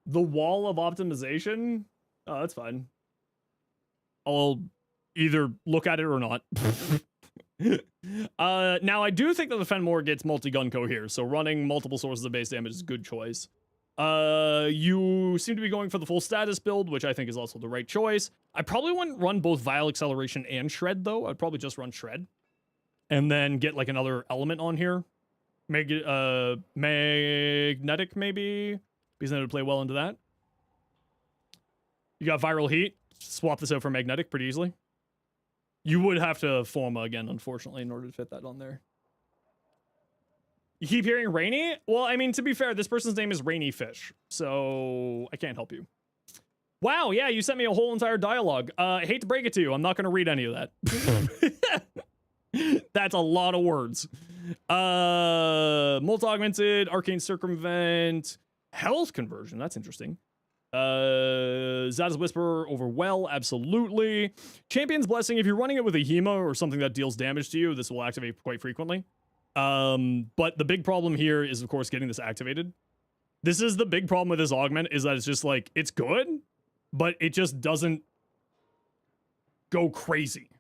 The wall of optimization? Oh, that's fine. I'll either look at it or not. Now, I do think that the Fenmore gets multi-Gunko here, so running multiple sources of base damage is a good choice. You seem to be going for the full status build, which I think is also the right choice. I probably wouldn't run both Vile Acceleration and Shred, though. I'd probably just run Shred. And then get, like, another element on here. Magnetic, maybe? Because then it would play well into that. You got Viral Heat. Swap this out for Magnetic pretty easily. You would have to Forma again, unfortunately, in order to fit that on there. You keep hearing Rainy? Well, I mean, to be fair, this person's name is Rainy Fish, so I can't help you. Wow, yeah, you sent me a whole entire dialogue. I hate to break it to you, I'm not going to read any of that. That's a lot of words. Multi-augmented, Arcane Circumvent, Health Conversion, that's interesting. Zada's Whisper over well, absolutely. Champion's Blessing, if you're running it with a Hema or something that deals damage to you, this will activate quite frequently. But the big problem here is, of course, getting this activated. This is the big problem with this augment, is that it's just like, it's good, but it just doesn't go crazy,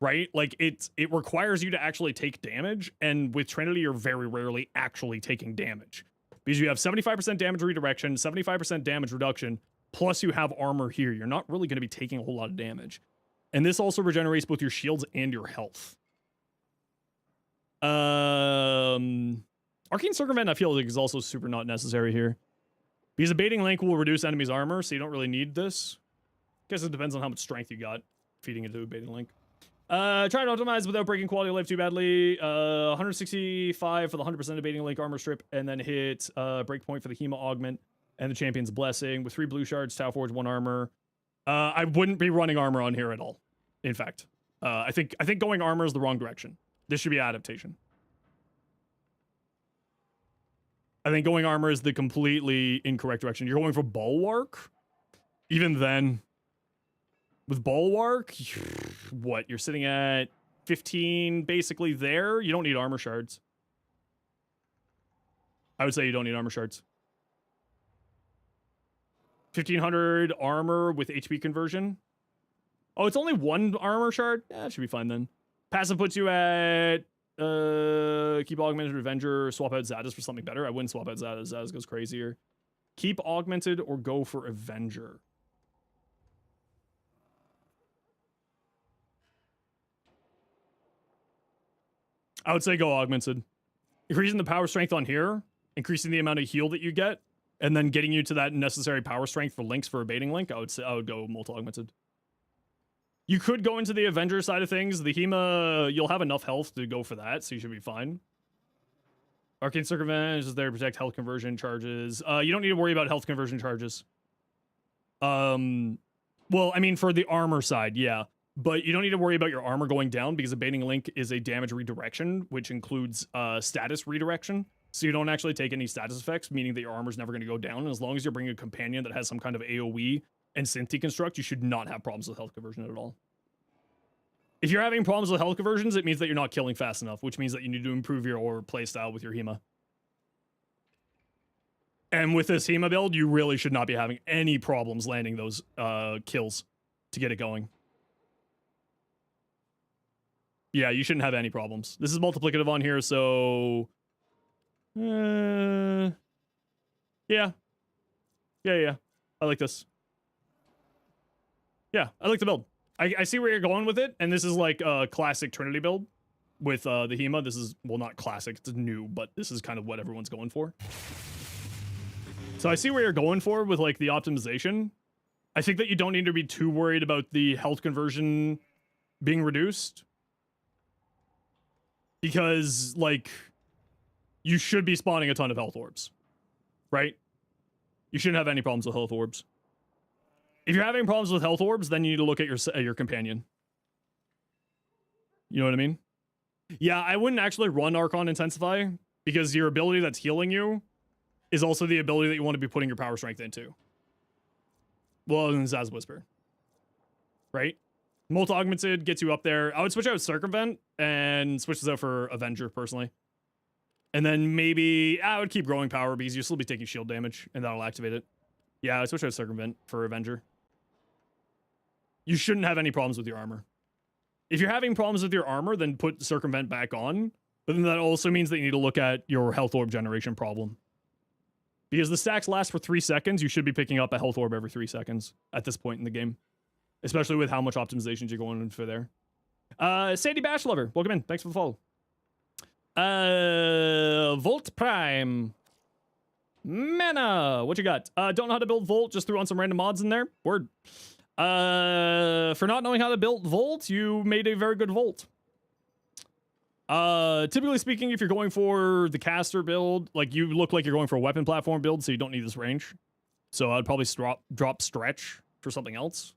right? Like, it requires you to actually take damage, and with Trinity, you're very rarely actually taking damage. Because you have 75% damage redirection, 75% damage reduction, plus you have armor here. You're not really going to be taking a whole lot of damage. And this also regenerates both your shields and your health. Arcane Circumvent, I feel like, is also super not necessary here. Because a Baiting Link will reduce enemies' armor, so you don't really need this. Guess it depends on how much strength you got feeding into a Baiting Link. Try to optimize without breaking quality of life too badly. 165 for the 100% Baiting Link armor strip, and then hit breakpoint for the Hema augment and the Champion's Blessing with 3 blue shards, Tau Forge, 1 armor. I wouldn't be running armor on here at all. In fact, I think going armor is the wrong direction. This should be adaptation. I think going armor is the completely incorrect direction. You're going for Bulwark? Even then, with Bulwark, what? You're sitting at 15 basically there? You don't need armor shards. I would say you don't need armor shards. 1500 armor with HP conversion. Oh, it's only 1 armor shard? Yeah, that should be fine then. Passive puts you at keep augmented Revenger, swap out Zadas for something better. I wouldn't swap out Zadas. Zadas goes crazier. Keep augmented or go for Avenger. I would say go augmented. Increasing the power strength on here, increasing the amount of heal that you get, and then getting you to that necessary power strength for links for a Baiting Link, I would say I would go multi-augmented. You could go into the Avenger side of things. The Hema, you'll have enough health to go for that, so you should be fine. Arcane Circumvent is there to protect health conversion charges. You don't need to worry about health conversion charges. Well, I mean, for the armor side, yeah. But you don't need to worry about your armor going down because a Baiting Link is a damage redirection, which includes status redirection. So you don't actually take any status effects, meaning that your armor's never going to go down. And as long as you're bringing a companion that has some kind of AoE and synth deconstruct, you should not have problems with health conversion at all. If you're having problems with health conversions, it means that you're not killing fast enough, which means that you need to improve your playstyle with your Hema. And with this Hema build, you really should not be having any problems landing those kills to get it going. Yeah, you shouldn't have any problems. This is multiplicative on here, so... yeah. Yeah. I like this. Yeah, I like the build. I see where you're going with it, and this is like a classic Trinity build with the HEMA. This is, well, not classic, it's new, but this is kind of what everyone's going for. So I see where you're going for with like the optimization. I think that you don't need to be too worried about the health conversion being reduced. Because, like, you should be spawning a ton of health orbs. Right? You shouldn't have any problems with health orbs. If you're having problems with health orbs, then you need to look at your companion. You know what I mean? Yeah, I wouldn't actually run Archon Intensify, because your ability that's healing you is also the ability that you want to be putting your power strength into. Well, in Zaz Whisper. Right? Multi-augmented gets you up there. I would switch out Circumvent and switch this out for Avenger, personally. And then maybe I would keep growing power because you'll still be taking shield damage, and that'll activate it. Yeah, I switch out Circumvent for Avenger. You shouldn't have any problems with your armor. If you're having problems with your armor, then put Circumvent back on. But then that also means that you need to look at your health orb generation problem. Because the stacks last for 3 seconds, you should be picking up a health orb every 3 seconds at this point in the game. Especially with how much optimizations you're going in for there. Sadie Bash Lover, welcome in. Thanks for the follow. Volt Prime. Mana, what you got? Don't know how to build Volt, just threw on some random mods in there. Word. For not knowing how to build Volt, you made a very good Volt. Typically speaking, if you're going for the caster build, like you look like you're going for a weapon platform build, so you don't need this range. So I'd probably drop Stretch for something else.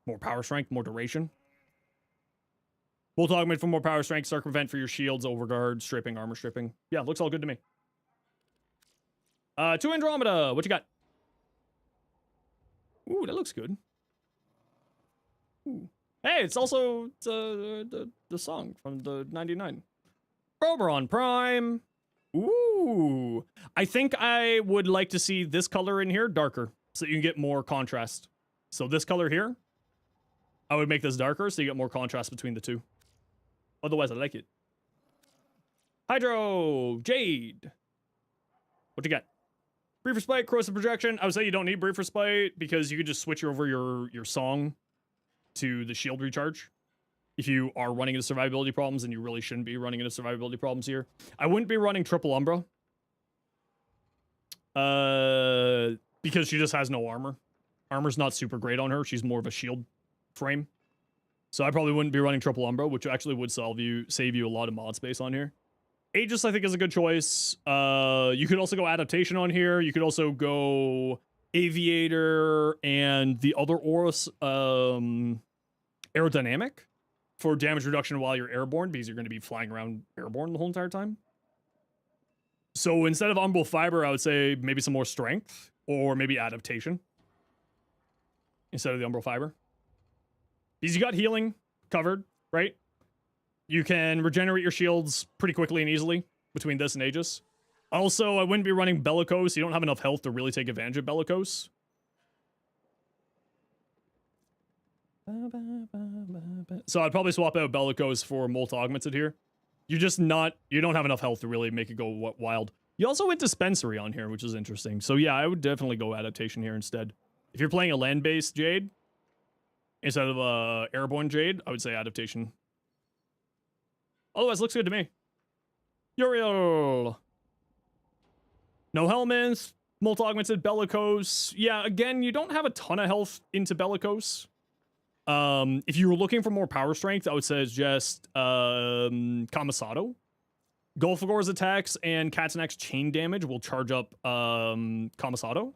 More power strength, more duration. Volt Augment for more power strength, Circumvent for your shields, Overguard, stripping, armor stripping. Yeah, looks all good to me. 2 Andromeda, what you got? Ooh, that looks good. Ooh. Hey, it's also the song from the 99. Oberon Prime. Ooh. I think I would like to see this color in here darker so you can get more contrast. So this color here, I would make this darker so you get more contrast between the two. Otherwise, I like it. Hydro, Jade. What you got? Briefer Spite, Corrosive Projection. I would say you don't need Briefer Spite because you could just switch over your song to the shield recharge. If you are running into survivability problems, and you really shouldn't be running into survivability problems here. I wouldn't be running Triple Umbra. Because she just has no armor. Armor's not super great on her. She's more of a shield frame. So I probably wouldn't be running Triple Umbra, which actually would save you a lot of mod space on here. Aegis, I think, is a good choice. You could also go Adaptation on here. You could also go Aviator and the other Aurus Aerodynamic for damage reduction while you're airborne, because you're going to be flying around airborne the whole entire time. So instead of Umbral Fiber, I would say maybe some more Strength, or maybe Adaptation instead of the Umbral Fiber. Because you got healing covered, right? You can regenerate your shields pretty quickly and easily between this and Aegis. Also, I wouldn't be running Bellicose. You don't have enough health to really take advantage of Bellicose. So I'd probably swap out Bellicose for Molt Augmented here. You don't have enough health to really make it go wild. You also went Dispensary on here, which is interesting. So yeah, I would definitely go Adaptation here instead. If you're playing a land-based Jade, instead of a airborne Jade, I would say Adaptation. Otherwise, looks good to me. Uriel. No Helminth, Multi-Augmented, Bellicose. Yeah, again, you don't have a ton of health into Bellicose. If you were looking for more power strength, I would say it's just Kamisato. Golfagor's attacks and Katsanak's chain damage will charge up Kamisato.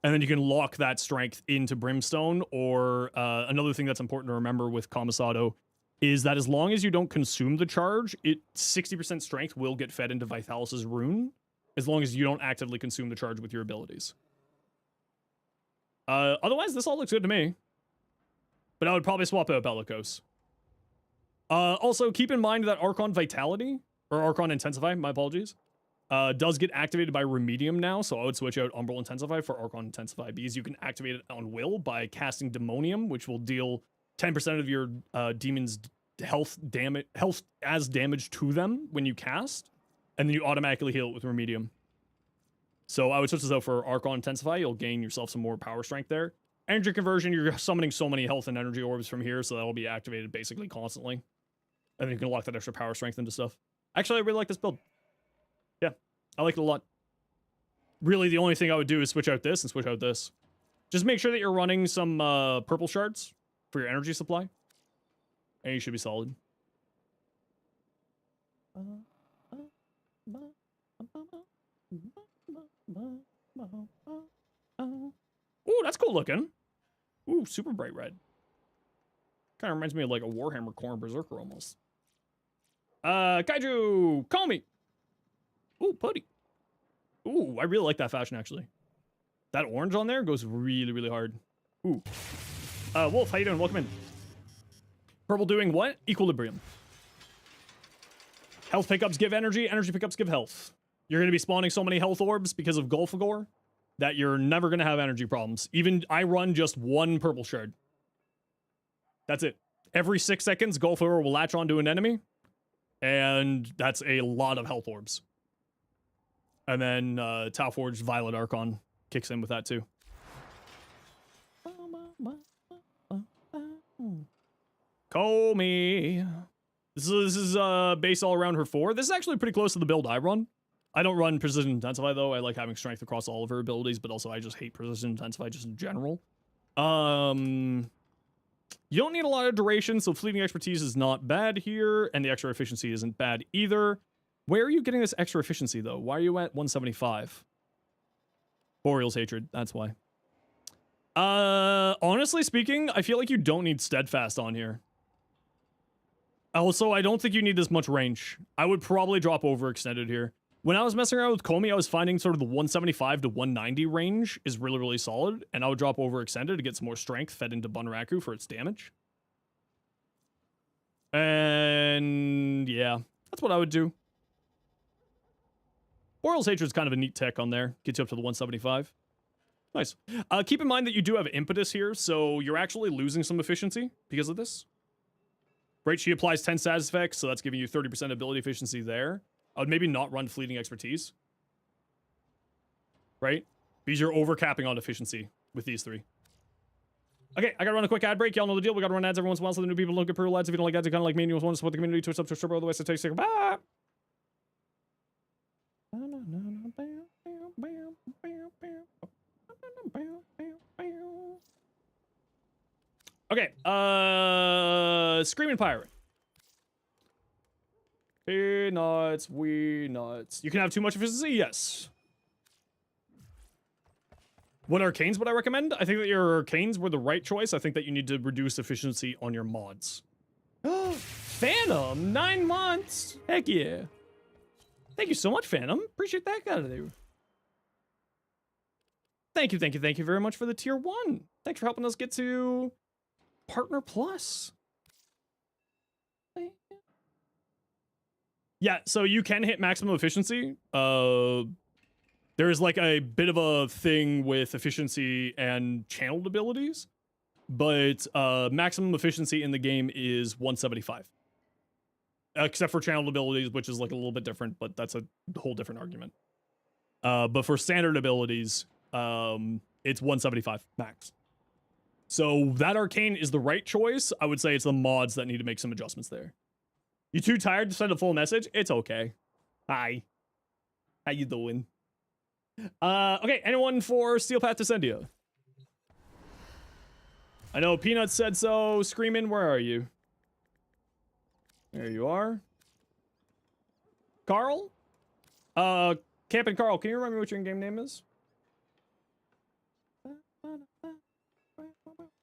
And then you can lock that strength into Brimstone, or another thing that's important to remember with Kamisato is that as long as you don't consume the charge, 60% strength will get fed into Vitalis' rune, as long as you don't actively consume the charge with your abilities. Otherwise, this all looks good to me. But I would probably swap out Bellicose. Also, keep in mind that Archon Vitality, or Archon Intensify, my apologies, does get activated by Remedium now, so I would switch out Umbral Intensify for Archon Intensify, because you can activate it on will by casting Demonium, which will deal 10% of your demon's health as damage to them when you cast, and then you automatically heal it with Remedium. So I would switch this out for Archon Intensify. You'll gain yourself some more power strength there. Energy Conversion, you're summoning so many health and energy orbs from here, so that'll be activated basically constantly. And then you can lock that extra power strength into stuff. Actually, I really like this build. Yeah, I like it a lot. Really, the only thing I would do is switch out this and switch out this. Just make sure that you're running some purple shards for your energy supply. And you should be solid. Ooh, that's cool looking. Ooh, super bright red. Kind of reminds me of like a Warhammer Corn Berserker almost. Kaiju, call me. Ooh, putty. Ooh, I really like that fashion actually. That orange on there goes really, really hard. Ooh. Wolf, how you doing? Welcome in. Purple doing what? Equilibrium. Health pickups give energy, energy pickups give health. You're going to be spawning so many health orbs because of Golfagor that you're never going to have energy problems. Even I run just one purple shard. That's it. Every 6 seconds, Golfagor will latch onto an enemy, and that's a lot of health orbs. And then Tauforged Violet Archon kicks in with that too. Call me. This is base all around her 4. This is actually pretty close to the build I run. I don't run Precision Intensify though. I like having strength across all of her abilities, but also I just hate Precision Intensify just in general. You don't need a lot of duration, so fleeting expertise is not bad here, and the extra efficiency isn't bad either. Where are you getting this extra efficiency though? Why are you at 175? Boreal's Hatred, that's why. Honestly speaking, I feel like you don't need Steadfast on here. Also, I don't think you need this much range. I would probably drop Overextended here. When I was messing around with Komi, I was finding sort of the 175 to 190 range is really, really solid, and I would drop Overextended to get some more strength fed into Bunraku for its damage. And yeah, that's what I would do. Boreal's Hatred's kind of a neat tech on there. Gets you up to the 175. Nice. Keep in mind that you do have impetus here, so you're actually losing some efficiency because of this. Right, she applies 10 status effects, so that's giving you 30% ability efficiency there. I would maybe not run Fleeting Expertise. Right? Because you're overcapping on efficiency with these 3. Okay, I gotta run a quick ad break. Y'all know the deal. We gotta run ads every once in a while so the new people don't get per ads. If you don't like ads, you kind of like me and you want to support the community, Twitch up to Turbo, otherwise so take a bye. Okay, Screaming Pirate. He nuts, we nuts. You can have too much efficiency? Yes. What arcanes would I recommend? I think that your arcanes were the right choice. I think that you need to reduce efficiency on your mods. Phantom, 9 months. Heck yeah. Thank you so much, Phantom. Appreciate that out of there. Thank you very much for the tier 1. Thanks for helping us get to Partner Plus. Yeah, so you can hit maximum efficiency. There's like a bit of a thing with efficiency and channeled abilities, but maximum efficiency in the game is 175. Except for channeled abilities, which is like a little bit different, but that's a whole different argument. But for standard abilities, it's 175 max. So that arcane is the right choice. I would say it's the mods that need to make some adjustments there. You too tired to send a full message? It's okay. Hi. How you doing? Okay, anyone for Steel Path Descendia? I know Peanuts said so. Screaming, where are you? There you are. Carl? Campin' Carl, can you remind me what your in-game name is?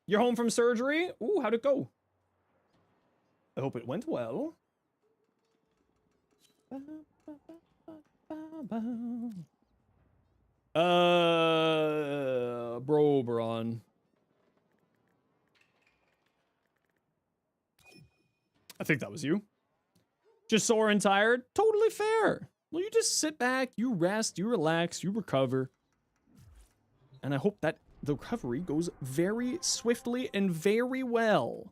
You're home from surgery? Ooh, how'd it go? I hope it went well. Brobron. I think that was you. Just sore and tired? Totally fair. Well, you just sit back, you rest, you relax, you recover. And I hope that the recovery goes very swiftly and very well.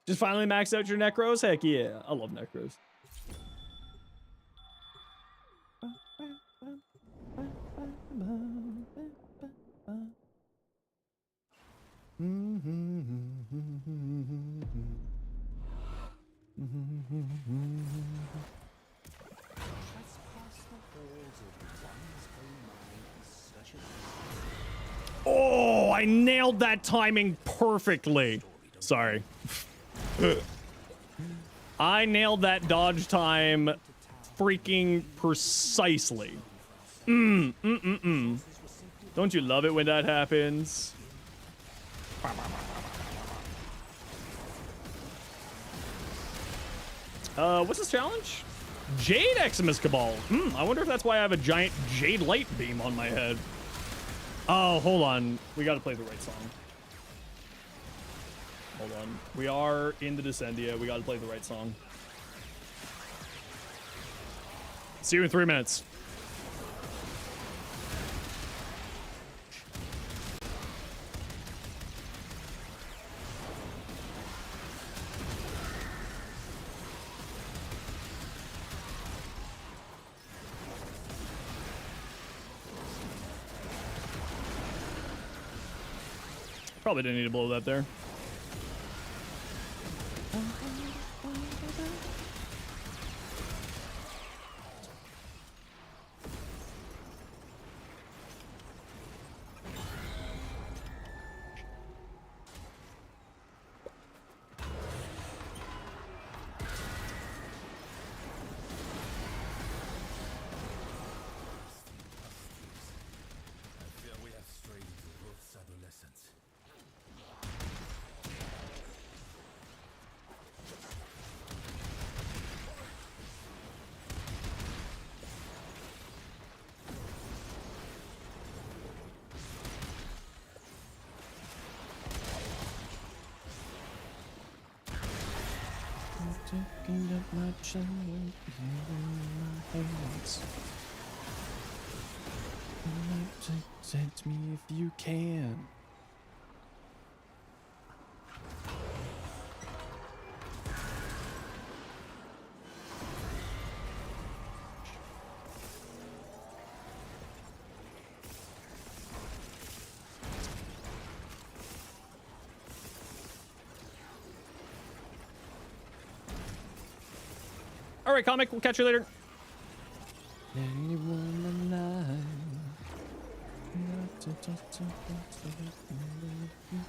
Just finally max out your necros? Heck yeah. I love necros. Oh, I nailed that timing perfectly. Sorry. I nailed that dodge time freaking precisely. Don't you love it when that happens? What's this challenge? Jade Eximus Cabal. I wonder if that's why I have a giant Jade light beam on my head. Oh, hold on. We gotta play the right song. Hold on. We are in the Descendia. We gotta play the right song. See you in 3 minutes. Probably didn't need to blow that there. Taking up my children in my hands. Protect me if you can. All right, comic. We'll catch you later. Anyone alive?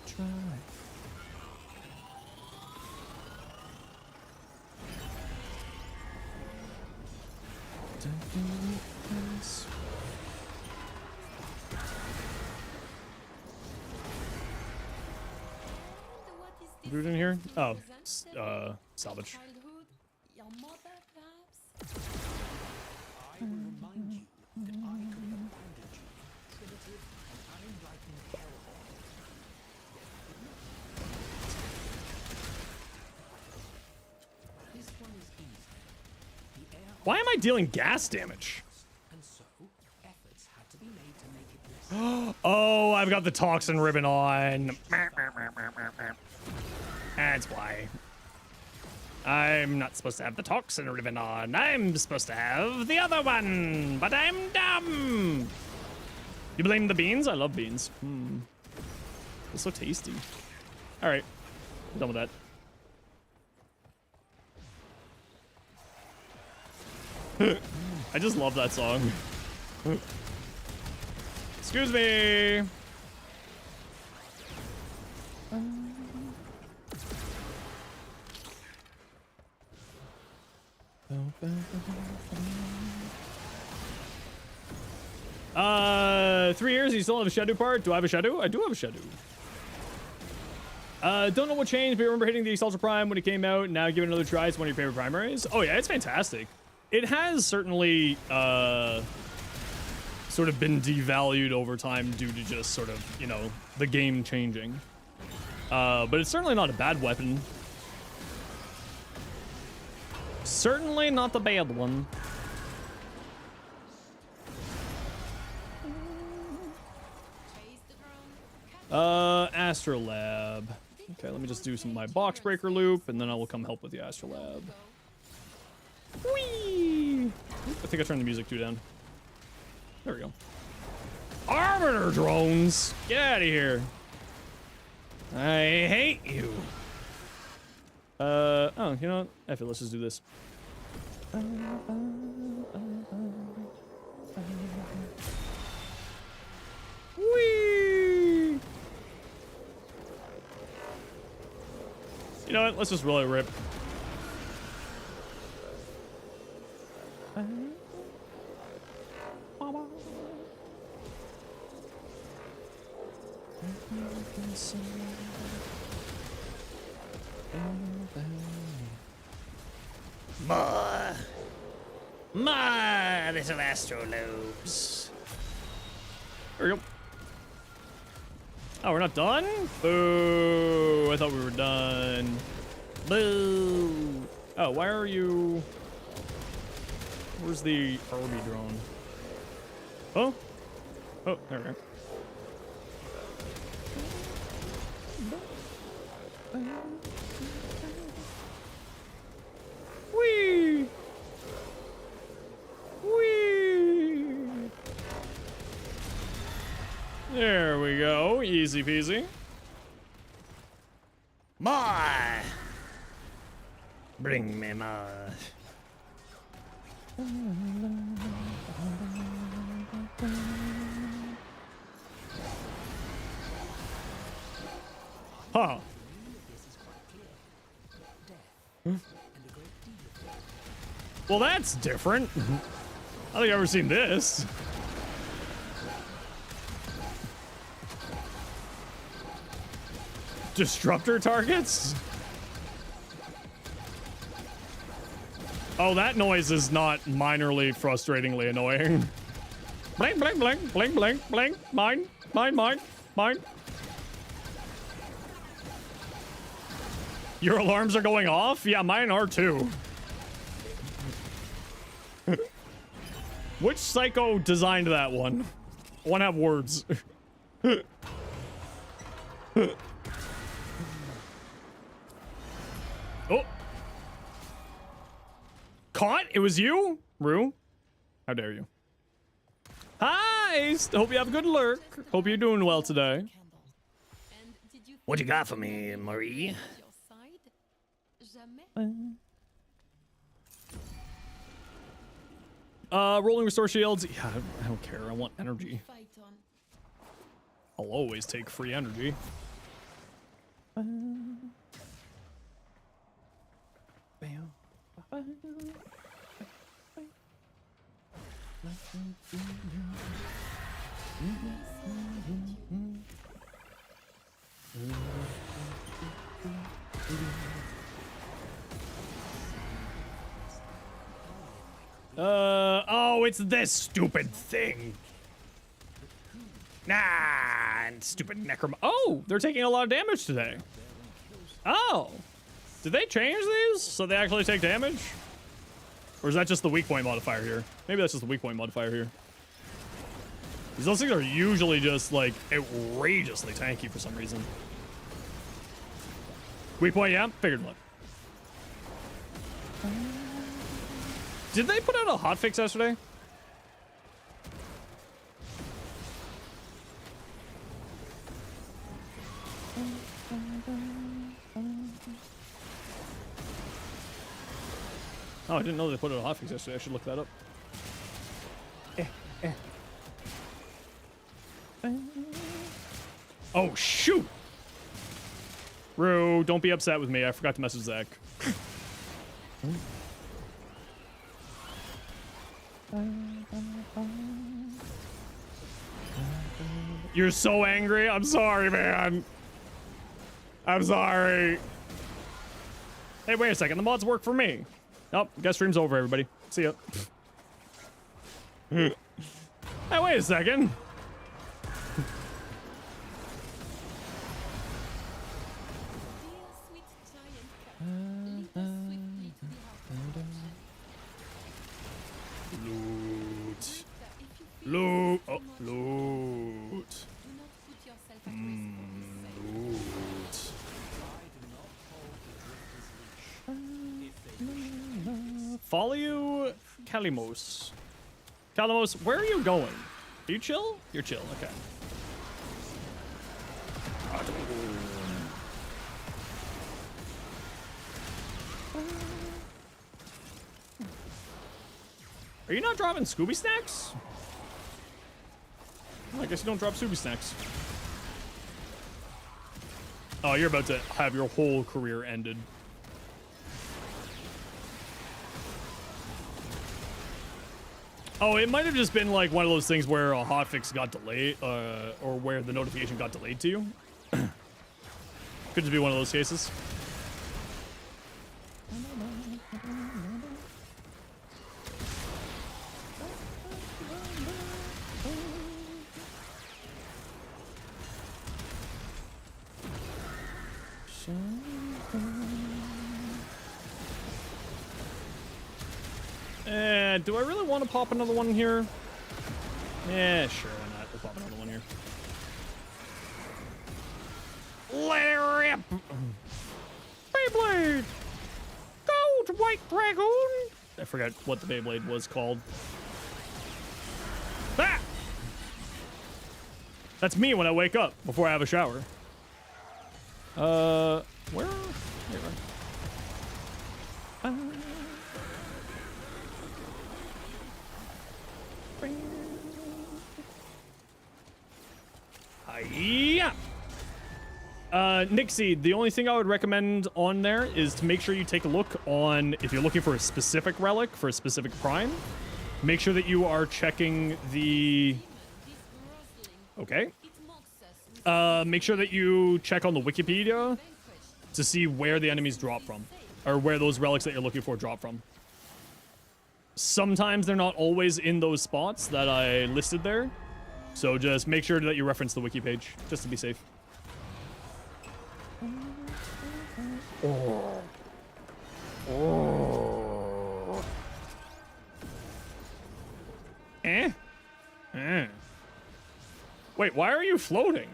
Try. Root in here? Oh, salvage. Your mother, perhaps? I will remind you that I could have abandoned you, primitive and unenlightened hellhole. This one is easy. The air Why am I dealing gas damage? and so efforts had to be made to make it less. Oh, I've got the toxin ribbon on. That's why. I'm not supposed to have the toxin ribbon on. I'm supposed to have the other one, but I'm dumb. You blame the beans? I love beans. They're so tasty. All right, I'm done with that. I just love that song. Excuse me. $3 years, you still have a Shadow part? Do I have a Shadow? I do have a Shadow. Don't know what changed, but remember hitting the Exalted Prime when it came out, now give it another try. It's one of your favorite primaries. Oh yeah, it's fantastic. It has certainly, sort of been devalued over time due to just sort of, you know, the game changing. But it's certainly not a bad weapon. Certainly not the bad one. Astrolab. Okay, let me just do some of my box breaker loop, and then I will come help with the Astrolab. Whee! I think I turned the music too down. There we go. Arbiter drones! Get out of here. I hate you. Oh, you know what? F it, let's just do this. Whee! You know what? Let's just roll it rip. More little astrolobes. There we go. Oh, we're not done? Boo! I thought we were done. Boo! Oh, why are you... Where's the Arby drone? Oh? Oh, there we go. Whee! Whee! There we go. Easy peasy. More. Bring me more. Huh. Well, that's different. I don't think I've ever seen this. Disruptor targets? Oh, that noise is not minorly frustratingly annoying. Blink, blink, blink, blink, blink, blink. Mine, mine, mine, mine. Your alarms are going off? Yeah, mine are too. Which psycho designed that one? I want to have words. Oh. Caught? It was you? Rue? How dare you? Hi! Hope you have a good lurk. Hope you're doing well today. And did you What you got for me, Marie? your side? Jamais. Rolling restore shields. Yeah, I don't care. I want energy. Fight on. I'll always take free energy. Oh, it's this stupid thing. Nah, and stupid necrom. Oh, they're taking a lot of damage today. Oh, did they change these so they actually take damage? Or is that just the weak point modifier here? Maybe that's just the weak point modifier here. Because those things are usually just like outrageously tanky for some reason. Weak point, yeah, figured what. Did they put out a hotfix yesterday? Oh, I didn't know they put out a hotfix yesterday. I should look that up. Oh, shoot! Rue, don't be upset with me. I forgot to message Zach. You're so angry. I'm sorry, man. I'm sorry. Hey, wait a second. The mods work for me. Oh, guess stream's over, everybody. See ya. Hey, wait a second. Dear sweet giant cat, lead us swiftly to the house. Loot. If you feel Loot. too Oh, much, loot. do not put yourself at risk. Follow Kalimos. Kalimos, where are you going? Are you chill? You're chill, okay. Are you not dropping Scooby Snacks? Well, I guess you don't drop Scooby Snacks. Oh, you're about to have your whole career ended. Oh, it might have just been like one of those things where a hotfix got delayed, or where the notification got delayed to you. Could just be one of those cases. Do I really want to pop another one here? Yeah, sure, why not? We'll pop another one here. Let it rip! Beyblade! Gold White Dragon! I forgot what the Beyblade was called. Ah! That's me when I wake up before I have a shower. Where? Here. Yeah. Nixie, the only thing I would recommend on there is to make sure you take a look on, if you're looking for a specific relic, for a specific prime, make sure that you are checking the... Okay. Make sure that you check on the Wikipedia to see where the enemies drop from, or where those relics that you're looking for drop from. Sometimes they're not always in those spots that I listed there. So just make sure that you reference the wiki page, just to be safe. Oh. Oh. Eh? Eh. Wait, why are you floating?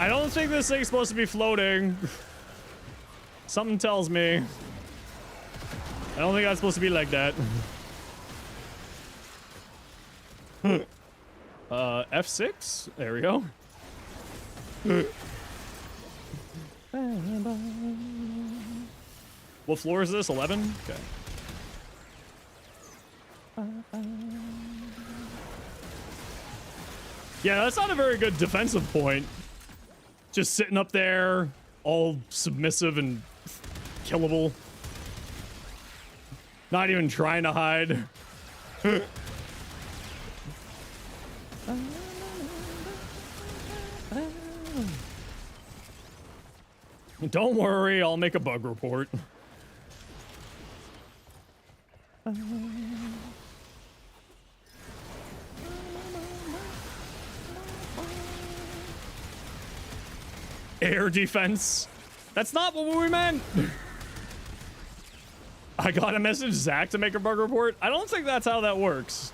I don't think this thing's supposed to be floating. Something tells me. I don't think that's supposed to be like that. F6? There we go. What floor is this? 11? Okay. Yeah, that's not a very good defensive point. Just sitting up there, all submissive and killable. Not even trying to hide. Don't worry, I'll make a bug report. Air defense. That's not what we meant. I gotta message Zach to make a bug report. I don't think that's how that works.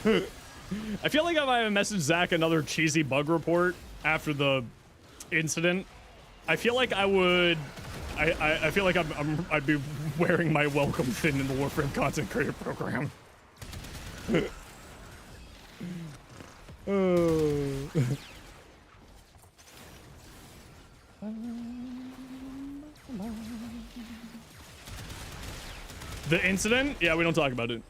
I feel like if I message Zach another cheesy bug report after the incident, I feel like I would. I feel like I'd be wearing my welcome fin in the Warframe content creator program. The incident? Yeah, we don't talk about it.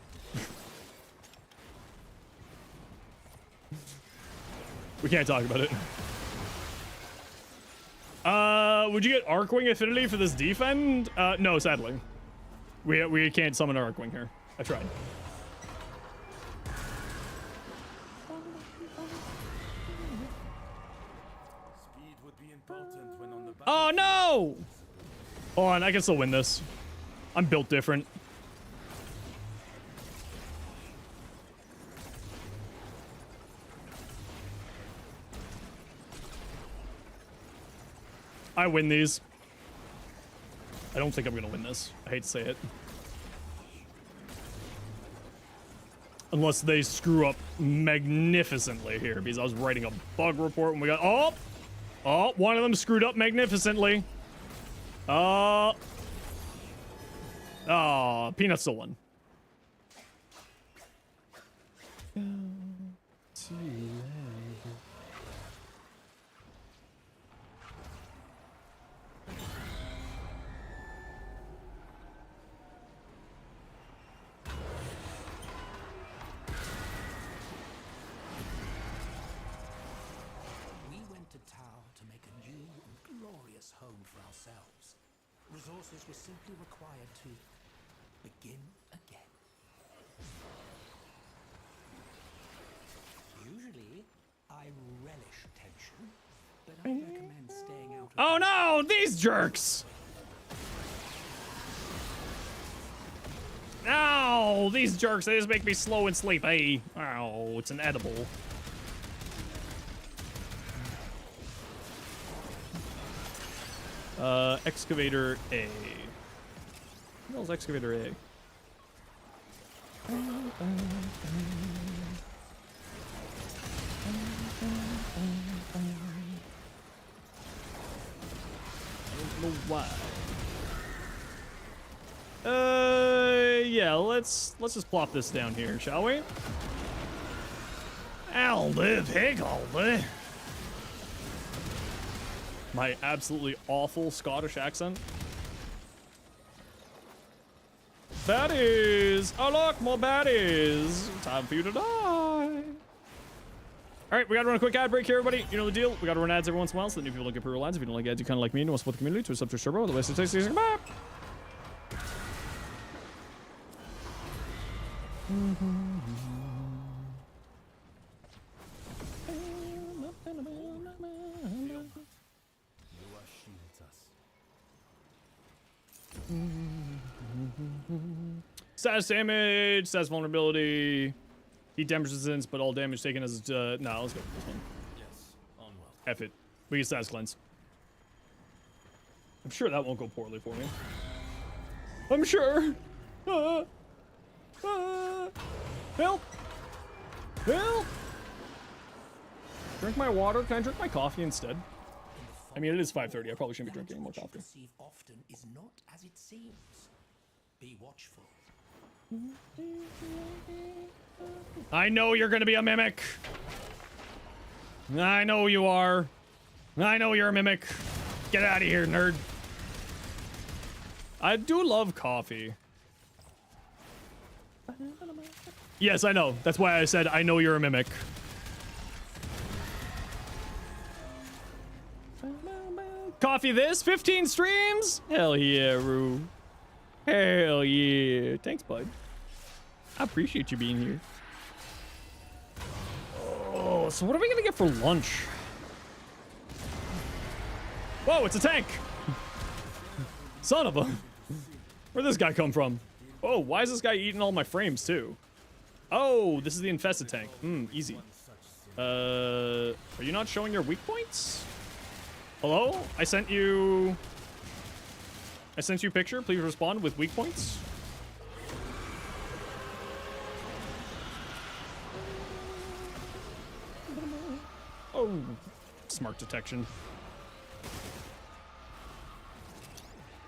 We can't talk about it. Would you get Arcwing Affinity for this defend? No, sadly. We can't summon Arcwing here. I tried. Speed would be important when on the Oh no! Hold on, I can still win this. I'm built different. I win these. I don't think I'm gonna win this. I hate to say it. Unless they screw up magnificently here, because I was writing a bug report when we got... Oh, one of them screwed up magnificently. Peanut's the one. See you later. We went to Tau to make a new and glorious home for ourselves. Resources were simply required to begin again. Usually, I relish tension, but I recommend staying out of Oh no, these jerks! No, these jerks, they just make me slow and sleepy. Oh, it's an edible. Excavator A. What else is Excavator A? I don't know why. Yeah, let's just plop this down here, shall we? Alde, Pigolde. My absolutely awful Scottish accent. Baddies! Oh look, more baddies! Time for you to die! Alright, we gotta run a quick ad break here, everybody. You know the deal. We gotta run ads every once in a while, so that new people don't get pre-roll ads. If you don't like ads, you kinda like me and want to support the community, to a sub to Turbo, the WFCC season. Bye! Status damage, status vulnerability, heat damage resistance, but all damage taken as nah, let's go with this one. Yes, on well. F it. We get status cleanse. I'm sure that won't go poorly for me. I'm sure. Help! Help! Drink my water. Can I drink my coffee instead? I mean, it is 5:30. I probably shouldn't be drinking any more coffee. Perceive often is not as it seems. Be watchful. I know you're gonna be a mimic. I know you are. I know you're a mimic. Get out of here, nerd. I do love coffee. Yes, I know. That's why I said I know you're a mimic. Coffee this? 15 streams? Hell yeah, Roo. Hell yeah. Thanks, bud. I appreciate you being here. Oh, so what are we gonna get for lunch? Whoa, it's a tank! Son of a... Where'd this guy come from? Oh, why is this guy eating all my frames, too? Oh, this is the infested tank. Easy. Are you not showing your weak points? Hello? I sent you a picture. Please respond with weak points. Oh, smart detection.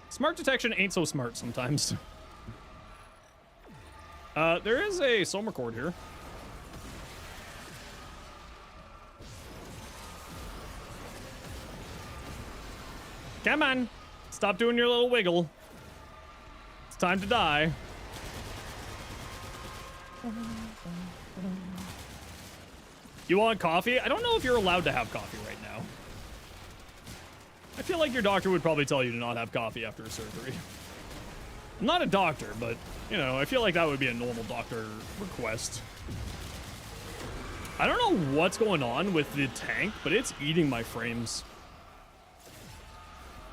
Smart detection ain't so smart sometimes. There is a soul record here. Come on. Stop doing your little wiggle. It's time to die. You want coffee? I don't know if you're allowed to have coffee right now. I feel like your doctor would probably tell you to not have coffee after a surgery. I'm not a doctor, but, you know, I feel like that would be a normal doctor request. I don't know what's going on with the tank, but it's eating my frames.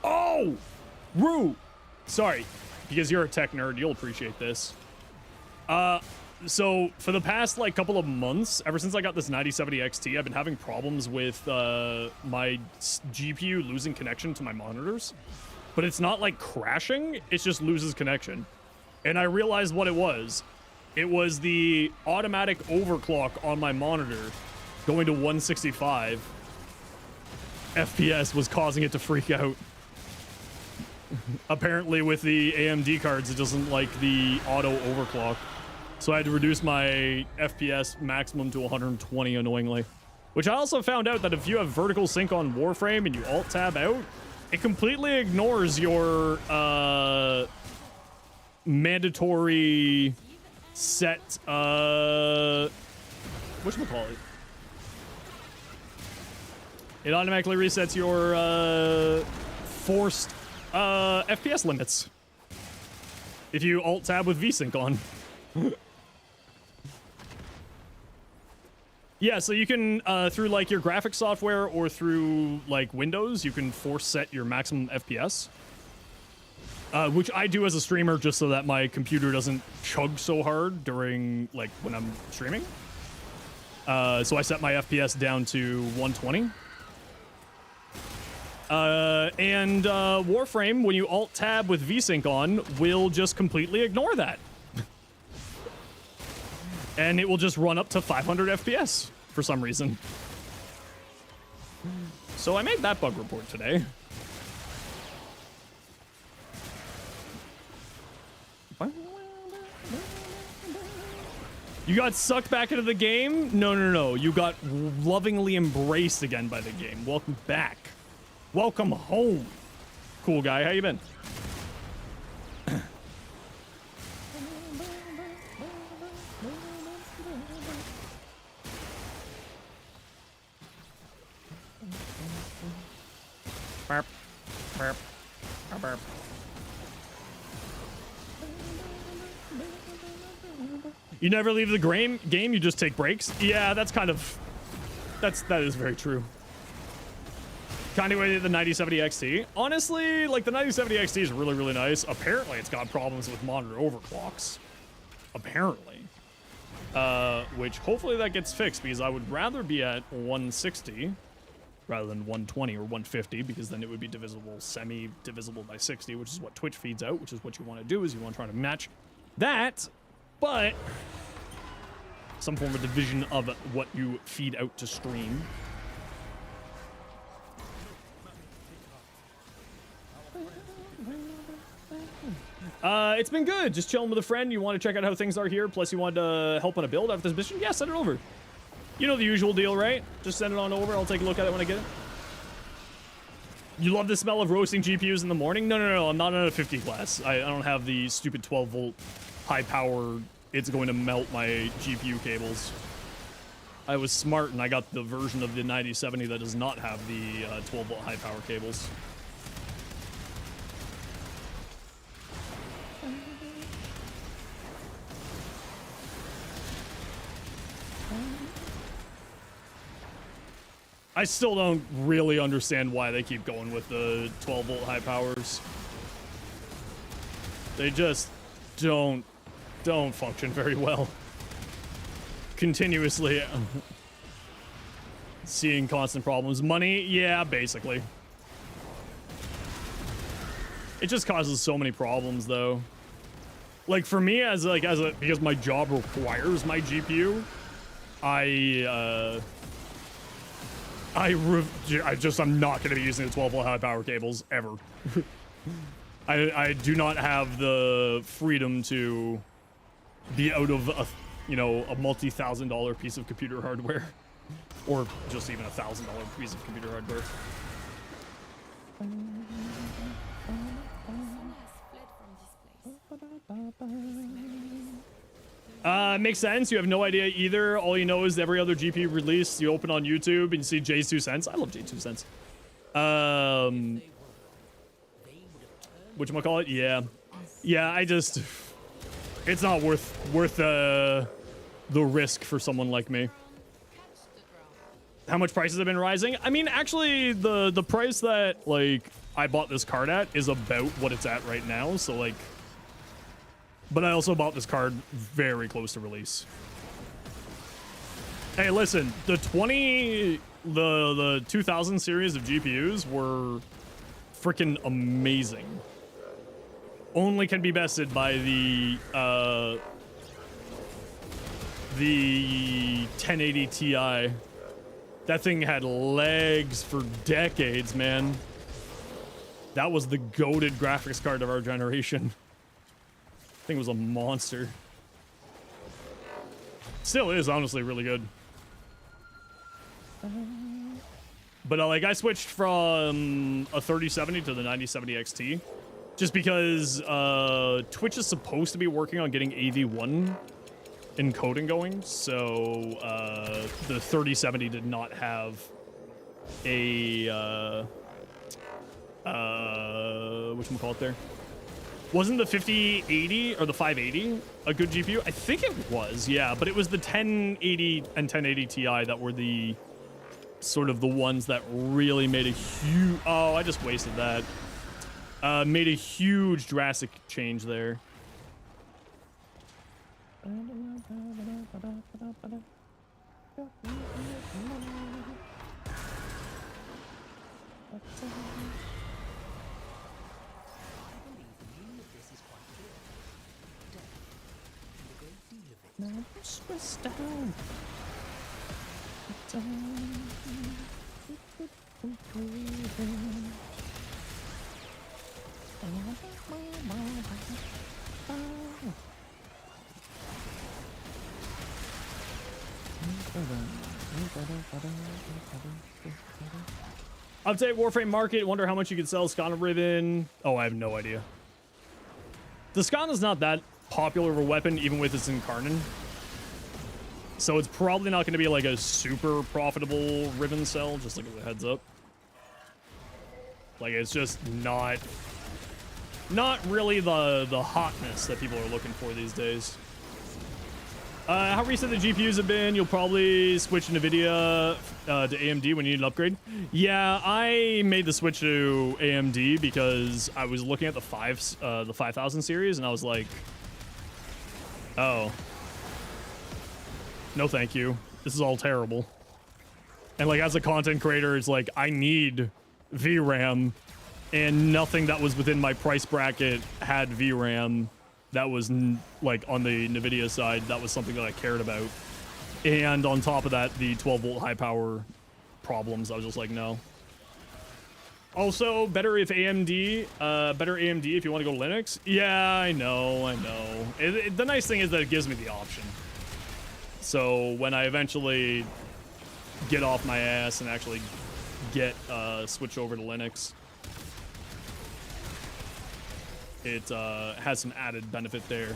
Oh! Rue! Sorry, because you're a tech nerd, you'll appreciate this. So for the past, like, couple of months, ever since I got this 9070 XT, I've been having problems with my GPU losing connection to my monitors. But it's not, like, crashing, it just loses connection. And I realized what it was. It was the automatic overclock on my monitor going to 165 FPS was causing it to freak out. Apparently with the AMD cards, it doesn't like the auto overclock. So I had to reduce my FPS maximum to 120 annoyingly. Which I also found out that if you have vertical sync on Warframe and you alt tab out, it completely ignores your mandatory set whatchamacallit? It automatically resets your forced FPS limits if you alt tab with VSync on. Yeah, so you can, through like your graphics software or through like Windows, you can force set your maximum FPS. Which I do as a streamer just so that my computer doesn't chug so hard during, like, when I'm streaming. So I set my FPS down to 120. And Warframe, when you alt-tab with VSync on, will just completely ignore that. And it will just run up to 500 FPS for some reason. So I made that bug report today. You got sucked back into the game? No, no, no. You got lovingly embraced again by the game. Welcome back. Welcome home. Cool guy. How you been? Burp. Burp. Burp. You never leave the game, you just take breaks? Yeah, that's kind of... That is very true. Kind of way the 9070 XT. Honestly, like the 9070 XT is really, really nice. Apparently, it's got problems with monitor overclocks. Apparently. Which hopefully that gets fixed because I would rather be at 160 rather than 120 or 150 because then it would be divisible, semi-divisible by 60, which is what Twitch feeds out, which is what you want to do is you want to try to match that, but some form of division of what you feed out to stream. It's been good. Just chilling with a friend. You want to check out how things are here, plus you want to help on a build after this mission? Yeah, send it over. You know the usual deal, right? Just send it on over. I'll take a look at it when I get it. You love the smell of roasting GPUs in the morning? No, no, no. I'm not in a 50 class. I don't have the stupid 12-volt high power. It's going to melt my GPU cables. I was smart and I got the version of the 9070 that does not have the 12-volt high power cables. I still don't really understand why they keep going with the 12-volt high powers. They just don't function very well. Continuously seeing constant problems. Money, yeah, basically. It just causes so many problems, though. Like for me, because my job requires my GPU, I'm not going to be using the 12-volt high power cables ever. I do not have the freedom to be out of a multi-$1,000 piece of computer hardware, or just even $1,000 piece of computer hardware. Makes sense. You have no idea either. All you know is every other GPU release you open on YouTube and you see Jay's 2 cents. I love Jay's 2 cents. Whatchamacallit? Yeah. Yeah, it's not worth the risk for someone like me. How much prices have been rising? I mean, actually, the price that, like, I bought this card at is about what it's at right now, so, like... But I also bought this card very close to release. Hey, listen, the 2000 series of GPUs were freaking amazing. Only can be bested by the the 1080 Ti. That thing had legs for decades, man. That was the goated graphics card of our generation. Thing was a monster. Still is, honestly, really good. But like, I switched from a 3070 to the 9070 XT just because Twitch is supposed to be working on getting AV1 encoding going, so the 3070 did not have a whatchamacallit there? Wasn't the 5080 or the 580 a good GPU? I think it was, yeah, but it was the 1080 and 1080 Ti that were the sort of the ones that really made a huge... Oh, I just wasted that. Made a huge drastic change there. Update Warframe market. Wonder how much you could sell Skana Ribbon. Oh, I have no idea. The Skana's not that popular of a weapon, even with its Incarnon. So it's probably not going to be like a super profitable ribbon sell, just like as a heads up. Like, it's just not really the hotness that people are looking for these days. How recent the GPUs have been? You'll probably switch NVIDIA to AMD when you need an upgrade. Yeah, I made the switch to AMD because I was looking at the 5000 series and I was like, oh, no thank you. This is all terrible. And like, as a content creator, it's like, I need VRAM, and nothing that was within my price bracket had VRAM. That was like on the NVIDIA side, that was something that I cared about. And on top of that, the 12 volt high power problems, I was just like, no. Also, better if AMD, better AMD if you want to go Linux. Yeah, I know. The nice thing is that it gives me the option. So when I eventually get off my ass and actually get switch over to Linux, it has some added benefit there.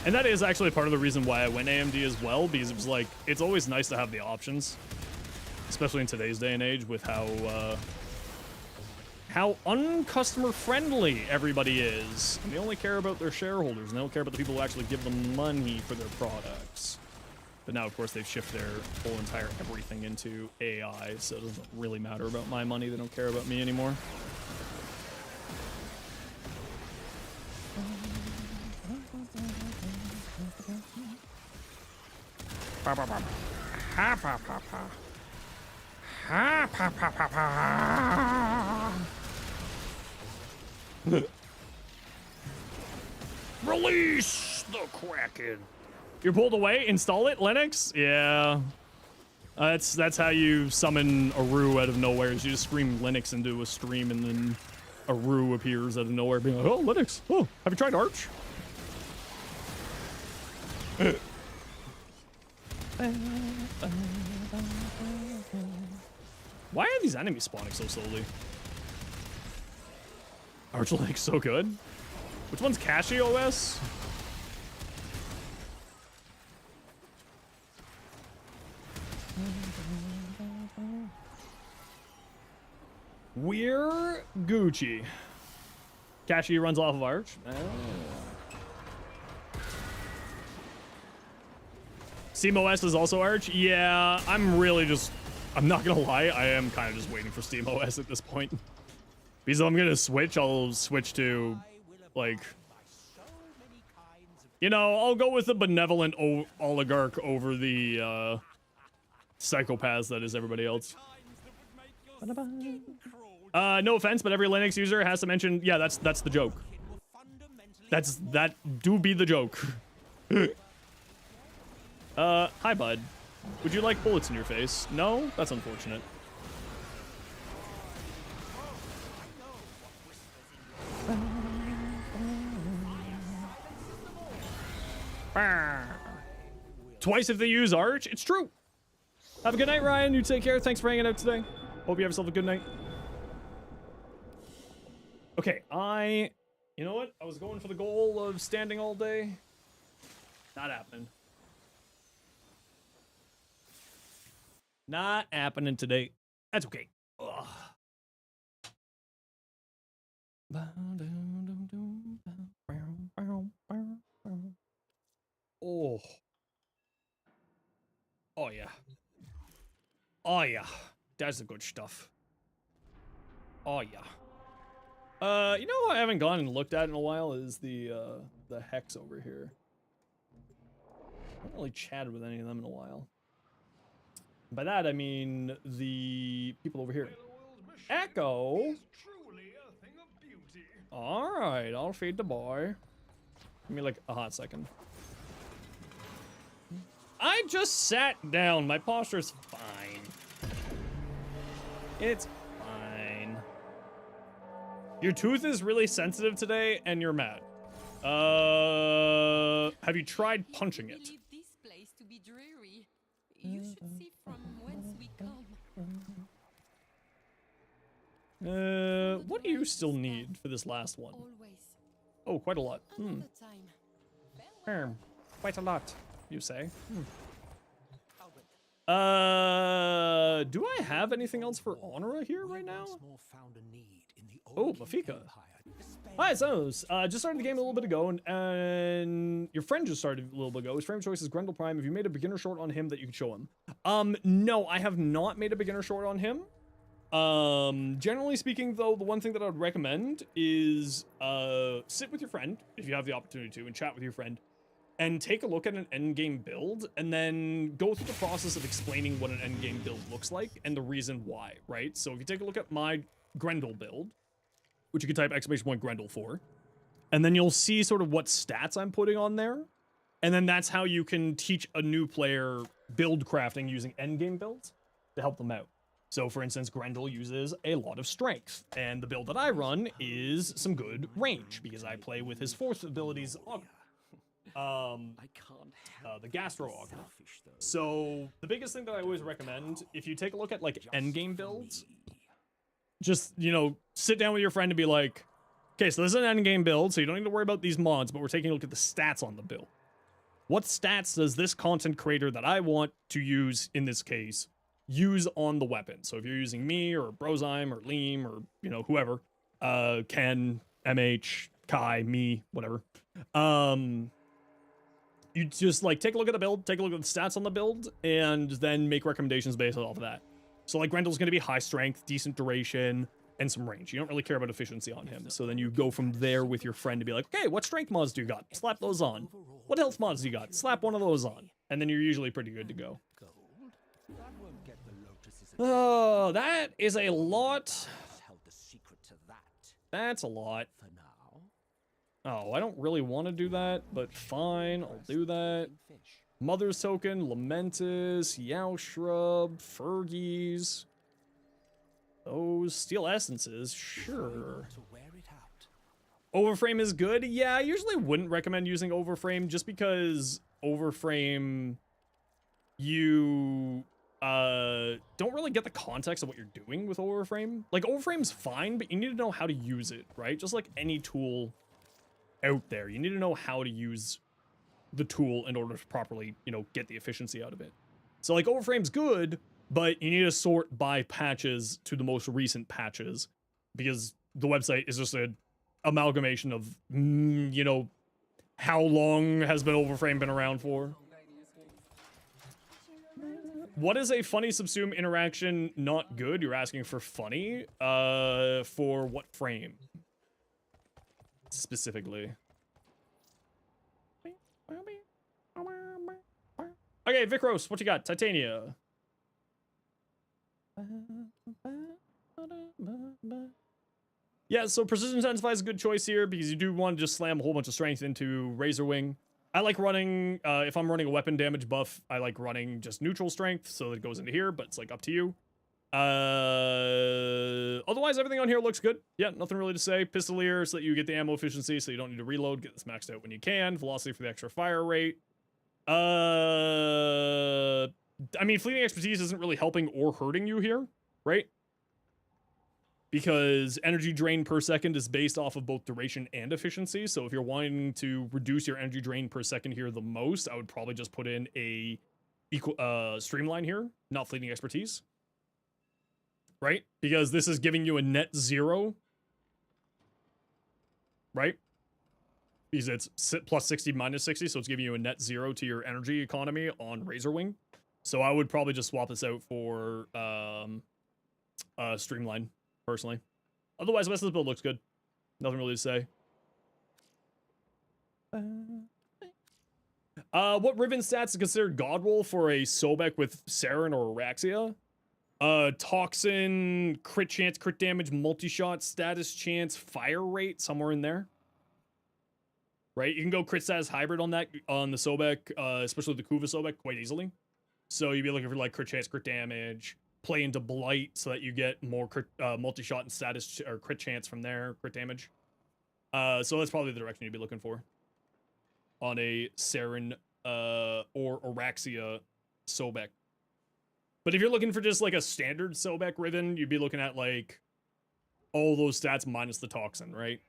And that is actually part of the reason why I went AMD as well, because it was like, it's always nice to have the options, especially in today's day and age with how uncustomer friendly everybody is. And they only care about their shareholders, and they don't care about the people who actually give them money for their products. But now, of course, they've shifted their whole entire everything into AI, so it doesn't really matter about my money. They don't care about me anymore. Release the Kraken. You're pulled away. Install it. Linux. Yeah. That's how you summon a Rue out of nowhere. Is you just scream Linux into a stream, and then a Rue appears out of nowhere, being like, "Oh, Linux. Oh, have you tried Arch?" Why are these enemies spawning so slowly? Arch Linux so good. Which one's Cache OS? We're Gucci. Cache runs off of Arch. Oh. SteamOS is also Arch. Yeah, I'm not gonna lie, I am kind of just waiting for SteamOS at this point. Because if I'm gonna switch, I'll switch to, like, you know, I'll go with the benevolent oligarch over the psychopaths that is everybody else. No offense, but every Linux user has to mention, yeah, that's the joke. That do be the joke. Hi, bud. Would you like bullets in your face? No? That's unfortunate. Twice if they use Arch? It's true. Have a good night, Ryan. You take care. Thanks for hanging out today. Hope you have yourself a good night. Okay, you know what? I was going for the goal of standing all day. Not happening. Not happening today. That's okay. Ugh. Oh. Oh, yeah. Oh, yeah. That's the good stuff. Oh, yeah. You know what I haven't gone and looked at in a while is the Hex over here. I haven't really chatted with any of them in a while. By that, I mean the people over here. Echo? Alright, I'll feed the boy. Give me like a hot second. I just sat down. My posture's fine. It's fine. Your tooth is really sensitive today, and you're mad. Have you tried punching it? Believe this place to be dreary. You should see from whence we come. What do you still need for this last one? Always. Oh, quite a lot. Another time. Quite a lot, you say. Do I have anything else for Honora here right now? Oh, Mafika. Hi, Zenos. Just started the game a little bit ago, and your friend just started a little bit ago. His frame choice is Grendel Prime. Have you made a beginner short on him that you could show him? No, I have not made a beginner short on him. Generally speaking, though, the one thing that I would recommend is sit with your friend, if you have the opportunity to, and chat with your friend, and take a look at an endgame build, and then go through the process of explaining what an endgame build looks like and the reason why, right? So if you take a look at my Grendel build, which you can type !Grendel for, and then you'll see sort of what stats I'm putting on there, and then that's how you can teach a new player build crafting using endgame builds to help them out. So, for instance, Grendel uses a lot of strength, and the build that I run is some good range, because I play with his fourth abilities, the Gastro Augur. So, the biggest thing that I always recommend, if you take a look at, like, endgame builds, just, you know, sit down with your friend and be like, okay, so this is an endgame build, so you don't need to worry about these mods, but we're taking a look at the stats on the build. What stats does this content creator that I want to use, in this case, use on the weapon? So if you're using me, or Brozyme, or Liam, or, you know, whoever, Ken, MH, Kai, me, whatever, you just, like, take a look at the build, take a look at the stats on the build, and then make recommendations based off of that. So, like, Grendel's going to be high strength, decent duration, and some range. You don't really care about efficiency on him. So then you go from there with your friend to be like, okay, what strength mods do you got? Slap those on. What health mods do you got? Slap one of those on. And then you're usually pretty good to go. Oh, that is a lot. That's a lot. Oh, I don't really want to do that, but fine, I'll do that. Mother's Token, Lamentus, Yao Shrub, Fergies. Those Steel Essences, sure. Overframe is good. Yeah, I usually wouldn't recommend using Overframe just because Overframe, you don't really get the context of what you're doing with Overframe. Like, Overframe's fine, but you need to know how to use it, right? Just like any tool out there, you need to know how to use the tool in order to properly, you know, get the efficiency out of it. So, like, Overframe's good, but you need to sort by patches to the most recent patches, because the website is just an amalgamation of, you know, how long has Overframe been around for? What is a funny subsume interaction not good? You're asking for funny? For what frame? Specifically. Okay, Vicros, what you got? Titania. Yeah, so Precision Intensify is a good choice here because you do want to just slam a whole bunch of strength into Razor Wing. I like running, if I'm running a weapon damage buff, I like running just neutral strength, so it goes into here, but it's like up to you. Otherwise, everything on here looks good. Yeah, nothing really to say. Pistolier, so that you get the ammo efficiency, so you don't need to reload. Get this maxed out when you can. Velocity for the extra fire rate. I mean, fleeting expertise isn't really helping or hurting you here, right? Because energy drain per second is based off of both duration and efficiency. So if you're wanting to reduce your energy drain per second here the most, I would probably just put in a streamline here, not fleeting expertise. Right? Because this is giving you a net 0. Right? Because it's plus 60 minus 60, so it's giving you a net 0 to your energy economy on Razorwing. So I would probably just swap this out for streamline, personally. Otherwise, the rest of the build looks good. Nothing really to say. What Riven stats is considered god roll for a Sobek with Saren or Araxia? Toxin, crit chance, crit damage, multi-shot, status chance, fire rate, somewhere in there. Right? You can go crit status hybrid on that, on the Sobek, especially the Kuva Sobek, quite easily. So you'd be looking for like crit chance, crit damage, play into Blight so that you get more crit, multi-shot and status or crit chance from there, crit damage. So that's probably the direction you'd be looking for on a Saren or Araxia Sobek. But if you're looking for just like a standard Sobek Riven, you'd be looking at like all those stats minus the Toxin, right?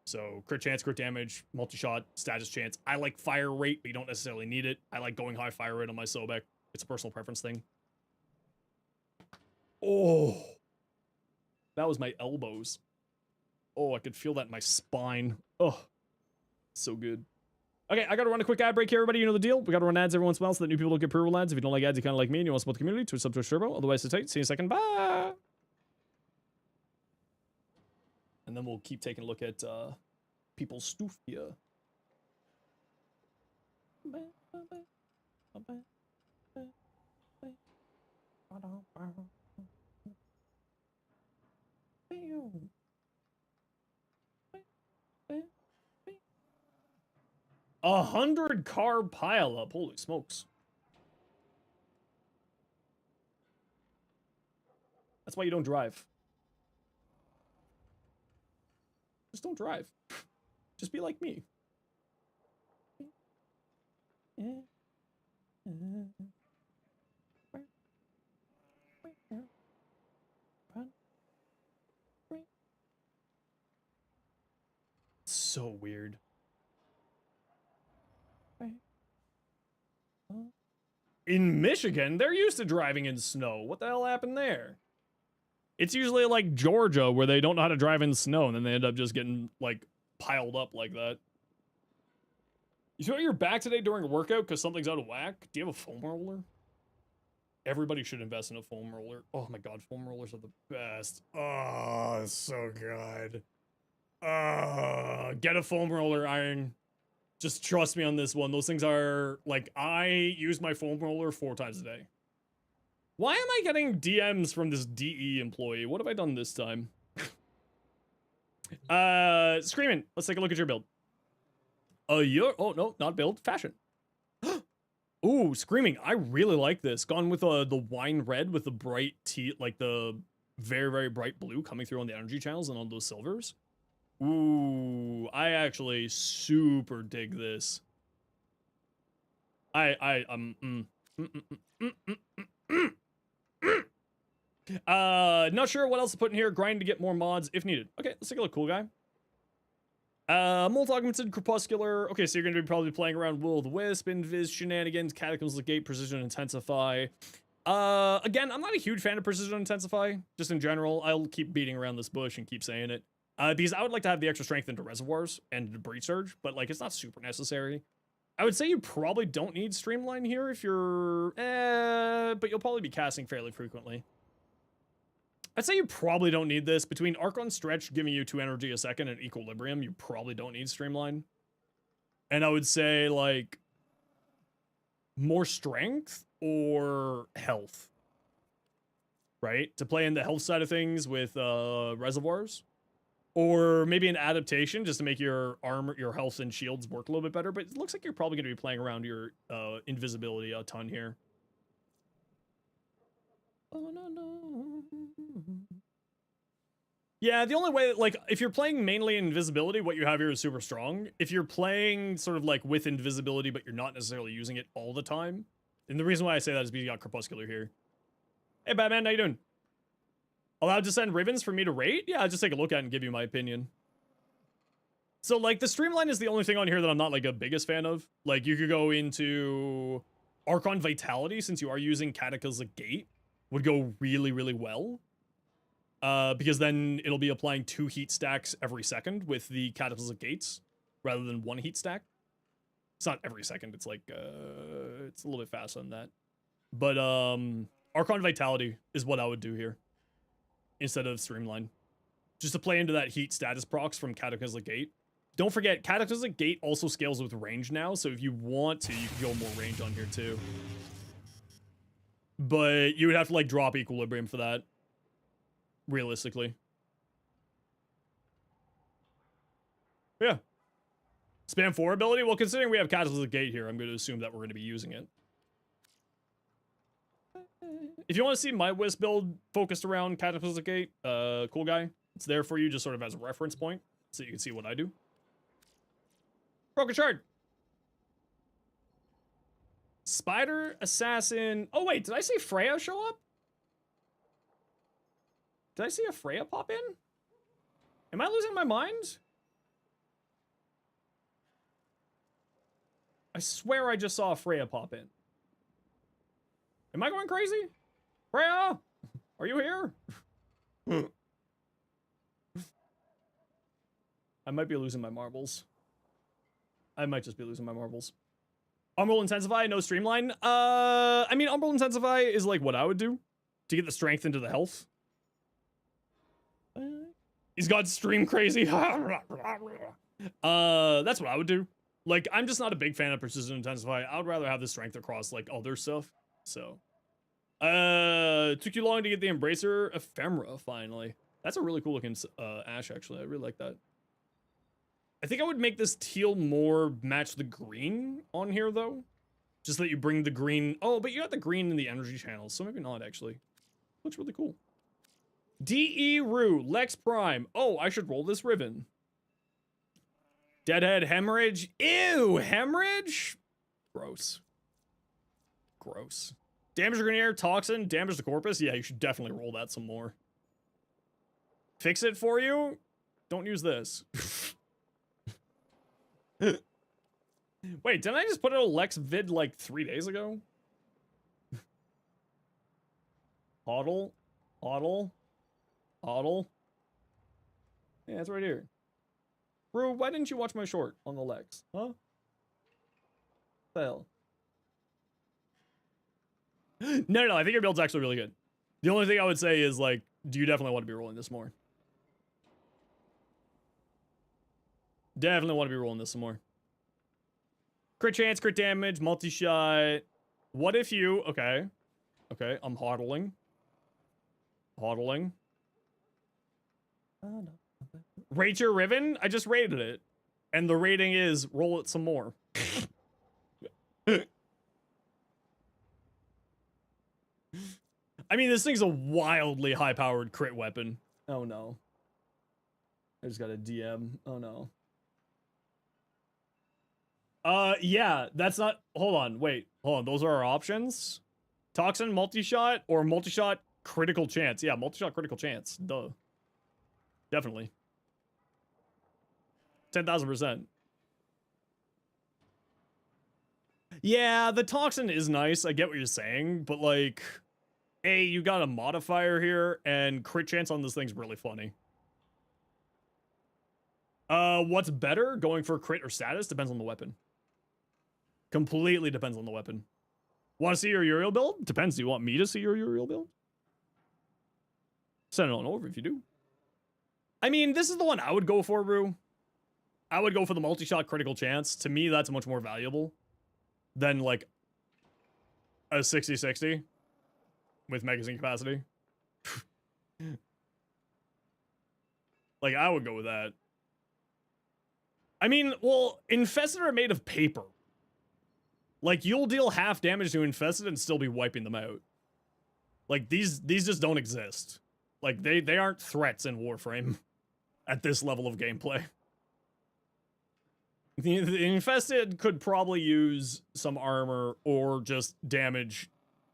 So crit chance, crit damage, multi-shot, status chance. I like fire rate, but you don't necessarily need it. I like going high fire rate on my Sobek. It's a personal preference thing. Oh, that was my elbows. Oh, I could feel that in my spine. Oh, so good. Okay, I gotta run a quick ad break here, everybody. You know the deal. We gotta run ads every once in a while so that new people don't get pre-roll ads. If you don't like ads, you kind of like me and you want to support the community, Twitch sub, Twitch Turbo. Otherwise, it's tight. See you in a second. Bye. And then we'll keep taking a look at people's stuff here. A 100 car pileup. Holy smokes. That's why you don't drive. Just don't drive. Just be like me. So weird. In Michigan, they're used to driving in snow. What the hell happened there? It's usually like Georgia where they don't know how to drive in snow and then they end up just getting like piled up like that. You feel your back today during a workout because something's out of whack? Do you have a foam roller? Everybody should invest in a foam roller. Oh my god, foam rollers are the best. Oh, it's so good. Get a foam roller, Iron. Just trust me on this one. Those things are, like, I use my foam roller 4 times a day. Why am I getting DMs from this DE employee? What have I done this time? Screaming. Let's take a look at your build. Oh, no, not build. Fashion. Ooh, Screaming. I really like this. Gone with the wine red with the bright tea, like the very, very bright blue coming through on the energy channels and on those silvers. Ooh, I actually super dig this. Not sure what else to put in here. Grind to get more mods if needed. Okay, let's take a look, cool guy. Multi-augmented crepuscular. Okay, so you're gonna be probably playing around Will of the Wisp, Invis, Shenanigans, Catacombs of the Gate, Precision Intensify. Again, I'm not a huge fan of Precision Intensify, just in general. I'll keep beating around this bush and keep saying it. Because I would like to have the extra strength into Reservoirs and into Breach Surge, but like it's not super necessary. I would say you probably don't need Streamline here if you're, but you'll probably be casting fairly frequently. I'd say you probably don't need this. Between Archon Stretch giving you 2 energy a second and Equilibrium, you probably don't need Streamline. And I would say like more strength or health, right? To play in the health side of things with Reservoirs. Or maybe an adaptation just to make your armor, your health and shields work a little bit better. But it looks like you're probably going to be playing around your invisibility a ton here. Oh, no. Yeah, the only way, like, if you're playing mainly invisibility, what you have here is super strong. If you're playing sort of like with invisibility, but you're not necessarily using it all the time. And the reason why I say that is because you got Crepuscular here. Hey, Batman, how you doing? Allowed to send ribbons for me to rate? Yeah, I'll just take a look at it and give you my opinion. So, like, the streamline is the only thing on here that I'm not, like, a biggest fan of. Like, you could go into Archon Vitality, since you are using Cataclysmic Gate, would go really, really well. Because then it'll be applying 2 heat stacks every second with the Cataclysmic Gates, rather than 1 heat stack. It's not every second, it's like, it's a little bit faster than that. But, Archon Vitality is what I would do here, instead of Streamline. Just to play into that heat status procs from Cataclysmic Gate. Don't forget, Cataclysmic Gate also scales with range now, so if you want to, you can go more range on here too. But you would have to, like, drop Equilibrium for that. Realistically. Yeah. Spam 4 ability? Well, considering we have Cataclysmic Gate here, I'm going to assume that we're going to be using it. If you want to see my Wisp build focused around Cataclysmic Gate, cool guy. It's there for you just sort of as a reference point, so you can see what I do. Broken Shard. Spider, Assassin. Oh, wait, did I see Freya show up? Did I see a Freya pop in? Am I losing my mind? I swear I just saw a Freya pop in. Am I going crazy? Freya! Are you here? I might be losing my marbles. I might just be losing my marbles. Umbral Intensify, no Streamline. I mean, Umbral Intensify is like what I would do to get the strength into the health. He's got stream crazy. That's what I would do. Like, I'm just not a big fan of Precision Intensify. I would rather have the strength across, like, other stuff. So, took you long to get the Embracer Ephemera, finally. That's a really cool looking Ash, actually. I really like that. I think I would make this teal more match the green on here, though. Just that you bring the green... Oh, but you got the green in the energy channels, so maybe not, actually. Looks really cool. D.E. Rue, Lex Prime. Oh, I should roll this ribbon. Deadhead Hemorrhage. Ew, Hemorrhage? Gross. Gross. Damage to Grenier, Toxin, Damage to Corpus. Yeah, you should definitely roll that some more. Fix it for you? Don't use this. Wait, didn't I just put out a Lex vid like 3 days ago? Hodl. Hodl. Hodl. Yeah, it's right here. Bro, why didn't you watch my short on the Lex? Huh? What the hell? No, I think your build's actually really good. The only thing I would say is, like, do you definitely want to be rolling this more? Definitely want to be rolling this some more. Crit chance, crit damage, multi-shot. What if you... Okay. Okay, I'm hodling. Hodling. Rate your Riven? I just rated it. And the rating is roll it some more. I mean, this thing's a wildly high-powered crit weapon. Oh, no. I just got a DM. Oh, no. Yeah, that's not... Hold on, wait. Hold on, those are our options? Toxin, multi-shot, or multi-shot critical chance? Yeah, multi-shot critical chance. Duh. Definitely. 10,000%. Yeah, the Toxin is nice. I get what you're saying, but, like... A, you got a modifier here, and crit chance on this thing's really funny. What's better? Going for crit or status? Depends on the weapon. Completely depends on the weapon. Want to see your Uriel build? Depends. Do you want me to see your Uriel build? Send it on over if you do. I mean, this is the one I would go for, Rue. I would go for the multi-shot critical chance. To me, that's much more valuable than, like, a 60-60 with magazine capacity. Like, I would go with that. I mean, well, Infested are made of paper. Like, you'll deal half damage to Infested and still be wiping them out. Like, these just don't exist. Like, they aren't threats in Warframe at this level of gameplay. The Infested could probably use some armor or just damage,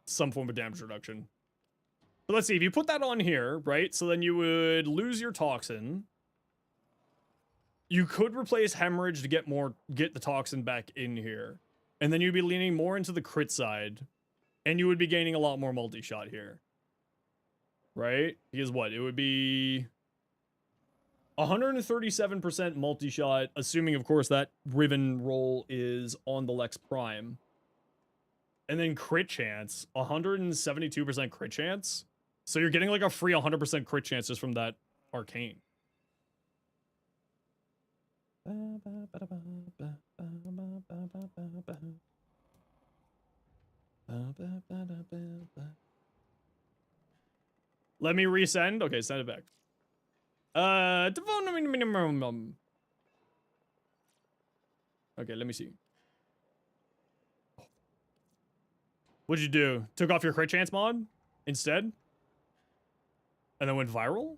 some form of damage reduction. But let's see, if you put that on here, right? So then you would lose your toxin. You could replace hemorrhage to get the toxin back in here. And then you'd be leaning more into the crit side. And you would be gaining a lot more multi-shot here. Right? Because what? It would be 137% multi-shot, assuming, of course, that Riven roll is on the Lex Prime. And then crit chance, 172% crit chance. So you're getting like a free 100% crit chance just from that arcane. Let me resend. Okay, send it back. Okay, let me see. What'd you do? Took off your crit chance mod instead? And then went viral?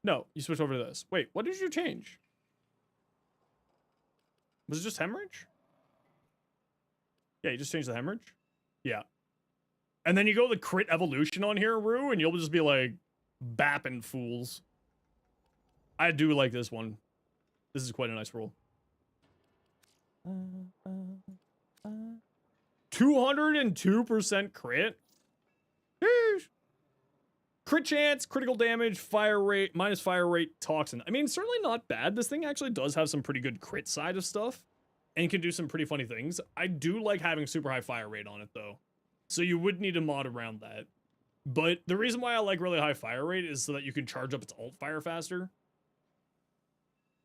No, you switched over to this. Wait, what did you change? Was it just hemorrhage? Yeah, you just changed the hemorrhage? Yeah. And then you go the crit evolution on here, Rue, and you'll just be like bapping fools. I do like this one. This is quite a nice roll. 202% crit? Sheesh. Crit chance, critical damage, fire rate, minus fire rate, toxin. I mean, certainly not bad. This thing actually does have some pretty good crit side of stuff and can do some pretty funny things. I do like having super high fire rate on it, though. So you would need a mod around that. But the reason why I like really high fire rate is so that you can charge up its alt fire faster.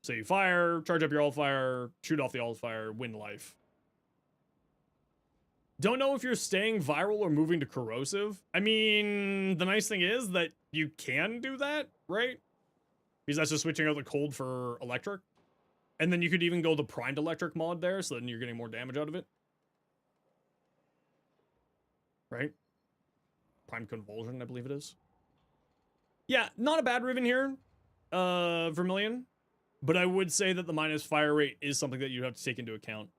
So you fire, charge up your alt fire, shoot off the alt fire, win life. Don't know if you're staying viral or moving to corrosive. I mean, the nice thing is that you can do that, right? Because that's just switching out the cold for electric. And then you could even go the primed electric mod there, so then you're getting more damage out of it. Right? Primed convulsion, I believe it is. Yeah, not a bad Riven here, Vermilion. But I would say that the minus fire rate is something that you have to take into account.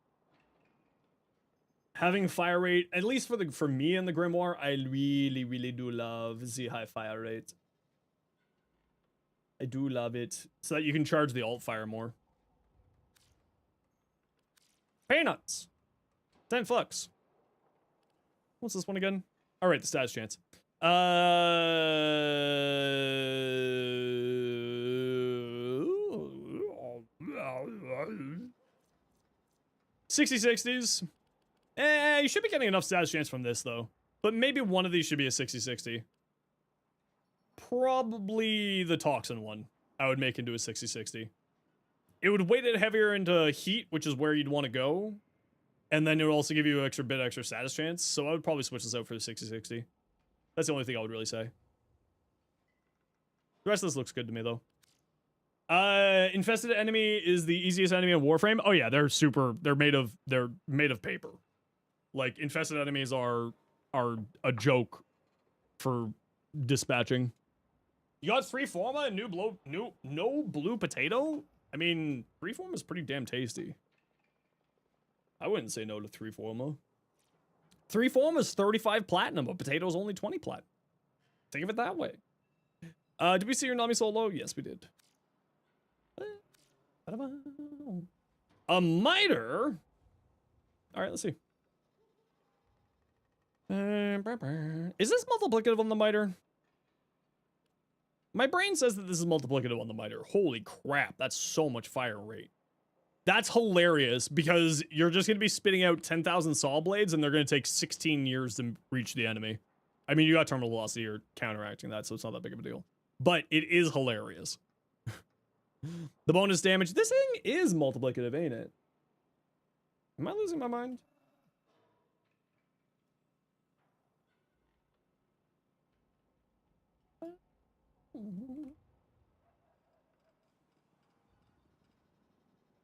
Having fire rate, at least for me in the Grimoire, I really do love the high fire rate. I do love it. So that you can charge the alt fire more. Peanuts! 10 flux. What's this one again? Alright, the status chance. 60-60s. You should be getting enough status chance from this, though. But maybe one of these should be a 60-60. Probably the Toxin one I would make into a 60-60. It would weight it heavier into heat, which is where you'd want to go. And then it would also give you extra status chance. So I would probably switch this out for the 60-60. That's the only thing I would really say. The rest of this looks good to me, though. Infested enemy is the easiest enemy in Warframe. Oh yeah, they're made of paper. Like, infested enemies are a joke for dispatching. You got 3 Forma and no blue potato? I mean, 3 Forma is pretty damn tasty. I wouldn't say no to 3 Forma. 3 Forma is 35 platinum, but potato's only 20 plat. Think of it that way. Did we see your Nami solo? Yes, we did. A miter? Alright, let's see. Is this multiplicative on the miter? My brain says that this is multiplicative on the miter. Holy crap, that's so much fire rate. That's hilarious because you're just going to be spitting out 10,000 saw blades and they're going to take 16 years to reach the enemy. I mean, you got terminal velocity, you're counteracting that, so it's not that big of a deal. But it is hilarious. The bonus damage. This thing is multiplicative, ain't it? Am I losing my mind?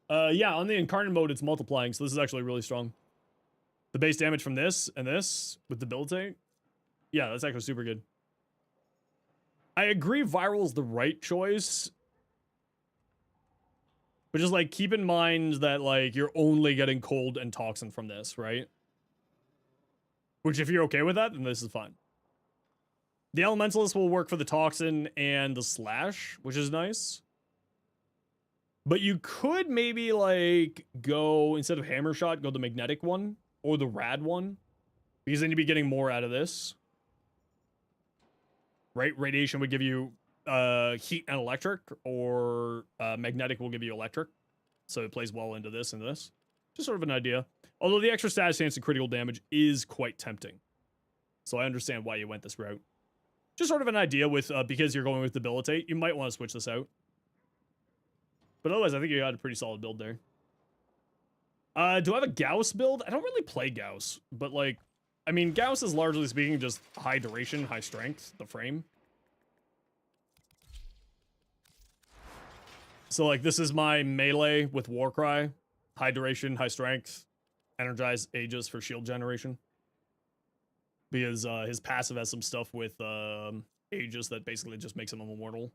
Yeah, on the incarnate mode, it's multiplying, so this is actually really strong. The base damage from this and this with debilitate. Yeah, that's actually super good. I agree viral is the right choice. But just, like, keep in mind that, like, you're only getting cold and toxin from this, right? Which, if you're okay with that, then this is fine. The Elementalist will work for the toxin and the slash, which is nice. But you could maybe, like, go, instead of hammer shot, go the magnetic one. Or the rad one. Because then you'd be getting more out of this. Right? Radiation would give you heat and electric, or magnetic will give you electric. So it plays well into this and this. Just sort of an idea. Although the extra status chance and critical damage is quite tempting. So I understand why you went this route. Just sort of an idea with, because you're going with debilitate, you might want to switch this out. But otherwise, I think you got a pretty solid build there. Do I have a Gauss build? I don't really play Gauss, but like, I mean, Gauss is largely speaking just high duration, high strength, the frame. So like, this is my melee with Warcry. High duration, high strength, energize Aegis for shield generation. Because his passive has some stuff with Aegis that basically just makes him immortal.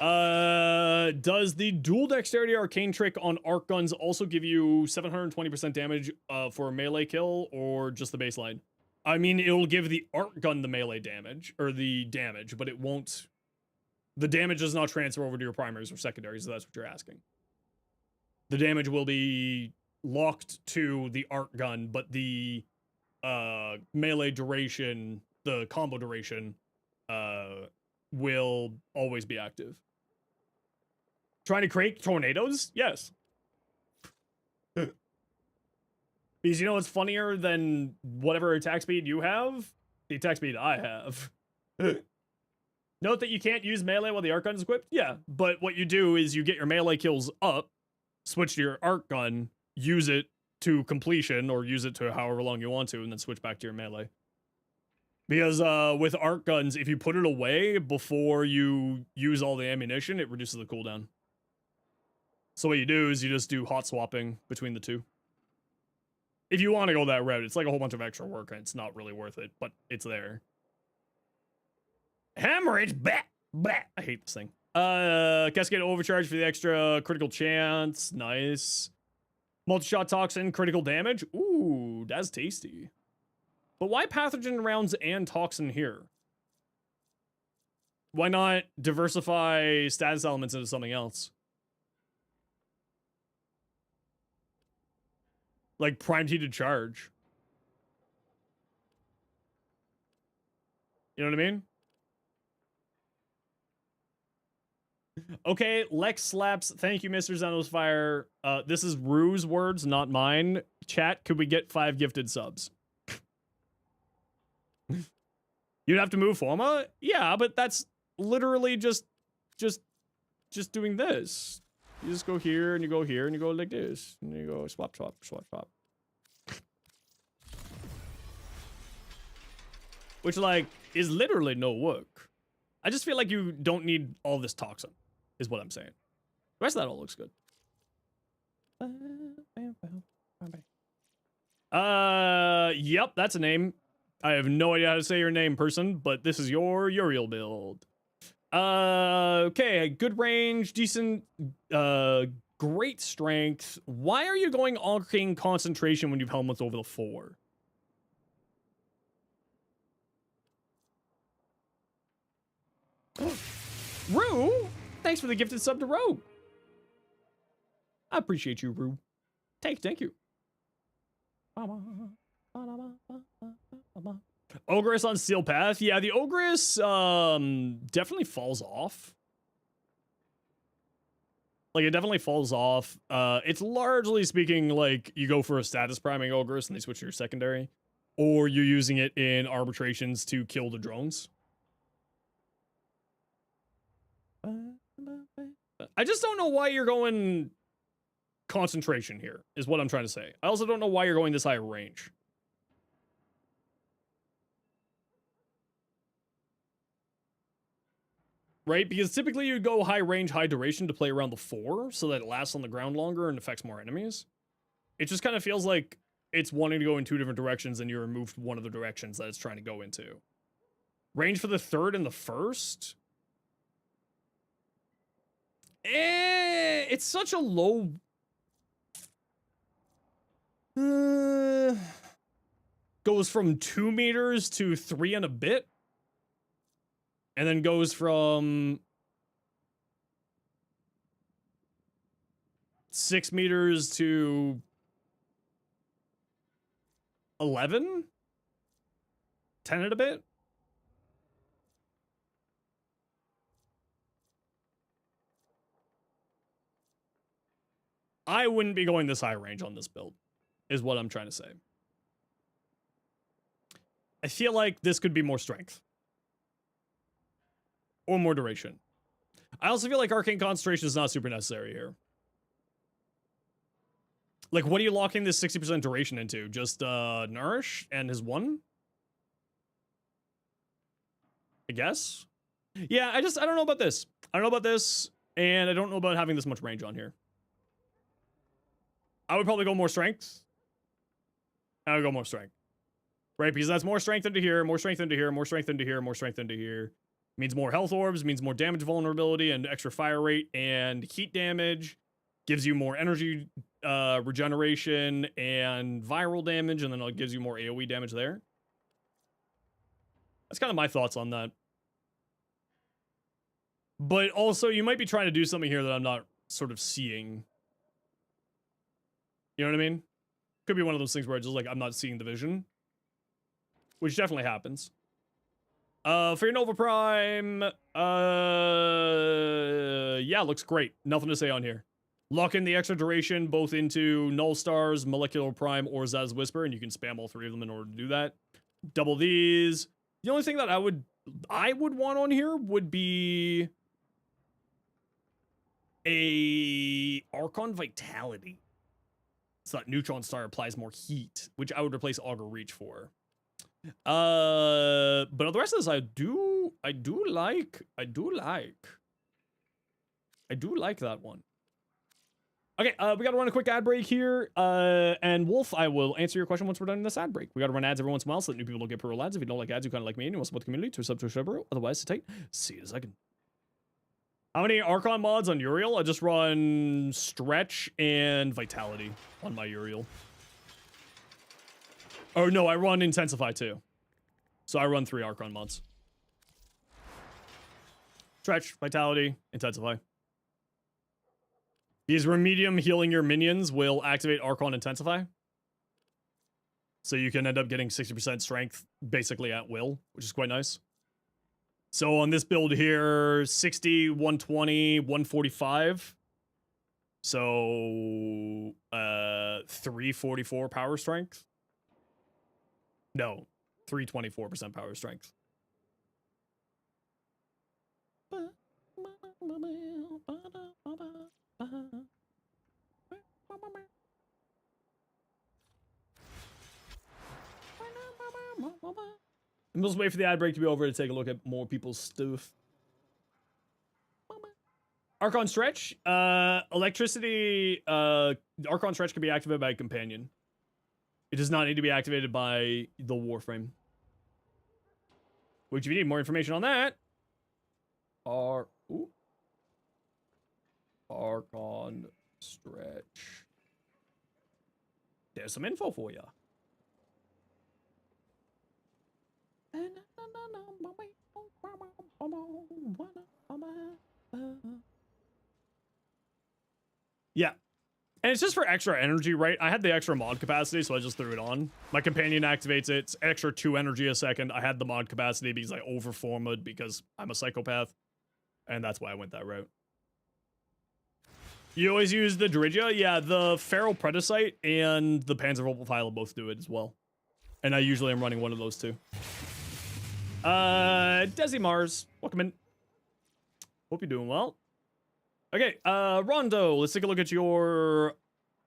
Does the dual dexterity arcane trick on arc guns also give you 720% damage for a melee kill, or just the baseline? I mean, it'll give the arc gun the melee damage, or the damage, but it won't... The damage does not transfer over to your primaries or secondaries, so that's what you're asking. The damage will be locked to the arc gun, but the melee duration, the combo duration, will always be active. Trying to create tornadoes? Yes. Because you know what's funnier than whatever attack speed you have? The attack speed I have. Note that you can't use melee while the arc gun is equipped? Yeah, but what you do is you get your melee kills up, switch to your arc gun, use it to completion, or use it to however long you want to, and then switch back to your melee. Because with arc guns, if you put it away before you use all the ammunition, it reduces the cooldown. So what you do is you just do hot swapping between the two. If you want to go that route, it's like a whole bunch of extra work, and it's not really worth it, but it's there. Hemorrhage, bah, bah. I hate this thing. Cascade overcharge for the extra critical chance. Nice. Multi-shot toxin, critical damage. Ooh, that's tasty. But why pathogen rounds and toxin here? Why not diversify status elements into something else? Like primed heated charge. You know what I mean? Okay, Lex slaps. Thank you, Mr. Zenosfire. This is Rue's words, not mine. Chat, could we get 5 gifted subs? You'd have to move Forma? Yeah, but that's literally just doing this. You just go here, and you go here, and you go like this. And you go swap, swap, swap, swap. Which, like, is literally no work. I just feel like you don't need all this toxin, is what I'm saying. The rest of that all looks good. Yep, that's a name. I have no idea how to say your name, person, but this is your Uriel build. Okay, good range, decent, great strength. Why are you going arcane concentration when you've helmets over the 4? Rue, thanks for the gifted sub to Rue. I appreciate you, Rue. Thank you. Ogress on Steel Path. Yeah, the Ogress definitely falls off. Like, it definitely falls off. It's largely speaking like you go for a status priming Ogress and they switch to your secondary. Or you're using it in arbitrations to kill the drones. I just don't know why you're going concentration here, is what I'm trying to say. I also don't know why you're going this high range. right? Because typically you'd go high range, high duration to play around the 4 so that it lasts on the ground longer and affects more enemies. It just kind of feels like it's wanting to go in 2 different directions and you removed one of the directions that it's trying to go into. Range for the 3rd and the 1st? It's such a low... goes from 2 meters to 3 and a bit. And then goes from 6 meters to 11? 10 and a bit? I wouldn't be going this high range on this build, is what I'm trying to say. I feel like this could be more strength. Or more duration. I also feel like Arcane Concentration is not super necessary here. Like, what are you locking this 60% duration into? Just, Nourish and his 1? I guess? Yeah, I don't know about this. I don't know about this, and I don't know about having this much range on here. I would probably go more strength. I would go more strength. Right, because that's more strength into here, more strength into here, more strength into here, more strength into here. Means more health orbs, means more damage vulnerability and extra fire rate and heat damage. Gives you more energy regeneration and viral damage, and then it gives you more AoE damage there. That's kind of my thoughts on that. But also, you might be trying to do something here that I'm not sort of seeing. You know what I mean? Could be one of those things where it's just like, I'm not seeing the vision. Which definitely happens. For your Nova Prime, yeah, looks great. Nothing to say on here. Lock in the extra duration both into Null Stars, Molecular Prime, or Zaz Whisper, and you can spam all 3 of them in order to do that. Double these. The only thing that I would want on here would be a Archon Vitality. So that Neutron Star applies more heat, which I would replace Augur Reach for. But on the rest of this, I do like that one. Okay, we gotta run a quick ad break here. And Wolf, I will answer your question once we're done in this ad break. We gotta run ads every once in a while so that new people don't get pro ads. If you don't like ads, you kind of like me and you want to support the community, to sub to a bro. Otherwise, sit tight. See you in a second. How many Archon mods on Uriel? I just run Stretch and Vitality on my Uriel. Oh no, I run Intensify too. So I run 3 Archon mods. Stretch, Vitality, Intensify. Because Remedium healing your minions will activate Archon Intensify. So you can end up getting 60% strength basically at will, which is quite nice. So on this build here, 60, 120, 145. So 344 power strength. No, 324% power strength. And we'll just wait for the ad break to be over to take a look at more people's stuff. Archon Stretch, electricity, Archon Stretch can be activated by a companion. It does not need to be activated by the Warframe. Which, if you need more information on that, Archon Stretch. There's some info for you. Yeah. And it's just for extra energy, right? I had the extra mod capacity, so I just threw it on. My companion activates it. It's extra 2 energy a second. I had the mod capacity because I overformed because I'm a psychopath. And that's why I went that route. You always use the Dirigia? Yeah, the Feral Predacite and the Panzer Volpile both do it as well. And I usually am running one of those two. Desi Mars, welcome in. Hope you're doing well. Okay, Rondo, let's take a look at your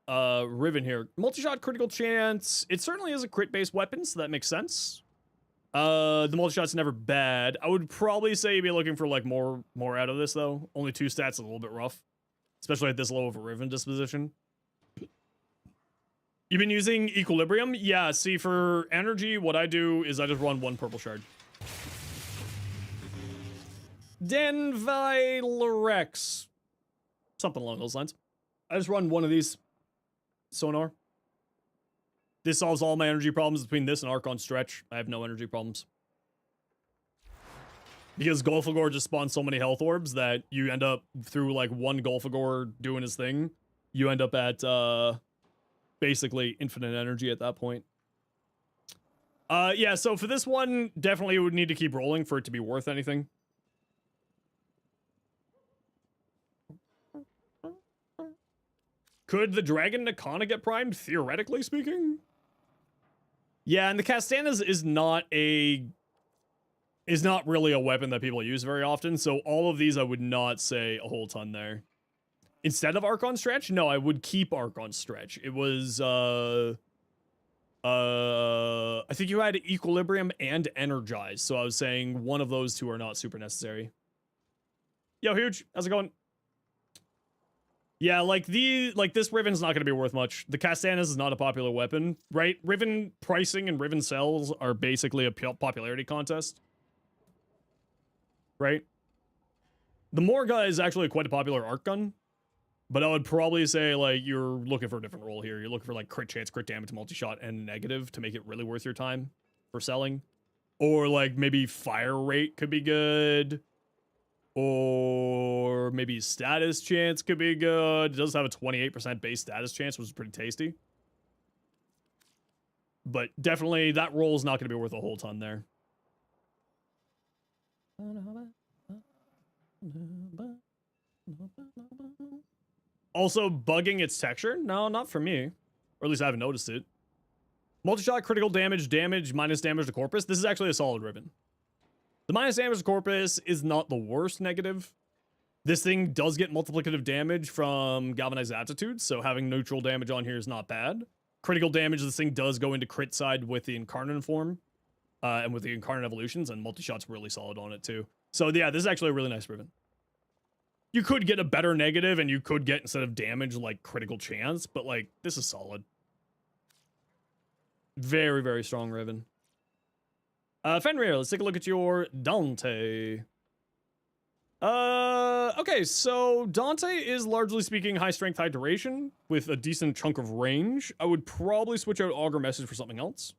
Riven here. Multi-shot critical chance. It certainly is a crit-based weapon, so that makes sense. The multi-shot's never bad. I would probably say you'd be looking for like more out of this though. Only 2 stats is a little bit rough. Especially at this low of a Riven disposition. You've been using Equilibrium? Yeah, see, for energy, what I do is I just run 1 purple shard. Denvilerex. Something along those lines. I just run 1 of these. Sonar. This solves all my energy problems between this and Archon Stretch. I have no energy problems. Because Golfagor just spawns so many health orbs that you end up, through like 1 Golfagor doing his thing, you end up at basically infinite energy at that point. Yeah, so for this one, definitely would need to keep rolling for it to be worth anything. Could the Dragon Nakana get primed, theoretically speaking? Yeah, and the Castanas is not really a weapon that people use very often, so all of these I would not say a whole ton there. Instead of Archon Stretch, no, I would keep Archon Stretch. It was, I think you had Equilibrium and Energize, so I was saying one of those 2 are not super necessary. Yo, Huge, how's it going? Yeah, like this Riven's not going to be worth much. The Castanas is not a popular weapon, right? Riven pricing and Riven sells are basically a popularity contest. Right? The Morga is actually quite a popular arc gun, but I would probably say, like, you're looking for a different role here. You're looking for, like, crit chance, crit damage, multi-shot, and negative to make it really worth your time for selling. Or, like, maybe fire rate could be good. Or maybe status chance could be good. It does have a 28% base status chance, which is pretty tasty. But definitely, that role is not going to be worth a whole ton there. Also, bugging its texture? No, not for me. Or at least I haven't noticed it. Multi-shot, critical damage, minus damage to Corpus. This is actually a solid Riven. The minus damage to Corpus is not the worst negative. This thing does get multiplicative damage from Galvanized Aptitude, so having neutral damage on here is not bad. Critical damage, this thing does go into crit side with the Incarnate form, and with the Incarnate Evolutions, and multi-shot's really solid on it too. So yeah, this is actually a really nice Riven. You could get a better negative, and you could get, instead of damage, like, critical chance, but, like, this is solid. Very, very strong Riven. Fenrir, let's take a look at your Dante. Okay, so Dante is, largely speaking, high strength, high duration, with a decent chunk of range. I would probably switch out Augur Message for something else.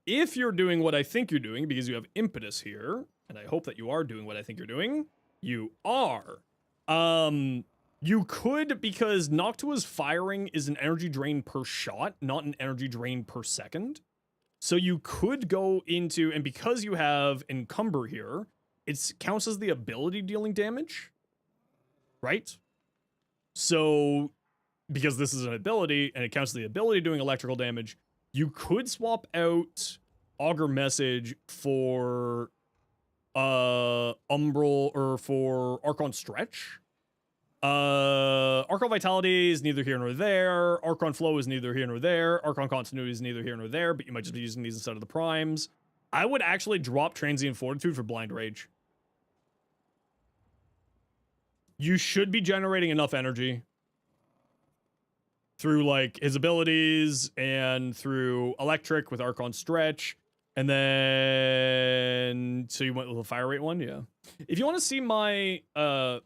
If you're doing what I think you're doing, because you have Impetus here, and I hope that you are doing what I think you're doing, you are. You could, because Noctua's firing is an energy drain per shot, not an energy drain per second. So you could go into, and because you have Encumber here, it counts as the ability dealing damage, right? So, because this is an ability, and it counts as the ability doing electrical damage, you could swap out Augur Message for Umbral, or for Archon Stretch. Archon Vitality is neither here nor there. Archon Flow is neither here nor there. Archon Continuity is neither here nor there, but you might just be using these instead of the primes. I would actually drop Transient Fortitude for Blind Rage. You should be generating enough energy through, like, his abilities and through Electric with Archon Stretch. And then, so you went with a fire rate one? Yeah. If you want to see my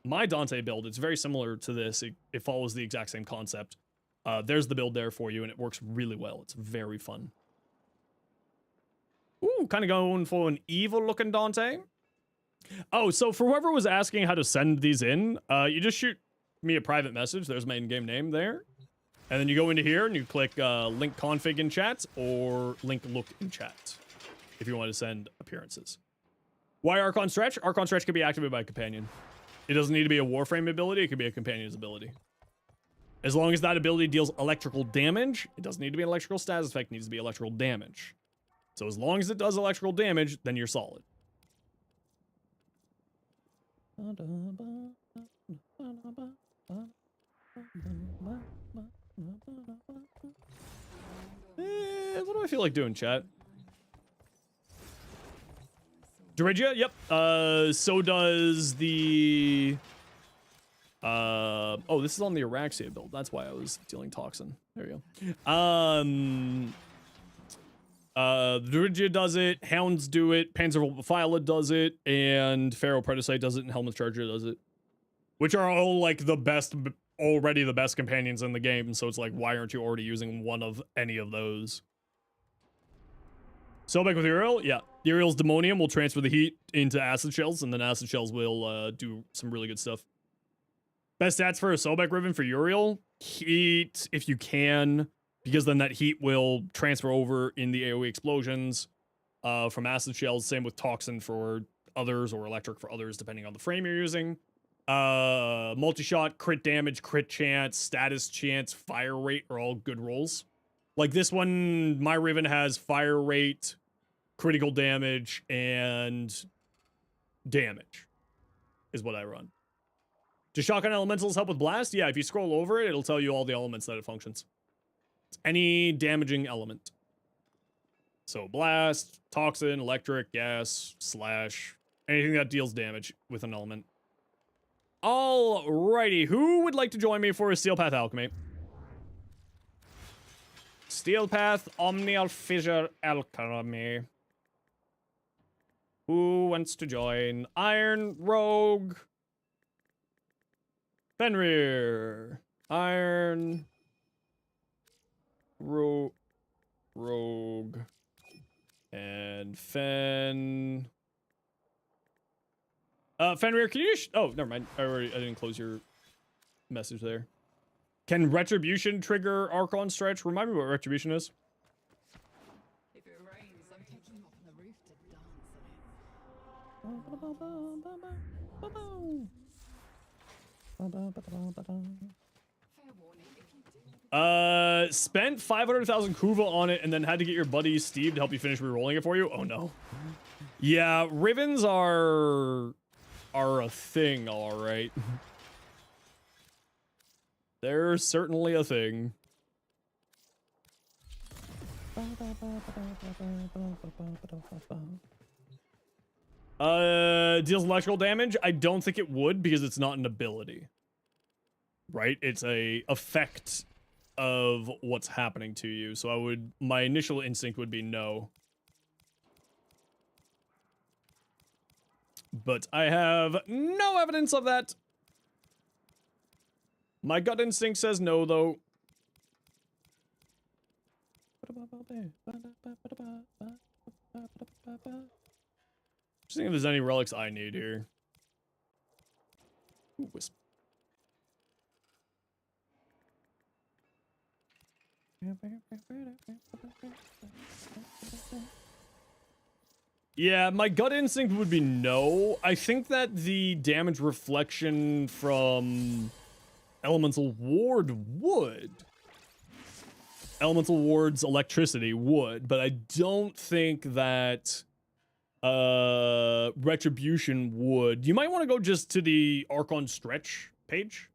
my Dante build, it's very similar to this. It follows the exact same concept. There's the build there for you, and it works really well. It's very fun. Ooh, kind of going for an evil-looking Dante. Oh, so for whoever was asking how to send these in, you just shoot me a private message. There's my in-game name there. And then you go into here, and you click link config in chat, or link look in chat, if you want to send appearances. Why Archon Stretch? Archon Stretch can be activated by a companion. It doesn't need to be a Warframe ability. It could be a companion's ability. As long as that ability deals electrical damage, it doesn't need to be an electrical status effect. It needs to be electrical damage. So as long as it does electrical damage, then you're solid. What do I feel like doing, chat? Dirigia, yep. So does the... oh, this is on the Araxia build. That's why I was dealing Toxin. There you go. Dirigia does it, Hounds do it, Panzerphyla does it, and Pharaoh Predicite does it, and Helmet Charger does it. Which are all, like, the best, already the best companions in the game, so it's like, why aren't you already using one of any of those? Sobek with Uriel, yeah. Uriel's Demonium will transfer the heat into Acid Shells, and then Acid Shells will do some really good stuff. Best stats for a Sobek Riven for Uriel, heat, if you can, because then that heat will transfer over in the AoE explosions from Acid Shells. Same with Toxin for others, or Electric for others, depending on the frame you're using. Multi-shot, crit damage, crit chance, status chance, fire rate are all good rolls. Like this one, my Riven has fire rate, critical damage, and damage is what I run. Do Shotgun Elementals help with Blast? Yeah, if you scroll over it, it'll tell you all the elements that it functions. It's any damaging element. So Blast, Toxin, Electric, Gas, Slash, anything that deals damage with an element. Alrighty, who would like to join me for a Steel Path Alchemy? Steel Path Omnial Fissure Alchemy. Who wants to join? Iron Rogue. Fenrir. Iron Rogue. And Fenrir, can you oh, never mind. I didn't close your message there. Can Retribution trigger Archon Stretch? Remind me what Retribution is. If it rains, I'm taking you up on the roof to dance on it. Fair warning, if you do. Spent 500,000 Kuva on it and then had to get your buddy Steve to help you finish re-rolling it for you? Oh no. Yeah, Rivens are a thing, alright. They're certainly a thing. Deals electrical damage? I don't think it would because it's not an ability. Right? It's a effect of what's happening to you. So my initial instinct would be no. But I have no evidence of that. My gut instinct says no, though. Just seeing if there's any relics I need here. Ooh, wisp. Yeah, my gut instinct would be no. I think that the damage reflection from Elemental Ward would. Elemental Ward's electricity would, but I don't think that Retribution would. You might want to go just to the Archon Stretch page.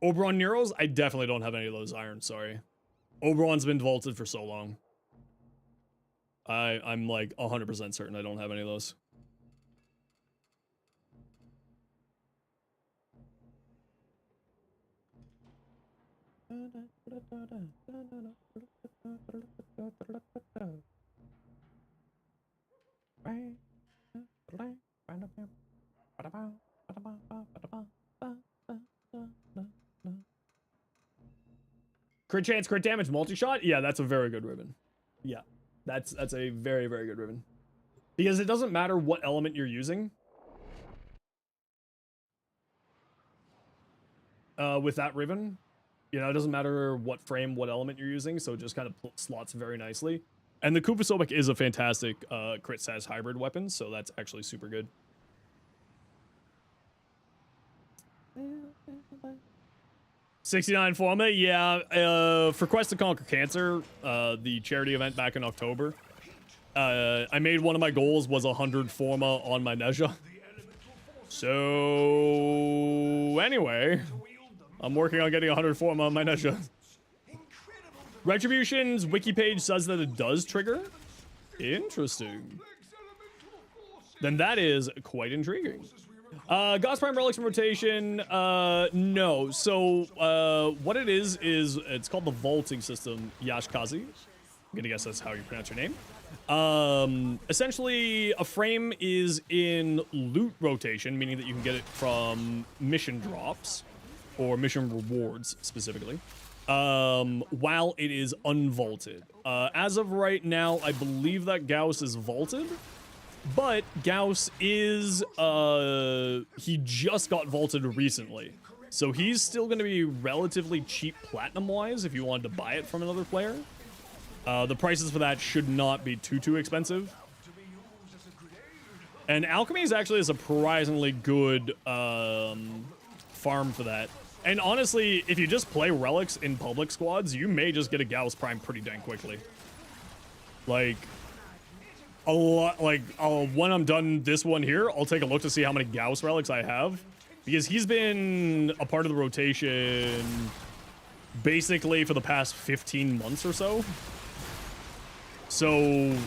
Oberon Neuros? I definitely don't have any of those irons, sorry. Oberon's been vaulted for so long. I'm like 100% certain I don't have any of those. Crit chance, crit damage, multi-shot? Yeah, that's a very good ribbon. Yeah, that's a very, very good ribbon. Because it doesn't matter what element you're using. With that ribbon, you know, it doesn't matter what frame, what element you're using, so it just kind of slots very nicely. And the Kupa Sobek is a fantastic crit stats hybrid weapon, so that's actually super good. $69 Forma, yeah. For Quest to Conquer Cancer, the charity event back in October, I made one of my goals was 100 Forma on my Nezha. So anyway, I'm working on getting 100 Forma on my Nezha. Retribution's wiki page says that it does trigger. Interesting. then that is quite intriguing. Gauss Prime Relics in rotation, no. So, what it is it's called the vaulting system, Yashkazi. I'm gonna guess that's how you pronounce your name. Essentially, a frame is in loot rotation, meaning that you can get it from mission drops, or mission rewards, specifically, while it is unvaulted. As of right now, I believe that Gauss is vaulted. But Gauss is, he just got vaulted recently. So he's still going to be relatively cheap platinum-wise if you wanted to buy it from another player. The prices for that should not be too expensive. And Alchemy is actually a surprisingly good farm for that. And honestly, if you just play Relics in public squads, you may just get a Gauss Prime pretty dang quickly. Like... a lot, like, when I'm done this one here, I'll take a look to see how many Gauss relics I have. Because he's been a part of the rotation basically for the past 15 months or so. So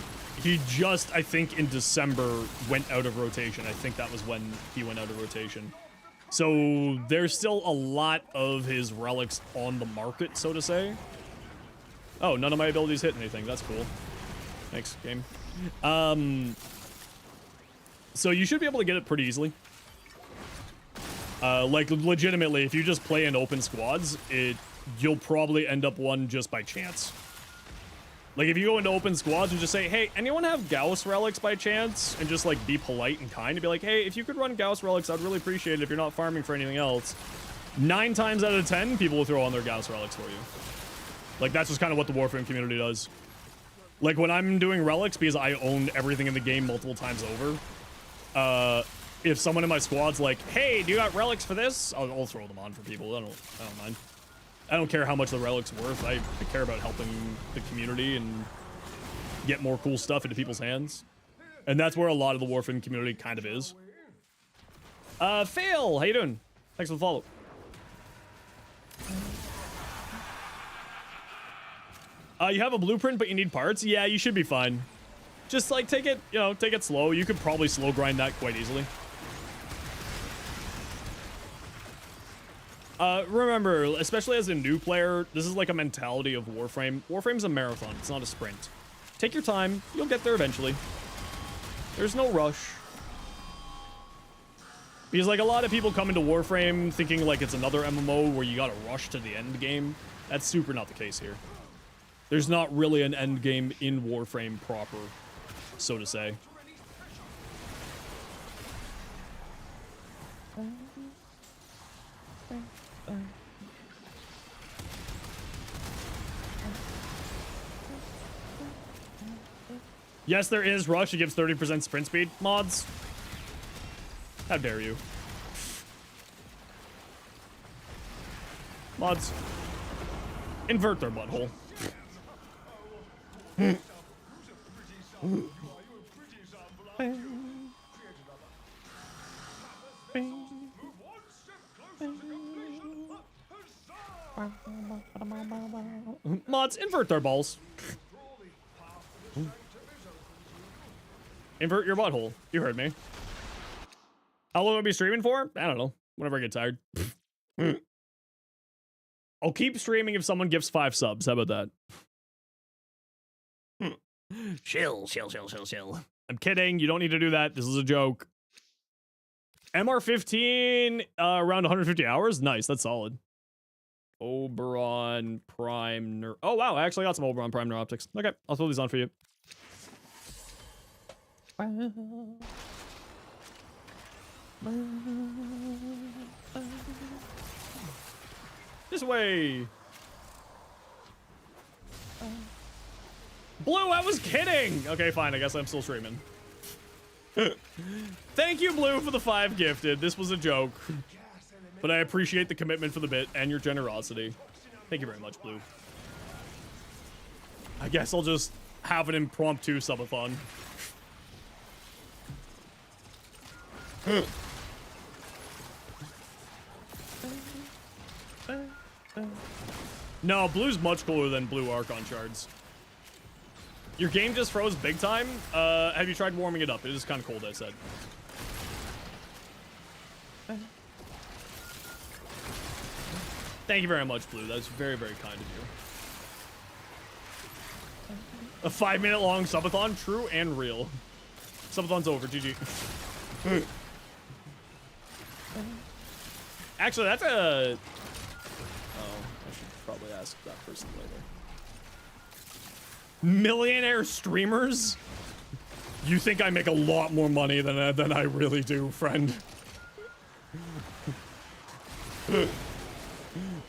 he just, I think in December, went out of rotation. I think that was when he went out of rotation. So there's still a lot of his relics on the market, so to say. Oh, none of my abilities hit anything. That's cool. Thanks, game. So you should be able to get it pretty easily. Like, legitimately, if you just play in open squads, you'll probably end up one just by chance. Like, if you go into open squads and just say, hey, anyone have Gauss relics by chance? And just, like, be polite and kind and be like, hey, if you could run Gauss relics, I'd really appreciate it if you're not farming for anything else. 9 times out of 10, people will throw on their Gauss relics for you. Like, that's just kind of what the Warframe community does. Like, when I'm doing relics, because I own everything in the game multiple times over, if someone in my squad's like, hey, do you got relics for this? I'll throw them on for people. I don't mind. I don't care how much the relic's worth. I care about helping the community and get more cool stuff into people's hands. And that's where a lot of the Warframe community kind of is. Fail, how you doing? Thanks for the follow. You have a blueprint, but you need parts? Yeah, you should be fine. Just, like, take it, take it slow. You could probably slow grind that quite easily. Remember, especially as a new player, this is like a mentality of Warframe. Warframe's a marathon. It's not a sprint. Take your time. You'll get there eventually. There's no rush. Because, like, a lot of people come into Warframe thinking, like, it's another MMO where you gotta rush to the end game. That's super not the case here. There's not really an end game in Warframe proper, so to say. Yes, there is rush. It gives 30% sprint speed mods. How dare you? Mods. Invert their butthole. Mods, invert their balls. Invert your butthole. You heard me. How long will I be streaming for? I don't know. Whenever I get tired. I'll keep streaming if someone gives 5 subs. How about that? Chill. I'm kidding. You don't need to do that. This is a joke. MR15, around 150 hours? Nice. That's solid. Oberon Prime Oh, wow. I actually got some Oberon Prime Neuroptics. Okay. I'll throw these on for you. This way. Blue, I was kidding. Okay, fine. I guess I'm still streaming. Thank you, Blue, for the 5 gifted. This was a joke. But I appreciate the commitment for the bit and your generosity. Thank you very much, Blue. I guess I'll just have an impromptu subathon. No, Blue's much cooler than Blue Archon shards. Your game just froze big time. Have you tried warming it up? It is kind of cold, I said. Thank you very much, Blue. That's very, very kind of you. A 5-minute long subathon, true and real. Subathon's over, GG. Actually, that's a... Oh, I should probably ask that person later. Millionaire streamers? You think I make a lot more money than I really do, friend.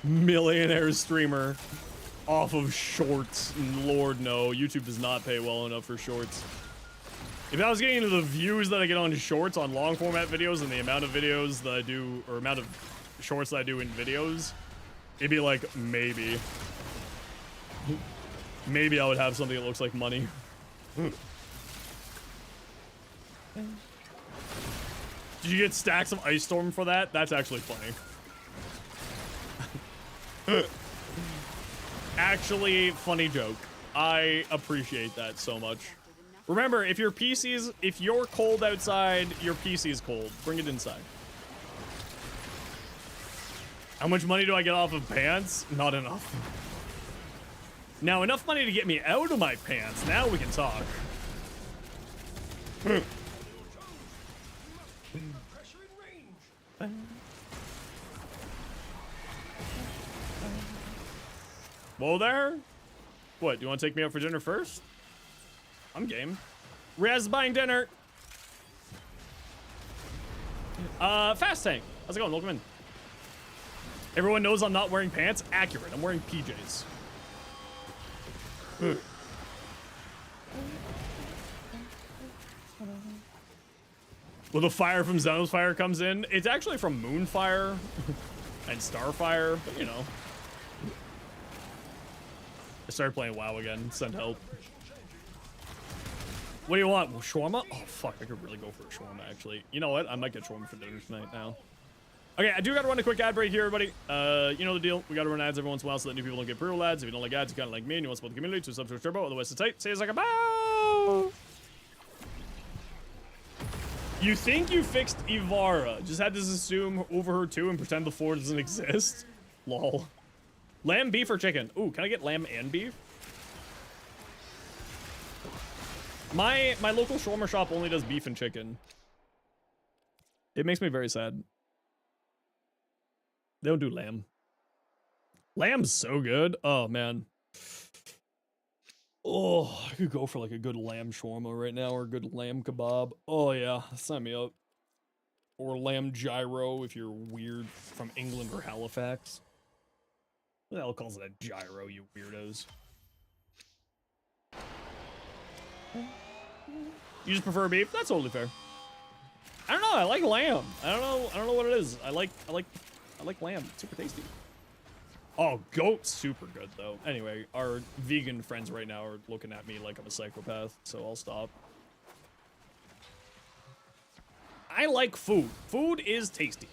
Millionaire streamer off of shorts. Lord, no. YouTube does not pay well enough for shorts. If I was getting into the views that I get on shorts on long format videos and the amount of videos that I do, or amount of shorts that I do in videos, it'd be like, maybe. Maybe I would have something that looks like money. Did you get stacks of Ice Storm for that? That's actually funny. Actually, funny joke. I appreciate that so much. Remember, if you're cold outside, your PC's cold. Bring it inside. How much money do I get off of pants? Not enough. Now, enough money to get me out of my pants. Now we can talk. Whoa there. What, do you want to take me out for dinner first? I'm game. Raz buying dinner. Fast Tank. How's it going? Welcome in. Everyone knows I'm not wearing pants. Accurate. I'm wearing PJs. Well, the fire from Zenosfire comes in. It's actually from Moonfire and Starfire, but you know. I started playing WoW again. Send help. What do you want? Well, shawarma? Oh, fuck. I could really go for a shawarma, actually. You know what? I might get shawarma for dinner tonight now. Okay, I do gotta run a quick ad break here, everybody. You know the deal. We gotta run ads every once in a while so that new people don't get pre-roll ads. If you don't like ads, you kind of like me and you want to support the community, to subscribe to Turbo. Otherwise, it's tight. Say it's like a bow. You think you fixed Ivara. Just had to assume over her too and pretend the floor doesn't exist. Lol. Lamb, beef, or chicken? Ooh, can I get lamb and beef? My local shawarma shop only does beef and chicken. It makes me very sad. They don't do lamb. Lamb's so good. Oh, man. Oh, I could go for like a good lamb shawarma right now or a good lamb kebab. Oh, yeah. Sign me up. Or lamb gyro if you're weird from England or Halifax. Who the hell calls it a gyro, you weirdos? You just prefer beef? That's totally fair. I don't know. I like lamb. I don't know what it is. I like lamb. It's super tasty. Oh, goat's super good though. Anyway, our vegan friends right now are looking at me like I'm a psychopath, so I'll stop. I like food. Food is tasty.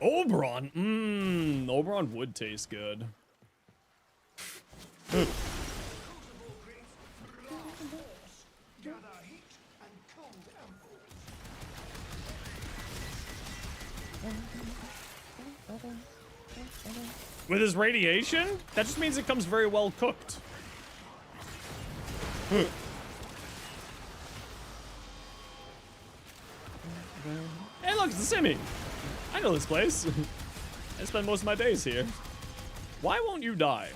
Oberon. Oberon would taste good. With his radiation? That just means it comes very well cooked. Hey, look, it's the Simi. I know this place. I spend most of my days here. Why won't you die?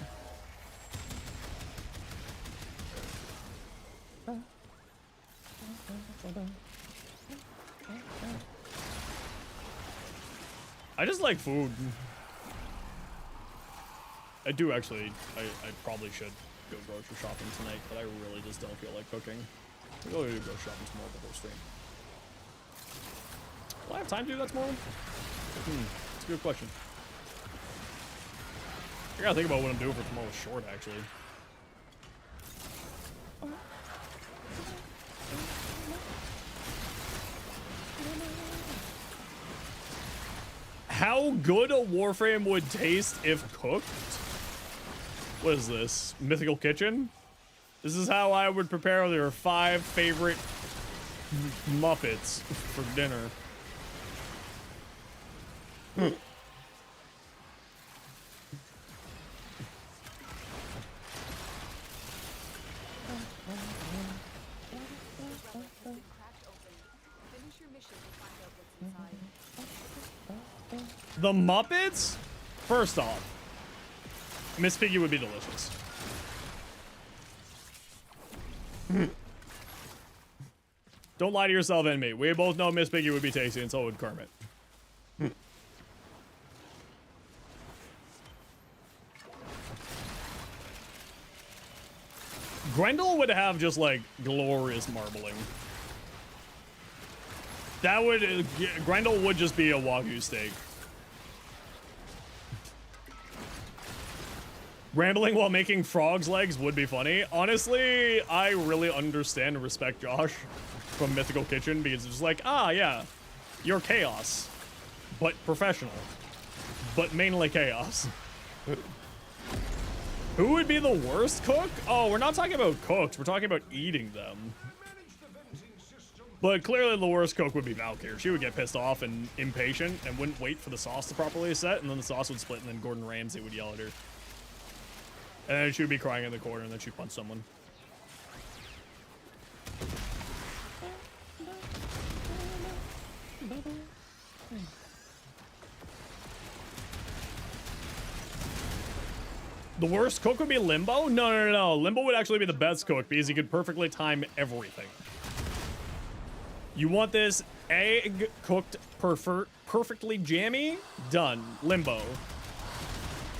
I just like food. I do actually. I probably should go grocery shopping tonight, but I really just don't feel like cooking. We'll go shopping tomorrow before stream. Will I have time to do that tomorrow? That's a good question. I gotta think about what I'm doing for tomorrow's short, actually. How good a Warframe would taste if cooked? What is this? Mythical Kitchen? This is how I would prepare your 5 favorite Muppets for dinner. The Muppets? First off, Miss Piggy would be delicious. Don't lie to yourself and me. We both know Miss Piggy would be tasty, and so would Kermit. Grendel would have just like glorious marbling. That would Grendel would just be a Wagyu steak. Rambling while making frogs legs would be funny. Honestly, I really understand and respect Josh from Mythical Kitchen because it's just like, ah, yeah, you're chaos, but professional, but mainly chaos. Who would be the worst cook? Oh, we're not talking about cooks. We're talking about eating them. But clearly the worst cook would be Valkyr. She would get pissed off and impatient and wouldn't wait for the sauce to properly set, and then the sauce would split, and then Gordon Ramsay would yell at her. And then she would be crying in the corner, and then she'd punch someone. The worst cook would be Limbo? No. Limbo would actually be the best cook because he could perfectly time everything. You want this egg cooked perfectly jammy? Done. Limbo.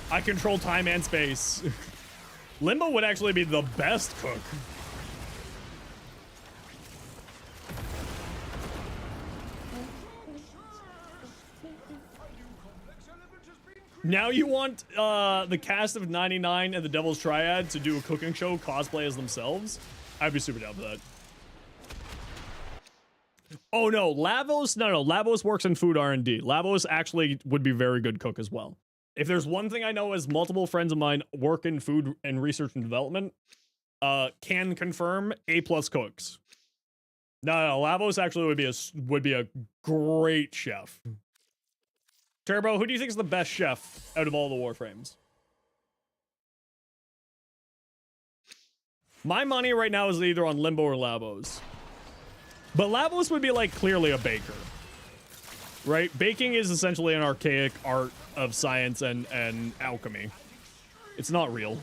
I control time and space. Limbo would actually be the best cook. Now you want the cast of 99 and the Devil's Triad to do a cooking show cosplay as themselves? I'd be super down for that. Oh no, Lavos, no, Lavos works in food R&D. Lavos actually would be very good cook as well. If there's one thing I know as multiple friends of mine work in food and research and development, can confirm A+ cooks. No, Lavos actually would be a great chef. Turbo, who do you think is the best chef out of all the Warframes? My money right now is either on Limbo or Lavos. But Lavos would be like clearly a baker. Right? Baking is essentially an archaic art of science and alchemy. It's not real.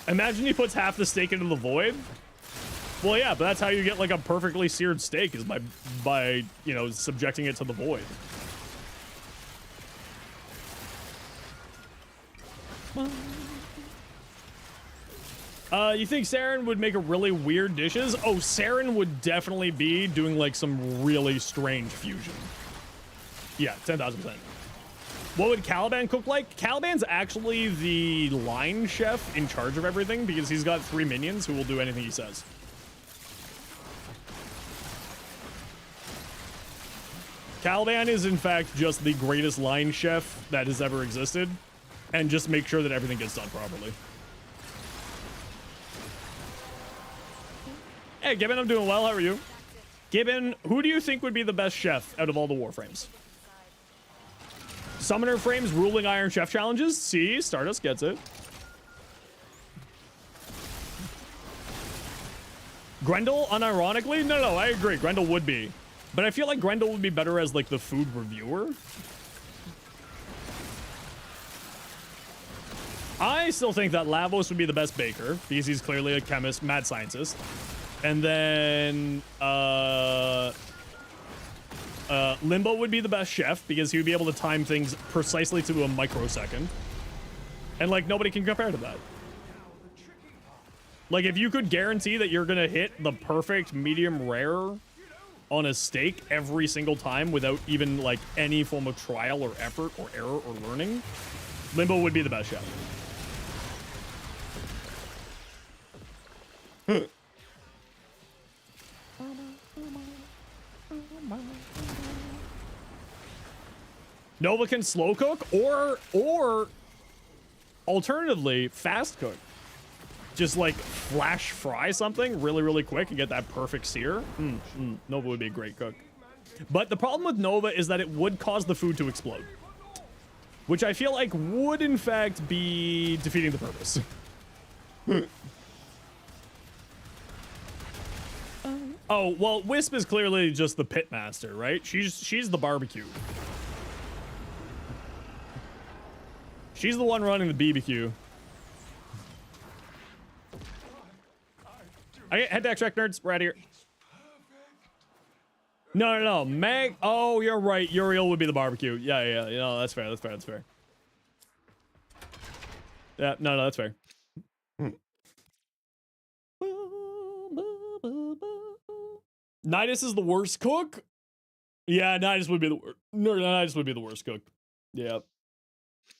Imagine he puts half the steak into the void. Well, yeah, but that's how you get like a perfectly seared steak is by you know, subjecting it to the void. You think Saren would make a really weird dishes? Oh, Saren would definitely be doing like some really strange fusion. Yeah, 10,000%. What would Caliban cook like? Caliban's actually the line chef in charge of everything because he's got 3 minions who will do anything he says. Caliban is in fact just the greatest line chef that has ever existed and just make sure that everything gets done properly. Hey, Gibbon, I'm doing well. How are you? Gibbon, who do you think would be the best chef out of all the Warframes? Summoner Frames ruling Iron Chef challenges? See, Stardust gets it. Grendel, unironically? No, I agree. Grendel would be. But I feel like Grendel would be better as, like, the food reviewer. I still think that Lavos would be the best baker because he's clearly a chemist, mad scientist. And then Limbo would be the best chef because he would be able to time things precisely to a microsecond. And like nobody can compare to that. Like if you could guarantee that you're gonna hit the perfect medium rare on a steak every single time without even like any form of trial or effort or error or learning, Limbo would be the best chef. Nova can slow cook or alternatively fast cook. Just like flash fry something really, really quick and get that perfect sear. Nova would be a great cook. But the problem with Nova is that it would cause the food to explode, which I feel like would in fact be defeating the purpose. Oh, well, Wisp is clearly just the pitmaster, right? She's the barbecue. She's the one running the BBQ. Okay, head to extract, nerds. We're out of here. No. Meg. Oh, you're right. Uriel would be the barbecue. Yeah. You know, that's fair. That's fair. Yeah, no, that's fair. Nidus is the worst cook? Yeah, Nidus would be the worst. No, Nidus would be the worst cook. Yeah.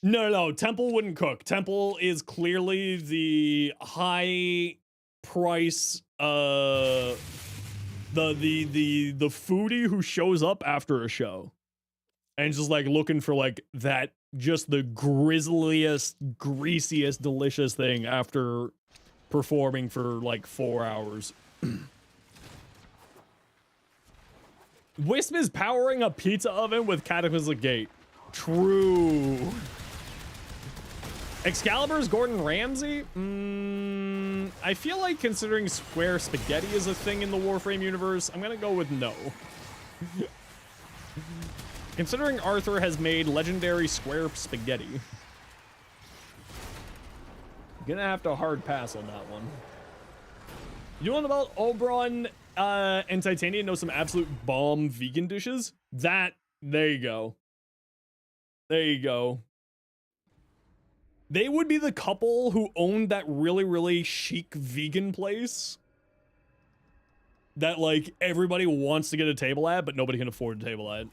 No. Temple wouldn't cook. Temple is clearly the high price the foodie who shows up after a show and just like looking for like that, just the grisliest, greasiest, delicious thing after performing for like 4 hours. Wisp is powering a pizza oven with Cataclysmic Gate. True. Excalibur's Gordon Ramsay? I feel like considering square spaghetti is a thing in the Warframe universe, I'm gonna go with no. Considering Arthur has made legendary square spaghetti, gonna have to hard pass on that one. You know about Oberon and Titania know some absolute bomb vegan dishes? There you go. They would be the couple who owned that really, really chic vegan place that, like, everybody wants to get a table at, but nobody can afford a table at.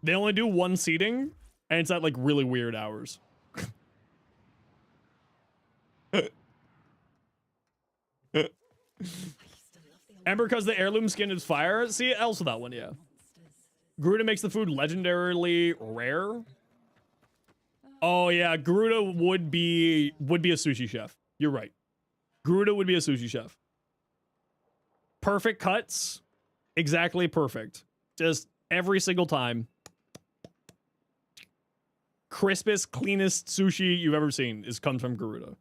They only do one seating, and it's at, like, really weird hours. Ember, because the heirloom skin is fire? See, also that one, yeah. Garuda makes the food legendarily rare. Oh yeah, Garuda would be a sushi chef. You're right. Garuda would be a sushi chef. Perfect cuts. Exactly perfect. Just every single time. Crispest, cleanest sushi you've ever seen comes from Garuda.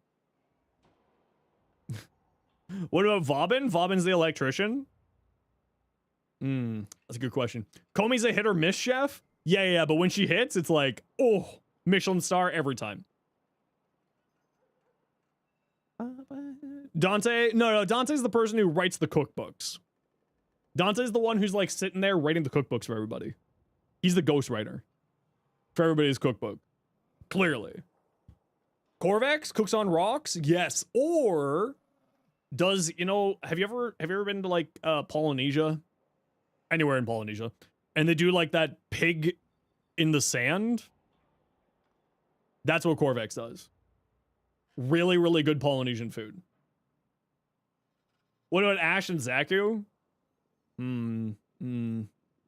What about Vobin? Vobin's the electrician? That's a good question. Komi's a hit or miss chef? Yeah, but when she hits, it's like, oh, Michelin star every time. Dante? No, Dante's the person who writes the cookbooks. Dante's the one who's like sitting there writing the cookbooks for everybody. He's the ghostwriter for everybody's cookbook. Clearly. Corvax cooks on rocks? Yes. Or does, you know, have you ever been to like Polynesia? Anywhere in Polynesia. And they do like that pig in the sand? That's what Corvax does. Really, really good Polynesian food. What about Ash and Zaku?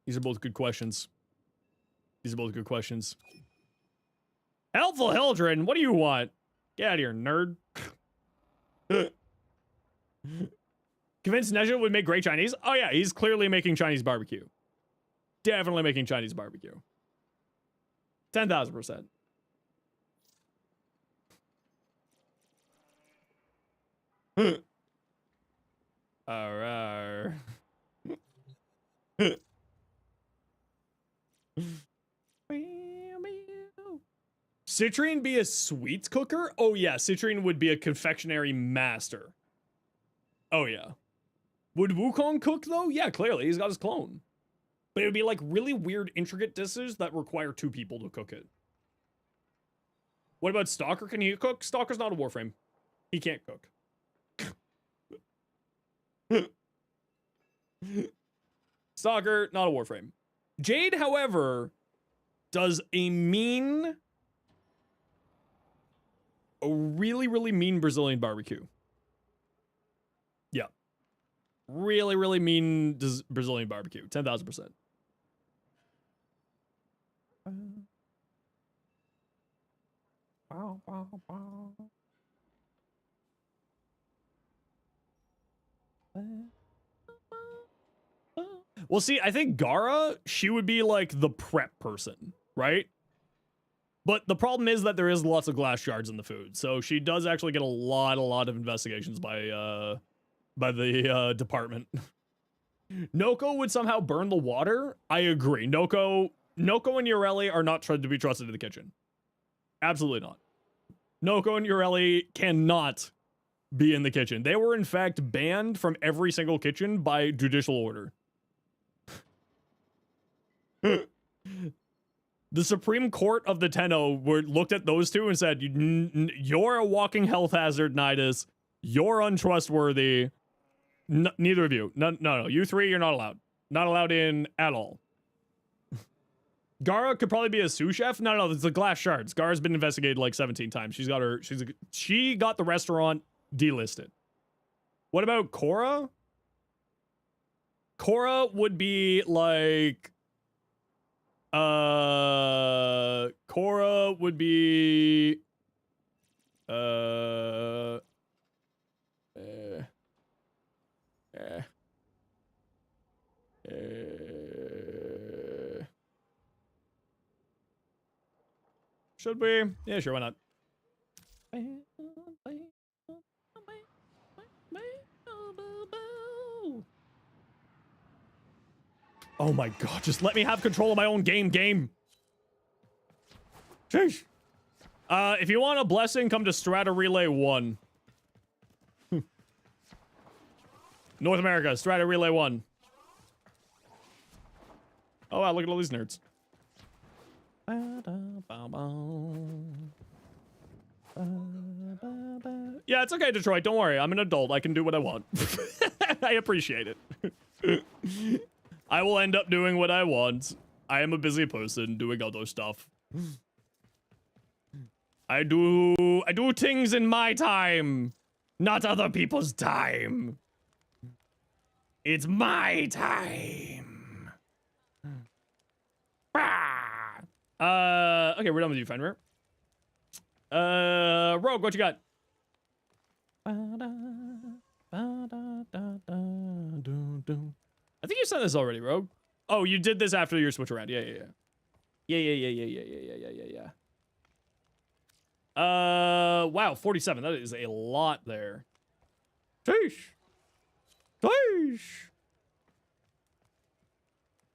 These are both good questions. Helpful Hildren, what do you want? Get out of here, nerd. Convinced Nezha would make great Chinese? Oh yeah, he's clearly making Chinese barbecue. Definitely making Chinese barbecue. 10,000%. Alright. Citrine be a sweets cooker? Oh yeah, Citrine would be a confectionery master. Oh yeah. Would Wukong cook though? Yeah, clearly. He's got his clone. But it would be like really weird, intricate dishes that require 2 people to cook it. What about Stalker? Can he cook? Stalker's not a Warframe. He can't cook. Stalker, not a Warframe. Jade, however, does a really, really mean Brazilian barbecue. Yeah. Really, really mean Brazilian barbecue. 10,000%. Well, see, I think Gara, she would be like the prep person, right? But the problem is that there is lots of glass shards in the food, so she does actually get a lot of investigations by the department. Noko would somehow burn the water. I agree. Noko and Ureli are not to be trusted in the kitchen. Absolutely not. Noko and Ureli cannot be in the kitchen. They were in fact banned from every single kitchen by judicial order. The Supreme Court of the Tenno looked at those two and said, you're a walking health hazard, Nidus. You're untrustworthy. Neither of you. No. You three, you're not allowed. Not allowed in at all. Gara could probably be a sous chef. No, it's the glass shards. Gara's been investigated like 17 times. She got the restaurant delisted. What about Korra? Korra would be like... Korra would be... Should we? Yeah, sure, why not? Oh my god, just let me have control of my own game. Sheesh. If you want a blessing, come to Strata Relay 1. North America, Strata Relay 1. Oh wow, look at all these nerds. Yeah, it's okay, Detroit. Don't worry. I'm an adult. I can do what I want. I appreciate it. I will end up doing what I want. I am a busy person doing other stuff. I do things in my time, not other people's time. It's my time. Okay, we're done with you, Fenrir. Rogue, what you got? I think you sent this already, Rogue. Oh, you did this after your switch around. Yeah. Wow, 47. That is a lot there. Sheesh.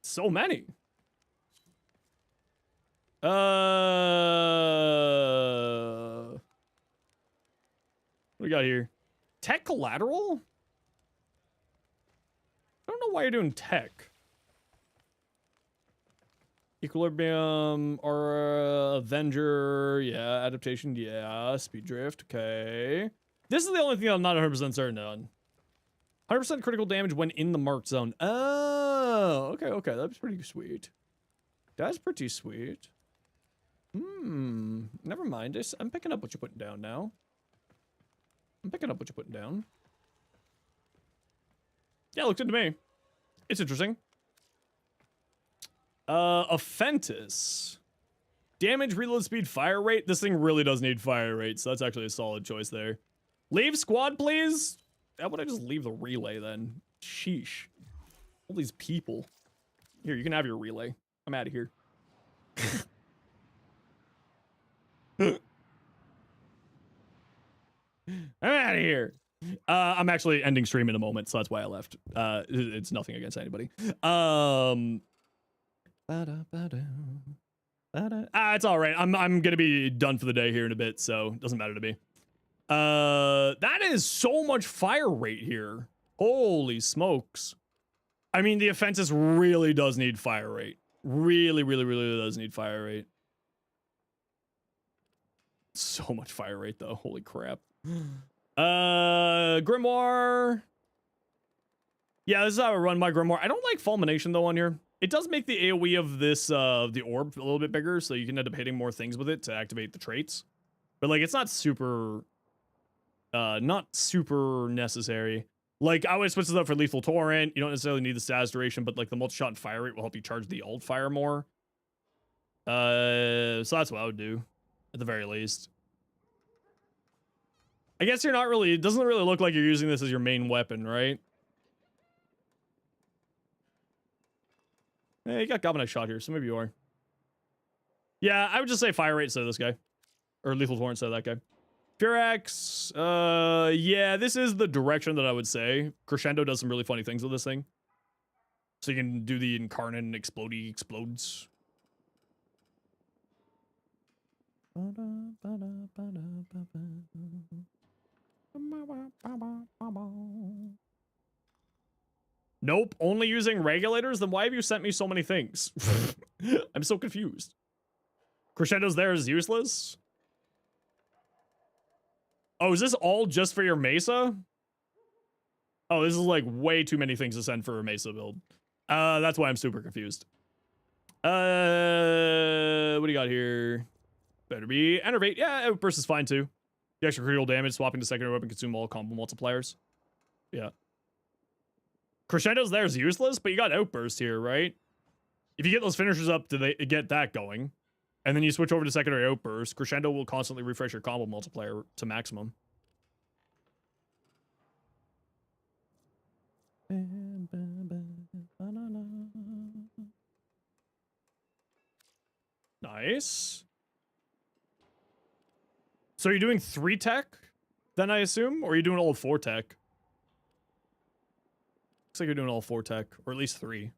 So many. What do we got here? Tech collateral? I don't know why you're doing tech. Equilibrium or Avenger. Yeah, adaptation. Yeah, speed drift. Okay. This is the only thing I'm not 100% certain on. 100% critical damage when in the marked zone. Oh, okay. That's pretty sweet. That's pretty sweet. Never mind. I'm picking up what you're putting down now. Yeah, looks good to me. It's interesting. Offentus. Damage, reload speed, fire rate. This thing really does need fire rate, so that's actually a solid choice there. Leave squad, please. How about I just leave the relay then? Sheesh. All these people. Here, you can have your relay. I'm out of here. I'm out of here. I'm actually ending stream in a moment, so that's why I left. It's nothing against anybody. It's all right. I'm gonna be done for the day here in a bit, so it doesn't matter to me. That is so much fire rate here. Holy smokes. I mean, the offenses really does need fire rate. Really does need fire rate. So much fire rate though. Holy crap. Grimoire. Yeah, this is how I run my Grimoire. I don't like Fulmination though on here. It does make the AoE of this, the orb a little bit bigger, so you can end up hitting more things with it to activate the traits. But like, it's not super necessary. Like, I would switch this up for Lethal Torrent. You don't necessarily need the status duration, but like the multi-shot and fire rate will help you charge the alt fire more. So that's what I would do, at the very least. I guess you're not really, it doesn't really look like you're using this as your main weapon, right? Hey, you got Galvanized Shot here, so maybe you are. Yeah, I would just say Fire Rate instead of this guy. Or Lethal Torrent instead of that guy. Firax, yeah, this is the direction that I would say. Crescendo does some really funny things with this thing. So you can do the Incarnate and Explodey Explodes. Nope, only using regulators? Then why have you sent me so many things? I'm so confused. Crescendo's there is useless? Oh, is this all just for your Mesa? Oh, this is like way too many things to send for a Mesa build. That's why I'm super confused. What do you got here? Better be Enervate. Yeah, Outburst is fine too. The extra critical damage, swapping to secondary weapon, consume all combo multipliers. Yeah. Crescendo's there is useless, but you got Outburst here, right? If you get those finishers up to get that going, and then you switch over to secondary Outburst, Crescendo will constantly refresh your combo multiplier to maximum. Nice. So you're doing 3 tech, then I assume? Or are you doing all 4 tech? Looks like you're doing all 4 tech, or at least 3.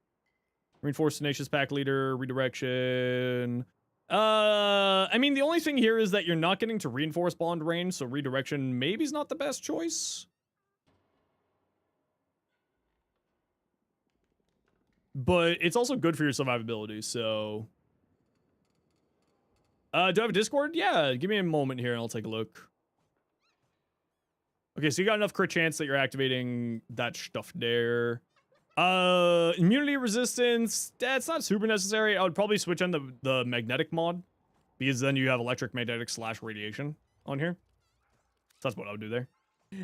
Reinforced Tenacious Pack Leader, Redirection. I mean, the only thing here is that you're not getting to Reinforce Bond range, so Redirection maybe is not the best choice. But it's also good for your survivability, so... do I have a Discord? Yeah, give me a moment here and I'll take a look. Okay, so you got enough crit chance that you're activating that stuff there. Immunity resistance, that's not super necessary. I would probably switch on the magnetic mod, because then you have electric, magnetic / radiation on here. So that's what I would do there.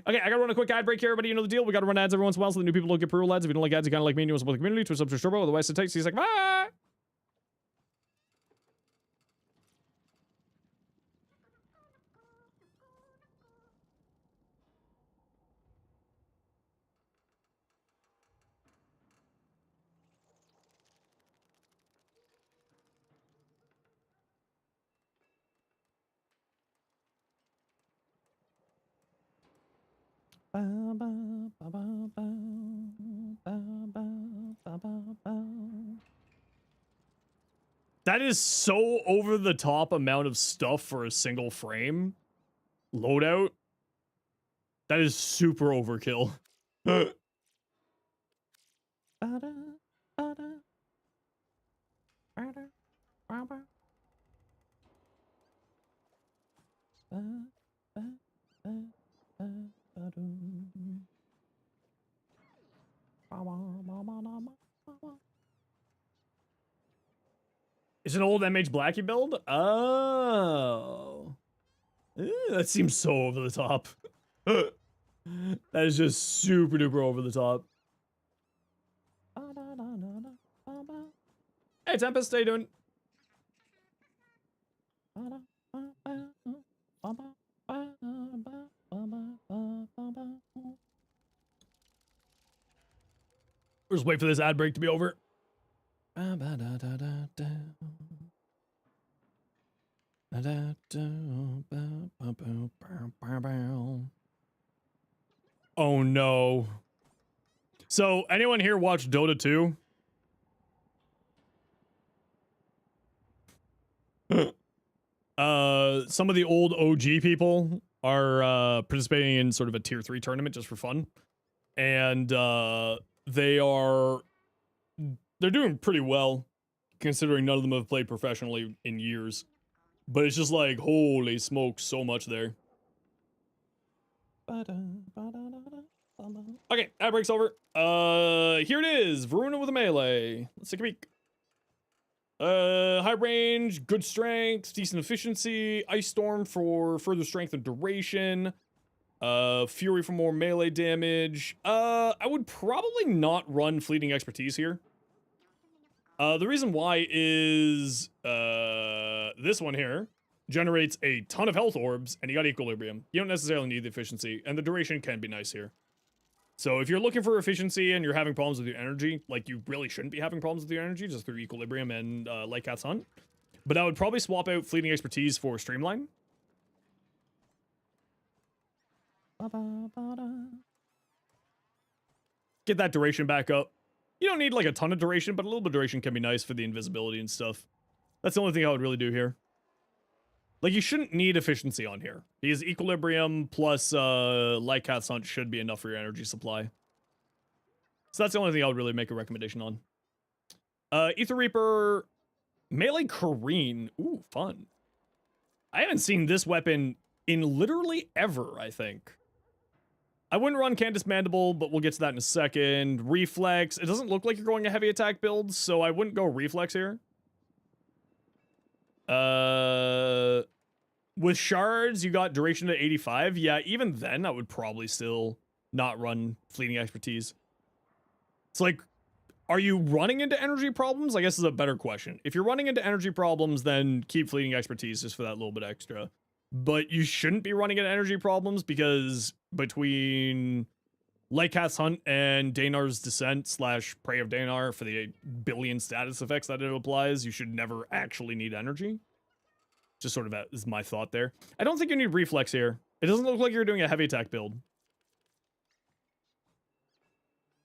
Okay, I gotta run a quick ad break here, everybody. You know the deal. We gotta run ads every once in a while so the new people don't get pro ads. If you don't like ads, you kind of like me and you want to support the community, Twitch subs turbo. Otherwise, it takes. See you like, bye. That is so over the top amount of stuff for a single frame loadout. That is super overkill. It's an old MH Blackie build? Oh. That seems so over the top. That is just super duper over the top. Hey Tempest, how you doing? We'll just wait for this ad break to be over. Oh no. So, anyone here watch Dota 2? Some of the old OG people are participating in sort of a tier 3 tournament just for fun. And they're doing pretty well, considering none of them have played professionally in years. But it's just like, holy smoke, so much there. Okay, that break's over. Here it is, Varuna with a melee. Let's take a peek. High range, good strength, decent efficiency, Ice Storm for further strength and duration, Fury for more melee damage. I would probably not run Fleeting Expertise here. The reason why is this one here generates a ton of health orbs, and you got equilibrium. You don't necessarily need the efficiency, and the duration can be nice here. So if you're looking for efficiency and you're having problems with your energy, like you really shouldn't be having problems with your energy just through equilibrium and Light Cat's Hunt. But I would probably swap out fleeting expertise for streamline. Get that duration back up. You don't need like a ton of duration, but a little bit of duration can be nice for the invisibility and stuff. That's the only thing I would really do here. Like, you shouldn't need efficiency on here, because equilibrium plus Light Cat's Hunt should be enough for your energy supply. So that's the only thing I would really make a recommendation on. Ether Reaper, melee Kareen. Ooh, fun. I haven't seen this weapon in literally ever, I think. I wouldn't run Candace Mandible, but we'll get to that in a second. Reflex. It doesn't look like you're going a heavy attack build, so I wouldn't go Reflex here. With shards, you got duration to 85. Yeah, even then, I would probably still not run fleeting expertise. It's like, are you running into energy problems? I guess is a better question. If you're running into energy problems, then keep fleeting expertise just for that little bit extra. But you shouldn't be running into energy problems because between Light Cat's Hunt and Daenar's Descent / Prey of Daenar for the billion status effects that it applies, you should never actually need energy. Just sort of is my thought there. I don't think you need reflex here. It doesn't look like you're doing a heavy attack build.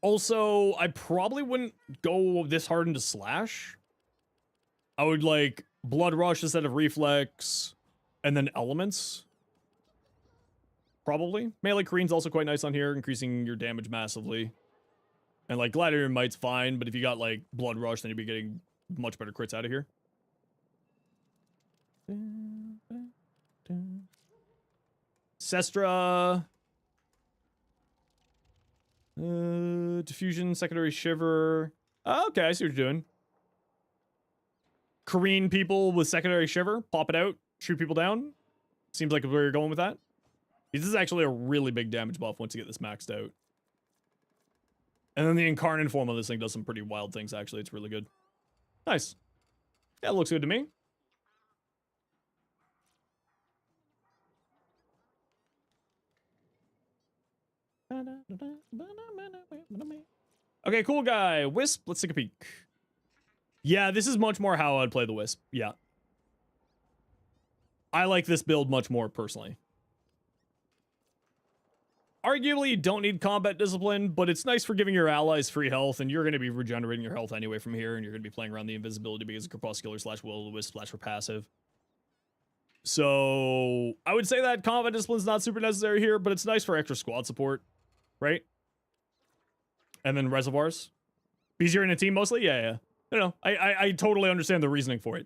Also, I probably wouldn't go this hard into slash. I would like blood rush instead of reflex, and then elements. Probably. Melee Kareen's also quite nice on here, increasing your damage massively. And like Gladiator Might's fine, but if you got like blood rush, then you'd be getting much better crits out of here. Sestra. Diffusion, secondary shiver. Oh, okay, I see what you're doing. Kareen people with secondary shiver, pop it out, shoot people down. Seems like where you're going with that. This is actually a really big damage buff once you get this maxed out. And then the incarnate form of this thing does some pretty wild things, actually. It's really good. Nice. Yeah, it looks good to me. Okay, cool guy. Wisp, let's take a peek. Yeah, this is much more how I'd play the Wisp. Yeah. I like this build much more, personally. Arguably, you don't need combat discipline, but it's nice for giving your allies free health, and you're going to be regenerating your health anyway from here, and you're going to be playing around the invisibility because of Crepuscular / Will-O-the-Wisp / for passive. So, I would say that combat discipline's not super necessary here, but it's nice for extra squad support, right? And then reservoirs. Because you're in a team mostly? Yeah. No, I totally understand the reasoning for it.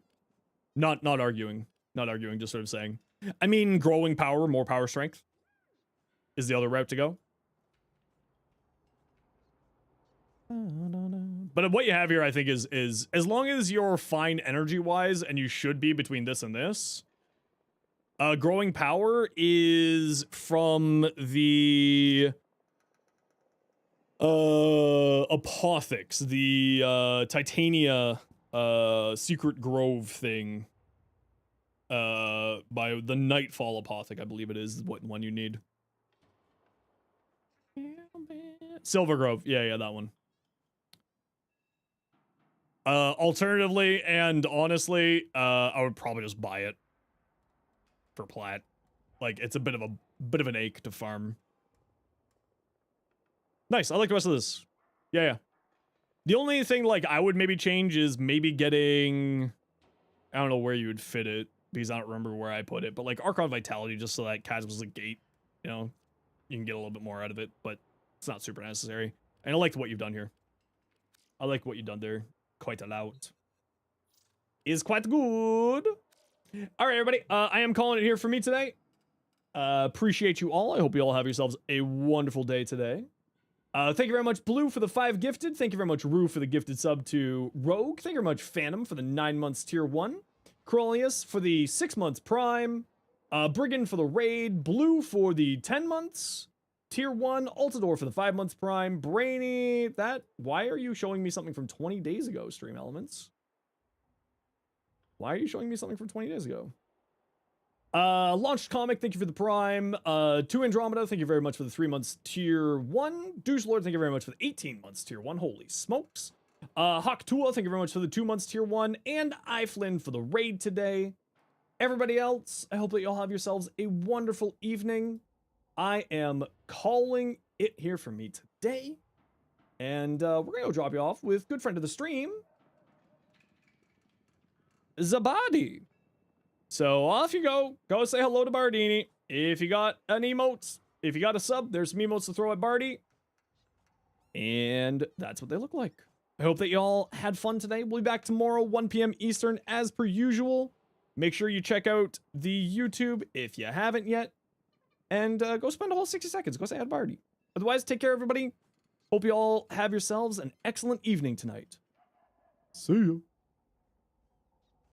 Not arguing. Not arguing, just sort of saying. I mean, growing power, more power strength is the other route to go. But what you have here, I think, is as long as you're fine energy-wise, and you should be between this and this, growing power is from the Apothix, the Titania Secret Grove thing, by the Nightfall Apothic, I believe it is what one you need. Silver Grove, yeah, that one. Alternatively, and honestly, I would probably just buy it for plat. Like, it's a bit of an ache to farm. Nice, I like the rest of this. Yeah. The only thing, like, I would maybe change is maybe getting... I don't know where you would fit it, because I don't remember where I put it, but, like, Archon Vitality, just so that Chasm was a gate, you know? You can get a little bit more out of it, but it's not super necessary. And I like what you've done here. I like what you've done there. Quite a lot. Is quite good. All right, everybody. I am calling it here for me today. Appreciate you all. I hope you all have yourselves a wonderful day today. Thank you very much, Blue, for the 5 gifted. Thank you very much, Rue, for the gifted sub to Rogue. Thank you very much, Phantom, for the 9 months tier 1. Crolius for the 6 months prime. Brigand for the raid. Blue for the 10 months. tier 1. Altador for the 5 months prime. Brainy, why are you showing me something from 20 days ago, Stream Elements? Why are you showing me something from 20 days ago? Launched Comic, thank you for the prime. 2 Andromeda, thank you very much for the 3 months tier 1. Douche Lord, thank you very much for the 18 months tier 1. Holy smokes. Hawk Tua, thank you very much for the 2 months tier 1. And Flynn for the raid today. Everybody else, I hope that you all have yourselves a wonderful evening. I am calling it here for me today. And we're going to go drop you off with good friend of the stream, Zabadi. So off you go. Go say hello to Bardini. If you got an emote, if you got a sub, there's some emotes to throw at Bardy. And that's what they look like. I hope that you all had fun today. We'll be back tomorrow, 1 p.m. Eastern, as per usual. Make sure you check out the YouTube if you haven't yet. And go spend a whole 60 seconds. Go say hi to Bardy. Otherwise, take care, everybody. Hope you all have yourselves an excellent evening tonight. See ya.